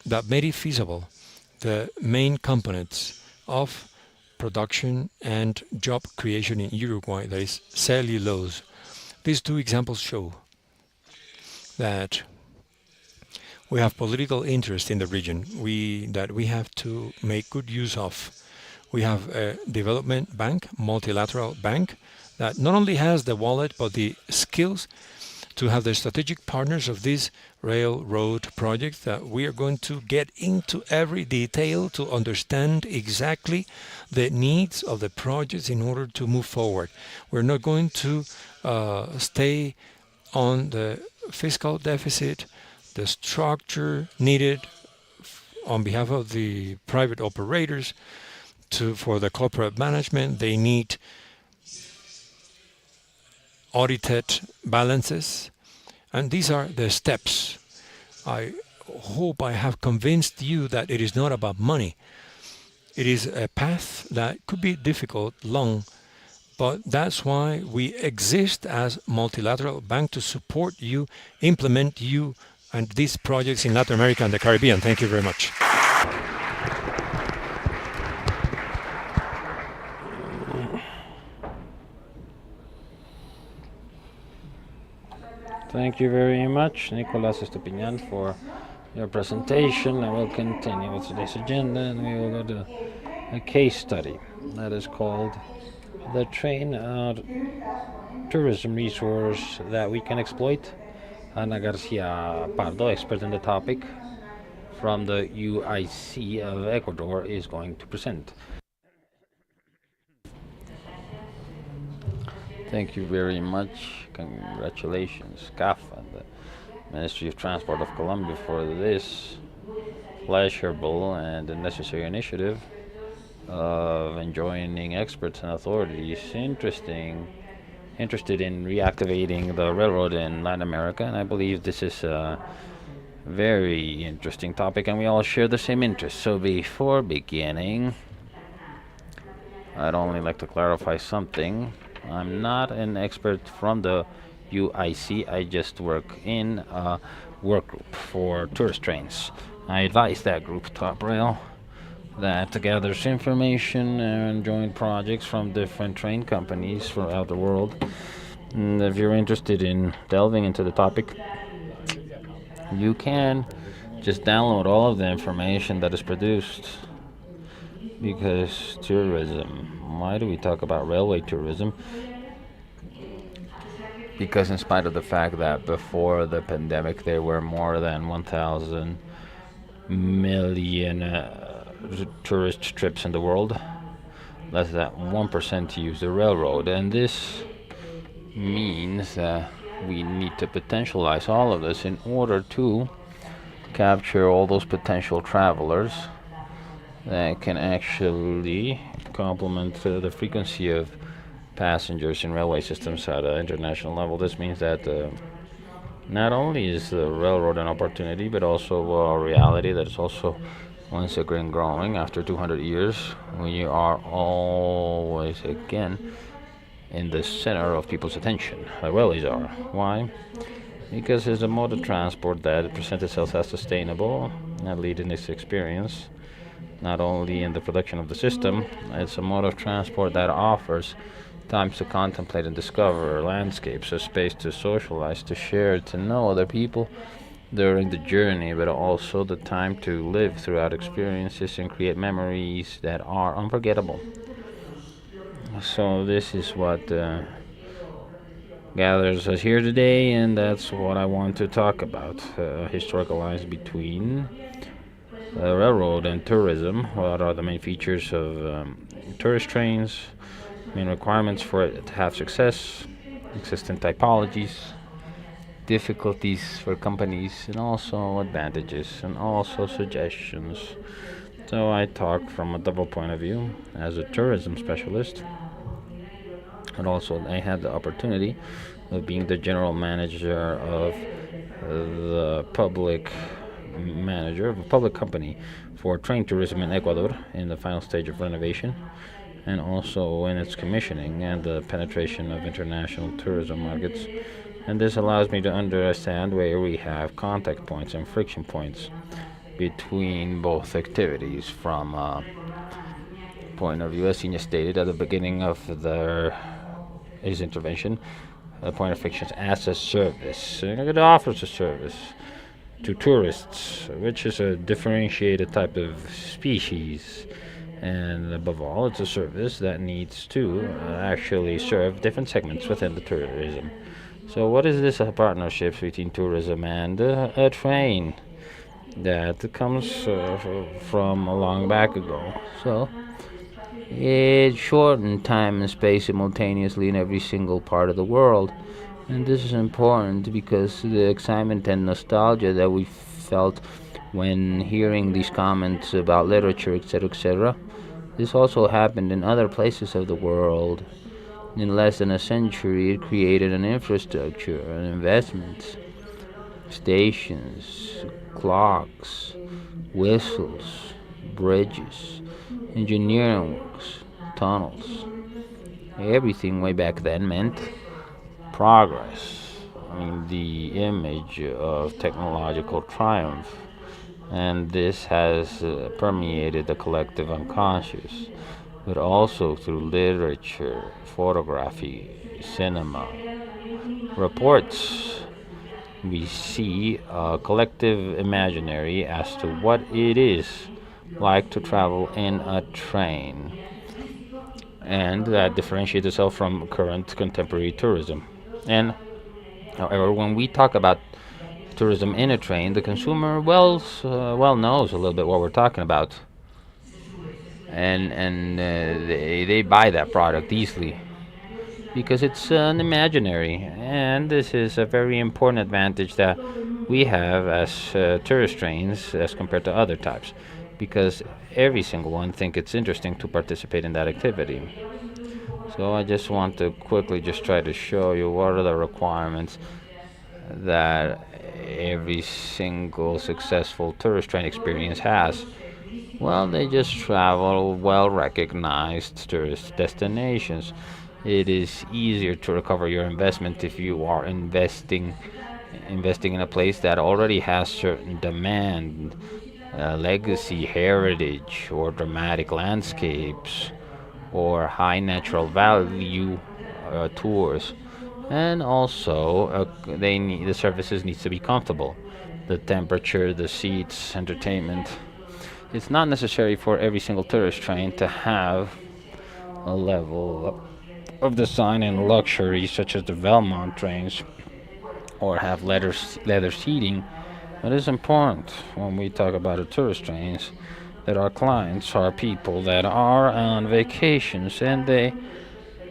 That made it feasible, the main components of production and job creation in Uruguay, that is cellulose. These two examples show that We have political interest in the region that we have to make good use of. We have a development bank, multilateral bank, that not only has the wallet but the skills to have the strategic partners of this railroad project, that we are going to get into every detail to understand exactly the needs of the projects in order to move forward. We're not going to stay on the fiscal deficit, the structure needed on behalf of the private operators for the corporate management. They need audited balances, and these are the steps. I hope I have convinced you that it is not about money. It is a path that could be difficult, long, but that's why we exist as multilateral bank, to support you, implement you and these projects in Latin America and the Caribbean. Thank you very much. Thank you very much, Nicolas Estupiñán, for your presentation. I will continue with today's agenda, and we will go to a case study that is called the train tourism resource that we can exploit. Ana Garcia Pardo, expert in the topic from the UIC of Ecuador, is going to present. Thank you very much. Congratulations, CAF and the Ministry of Transport of Colombia, for this pleasurable and necessary initiative of enjoining experts and authorities interested in reactivating the railroad in Latin America. And I believe this is a very interesting topic, and we all share the same interest. So before beginning, I'd only like to clarify something. I'm not an expert from the UIC. I just work in a work group for tourist trains. I advise that group, Top Rail, that gathers information and joint projects from different train companies throughout the world. And if you're interested in delving into the topic, you can just download all of the information that is produced. Because tourism, why do we talk about railway tourism? Because in spite of the fact that before the pandemic there were more than 1,000 million tourist trips in the world, less than 1% use the railroad. And this means that we need to potentialize all of this in order to capture all those potential travelers that can actually complement the frequency of passengers in railway systems at an international level. This means that not only is the railroad an opportunity, but also a reality that is also once again growing after 200 years. We are always again in the center of people's attention. The railways are. Why? Because it's a mode of transport that presents itself as sustainable, at least in its experience. Not only in the production of the system, it's a mode of transport that offers times to contemplate and discover landscapes, a space to socialize, to share, to know other people during the journey, but also the time to live throughout experiences and create memories that are unforgettable. So this is what gathers us here today, and that's what I want to talk about. Historical lines between railroad and tourism. What are the main features of tourist trains? Main requirements for it to have success, existing typologies, difficulties for companies, and also advantages, and also suggestions. So I talk from a double point of view as a tourism specialist, and also I had the opportunity of being the general manager of the public manager of a public company for train tourism in Ecuador in the final stage of renovation, and also in its commissioning and the penetration of international tourism markets. And this allows me to understand where we have contact points and friction points between both activities from point of view, as Senior stated at the beginning of his intervention. The point of friction as a service. It offers a service. to tourists, which is a differentiated type of species. And above all, it's a service that needs to actually serve different segments within the tourism. So, what is this partnership between tourism and a train that comes from a long back ago? So, it shortened time and space simultaneously in every single part of the world. And this is important because the excitement and nostalgia that we felt when hearing these comments about literature, etc., etc., this also happened in other places of the world. In less than a century, it created an infrastructure and investments, stations, clocks, whistles, bridges, engineering works, tunnels. Everything way back then meant progress. I mean, the image of technological triumph. And this has permeated the collective unconscious, but also through literature, photography, cinema, reports. We see a collective imaginary as to what it is like to travel in a train, and that differentiates itself from current contemporary tourism. And however, when we talk about tourism in a train, the consumer well knows a little bit what we're talking about, and they buy that product easily because it's an imaginary, and this is a very important advantage that we have as tourist trains as compared to other types, because every single one think it's interesting to participate in that activity. So I just want to quickly just try to show you what are the requirements that every single successful tourist train experience has. Well, they just travel well recognized tourist destinations. It is easier to recover your investment if you are investing in a place that already has certain demand, legacy, heritage, or dramatic landscapes, or high natural value tours. And also, the services needs to be comfortable. The temperature, the seats, entertainment. It's not necessary for every single tourist train to have a level of design and luxury such as the Belmont trains, or have leather seating. But it's important when we talk about the tourist trains that our clients are people that are on vacations, and they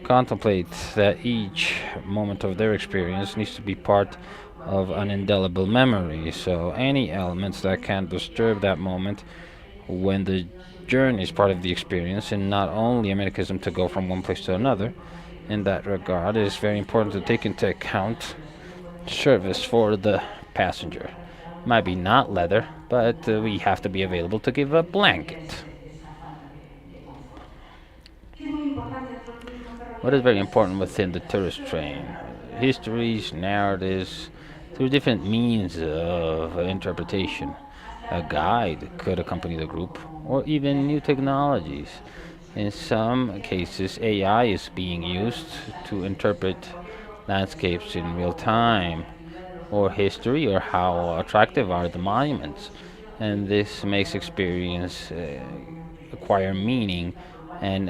contemplate that each moment of their experience needs to be part of an indelible memory. So any elements that can disturb that moment when the journey is part of the experience and not only a mechanism to go from one place to another. In that regard, it is very important to take into account service for the passenger. Might be not leather, but we have to be available to give a blanket. What is very important within the tourist train? Histories, narratives, through different means of interpretation. A guide could accompany the group, or even new technologies. In some cases, AI is being used to interpret landscapes in real time, or history, or how attractive are the monuments. And this makes experience acquire meaning, and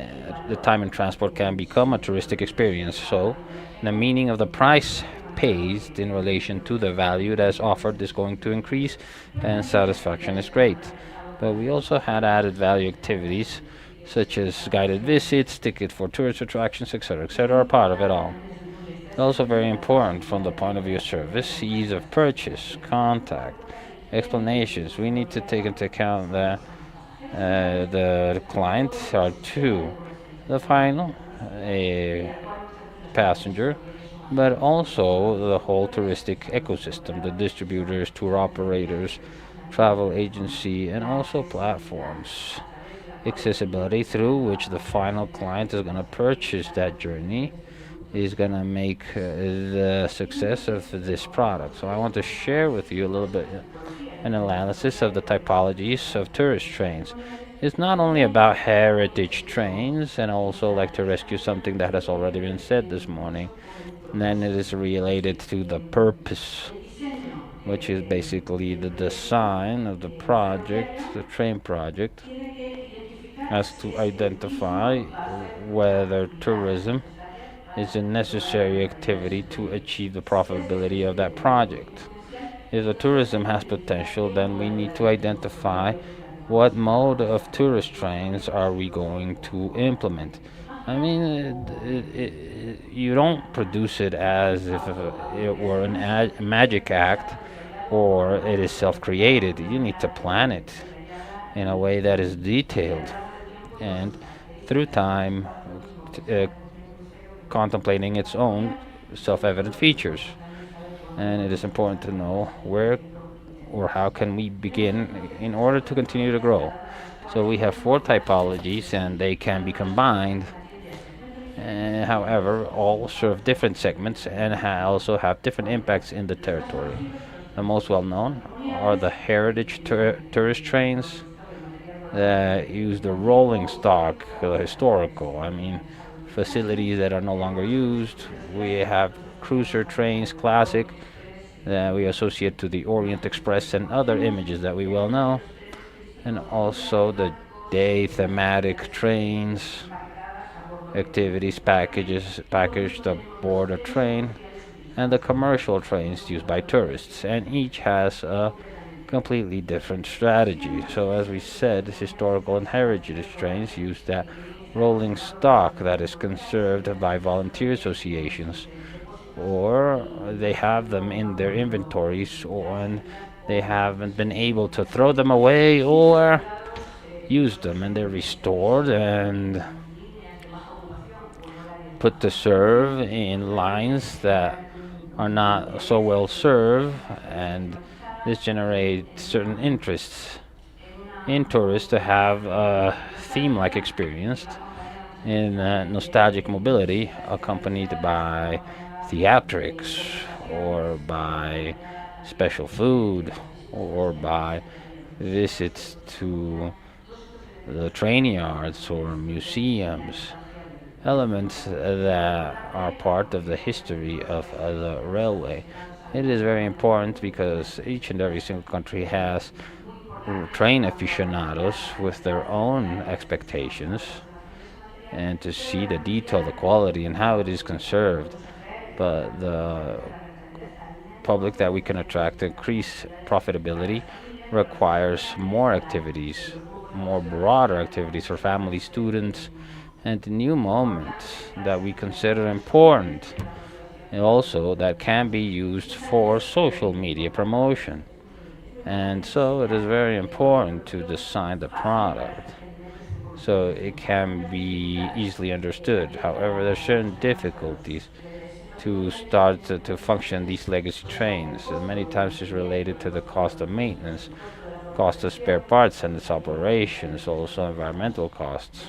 the time and transport can become a touristic experience. So, the meaning of the price paid in relation to the value that's offered is going to increase, and satisfaction is great. But we also had added value activities such as guided visits, ticket for tourist attractions, etc., are part of it all. Also very important from the point of view of service, ease of purchase, contact, explanations. We need to take into account that the clients are two, the final a passenger, but also the whole touristic ecosystem, the distributors, tour operators, travel agency, and also platforms. Accessibility through which the final client is going to purchase that journey is going to make the success of this product. So I want to share with you a little bit an analysis of the typologies of tourist trains. It's not only about heritage trains, and I also like to rescue something that has already been said this morning, and then it is related to the purpose. which is basically the design of the project, the train project, has to identify whether tourism is a necessary activity to achieve the profitability of that project. If the tourism has potential, then we need to identify what mode of tourist trains are we going to implement. I mean, you don't produce it as if it were a magic act or it is self created. You need to plan it in a way that is detailed and through time contemplating its own self evident features. And it is important to know where or how can we begin in order to continue to grow. So we have four typologies and they can be combined. However, all serve different segments and also have different impacts in the territory. The most well known are the heritage tourist trains that use the rolling stock, historical. I mean, facilities that are no longer used. We have cruiser trains, classic, that we associate to the Orient Express and other images that we well know, and also the day thematic trains, activities packages packaged aboard a train, and the commercial trains used by tourists, and each has a completely different strategy. So, as we said, historical and heritage trains use that rolling stock that is conserved by volunteer associations, or they have them in their inventories, or they haven't been able to throw them away or use them, and they're restored and put to serve in lines that are not so well served, and this generates certain interests in tourists to have a theme-like experience in nostalgic mobility accompanied by theatrics or by special food or by visits to the train yards or museums, elements that are part of the history of the railway. It is very important because each and every single country has train aficionados with their own expectations and to see the detail, the quality, and how it is conserved. But the public that we can attract to increase profitability requires more activities, more broader activities for family, students, and new moments that we consider important, and also that can be used for social media promotion. And so it is very important to design the product so it can be easily understood. However, there are certain difficulties to start to function these legacy trains. And many times it's related to the cost of maintenance, cost of spare parts and its operations, also environmental costs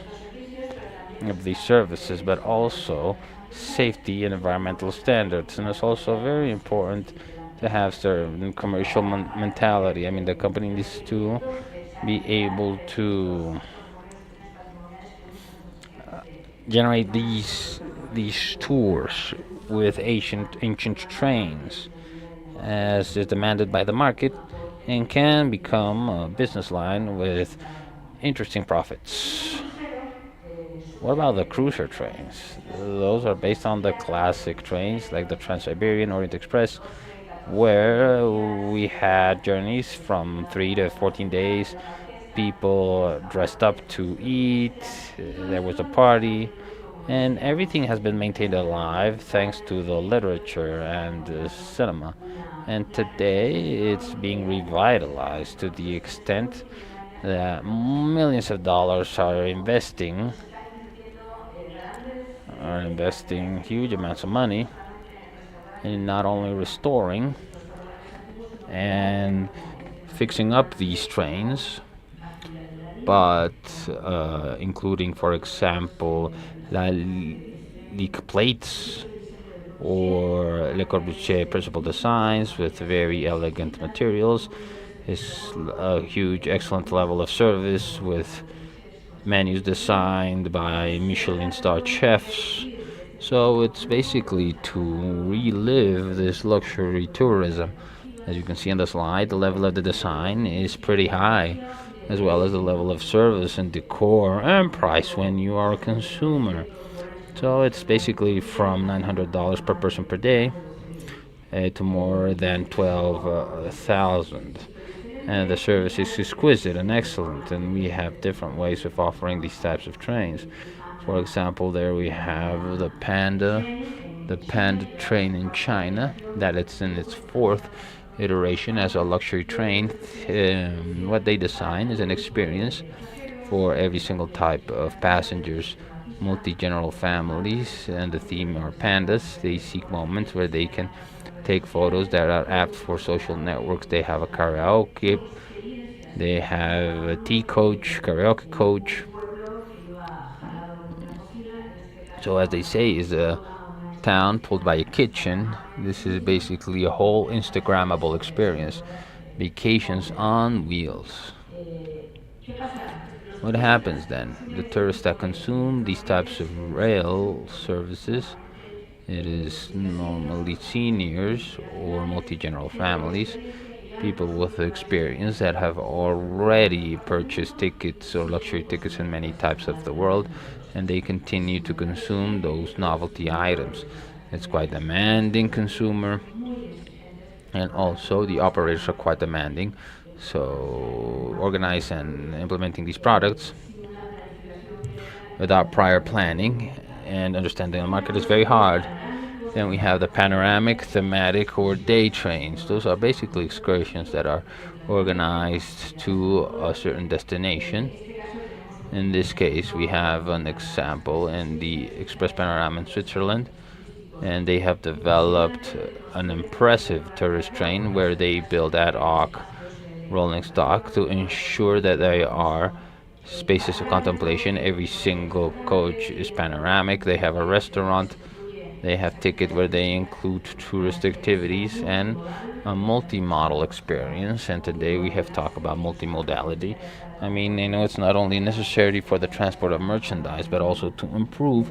of these services, but also safety and environmental standards. And it's also very important to have certain commercial mentality. I mean, the company needs to be able to generate these tours with ancient trains as is demanded by the market and can become a business line with interesting profits. What about the cruiser trains? Those are based on the classic trains like the Trans-Siberian Orient Express, where we had journeys from 3 to 14 days. People dressed up to eat, there was a party, and everything has been maintained alive thanks to the literature and the cinema. And today it's being revitalized to the extent that millions of dollars are investing huge amounts of money in not only restoring and fixing up these trains, but including, for example, leak plates or Le Corbusier principal designs with very elegant materials. It's a huge, excellent level of service with menus designed by Michelin star chefs. So it's basically to relive this luxury tourism As you can see on the slide, the level of the design is pretty high, as well as the level of service and decor and price when you are a consumer. So it's basically from $900 per person per day to more than 12,000. And the service is exquisite and excellent, and we have different ways of offering these types of trains. For example, there we have the Panda train in China, that it's in its fourth iteration as a luxury train. What they design is an experience for every single type of passengers, multi-general families, and the theme are pandas. They seek moments where they can take photos that are apt for social networks. They have a karaoke, they have a tea coach, karaoke coach. So as they say, is a town pulled by a kitchen. This is basically a whole Instagrammable experience. Vacations on wheels. What happens then? The tourists that consume these types of rail services, it is normally seniors or multi-general families, people with experience that have already purchased tickets or luxury tickets in many types of the world, and they continue to consume those novelty items. It's quite demanding consumer, and also the operators are quite demanding. So organize and implementing these products without prior planning and understanding the market is very hard. Then we have the panoramic, thematic, or day trains. Those are basically excursions that are organized to a certain destination. In this case, we have an example in the Express Panorama in Switzerland, and they have developed an impressive tourist train where they build ad hoc rolling stock to ensure that they are spaces of contemplation. Every single coach is panoramic. They have a restaurant. They have ticket where they include tourist activities and a multi-modal experience. And today we have talked about multimodality. I mean, it's not only necessary for the transport of merchandise, but also to improve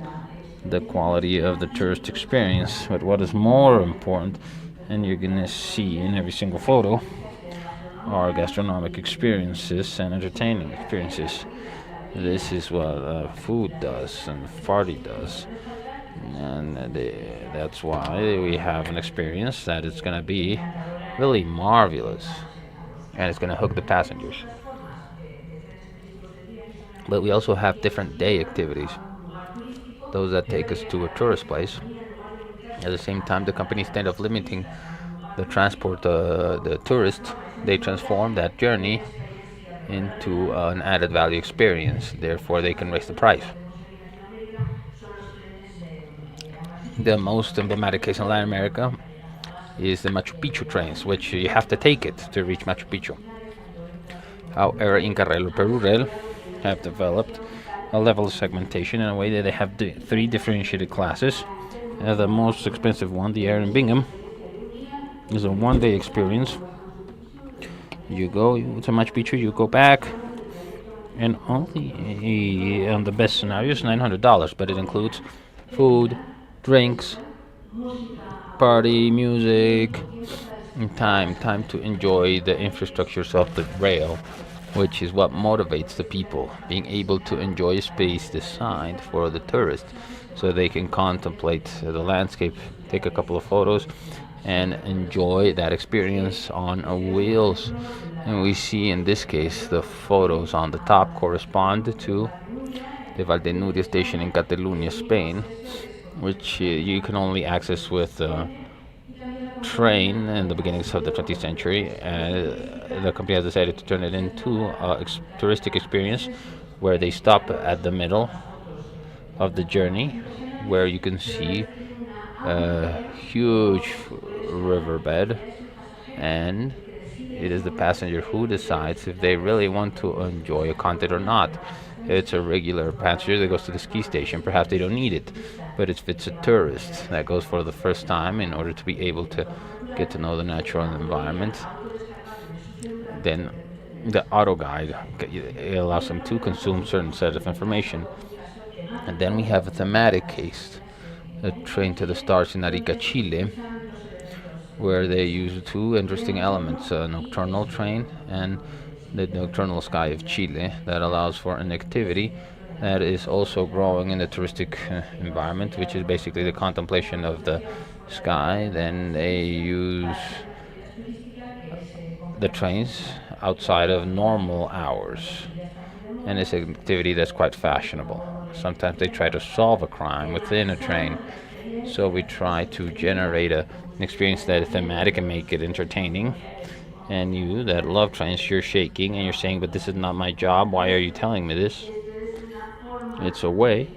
the quality of the tourist experience. But what is more important, and you're gonna see in every single photo, are gastronomic experiences and entertaining experiences. This is what food does and party does, and that's why we have an experience that is going to be really marvelous, and it's going to hook the passengers. But we also have different day activities, those that take us to a tourist place. At the same time, the company, instead of limiting the transport, the tourist, they transform that journey into an added value experience. Therefore, they can raise the price. The most emblematic case in Latin America is the Machu Picchu trains, which you have to take it to reach Machu Picchu. However, Inca Rail or Peru Rail have developed a level of segmentation in a way that they have three differentiated classes. The most expensive one, the Air in Bingham, is a one-day experience. You go to Machu Picchu, you go back, and only on the best scenarios $900, but it includes food, drinks, party, music, and time to enjoy the infrastructures of the rail, which is what motivates the people, being able to enjoy a space designed for the tourist so they can contemplate the landscape, take a couple of photos, and enjoy that experience on wheels. And we see in this case the photos on the top correspond to the Valdenuria station in Catalonia, Spain, which you can only access with a train in the beginnings of the 20th century. The company has decided to turn it into a touristic experience where they stop at the middle of the journey, where you can see a huge riverbed, and it is the passenger who decides if they really want to enjoy a content or not. It's a regular passenger that goes to the ski station, perhaps they don't need it. But if it's a tourist that goes for the first time in order to be able to get to know the natural environment, then the auto guide it allows them to consume certain set of information. And then we have a thematic case, a train to the stars in Arica, Chile, where they use two interesting elements, a nocturnal train and the nocturnal sky of Chile, that allows for an activity that is also growing in the touristic environment, which is basically the contemplation of the sky. Then they use the trains outside of normal hours, and it's an activity that's quite fashionable. Sometimes they try to solve a crime within a train, so we try to generate an experience that is thematic and make it entertaining. And you that love trains, you're shaking and you're saying, but this is not my job. Why are you telling me this? It's a way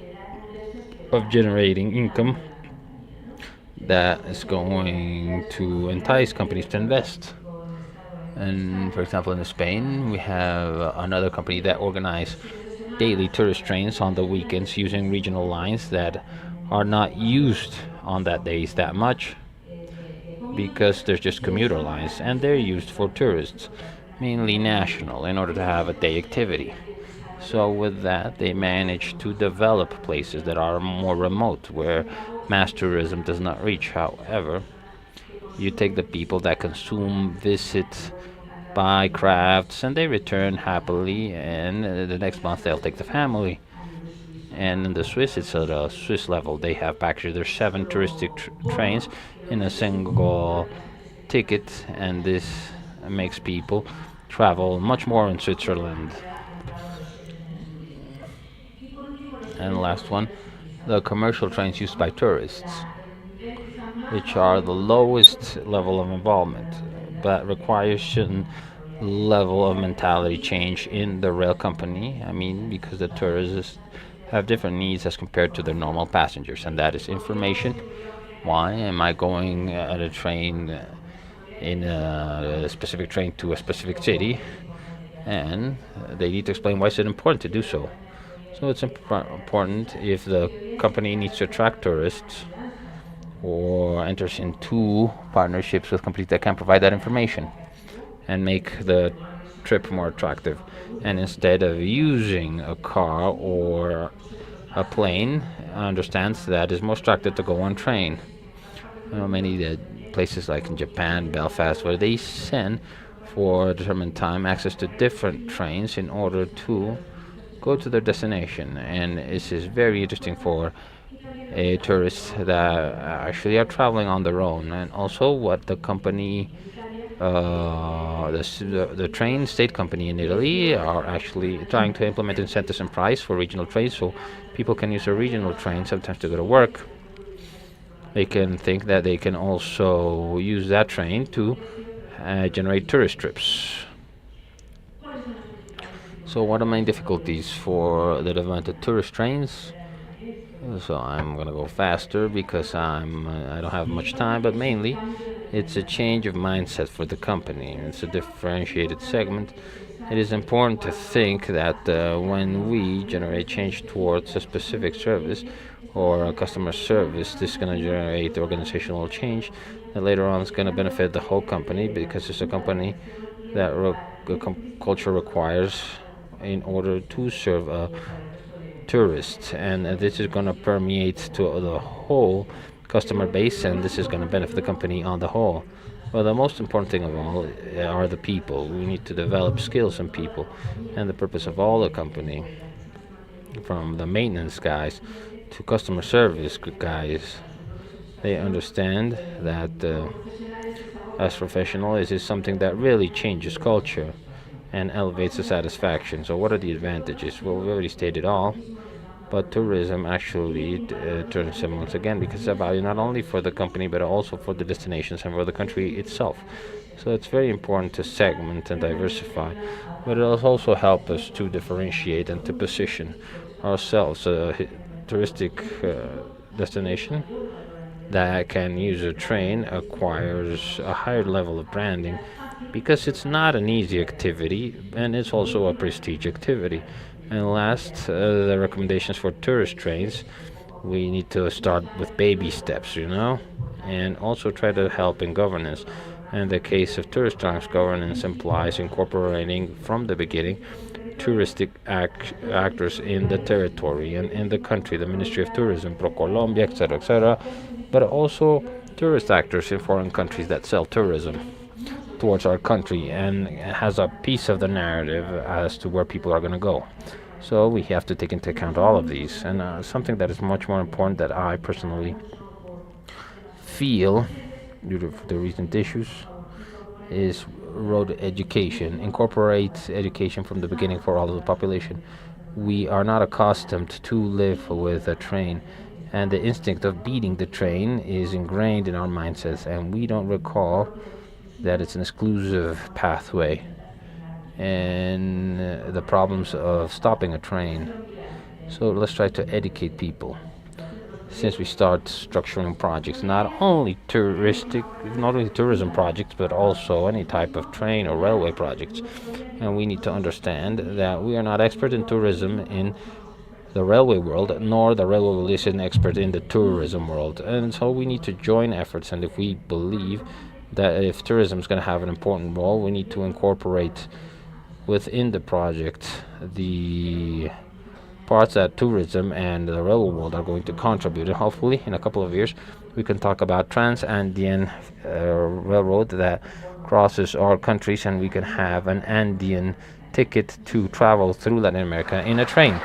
of generating income that is going to entice companies to invest. And for example, in Spain, we have another company that organize daily tourist trains on the weekends using regional lines that are not used on that days that much, because there's just commuter lines and they're used for tourists, mainly national, in order to have a day activity. So with that, they manage to develop places that are more remote, where mass tourism does not reach. However, you take the people that consume, visit, buy crafts, and they return happily, and the next month they'll take the family. And in the Swiss, it's at a Swiss level. They have packages. There's 7 touristic trains in a single ticket, and this makes people travel much more in Switzerland. And the last one, the commercial trains used by tourists, which are the lowest level of involvement, but requires certain level of mentality change in the rail company. I mean, because the tourists have different needs as compared to their normal passengers, and that is information. Why am I going at a train in a specific train to a specific city? And they need to explain why is it important to do so. So it's important if the company needs to attract tourists or enters into partnerships with companies that can provide that information and make the trip more attractive. And instead of using a car or a plane, understands that it's more attractive to go on train. Many places like in Japan, Belfast, where they send for a determined time access to different trains in order to go to their destination. And this is very interesting for tourists that actually are traveling on their own. And also what the company, the train state company in Italy, are actually trying to implement incentives and price for regional trains, so people can use a regional train sometimes to go to work. They can think that they can also use that train to generate tourist trips. So what are main difficulties for the development of tourist trains? So I'm gonna go faster because I don't have much time, but mainly it's a change of mindset for the company. It's a differentiated segment. It is important to think that when we generate change towards a specific service or a customer service, this is going to generate organizational change that later on is going to benefit the whole company, because it's a company that culture requires in order to serve a tourist, and this is going to permeate to the whole customer base, and this is going to benefit the company on the whole. Well, the most important thing of all are the people. We need to develop skills in people, and the purpose of all the company, from the maintenance guys to customer service guys, they understand that as professional, this is something that really changes culture and elevates the satisfaction. So what are the advantages? Well, we already stated all, but tourism actually turns them once again, because it's a value not only for the company but also for the destinations and for the country itself. So it's very important to segment and diversify, but it will also help us to differentiate and to position ourselves. A touristic destination that can use a train acquires a higher level of branding, because it's not an easy activity and it's also a prestige activity. And last, the recommendations for tourist trains. We need to start with baby steps, and also try to help in governance. In the case of tourist trains, governance implies incorporating from the beginning touristic actors in the territory and in the country, the Ministry of Tourism, ProColombia, etc., etc., but also tourist actors in foreign countries that sell tourism towards our country and has a piece of the narrative as to where people are going to go. So we have to take into account all of these. And something that is much more important that I personally feel, due to the recent issues, is road education. Incorporate education from the beginning for all of the population. We are not accustomed to live with a train, and the instinct of beating the train is ingrained in our mindsets, and we don't recall that it's an exclusive pathway and the problems of stopping a train. So let's try to educate people since we start structuring projects, not only tourism projects, but also any type of train or railway projects. And we need to understand that we are not expert in tourism in the railway world, nor the railway world is an expert in the tourism world. And so we need to join efforts. And if we believe that if tourism is going to have an important role, we need to incorporate within the project the parts that tourism and the railway world are going to contribute. And hopefully, in a couple of years, we can talk about Trans-Andean Railroad that crosses our countries, and we can have an Andean ticket to travel through Latin America in a train.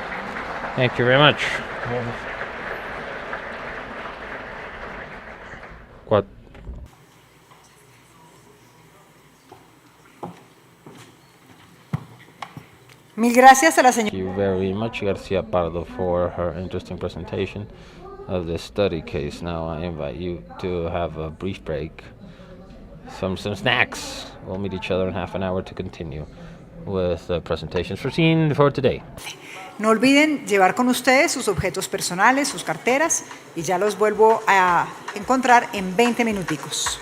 Thank you very much. What? Mil gracias a la señora. Thank you very much, Garcia Pardo, for her interesting presentation of this study case. Now I invite you to have a brief break, some snacks. We'll meet each other in half an hour to continue with the presentations foreseen for today. No olviden llevar con ustedes sus objetos personales, sus carteras, y ya los vuelvo a encontrar en 20 minuticos.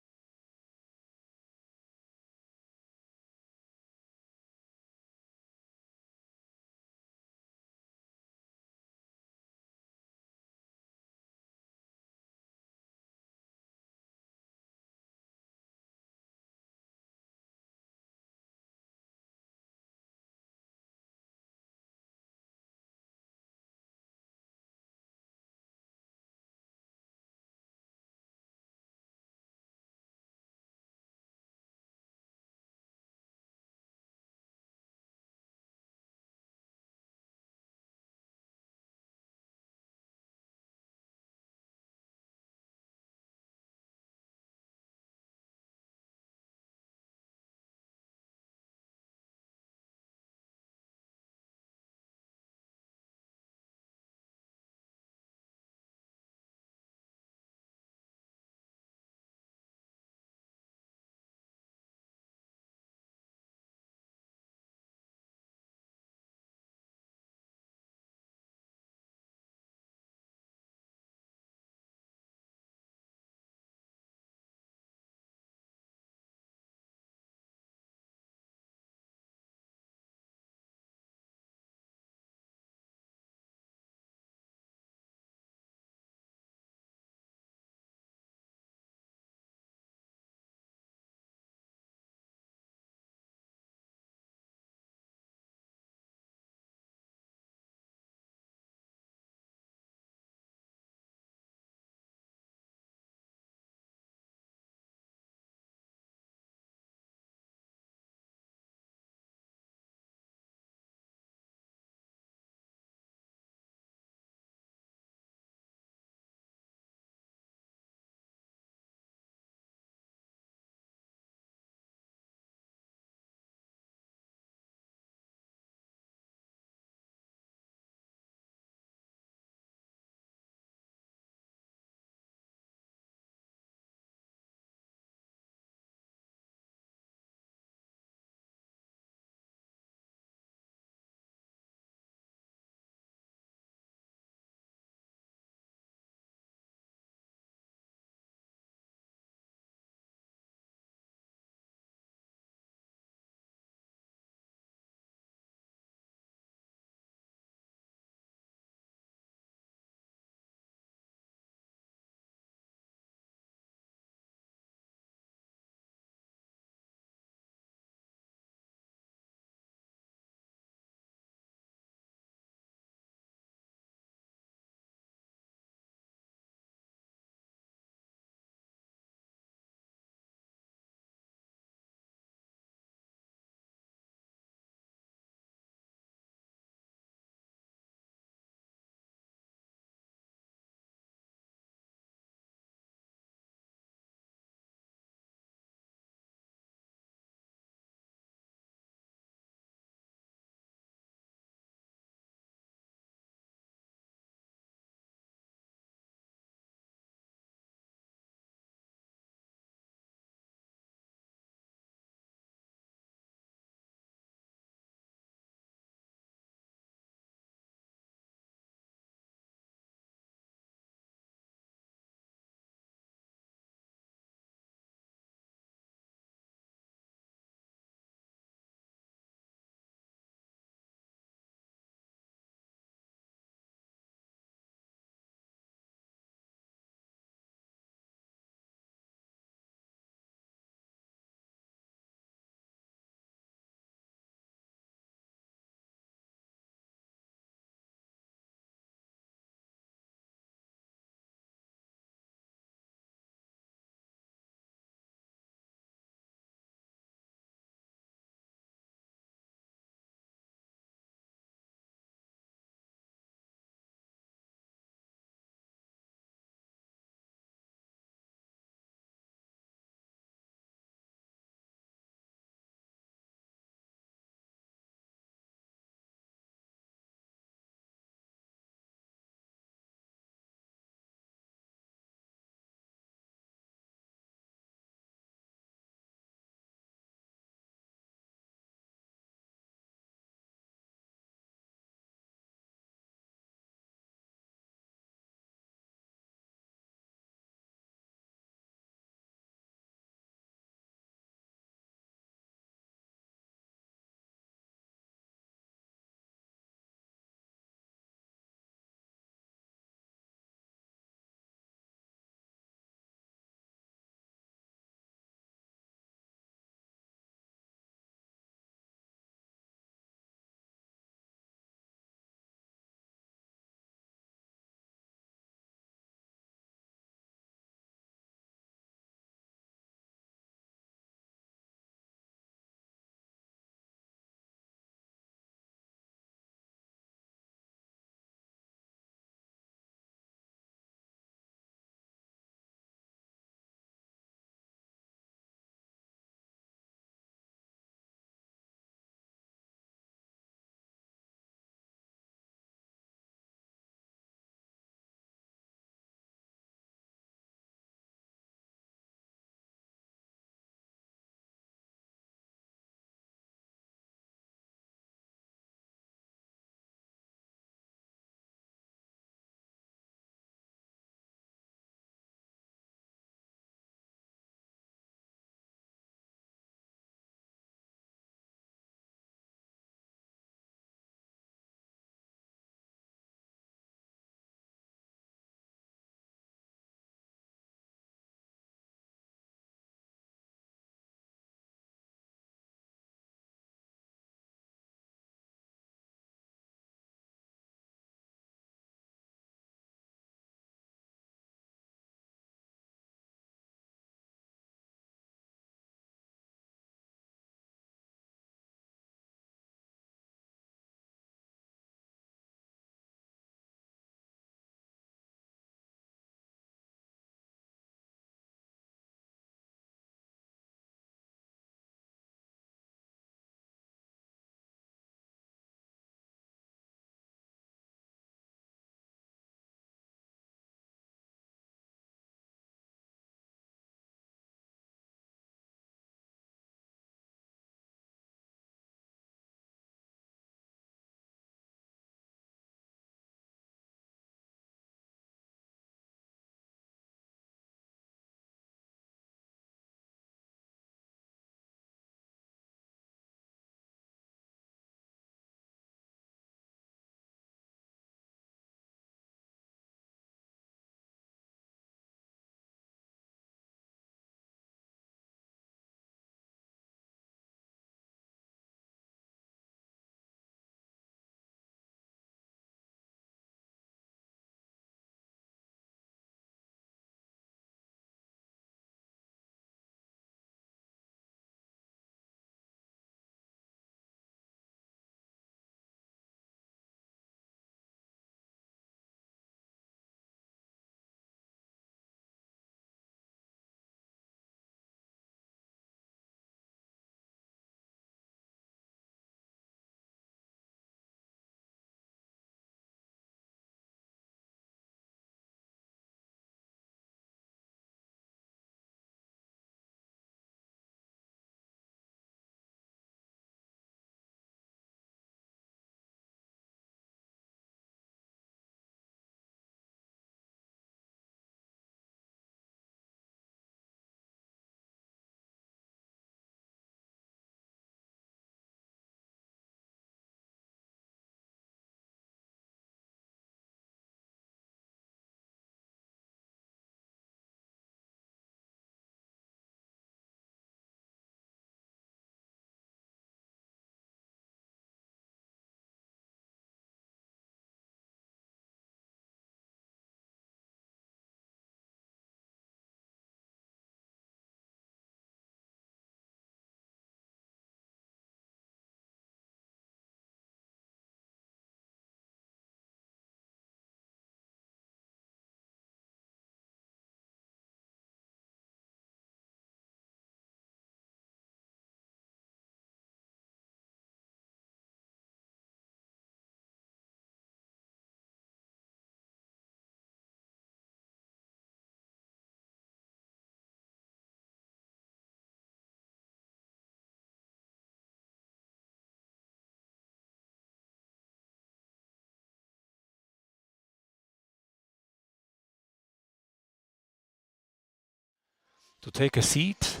to take a seat.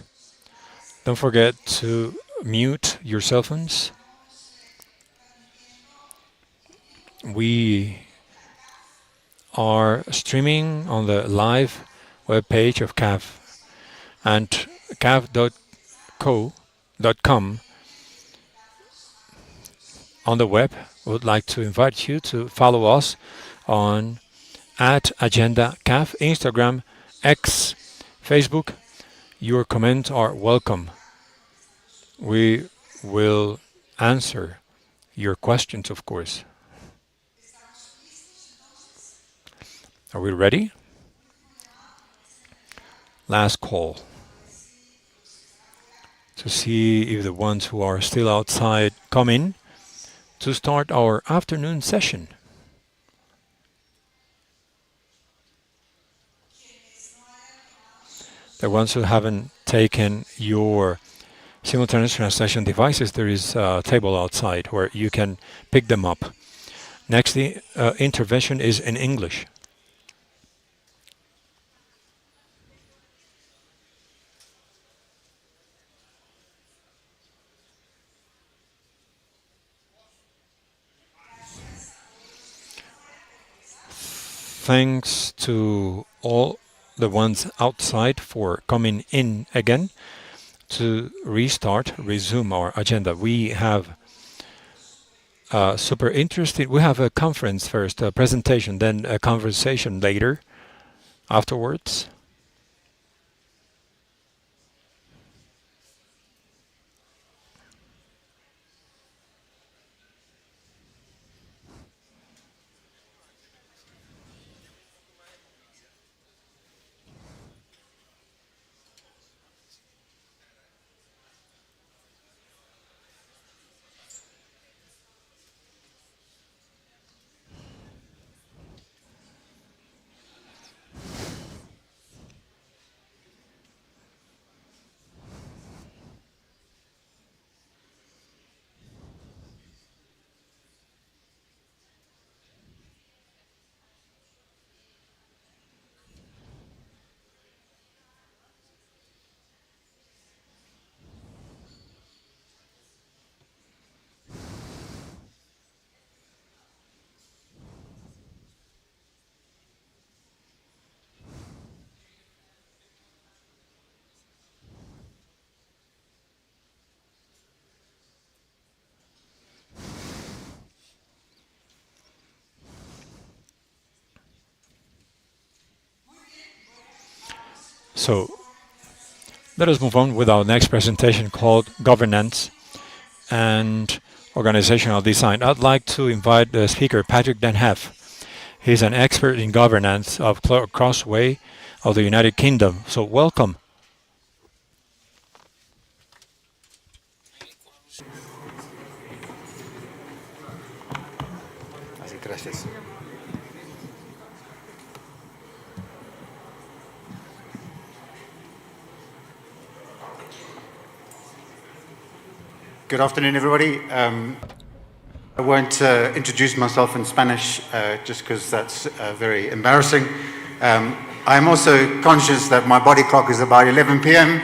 Don't forget to mute your cell phones. We are streaming on the live web page of CAF, and caf.com on the web. We would like to invite you to follow us on @AgendaCAF, Instagram, X, Facebook. Your comments are welcome. We will answer your questions, of course. Are we ready? Last call to see if the ones who are still outside come in to start our afternoon session. The ones who haven't taken your simultaneous translation devices, there is a table outside where you can pick them up. Next, the intervention is in English. Thanks to all the ones outside for coming in again to resume our agenda. We have super interesting. We have a conference first, a presentation, then a conversation later, afterwards. So let us move on with our next presentation called Governance and Organizational Design. I'd like to invite the speaker, Patrick Denhef. He's an expert in governance of Crossway of the United Kingdom. So welcome. Gracias. Good afternoon, everybody. I won't introduce myself in Spanish just because that's very embarrassing. I'm also conscious that my body clock is about 11 p.m.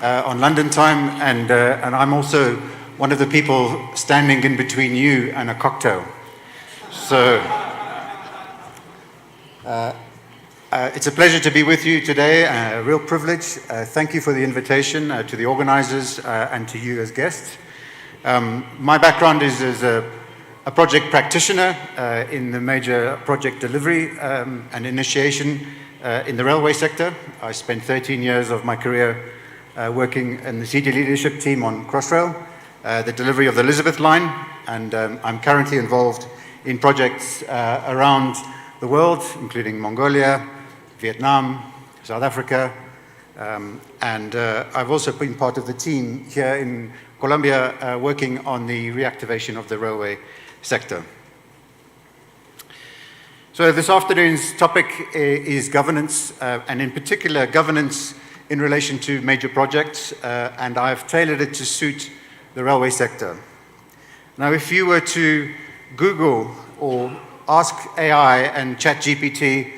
On London time, and I'm also one of the people standing in between you and a cocktail. So it's a pleasure to be with you today, a real privilege. Thank you for the invitation to the organizers and to you as guests. My background is as a project practitioner in the major project delivery and initiation in the railway sector. I spent 13 years of my career working in the senior leadership team on Crossrail, the delivery of the Elizabeth line, and I'm currently involved in projects around the world, including Mongolia, Vietnam, South Africa, and I've also been part of the team here in Colombia working on the reactivation of the railway sector. So this afternoon's topic is governance, and in particular governance in relation to major projects, and I've tailored it to suit the railway sector. Now, if you were to Google or ask AI and ChatGPT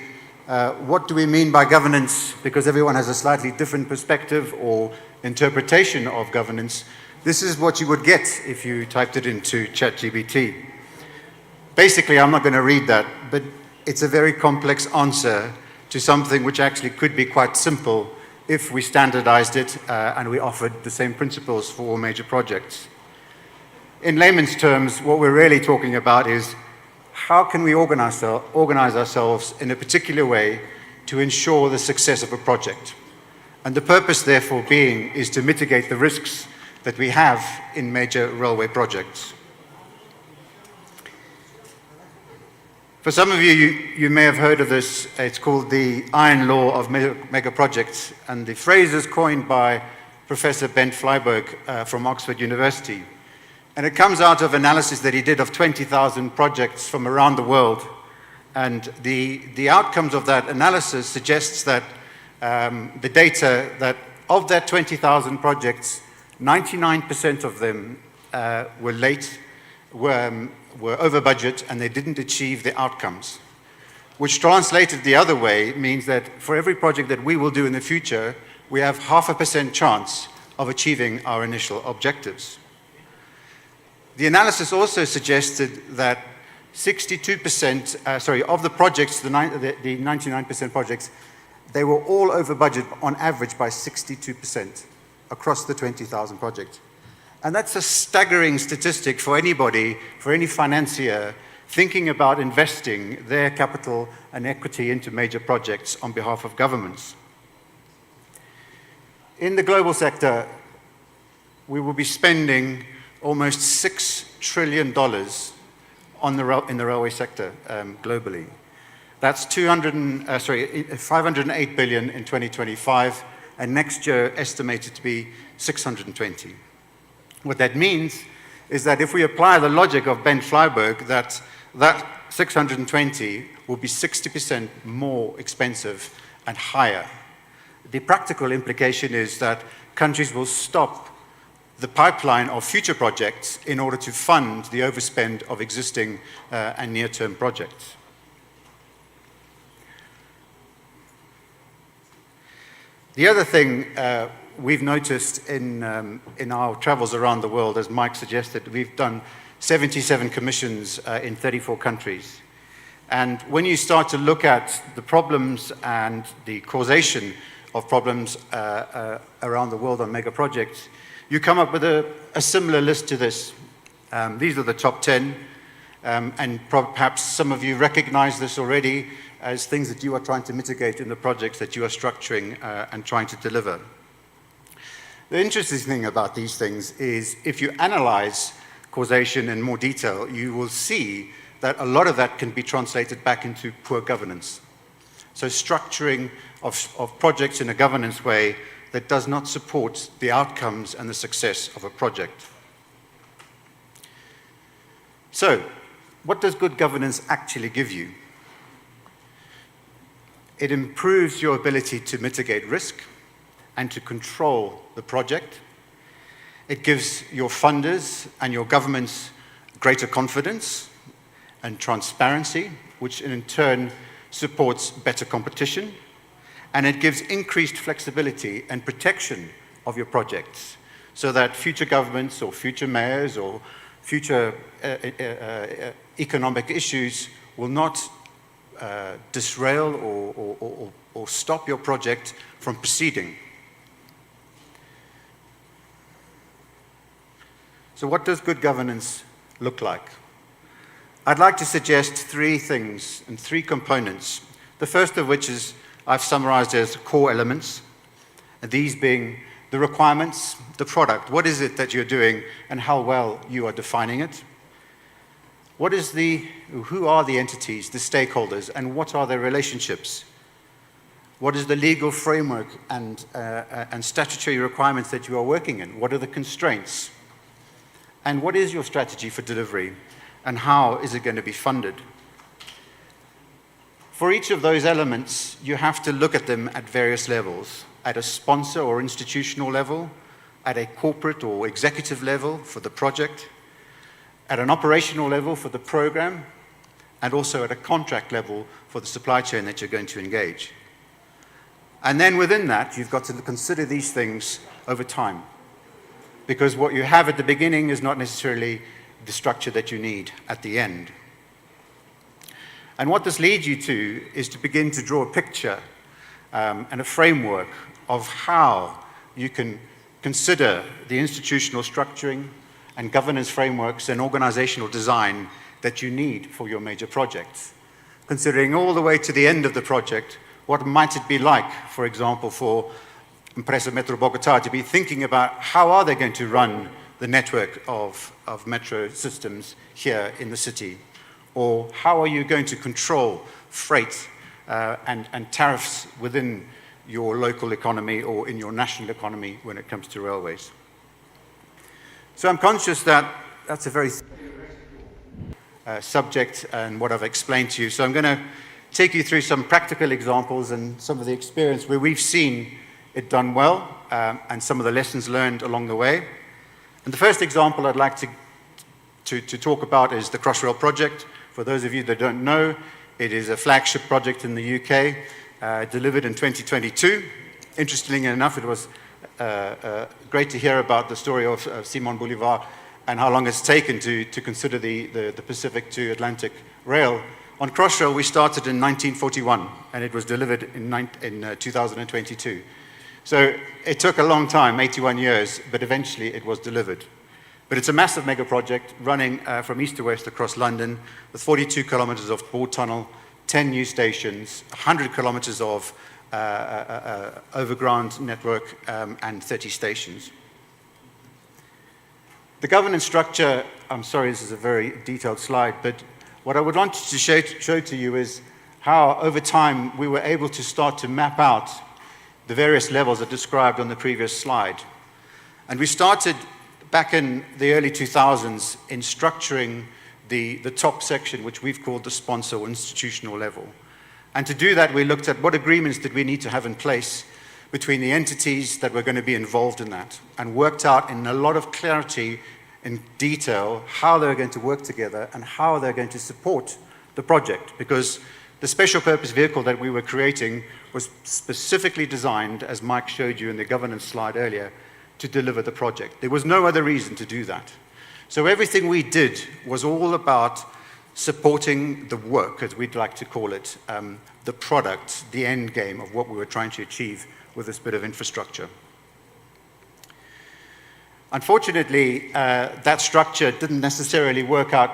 What do we mean by governance? Because everyone has a slightly different perspective or interpretation of governance. This is what you would get if you typed it into ChatGPT. Basically, I'm not going to read that, but it's a very complex answer to something which actually could be quite simple if we standardized it and we offered the same principles for all major projects. In layman's terms, what we're really talking about is how can we organize ourselves in a particular way to ensure the success of a project? And the purpose, therefore, being is to mitigate the risks that we have in major railway projects. For some of you, you may have heard of this. It's called the Iron Law of Mega Projects, and the phrase is coined by Professor Bent Flyberg from Oxford University. And it comes out of analysis that he did of 20,000 projects from around the world. And the outcomes of that analysis suggests that the data that of that 20,000 projects, 99% of them were late, were over budget, and they didn't achieve the outcomes. Which translated the other way means that for every project that we will do in the future, we have 0.5% chance of achieving our initial objectives. The analysis also suggested that 62%, of the projects, the 99% projects, they were all over budget on average by 62% across the 20,000 projects. And that's a staggering statistic for anybody, for any financier, thinking about investing their capital and equity into major projects on behalf of governments. In the global sector, we will be spending almost $6 trillion in the railway sector globally. That's 508 billion in 2025, and next year estimated to be 620. What that means is that if we apply the logic of Ben Flyberg, that 620 will be 60% more expensive and higher. The practical implication is that countries will stop the pipeline of future projects in order to fund the overspend of existing and near-term projects. The other thing we've noticed in our travels around the world, as Mike suggested, we've done 77 commissions in 34 countries. And when you start to look at the problems and the causation of problems around the world on mega projects, you come up with a similar list to this. These are the top 10, and perhaps some of you recognize this already as things that you are trying to mitigate in the projects that you are structuring and trying to deliver. The interesting thing about these things is if you analyze causation in more detail, you will see that a lot of that can be translated back into poor governance. So structuring of projects in a governance way that does not support the outcomes and the success of a project. So, what does good governance actually give you? It improves your ability to mitigate risk and to control the project. It gives your funders and your governments greater confidence and transparency, which in turn supports better competition. And it gives increased flexibility and protection of your projects so that future governments or future mayors or future economic issues will not disrail or stop your project from proceeding. So what does good governance look like? I'd like to suggest three things and three components. The first of which is I've summarized as core elements, and these being the requirements, the product. What is it that you're doing and how well you are defining it? Who are the entities, the stakeholders, and what are their relationships? What is the legal framework and statutory requirements that you are working in? What are the constraints? And what is your strategy for delivery? And how is it going to be funded? For each of those elements, you have to look at them at various levels, at a sponsor or institutional level, at a corporate or executive level for the project, at an operational level for the program, and also at a contract level for the supply chain that you're going to engage. And then within that, you've got to consider these things over time. Because what you have at the beginning is not necessarily the structure that you need at the end. And what this leads you to is to begin to draw a picture and a framework of how you can consider the institutional structuring and governance frameworks and organizational design that you need for your major projects. Considering all the way to the end of the project, what might it be like, for example, for Empresa Metro Bogotá to be thinking about how are they going to run the network of metro systems here in the city? Or how are you going to control freight and tariffs within your local economy or in your national economy when it comes to railways? So I'm conscious that that's a very subject and what I've explained to you. So I'm going to take you through some practical examples and some of the experience where we've seen it done well and some of the lessons learned along the way. And the first example I'd like to talk about is the Crossrail project. For those of you that don't know, it is a flagship project in the UK, delivered in 2022. Interestingly enough, it was great to hear about the story of Simon Bolivar and how long it's taken to consider the Pacific to Atlantic rail. On Crossrail, we started in 1941, and it was delivered in 2022. So it took a long time, 81 years, but eventually it was delivered. But it's a massive mega project running from east to west across London with 42 kilometers of board tunnel, 10 new stations, 100 kilometers of overground network, and 30 stations. The governance structure, I'm sorry, this is a very detailed slide, but what I would want to show to you is how over time we were able to start to map out the various levels that described on the previous slide. And we started back in the early 2000s in structuring the top section, which we've called the sponsor or institutional level. And to do that, we looked at what agreements did we need to have in place between the entities that were going to be involved in that, and worked out in a lot of clarity in detail how they're going to work together and how they're going to support the project. Because the special purpose vehicle that we were creating was specifically designed, as Mike showed you in the governance slide earlier, to deliver the project. There was no other reason to do that. So everything we did was all about supporting the work, as we'd like to call it, the product, the end game of what we were trying to achieve with this bit of infrastructure. Unfortunately, that structure didn't necessarily work out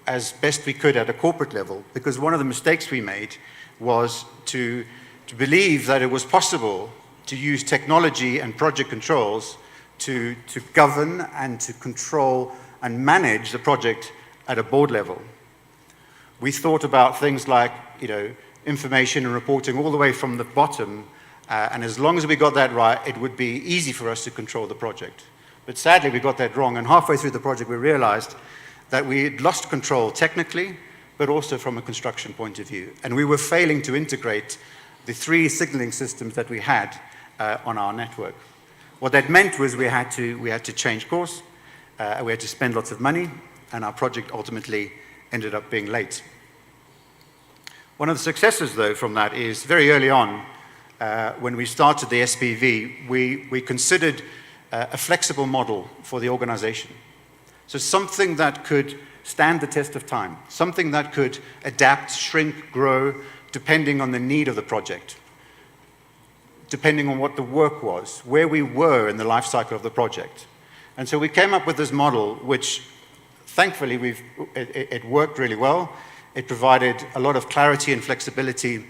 as best we could at a corporate level, because one of the mistakes we made was to believe that it was possible to use technology and project controls to govern and to control and manage the project at a board level. We thought about things like, information and reporting all the way from the bottom, and as long as we got that right, it would be easy for us to control the project. But sadly, we got that wrong, and halfway through the project, we realized that we had lost control technically, but also from a construction point of view. And we were failing to integrate the 3 signaling systems that we had on our network. What that meant was we had to change course, we had to spend lots of money, and our project ultimately ended up being late. One of the successes, though, from that is very early on, when we started the SPV, we considered a flexible model for the organization. So something that could stand the test of time, something that could adapt, shrink, grow, depending on the need of the project, depending on what the work was, where we were in the life cycle of the project. And so we came up with this model, which thankfully it worked really well. It provided a lot of clarity and flexibility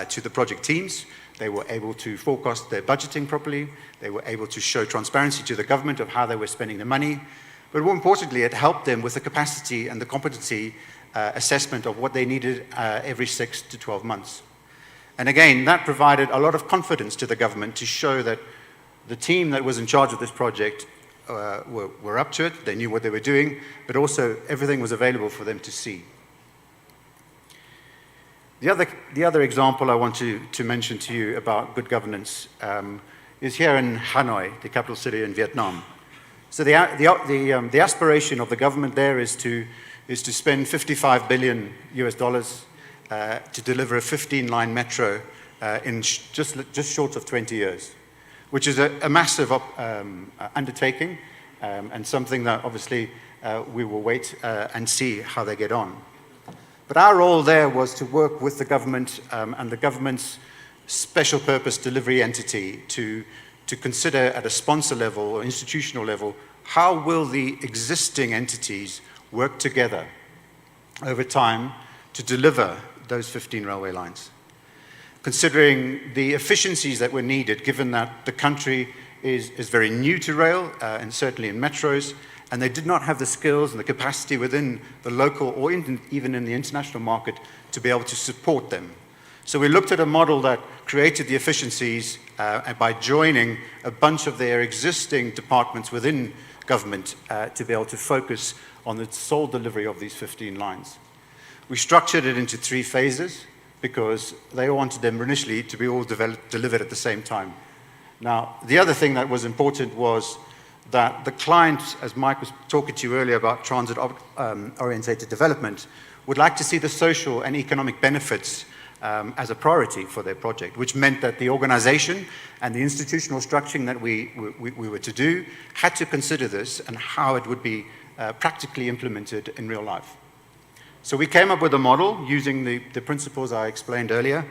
to the project teams. They were able to forecast their budgeting properly. They were able to show transparency to the government of how they were spending the money. But more importantly, it helped them with the capacity and the competency assessment of what they needed every 6 to 12 months. And again, that provided a lot of confidence to the government to show that the team that was in charge of this project were up to it, they knew what they were doing, but also everything was available for them to see. The other example I want to mention to you about good governance is here in Hanoi, the capital city in Vietnam. So the aspiration of the government there is to spend $55 billion US to deliver a 15-line metro in just short of 20 years, which is a massive undertaking and something that obviously we will wait and see how they get on. But our role there was to work with the government and the government's special purpose delivery entity to consider at a sponsor level or institutional level, how will the existing entities work together over time to deliver those 15 railway lines. Considering the efficiencies that were needed, given that the country is very new to rail, and certainly in metros, and they did not have the skills and the capacity within the local or even in the international market to be able to support them. So we looked at a model that created the efficiencies by joining a bunch of their existing departments within government to be able to focus on the sole delivery of these 15 lines. We structured it into 3 phases because they wanted them initially to be all delivered at the same time. Now, the other thing that was important was that the client, as Mike was talking to you earlier about transit-orientated development, would like to see the social and economic benefits as a priority for their project, which meant that the organization and the institutional structuring that we were to do had to consider this and how it would be practically implemented in real life. So we came up with a model using the principles I explained earlier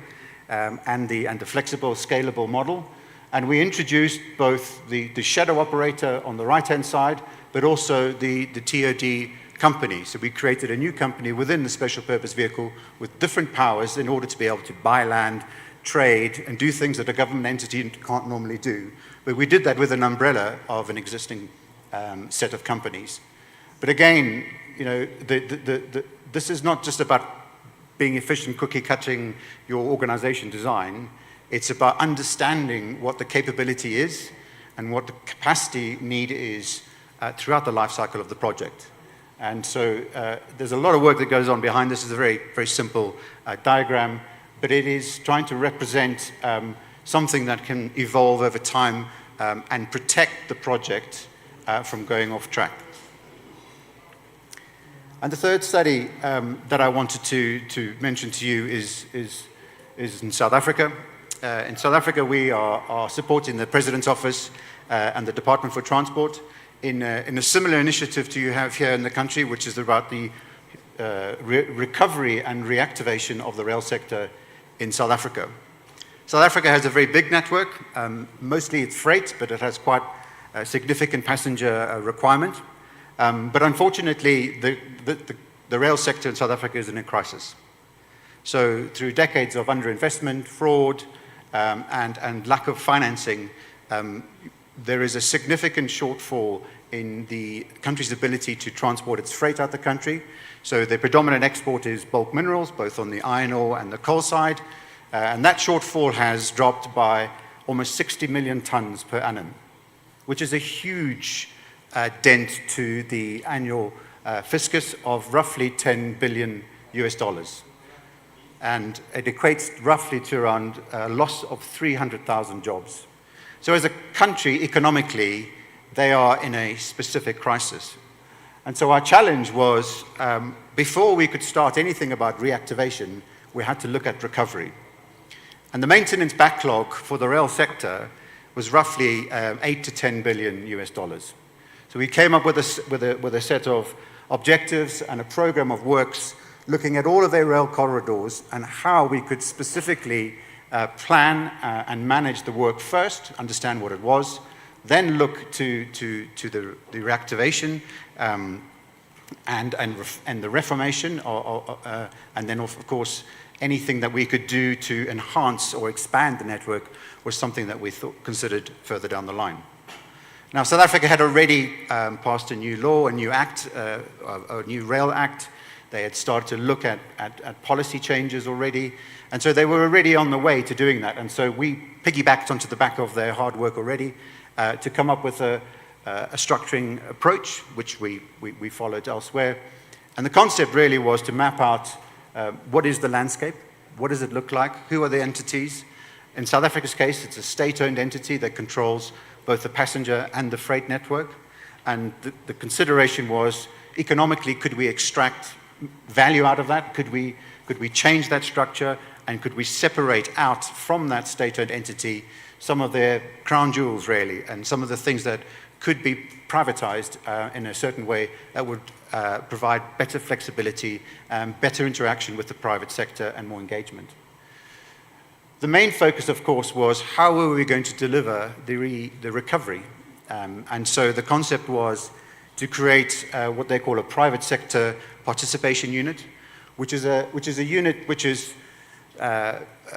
and the flexible, scalable model. And we introduced both the shadow operator on the right-hand side, but also the TOD company. So we created a new company within the special purpose vehicle with different powers in order to be able to buy land, trade, and do things that a government entity can't normally do. But we did that with an umbrella of an existing set of companies. But again, you know, this is not just about being efficient, cookie-cutting your organization design. It's about understanding what the capability is and what the capacity need is throughout the life cycle of the project. And so there's a lot of work that goes on behind this. It's a very, very simple diagram, but it is trying to represent something that can evolve over time and protect the project from going off track. And the third study that I wanted to mention to you is in South Africa. In South Africa, we are supporting the President's Office and the Department for Transport in a similar initiative to you have here in the country, which is about the recovery and reactivation of the rail sector in South Africa. South Africa has a very big network. Mostly it's freight, but it has quite a significant passenger requirement. But unfortunately, the rail sector in South Africa is in a crisis. So through decades of underinvestment, fraud, and lack of financing, there is a significant shortfall in the country's ability to transport its freight out the country. So the predominant export is bulk minerals, both on the iron ore and the coal side. And that shortfall has dropped by almost 60 million tons per annum, which is a huge dent to the annual fiscus of roughly $10 billion US. And it equates roughly to around a loss of 300,000 jobs. So as a country, economically, they are in a specific crisis. And so our challenge was, before we could start anything about reactivation, we had to look at recovery. And the maintenance backlog for the rail sector was roughly 8 to 10 billion US dollars. So we came up with a set of objectives and a program of works looking at all of their rail corridors and how we could specifically plan and manage the work first, understand what it was, then look to the reactivation and the reformation, and then of course anything that we could do to enhance or expand the network was something that we considered further down the line. Now, South Africa had already passed a new law, a new act, a new rail act. They had started to look at policy changes already. And so they were already on the way to doing that. And so we piggybacked onto the back of their hard work already to come up with a structuring approach, which we followed elsewhere. And the concept really was to map out what is the landscape, what does it look like, who are the entities. In South Africa's case, it's a state-owned entity that controls both the passenger and the freight network. And the consideration was, economically, could we extract value out of that? Could we Could we change that structure? And could we separate out from that state-owned entity some of their crown jewels, really, and some of the things that could be privatized in a certain way that would provide better flexibility, better interaction with the private sector, and more engagement. The main focus, of course, was how were we going to deliver the recovery? And so the concept was to create what they call a private sector participation unit, which is a unit which is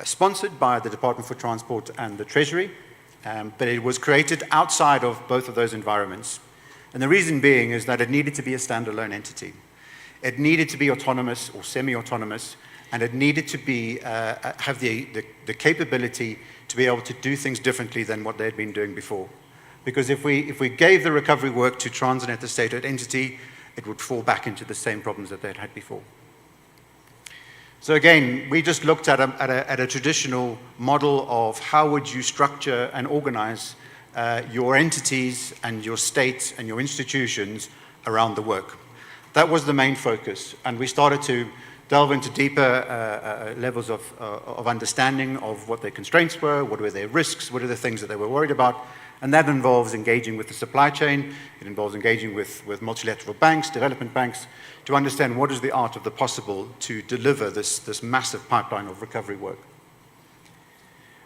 sponsored by the Department for Transport and the Treasury, but it was created outside of both of those environments. And the reason being is that it needed to be a standalone entity. It needed to be autonomous or semi-autonomous, and it needed to be, have the capability to be able to do things differently than what they had been doing before. Because if we gave the recovery work to Transnet, the state-owned entity, it would fall back into the same problems that they'd had before. So again, we just looked at a traditional model of how would you structure and organize your entities and your states and your institutions around the work. That was the main focus, and we started to delve into deeper levels of understanding of what their constraints were, what were their risks, what are the things that they were worried about, and that involves engaging with the supply chain, it involves engaging with multilateral banks, development banks, to understand what is the art of the possible to deliver this massive pipeline of recovery work.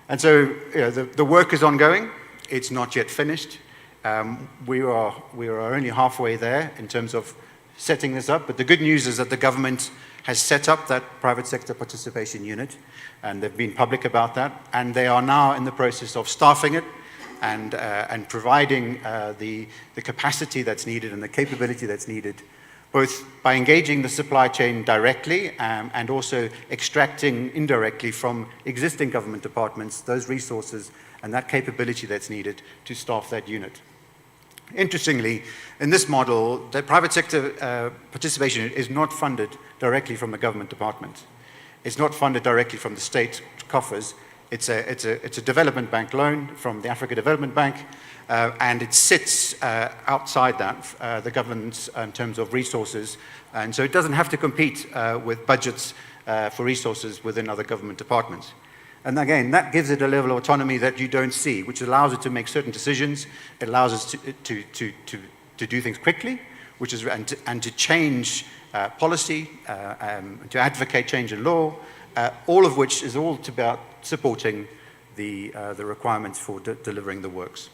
And so the work is ongoing. It's not yet finished. We are only halfway there in terms of setting this up, but the good news is that the government has set up that private sector participation unit, and they've been public about that, and they are now in the process of staffing it and providing the capacity that's needed and the capability that's needed, both by engaging the supply chain directly and also extracting indirectly from existing government departments those resources and that capability that's needed to staff that unit. Interestingly, in this model, the private sector participation is not funded directly from the government department. It's not funded directly from the state coffers. It's a development bank loan from the Africa Development Bank, and it sits outside that, the governance in terms of resources, and so it doesn't have to compete with budgets for resources within other government departments. And again, that gives it a level of autonomy that you don't see, which allows it to make certain decisions. It allows us to do things quickly, which is and to change policy, to advocate change in law, all of which is all about supporting the requirements for delivering the works.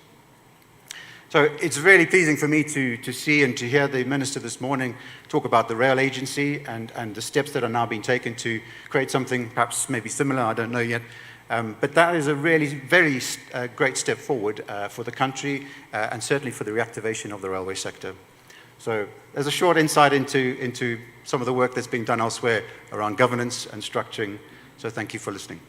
So it's really pleasing for me to see and to hear the Minister this morning talk about the rail agency and the steps that are now being taken to create something perhaps maybe similar, I don't know yet. But that is a really very great step forward for the country and certainly for the reactivation of the railway sector. So there's a short insight into some of the work that's being done elsewhere around governance and structuring. So thank you for listening.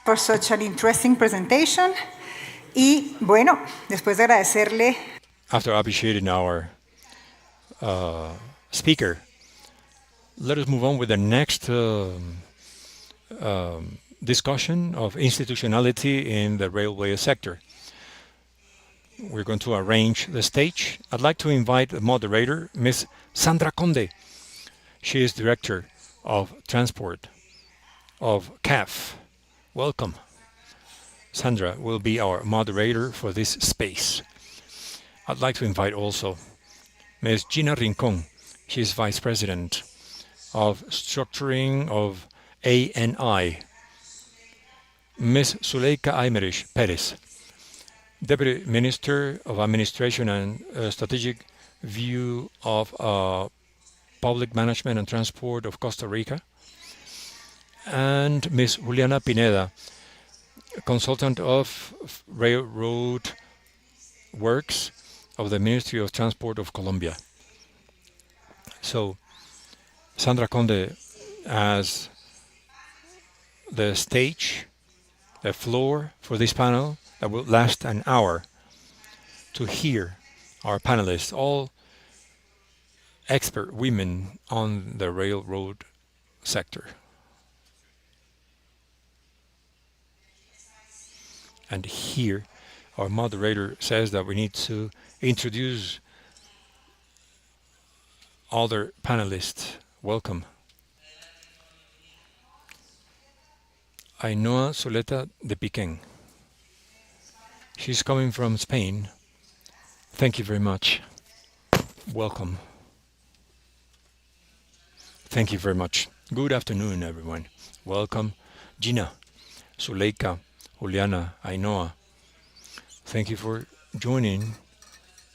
For such an interesting presentation. Y bueno, después de agradecerle. After appreciating our speaker, let us move on with the next discussion of institutionality in the railway sector. We're going to arrange the stage. I'd like to invite the moderator, Ms. Sandra Conde. She is Director of Transport of CAF. Welcome. Sandra will be our moderator for this space. I'd like to invite also Ms. Gina Rincon. She is Vice President of Structuring of ANI. Ms. Zuleika Aymerish Perez, Deputy Minister of Administration and Strategic View of Public Management and Transport of Costa Rica. And Ms. Juliana Pineda, Consultant of Railroad Works of the Ministry of Transport of Colombia. So, Sandra Conde has the stage, the floor for this panel that will last an hour to hear our panelists, all expert women on the railroad sector. And here, our moderator says that we need to introduce other panelists. Welcome. Ainhoa Zuleta de Piquen. She's coming from Spain. Thank you very much. Welcome. Thank you very much. Good afternoon, everyone. Welcome. Gina, Zuleika, Juliana, Ainhoa. Thank you for joining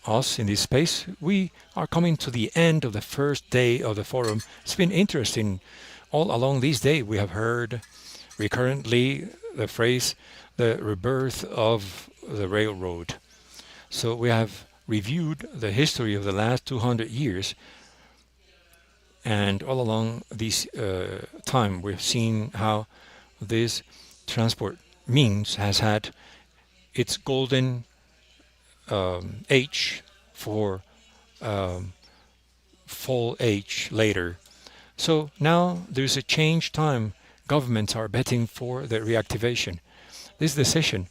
us in this space. We are coming to the end of the first day of the forum. It's been interesting. All along this day, we have heard recurrently the phrase, the rebirth of the railroad. So we have reviewed the history of the last 200 years, and all along this time, we've seen how this transport means has had its golden age for um, full age later. So now there's a change time. Governments are betting for the reactivation. This decision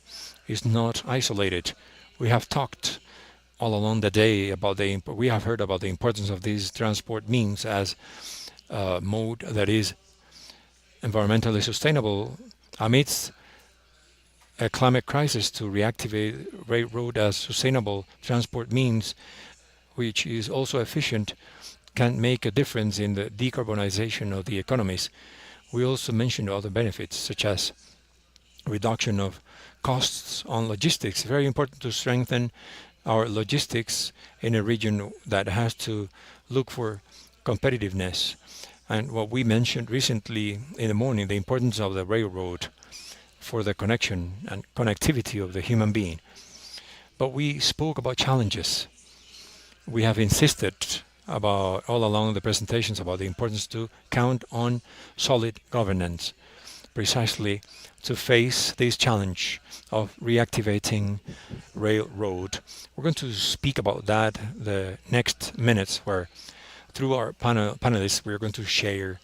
is not isolated. We have talked all along the day about we have heard about the importance of these transport means as a mode that is environmentally sustainable amidst a climate crisis. To reactivate railroad as sustainable transport means, which is also efficient, can make a difference in the decarbonization of the economies. We also mentioned other benefits, such as reduction of costs on logistics. Very important to strengthen our logistics in a region that has to look for competitiveness. And what we mentioned recently in the morning, the importance of the railroad for the connection and connectivity of the human being. But we spoke about challenges. We have insisted about all along the presentations about the importance to count on solid governance, precisely to face this challenge of reactivating railroad. We're going to speak about that the next minutes, where through our panelists we're going to share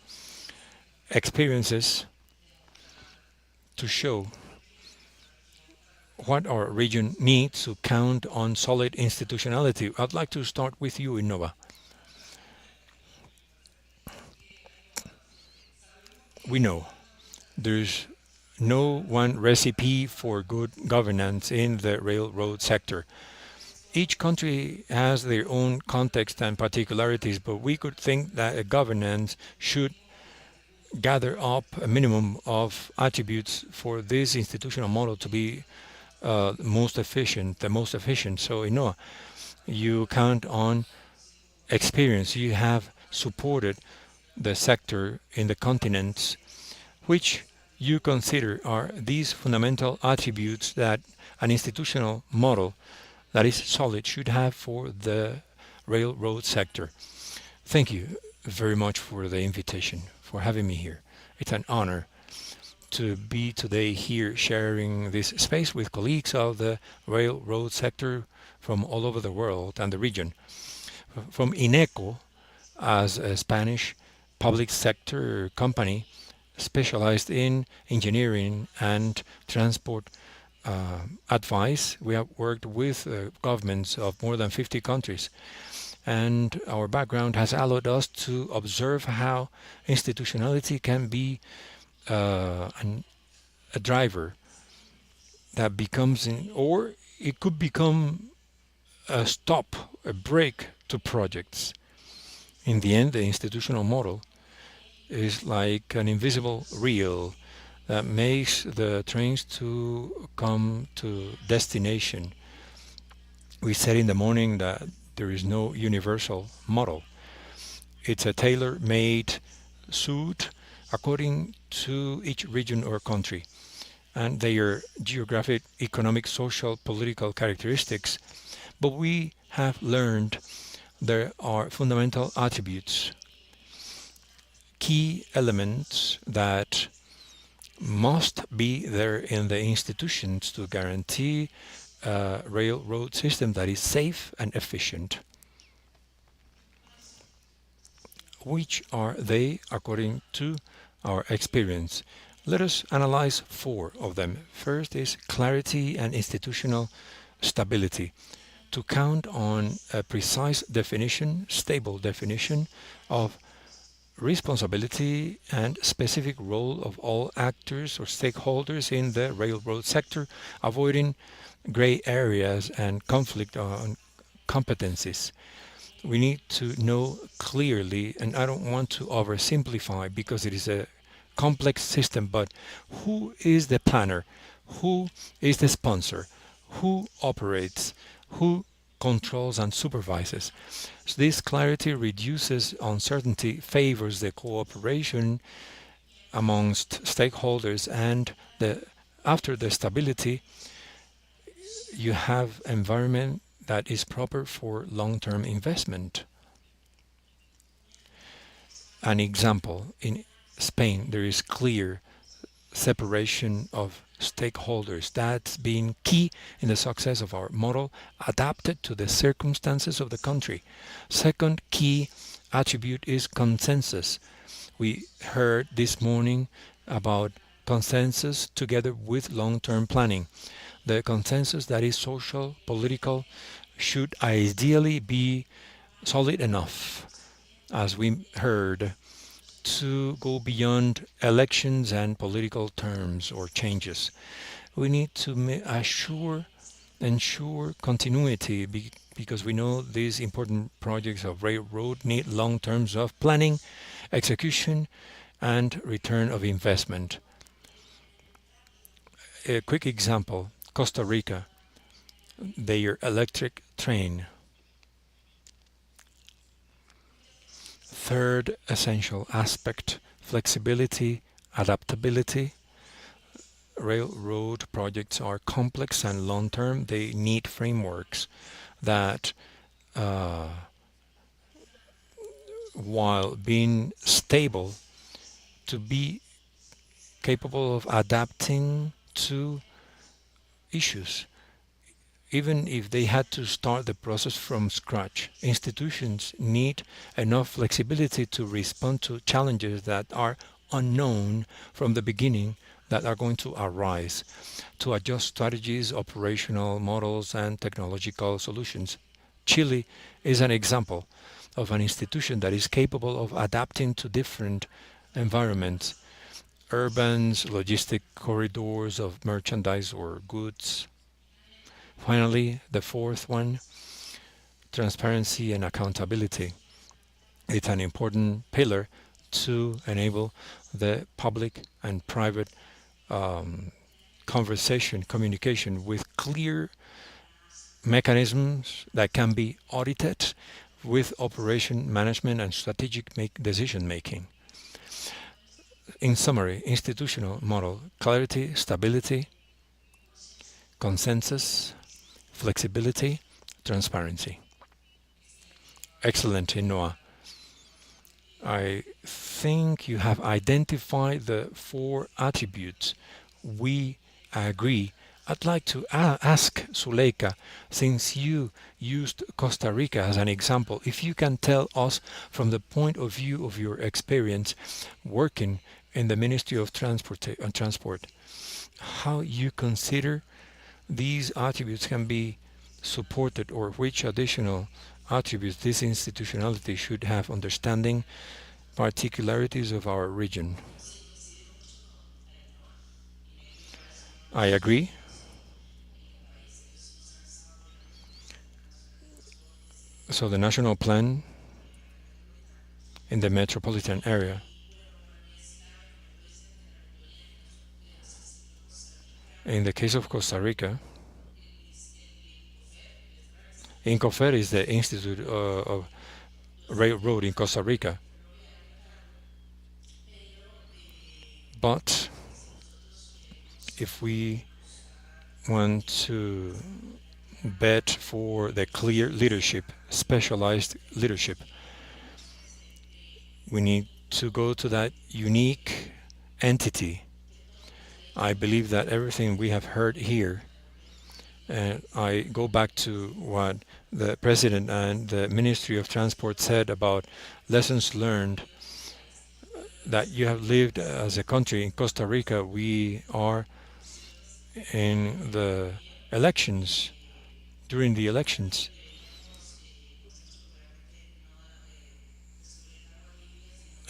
experiences to show what our region needs to count on solid institutionality. I'd like to start with you, Innova. We know there's no one recipe for good governance in the railroad sector. Each country has their own context and particularities, but we could think that a governance should gather up a minimum of attributes for this institutional model to be most efficient, the most efficient. So, you count on experience. You have supported the sector in the continents, which you consider are these fundamental attributes that an institutional model that is solid should have for the railroad sector. Thank you very much for the invitation, for having me here. It's an honor to be today here sharing this space with colleagues of the railroad sector from all over the world and the region. From INECO, as a Spanish public sector company specialized in engineering and transport advice. We have worked with governments of more than 50 countries, and our background has allowed us to observe how institutionality can be a driver that becomes or it could become a stop, a break to projects. In the end, the institutional model is like an invisible reel that makes the trains to come to destination. We said in the morning that there is no universal model. It's a tailor-made suit according to each region or country and their geographic, economic, social, political characteristics. But we have learned there are fundamental attributes, key elements that must be there in the institutions to guarantee a railroad system that is safe and efficient. Which are they according to our experience? Let us analyze four of them. First is clarity and institutional stability. To count on a precise definition, stable definition of responsibility and specific role of all actors or stakeholders in the railroad sector, avoiding gray areas and conflict on competencies. We need to know clearly, and I don't want to oversimplify because it is a complex system, but who is the planner? Who is the sponsor? Who operates? Who controls and supervises? So this clarity reduces uncertainty, favors the cooperation amongst stakeholders, and after the stability, you have environment that is proper for long-term investment. An example, in Spain, there is clear separation of stakeholders. That's been key in the success of our model, adapted to the circumstances of the country. Second key attribute is consensus. We heard this morning about consensus together with long-term planning. The consensus that is social, political, should ideally be solid enough, as we heard, to go beyond elections and political terms or changes. We need to ensure continuity because we know these important projects of railroad need long terms of planning, execution, and return of investment. A quick example, Costa Rica, their electric train. Third essential aspect, flexibility, adaptability. Railroad projects are complex and long-term. They need frameworks that, while being stable, to be capable of adapting to issues. Even if they had to start the process from scratch, institutions need enough flexibility to respond to challenges that are unknown from the beginning that are going to arise, to adjust strategies, operational models, and technological solutions. Chile is an example of an institution that is capable of adapting to different environments, urbans, logistic corridors of merchandise or goods. Finally, the fourth one, transparency and accountability. It's an important pillar to enable the public and private conversation, communication with clear mechanisms that can be audited with operation management and strategic decision making. In summary, institutional model, clarity, stability, consensus, flexibility, transparency. Excellent, Inoa. I think you have identified the four attributes. We agree. I'd like to ask Suleika, since you used Costa Rica as an example, if you can tell us from the point of view of your experience working in the Ministry of Transport, how you consider these attributes can be supported, or which additional attributes this institutionality should have, understanding particularities of our region. I agree. So the national plan in the metropolitan area, in the case of Costa Rica, INCOFER is the Institute of Railroad in Costa Rica. But if we want to bet for the clear leadership, specialized leadership, we need to go to that unique entity. I believe that everything we have heard here And I go back to what the President and the Ministry of Transport said about lessons learned that you have lived as a country. In Costa Rica, we are in the elections, during the elections,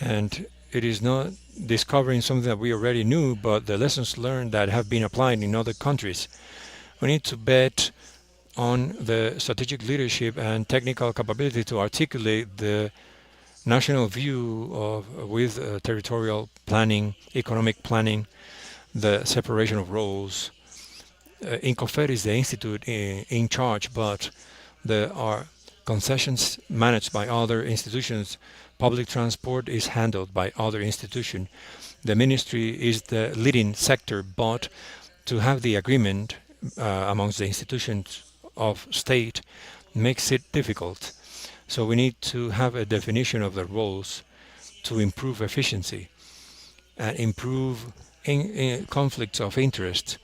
and it is not discovering something that we already knew, but the lessons learned that have been applied in other countries. We need to bet on the strategic leadership and technical capability to articulate the national view of with territorial planning, economic planning, the separation of roles. INCOFED is the institute in charge, but there are concessions managed by other institutions. Public transport is handled by other institutions. The ministry is the leading sector, but to have the agreement amongst the institutions of state makes it difficult. So we need to have a definition of the roles to improve efficiency and improve conflicts of interest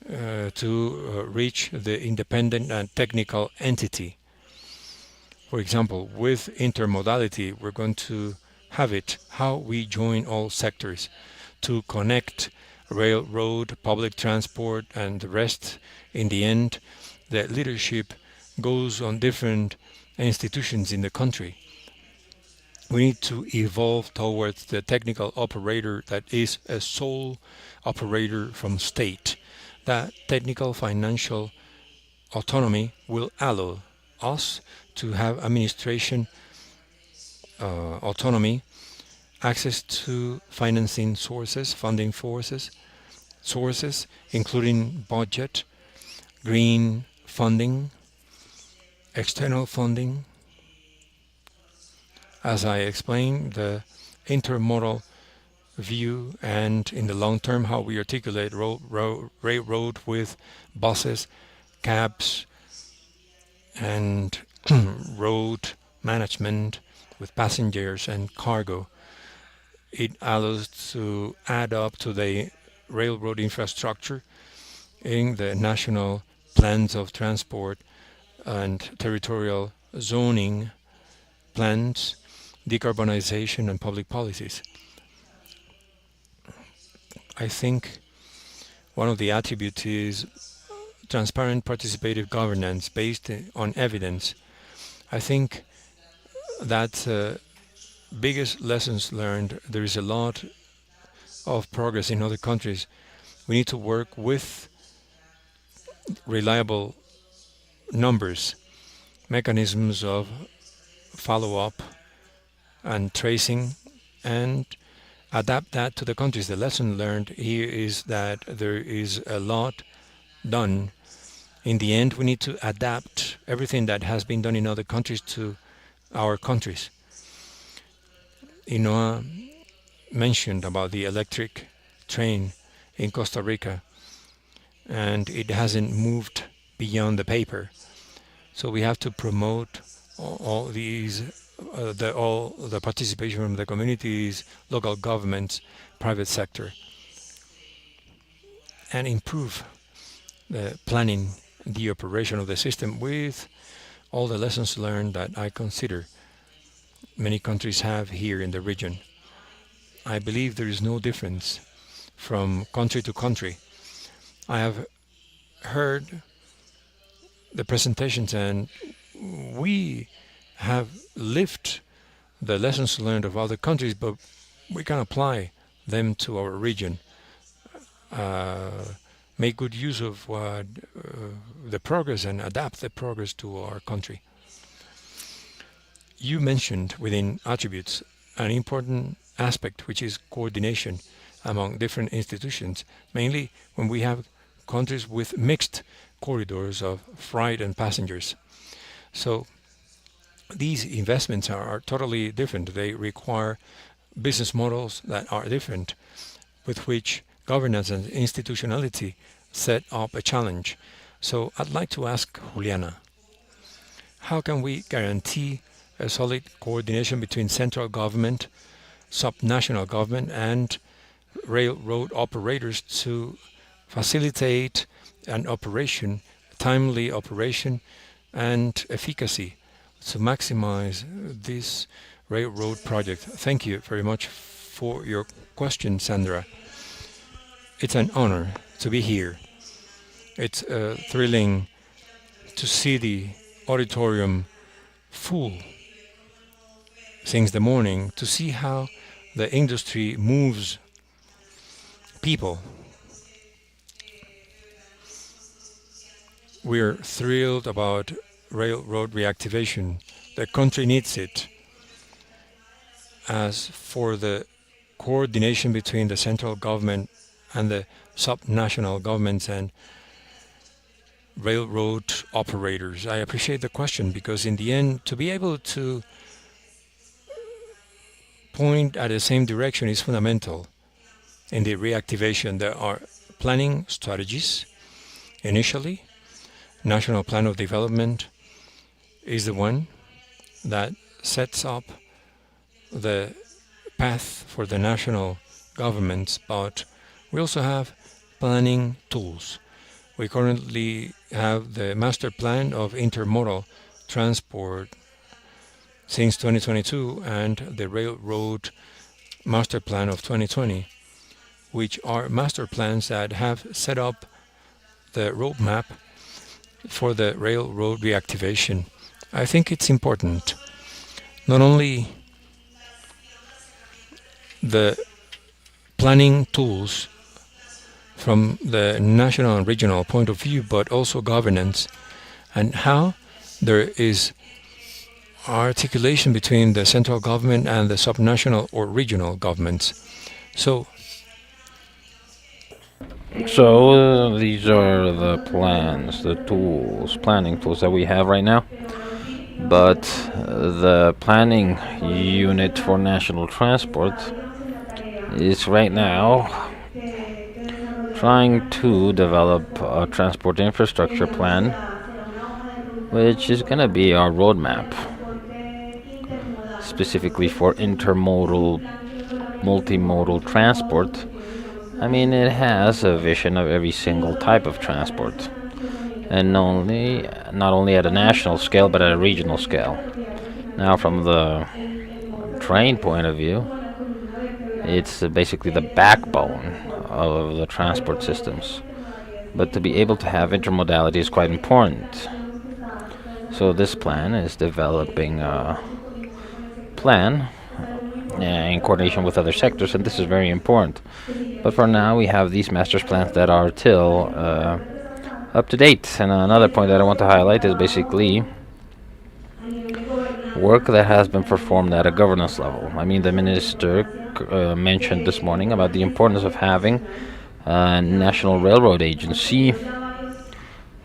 to reach the independent and technical entity. For example, with intermodality, we're going to have it how we join all sectors to connect railroad, public transport, and the rest. In the end, the leadership goes on different institutions in the country. We need to evolve towards the technical operator that is a sole operator from state. That technical financial autonomy will allow us to have administration autonomy, access to financing sources, funding sources, including budget, green funding, external funding. As I explained, the intermodal view and in the long term how we articulate railroad with buses, cabs, and road management with passengers and cargo. It allows to add up to the railroad infrastructure in the national plans of transport and territorial zoning plans, decarbonization and public policies. I think one of the attributes is transparent participative governance based on evidence. I think that's biggest lessons learned. There is a lot of progress in other countries. We need to work with reliable numbers, mechanisms of follow-up and tracing, and adapt that to the countries. The lesson learned here is that there is a lot done. In the end, we need to adapt everything that has been done in other countries to our countries. Inoa mentioned about the electric train in Costa Rica, and it hasn't moved beyond the paper. So we have to promote all these, all the participation from the communities, local governments, private sector, and improve the planning, the operation of the system with all the lessons learned that I consider many countries have here in the region. I believe there is no difference from country to country. I have heard the presentations and we have lived the lessons learned of other countries, but we can apply them to our region. Make good use of what the progress and adapt the progress to our country. You mentioned within attributes an important aspect, which is coordination among different institutions, mainly when we have countries with mixed corridors of freight and passengers. So these investments are totally different. They require business models that are different, with which governance and institutionality set up a challenge. So I'd like to ask Juliana, how can we guarantee a solid coordination between central government, subnational government, and railroad operators to facilitate an operation timely operation and efficacy to maximize this railroad project. Thank you very much for your question, Sandra. It's an honor to be here. It's thrilling to see the auditorium full since the morning, to see how the industry moves people. We're thrilled about railroad reactivation. The country needs it. As for the coordination between the central government and the subnational governments and railroad operators, I appreciate the question because in the end, to be able to point at the same direction is fundamental. In the reactivation, there are planning strategies. Initially, National Plan of Development is the one that sets up the path for the national governments, but we also have planning tools. We currently have the Master Plan of Intermodal Transport since 2022 and the Railroad Master Plan of 2020, which are master plans that have set up the roadmap for the railroad reactivation. I think it's important not only the planning tools from the national and regional point of view, but also governance and how there is articulation between the central government and the subnational or regional governments. So These are the plans, the tools, planning tools that we have right now. But the planning unit for national transport is right now trying to develop a transport infrastructure plan, which is going to be our roadmap, specifically for intermodal, multimodal transport. I mean, it has a vision of every single type of transport, and not only at a national scale, but at a regional scale. Now, from the train point of view, it's basically the backbone of the transport systems. But to be able to have intermodality is quite important. So this plan is developing a plan in coordination with other sectors, and this is very important. But for now, we have these master plans that are till up to date. And another point that I want to highlight is basically work that has been performed at a governance level. I mean, the minister mentioned this morning about the importance of having a national railroad agency.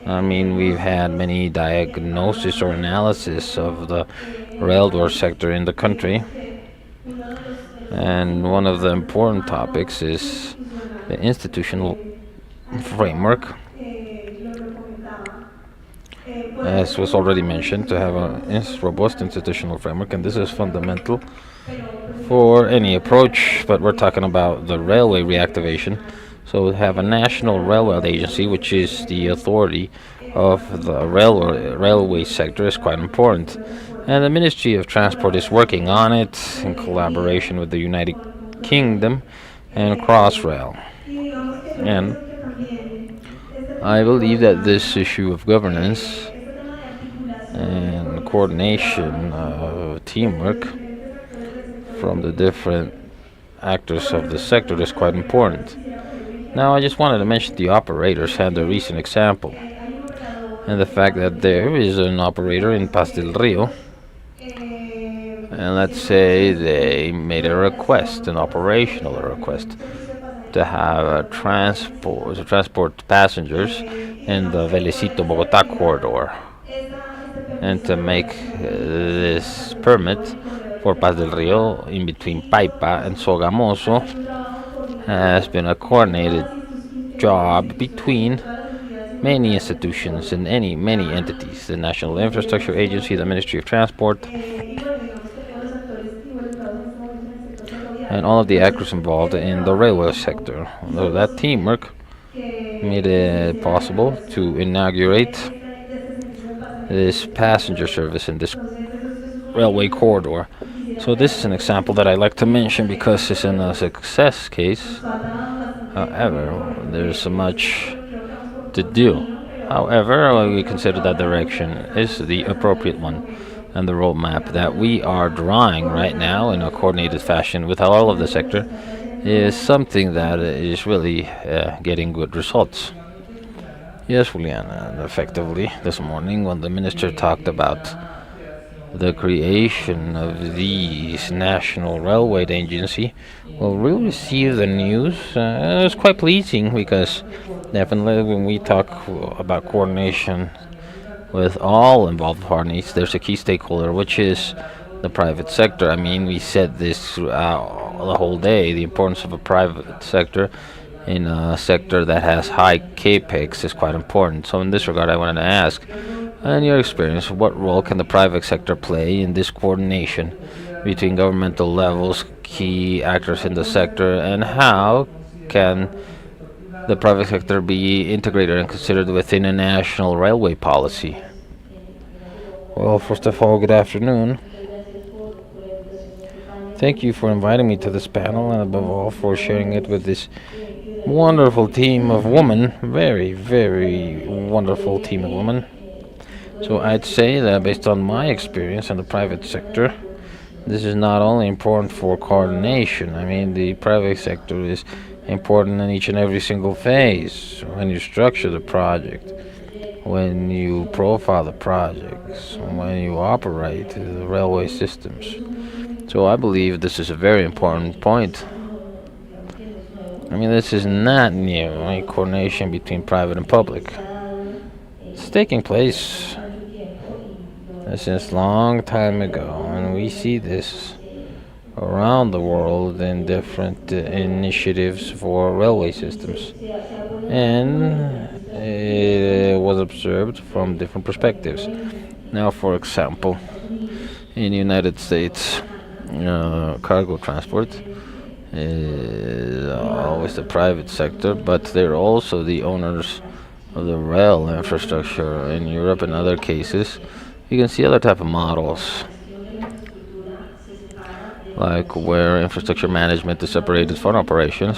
I mean, we've had many diagnosis or analysis of the railroad sector in the country. And one of the important topics is the institutional framework, as was already mentioned, to have a robust institutional framework, and this is fundamental for any approach. But we're talking about the railway reactivation, so we have a national railroad agency, which is the authority of the railway sector, is quite important. And the Ministry of Transport is working on it in collaboration with the United Kingdom and Crossrail. And I believe that this issue of governance and coordination, teamwork from the different actors of the sector is quite important. Now, I just wanted to mention the operators and the recent example, and the fact that there is an operator in Paz del Rio, and let's say they made a request, an operational request, to have to transport passengers in the Velecito Bogota corridor, and to make this permit for Paz del Rio in between Paipa and Sogamoso has been a coordinated job between many institutions and many entities: the National Infrastructure Agency, the Ministry of Transport, and all of the actors involved in the railway sector. So that teamwork made it possible to inaugurate this passenger service in this railway corridor. So this is an example that I like to mention because it's in a success case. However, there's so much to do. However, we consider that direction is the appropriate one, and the roadmap that we are drawing right now in a coordinated fashion with all of the sector is something that is really getting good results. Yes, Juliana, and effectively this morning when the minister talked about the creation of these national railway agency, well, we received the news. It was quite pleasing because definitely when we talk about coordination with all involved parties, there's a key stakeholder, which is the private sector. I mean, we said this throughout the whole day. The importance of a private sector in a sector that has high capex is quite important. So in this regard, I wanted to ask, in your experience, what role can the private sector play in this coordination between governmental levels, key actors in the sector, and how can the private sector be integrated and considered within a national railway policy? Well, first of all, good afternoon. Thank you for inviting me to this panel and above all for sharing it with this wonderful team of women. Very, very wonderful team of women. So I'd say that based on my experience in the private sector, this is not only important for coordination. I mean, the private sector is important in each and every single phase. When you structure the project, when you profile the projects, when you operate the railway systems. So I believe this is a very important point. I mean, this is not new, right? Coordination between private and public. It's taking place since long time ago, and we see this around the world in different initiatives for railway systems. And it was observed from different perspectives. Now, for example, in the United States, cargo transport is always the private sector, but they're also the owners of the rail infrastructure. In Europe and other cases, you can see other type of models, like where infrastructure management is separated from operations.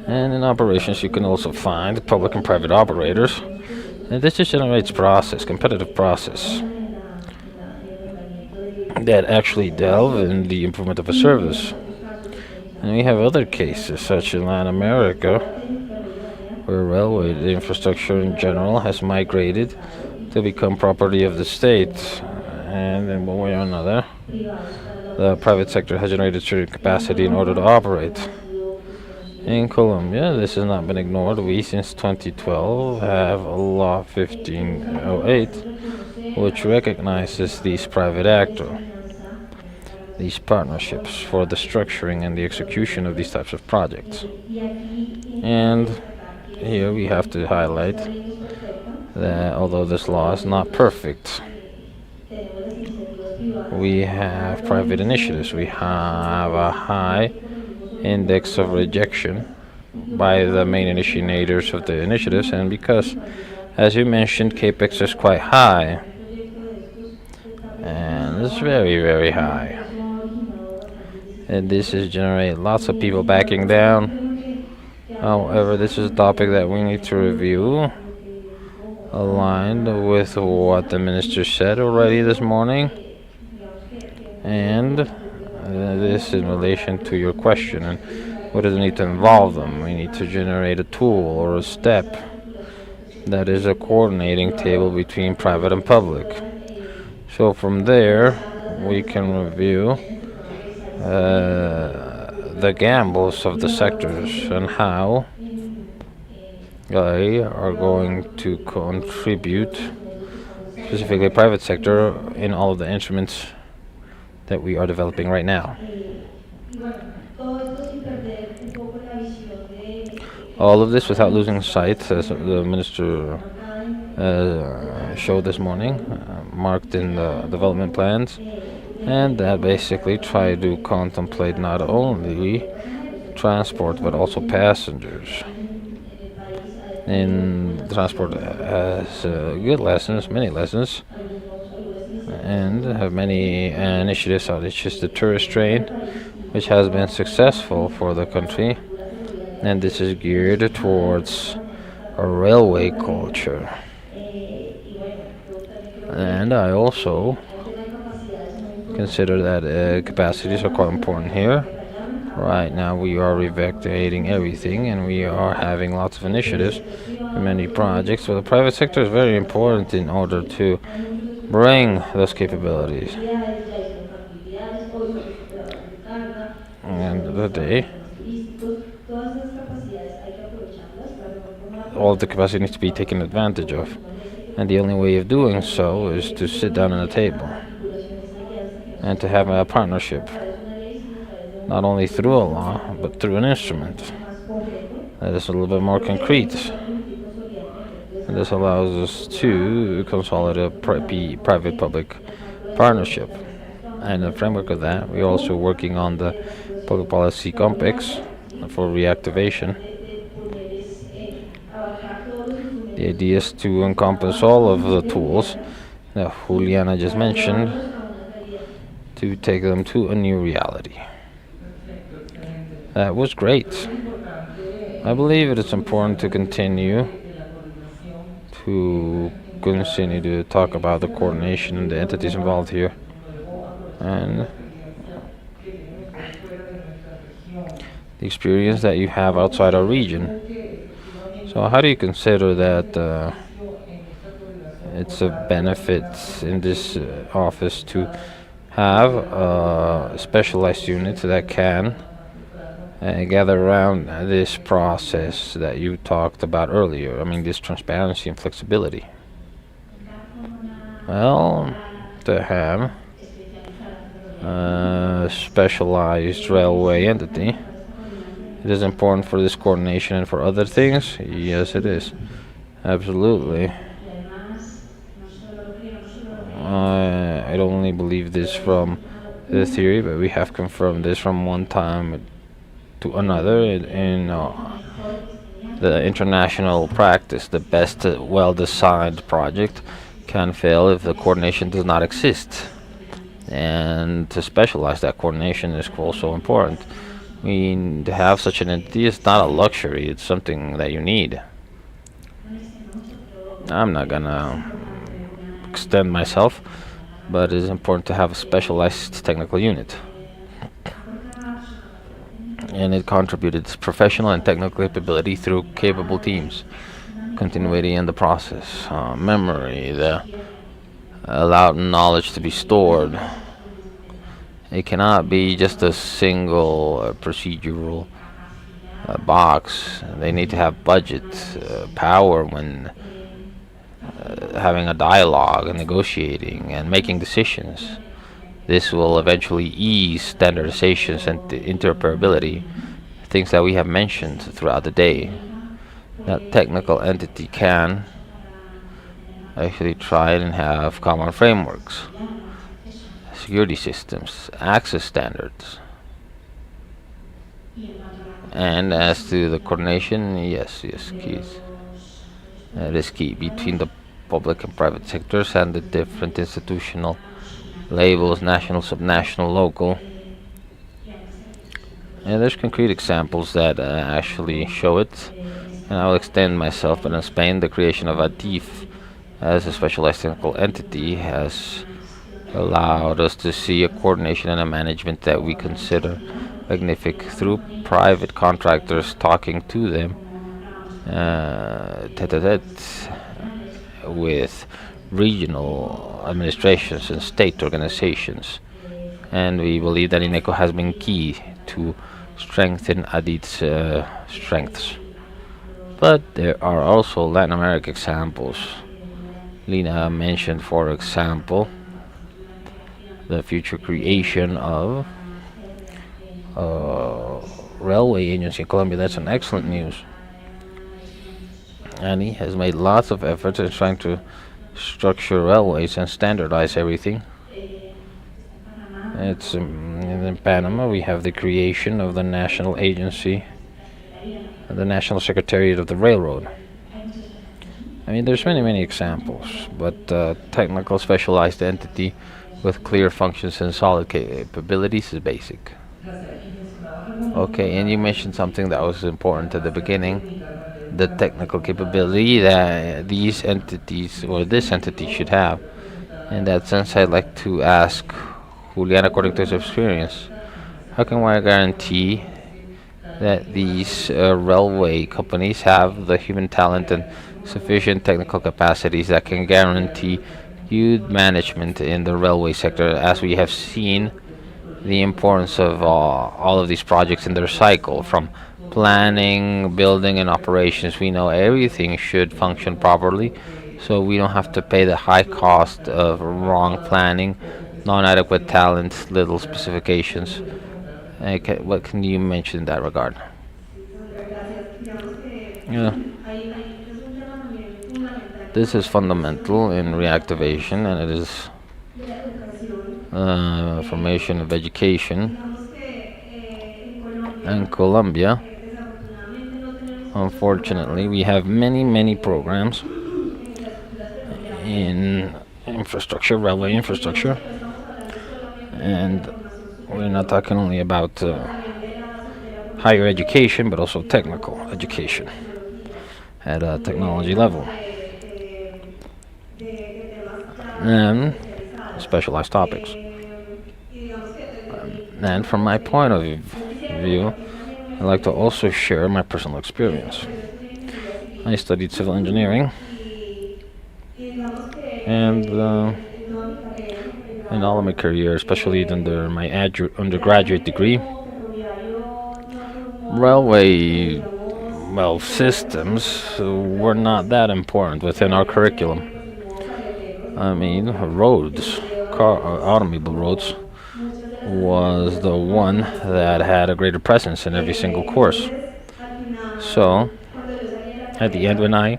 And in operations, you can also find public and private operators. And this just generates competitive process, that actually delve in the improvement of a service. And we have other cases, such in Latin America, where railway infrastructure in general has migrated to become property of the state. And in one way or another, the private sector has generated certain capacity in order to operate. In Colombia, this has not been ignored. We, since 2012, have Law 1508, which recognizes these private actors, these partnerships for the structuring and the execution of these types of projects. And here we have to highlight that although this law is not perfect, we have private initiatives. We have a high index of rejection by the main initiators of the initiatives, and because, as you mentioned, capex is quite high, and it's very, very high. And this has generated lots of people backing down. However, this is a topic that we need to review, aligned with what the minister said already this morning. And this in relation to your question, and what does it need to involve them? We need to generate a tool or a step that is a coordinating table between private and public. So from there, we can review the gambles of the sectors and how they are going to contribute, specifically private sector, in all of the instruments that we are developing right now. All of this without losing sight, as the minister showed this morning, marked in the development plans, and that basically try to contemplate not only transport but also passengers. in transport has good lessons, many lessons, and have many initiatives out. It's just the tourist train, which has been successful for the country, and this is geared towards a railway culture. And I also consider that capacities are quite important here. Right now, we are reactivating everything, and we are having lots of initiatives, many projects. So the private sector is very important in order to bring those capabilities. And the day, all of the capacity needs to be taken advantage of. And the only way of doing so is to sit down at a table and to have a partnership, not only through a law, but through an instrument that is a little bit more concrete. And this allows us to consolidate a private-public partnership. And in the framework of that, we're also working on the public policy complex for reactivation. The idea is to encompass all of the tools that Juliana just mentioned to take them to a new reality. That was great. I believe it is important to continue to talk about the coordination and the entities involved here, and the experience that you have outside our region. So how do you consider that it's a benefit in this office to have a specialized unit that can gather around this process that you talked about earlier? I mean, this transparency and flexibility. Well, to have a specialized railway entity, it is important for this coordination and for other things? Yes, it is. Absolutely. I don't only believe this from the theory, but we have confirmed this from one time to another in the international practice. The best well-designed project can fail if the coordination does not exist. And to specialize that coordination is also important. I mean, to have such an entity is not a luxury, it's something that you need. I'm not gonna extend myself, but it is important to have a specialized technical unit. And it contributed its professional and technical capability through capable teams, continuity in the process, memory, the allowed knowledge to be stored. It cannot be just a single procedural box. They need to have budget, power when having a dialogue and negotiating and making decisions. This will eventually ease standardizations and interoperability, things that we have mentioned throughout the day. That technical entity can actually try and have common frameworks, security systems, access standards. And as to the coordination, yes, keys. It is key between the public and private sectors and the different institutional labels, national, subnational, local. And there's concrete examples that actually show it. And I will extend myself, but in Spain, the creation of ADIF as a specialized technical entity has allowed us to see a coordination and a management that we consider magnific through private contractors talking to them tete-a-tete with regional administrations and state organizations. And we believe that INECO has been key to strengthen ADIT's strengths. But there are also Latin American examples. Lina mentioned, for example, the future creation of a railway agency in Colombia. That's an excellent news. And he has made lots of efforts in trying to structure railways and standardize everything. It's in Panama. We have the creation of the national agency, the National Secretariat of the Railroad. I mean, there's many examples, but technical specialized entity with clear functions and solid capabilities is basic. Okay, and you mentioned something that was important at the beginning, the technical capability that these entities or this entity should have. In that sense, I'd like to ask Julian, according to his experience, how can one guarantee that these railway companies have the human talent and sufficient technical capacities that can guarantee good management in the railway sector, as we have seen the importance of all of these projects in their cycle, from planning, building, and operations. We know everything should function properly, so we don't have to pay the high cost of wrong planning, non-adequate talent, little specifications. Okay, what can you mention in that regard? Yeah, this is fundamental in reactivation, and it is formation of education. And Colombia, unfortunately, we have many programs in infrastructure, railway infrastructure, and we're not talking only about higher education, but also technical education at a technology level and specialized topics. And from my point of view, I'd like to also share my personal experience. I studied civil engineering, and in all of my career, especially under my undergraduate degree, railway systems were not that important within our curriculum. I mean, roads, automobile roads, was the one that had a greater presence in every single course. So, at the end, when I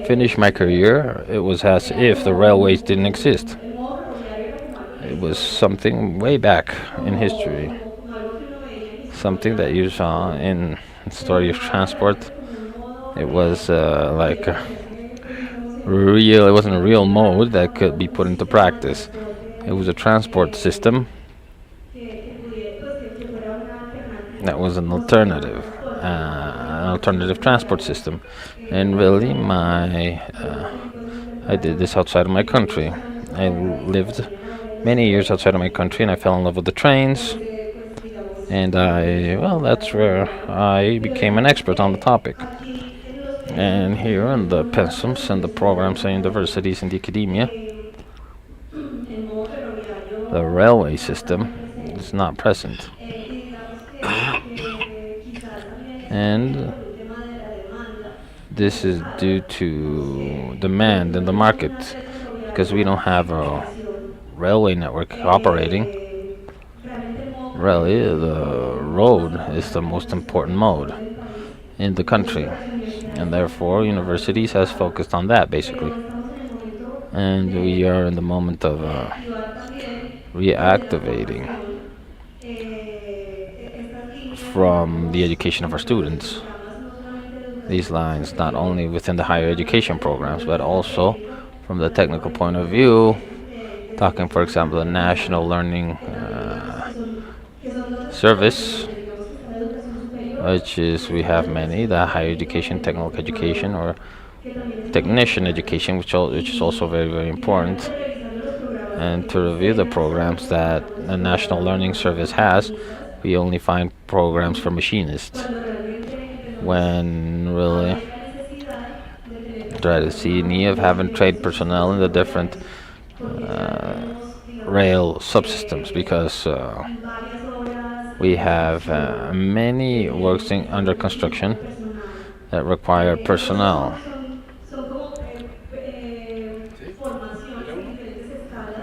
finished my career, it was as if the railways didn't exist. It was something way back in history, something that you saw in the story of transport. It was like real. It wasn't a real mode that could be put into practice. It was a transport system that was an alternative transport system. And really, I did this outside of my country. I lived many years outside of my country, and I fell in love with the trains. And that's where I became an expert on the topic. And here in the pensums and the programs and universities and the academia, the railway system is not present. And this is due to demand in the market, because we don't have a railway network operating. Really, the road is the most important mode in the country, and therefore universities has focused on that basically. And we are in the moment of reactivating from the education of our students these lines, not only within the higher education programs, but also from the technical point of view, talking, for example, the National Learning Service, which is, we have many, the higher education, technical education, or technician education, which is also very important. And to review the programs that the National Learning Service has, we only find programs for machinists, when really try to see a need of having trained personnel in the different rail subsystems, because we have many works under construction that require personnel.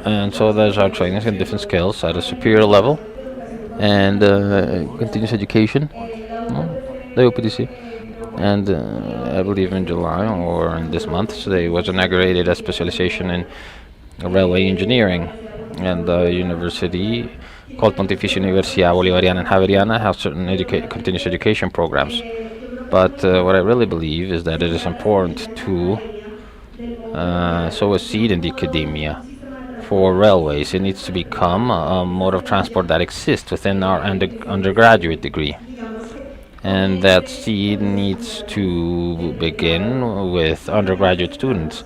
And so there's our trainings in different skills at a superior level, and continuous education, the OPDC. And I believe in July or in this month, so they was inaugurated a specialization in railway engineering, and the university called Pontificia Universidad Bolivariana and Javeriana have certain continuous education programs. But what I really believe is that it is important to sow a seed in the academia for railways. It needs to become a mode of transport that exists within our undergraduate degree. And that seed needs to begin with undergraduate students.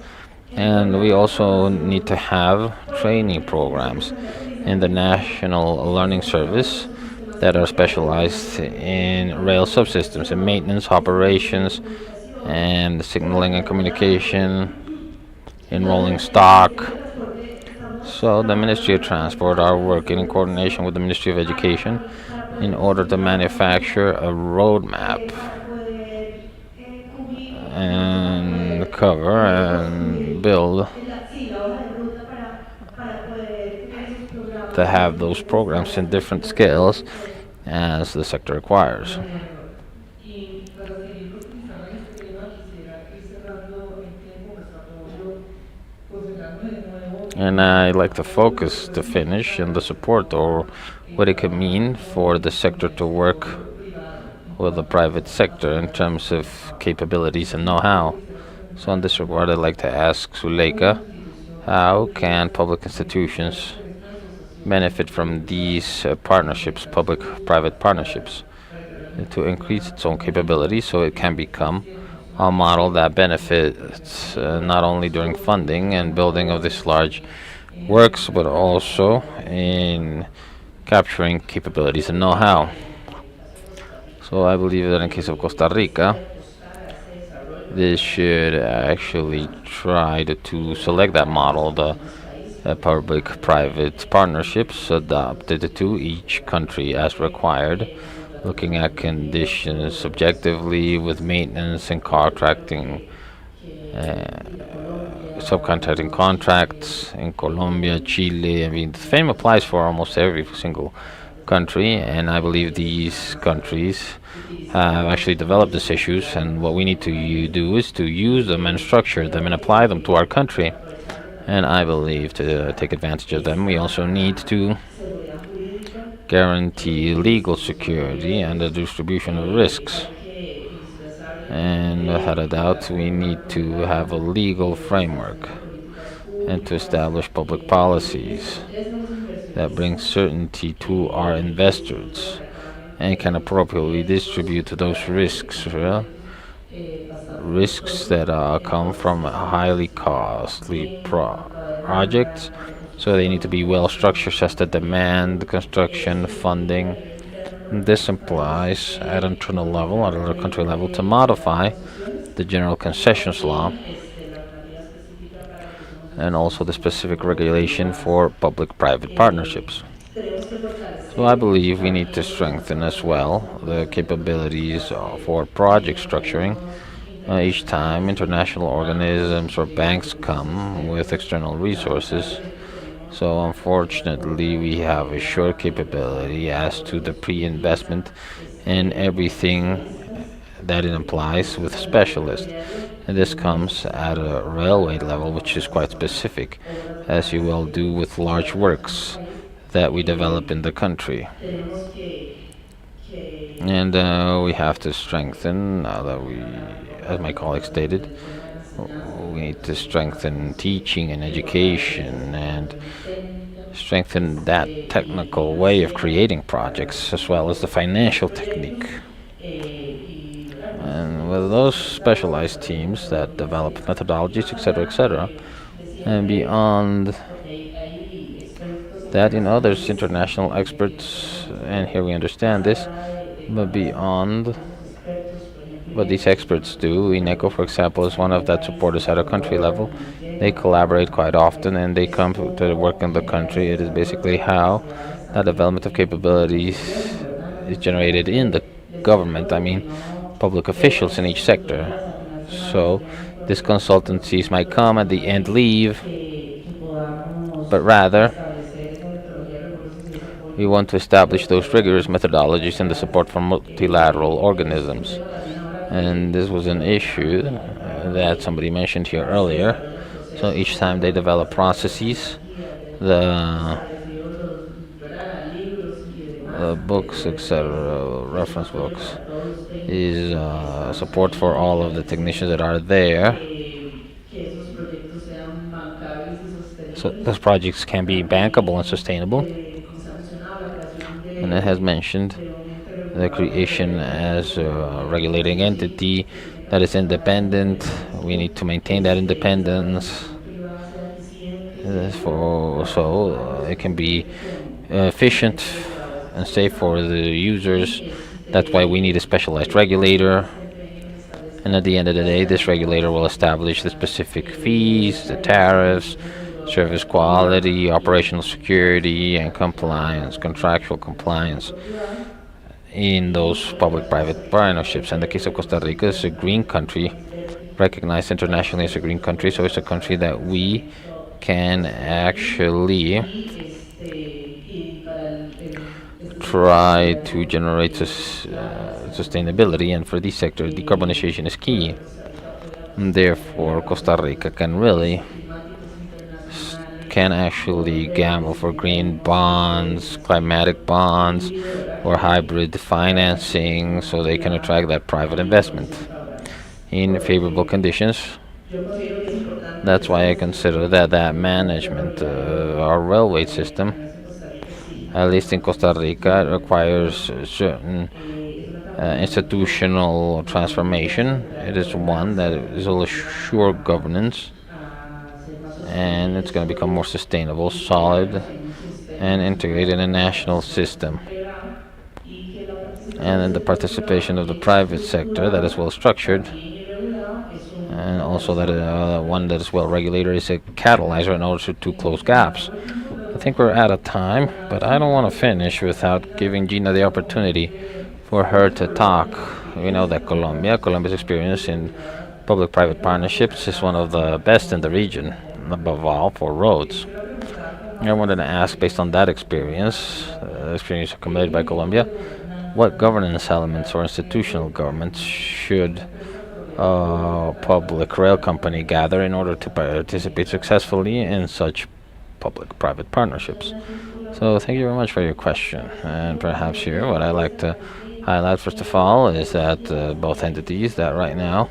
And we also need to have training programs in the National Learning Service that are specialized in rail subsystems and maintenance, operations, and signaling and communication, in rolling stock. So the Ministry of Transport are working in coordination with the Ministry of Education in order to manufacture a roadmap and cover and build to have those programs in different scales as the sector requires. And I'd like to focus to finish in the support or what it could mean for the sector to work with the private sector in terms of capabilities and know-how. So in this regard, I'd like to ask Suleika, how can public institutions benefit from these partnerships, public-private partnerships, to increase its own capabilities so it can become a model that benefits not only during funding and building of this large works, but also in capturing capabilities and know-how. So I believe that in case of Costa Rica, this should actually try to select that model, the public-private partnerships adopted to each country as required, looking at conditions subjectively with maintenance and contracting, subcontracting contracts in Colombia, Chile. I mean, the same applies for almost every single country, and I believe these countries have actually developed these issues, and what we need to do is to use them and structure them and apply them to our country. And I believe to take advantage of them, we also need to guarantee legal security and the distribution of risks. And without a doubt, we need to have a legal framework and to establish public policies that bring certainty to our investors and can appropriately distribute those risks, risks that come from highly costly projects. So they need to be well structured such that demand, construction, funding. This implies at internal level, at a country level, to modify the general concessions law and also the specific regulation for public-private partnerships. So I believe we need to strengthen as well the capabilities for project structuring. Each time international organisms or banks come with external resources, so unfortunately we have a short capability as to the pre-investment in everything that it implies with specialists. And this comes at a railway level, which is quite specific, as you will do with large works that we develop in the country. And we have to strengthen, as my colleague stated, we need to strengthen teaching and education and strengthen that technical way of creating projects as well as the financial technique. And with those specialized teams that develop methodologies, etc., and beyond that, there's international experts, and here we understand this, but beyond what these experts do, INECO, for example, is one of that supporters at a country level. They collaborate quite often and they come to work in the country. It is basically how that development of capabilities is generated in the government, I mean, public officials in each sector. So these consultancies might come at the end leave, but rather we want to establish those rigorous methodologies and the support from multilateral organisms. And this was an issue that somebody mentioned here earlier. So each time they develop processes, books, etc., reference books, is support for all of the technicians that are there. So those projects can be bankable and sustainable. And it has mentioned the creation as a regulating entity that is independent. We need to maintain that independence for so it can be efficient and safe for the users. That's why we need a specialized regulator. And at the end of the day, this regulator will establish the specific fees, the tariffs, service quality, operational security, and compliance, contractual compliance in those public-private partnerships. And the case of Costa Rica is a green country, recognized internationally as a green country, so it's a country that we can actually try to generate sustainability, and for this sector, decarbonization is key. And therefore, Costa Rica can actually gamble for green bonds, climatic bonds, or hybrid financing, so they can attract that private investment in favorable conditions. That's why I consider that management of our railway system, at least in Costa Rica, requires certain institutional transformation. It is one that will assure governance, and it's going to become more sustainable, solid, and integrated in a national system. And then the participation of the private sector that is well structured, and also that one that is well regulated, is a catalyzer in order to close gaps. I think we're out of time, but I don't want to finish without giving Gina the opportunity for her to talk. We know that Colombia's experience in public-private partnerships is one of the best in the region, above all for roads. I wanted to ask, based on that experience accumulated by Colombia, what governance elements or institutional governments should a public rail company gather in order to participate successfully in such public-private partnerships? So thank you very much for your question. And perhaps here, what I like to highlight first of all is that both entities that right now,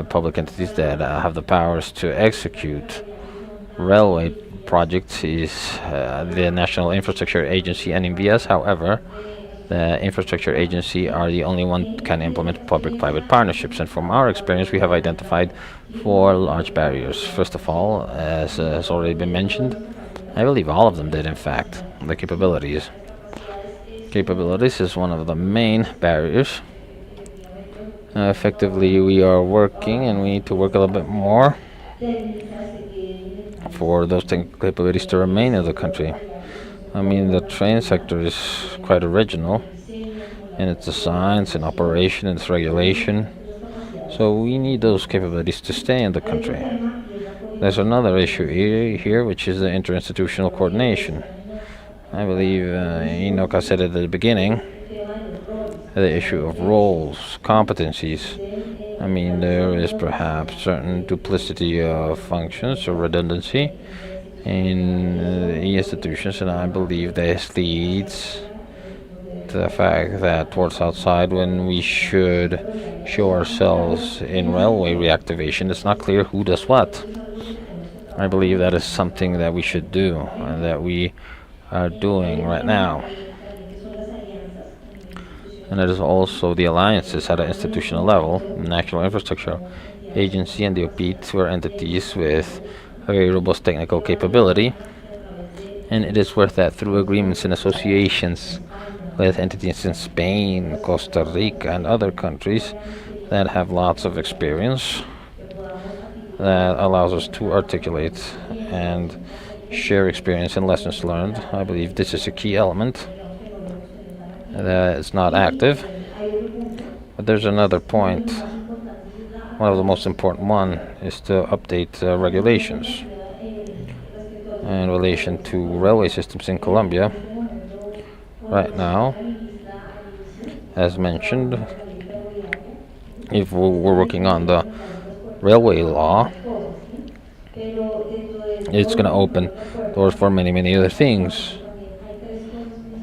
public entities that have the powers to execute railway projects, is the National Infrastructure Agency and NVS. However, the infrastructure agency are the only one can implement public-private partnerships, and from our experience, we have identified four large barriers. First of all, as has already been mentioned, I believe all of them did, in fact, the capabilities. Capabilities is one of the main barriers. Effectively, we are working, and we need to work a little bit more for those capabilities to remain in the country. I mean, the train sector is quite original in its design, its operation, its regulation. So we need those capabilities to stay in the country. There's another issue here, which is the interinstitutional coordination. I believe Inoka said at the beginning, the issue of roles, competencies. I mean, there is perhaps certain duplicity of functions or redundancy in the institutions, and I believe this leads to the fact that towards outside, when we should show ourselves in railway reactivation, it's not clear who does what. I believe that is something that we should do, and that we are doing right now. And it is also the alliances at an institutional level. National Infrastructure Agency and the OPIT were entities with a very robust technical capability, and it is worth that through agreements and associations with entities in Spain, Costa Rica, and other countries that have lots of experience, that allows us to articulate and share experience and lessons learned. I believe this is a key element that is not active. But there's another point. One of the most important one is to update regulations in relation to railway systems in Colombia. Right now, as mentioned, if we're working on the railway law, it's going to open doors for many other things.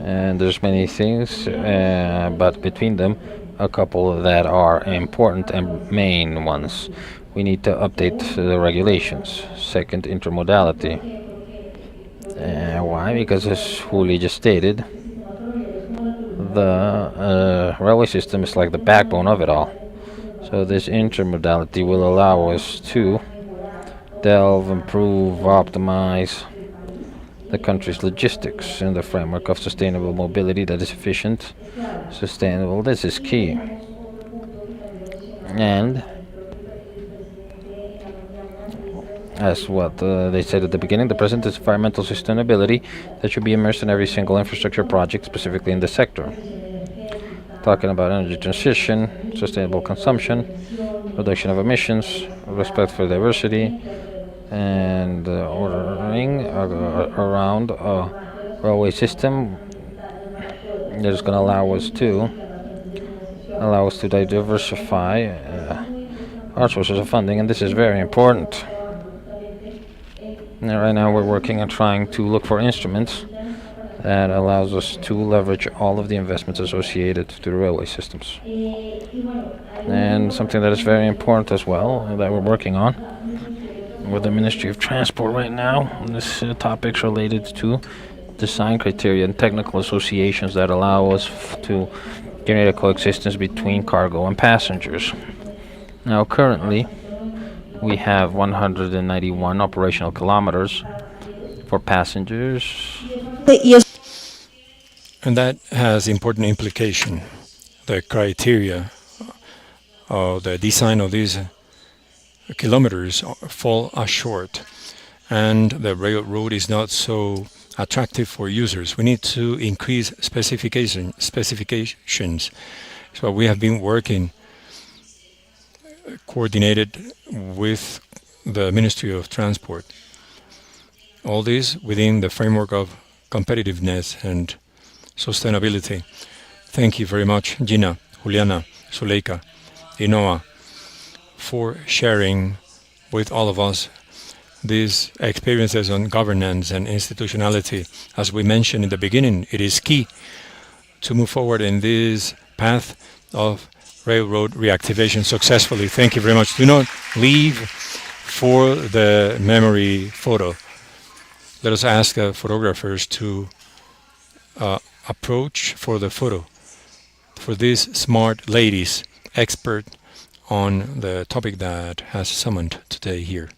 and there's many things, but between them, a couple that are important and main ones. We need to update the regulations. Second, intermodality. Why? Because as Juli just stated, the railway system is like the backbone of it all. So this intermodality will allow us to delve, improve, optimize the country's logistics in the framework of sustainable mobility that is efficient, sustainable. This is key. And as what they said at the beginning, the present is environmental sustainability that should be immersed in every single infrastructure project, specifically in the sector. Talking about energy transition, sustainable consumption, reduction of emissions, respect for diversity, and ordering around a railway system that is going to allow us to diversify our sources of funding, and this is very important. And right now we're working on trying to look for instruments that allows us to leverage all of the investments associated to the railway systems. And something that is very important as well that we're working on with the Ministry of Transport right now, this topics related to design criteria and technical associations that allow us to generate a coexistence between cargo and passengers. Now currently we have 191 operational kilometers for passengers. And that has important implication. The criteria of the design of these kilometers fall short, and the railroad is not so attractive for users. We need to increase specifications. So we have been working coordinated with the Ministry of Transport. All this within the framework of competitiveness and sustainability. Thank you very much, Gina, Juliana, Zuleika, Inoa, for sharing with all of us these experiences on governance and institutionality. As we mentioned in the beginning, it is key to move forward in this path of railroad reactivation successfully. Thank you very much. Do not leave for the memory photo. Let us ask photographers to approach for the photo for these smart ladies, expert on the topic that has summoned today here.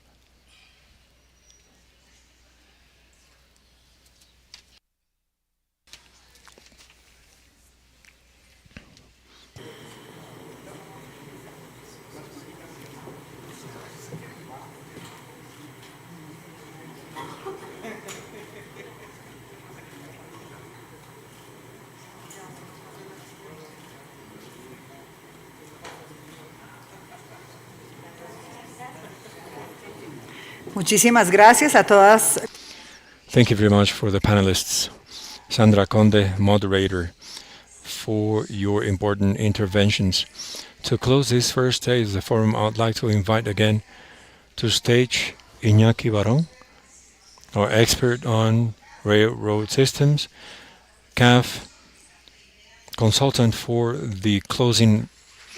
Muchísimas gracias a todas. Thank you very much for the panelists. Sandra Conde, moderator, for your important interventions. To close this first stage of the forum, I would like to invite again to stage Iñaki Barón, our expert on railroad systems, CAF consultant for the closing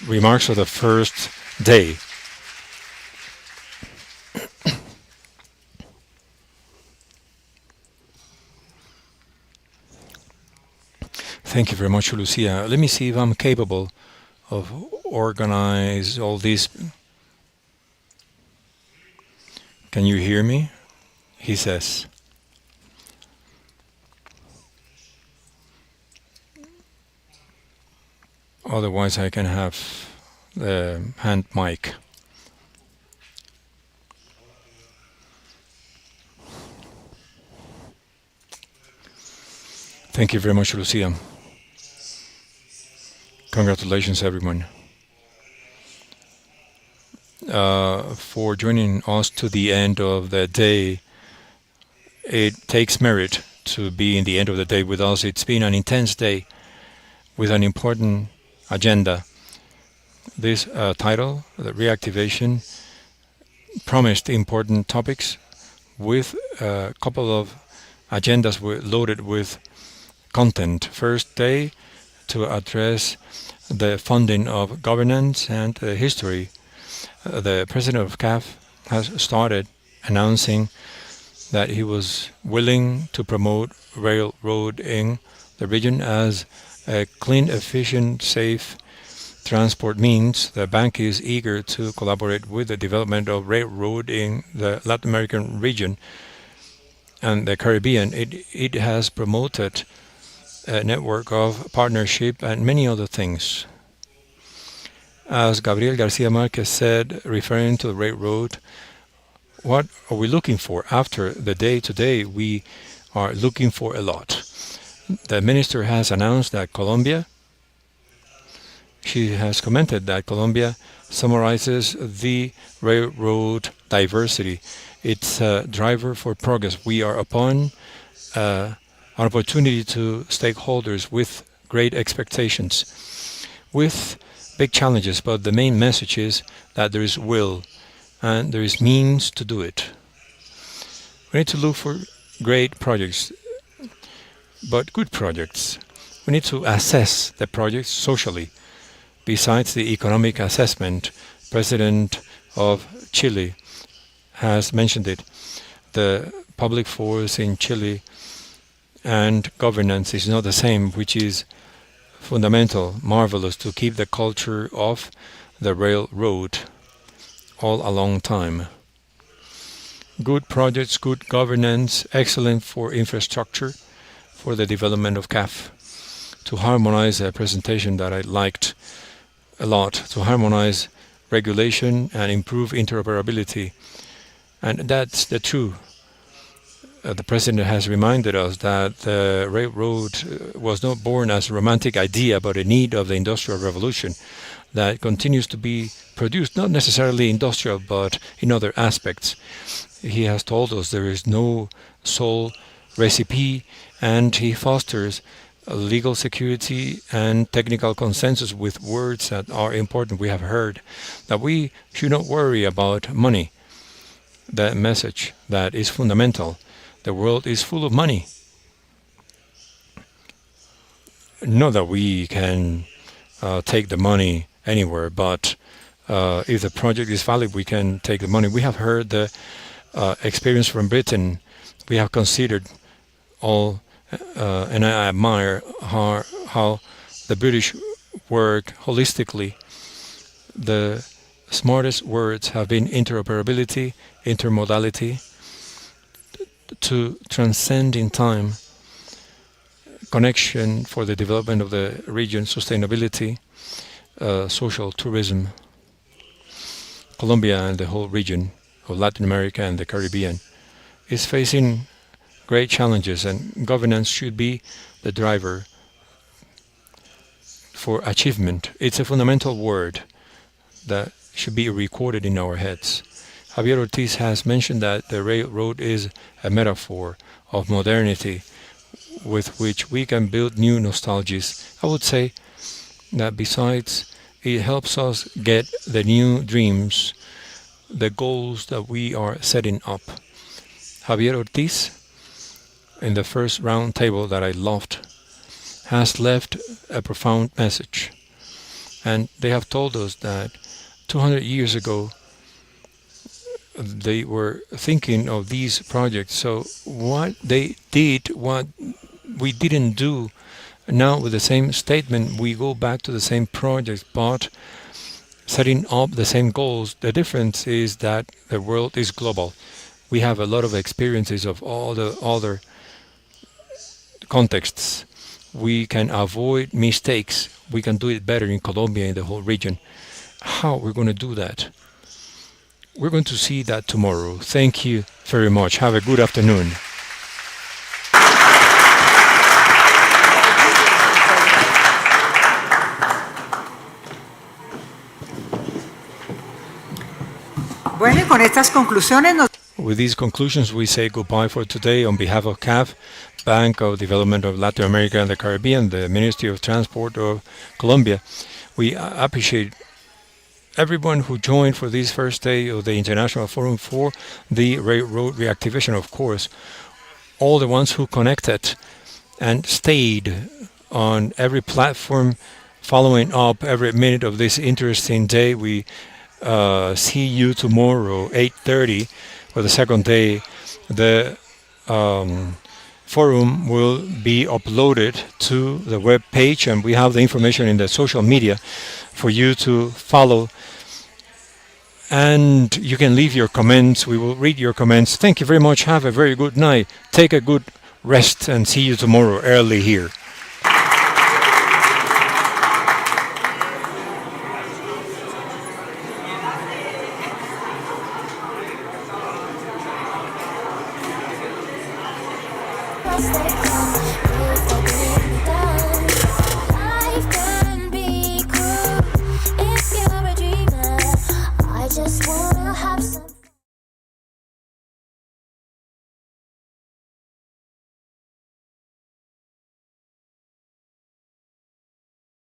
remarks of the first day. Thank you very much, Lucia. Let me see if I'm capable of organize all these. Can you hear me? He says. Otherwise, I can have the hand mic. Thank you very much, Lucia. Congratulations, everyone, for joining us to the end of the day. It takes merit to be in the end of the day with us. It's been an intense day with an important agenda. This title, the reactivation, promised important topics with a couple of agendas loaded with content. First day to address the funding of governance and history. The president of CAF has started announcing that he was willing to promote railroading the region as a clean, efficient, safe transport means. The bank is eager to collaborate with the development of railroading the Latin American region and the Caribbean. It has promoted a network of partnership and many other things. As Gabriel Garcia Marquez said, referring to the railroad, what are we looking for after the day today? We are looking for a lot. The minister has announced that she has commented that Colombia summarizes the railroad diversity. It's a driver for progress. We are upon an opportunity to stakeholders with great expectations, with big challenges, but the main message is that there is will and there is means to do it. We need to look for great projects, but good projects. We need to assess the projects socially. Besides the economic assessment, President of Chile has mentioned it. The public force in Chile and governance is not the same, which is fundamental, marvelous to keep the culture of the railroad all a long time. Good projects, good governance, excellent for infrastructure, for the development of CAF. To harmonize a presentation that I liked a lot, to harmonize regulation and improve interoperability. And that's the truth. The President has reminded us that the railroad was not born as a romantic idea, but a need of the Industrial Revolution that continues to be produced, not necessarily industrial, but in other aspects. He has told us there is no sole recipe, and he fosters legal security and technical consensus with words that are important. We have heard that we should not worry about money. That message that is fundamental. The world is full of money. Not that we can take the money anywhere, but if the project is valid, we can take the money. We have heard the experience from Britain. We have considered all, and I admire how the British work holistically. The smartest words have been interoperability, intermodality, to transcend in time, connection for the development of the region, sustainability, social tourism. Colombia and the whole region of Latin America and the Caribbean is facing great challenges, and governance should be the driver for achievement. It's a fundamental word that should be recorded in our heads. Javier Ortiz has mentioned that the railroad is a metaphor of modernity with which we can build new nostalgies. I would say that besides, it helps us get the new dreams, the goals that we are setting up. Javier Ortiz, in the first round table that I loved, has left a profound message. And they have told us that 200 years ago, they were thinking of these projects. So what they did, what we didn't do, now with the same statement, we go back to the same projects, but setting up the same goals. The difference is that the world is global. We have a lot of experiences of all the other contexts. We can avoid mistakes. We can do it better in Colombia, in the whole region. How we're going to do that? We're going to see that tomorrow. Thank you very much. Have a good afternoon. Bueno, y con estas conclusiones nos... With these conclusions, we say goodbye for today on behalf of CAF, Bank of Development of Latin America and the Caribbean, the Ministry of Transport of Colombia. We appreciate everyone who joined for this first day of the International Forum for the Railroad Reactivation, of course, all the ones who connected and stayed on every platform, following up every minute of this interesting day. We see you tomorrow, 8:30, for the second day. The forum will be uploaded to the web page, and we have the information in the social media for you to follow. And you can leave your comments. We will read your comments. Thank you very much. Have a very good night. Take a good rest and see you tomorrow early here.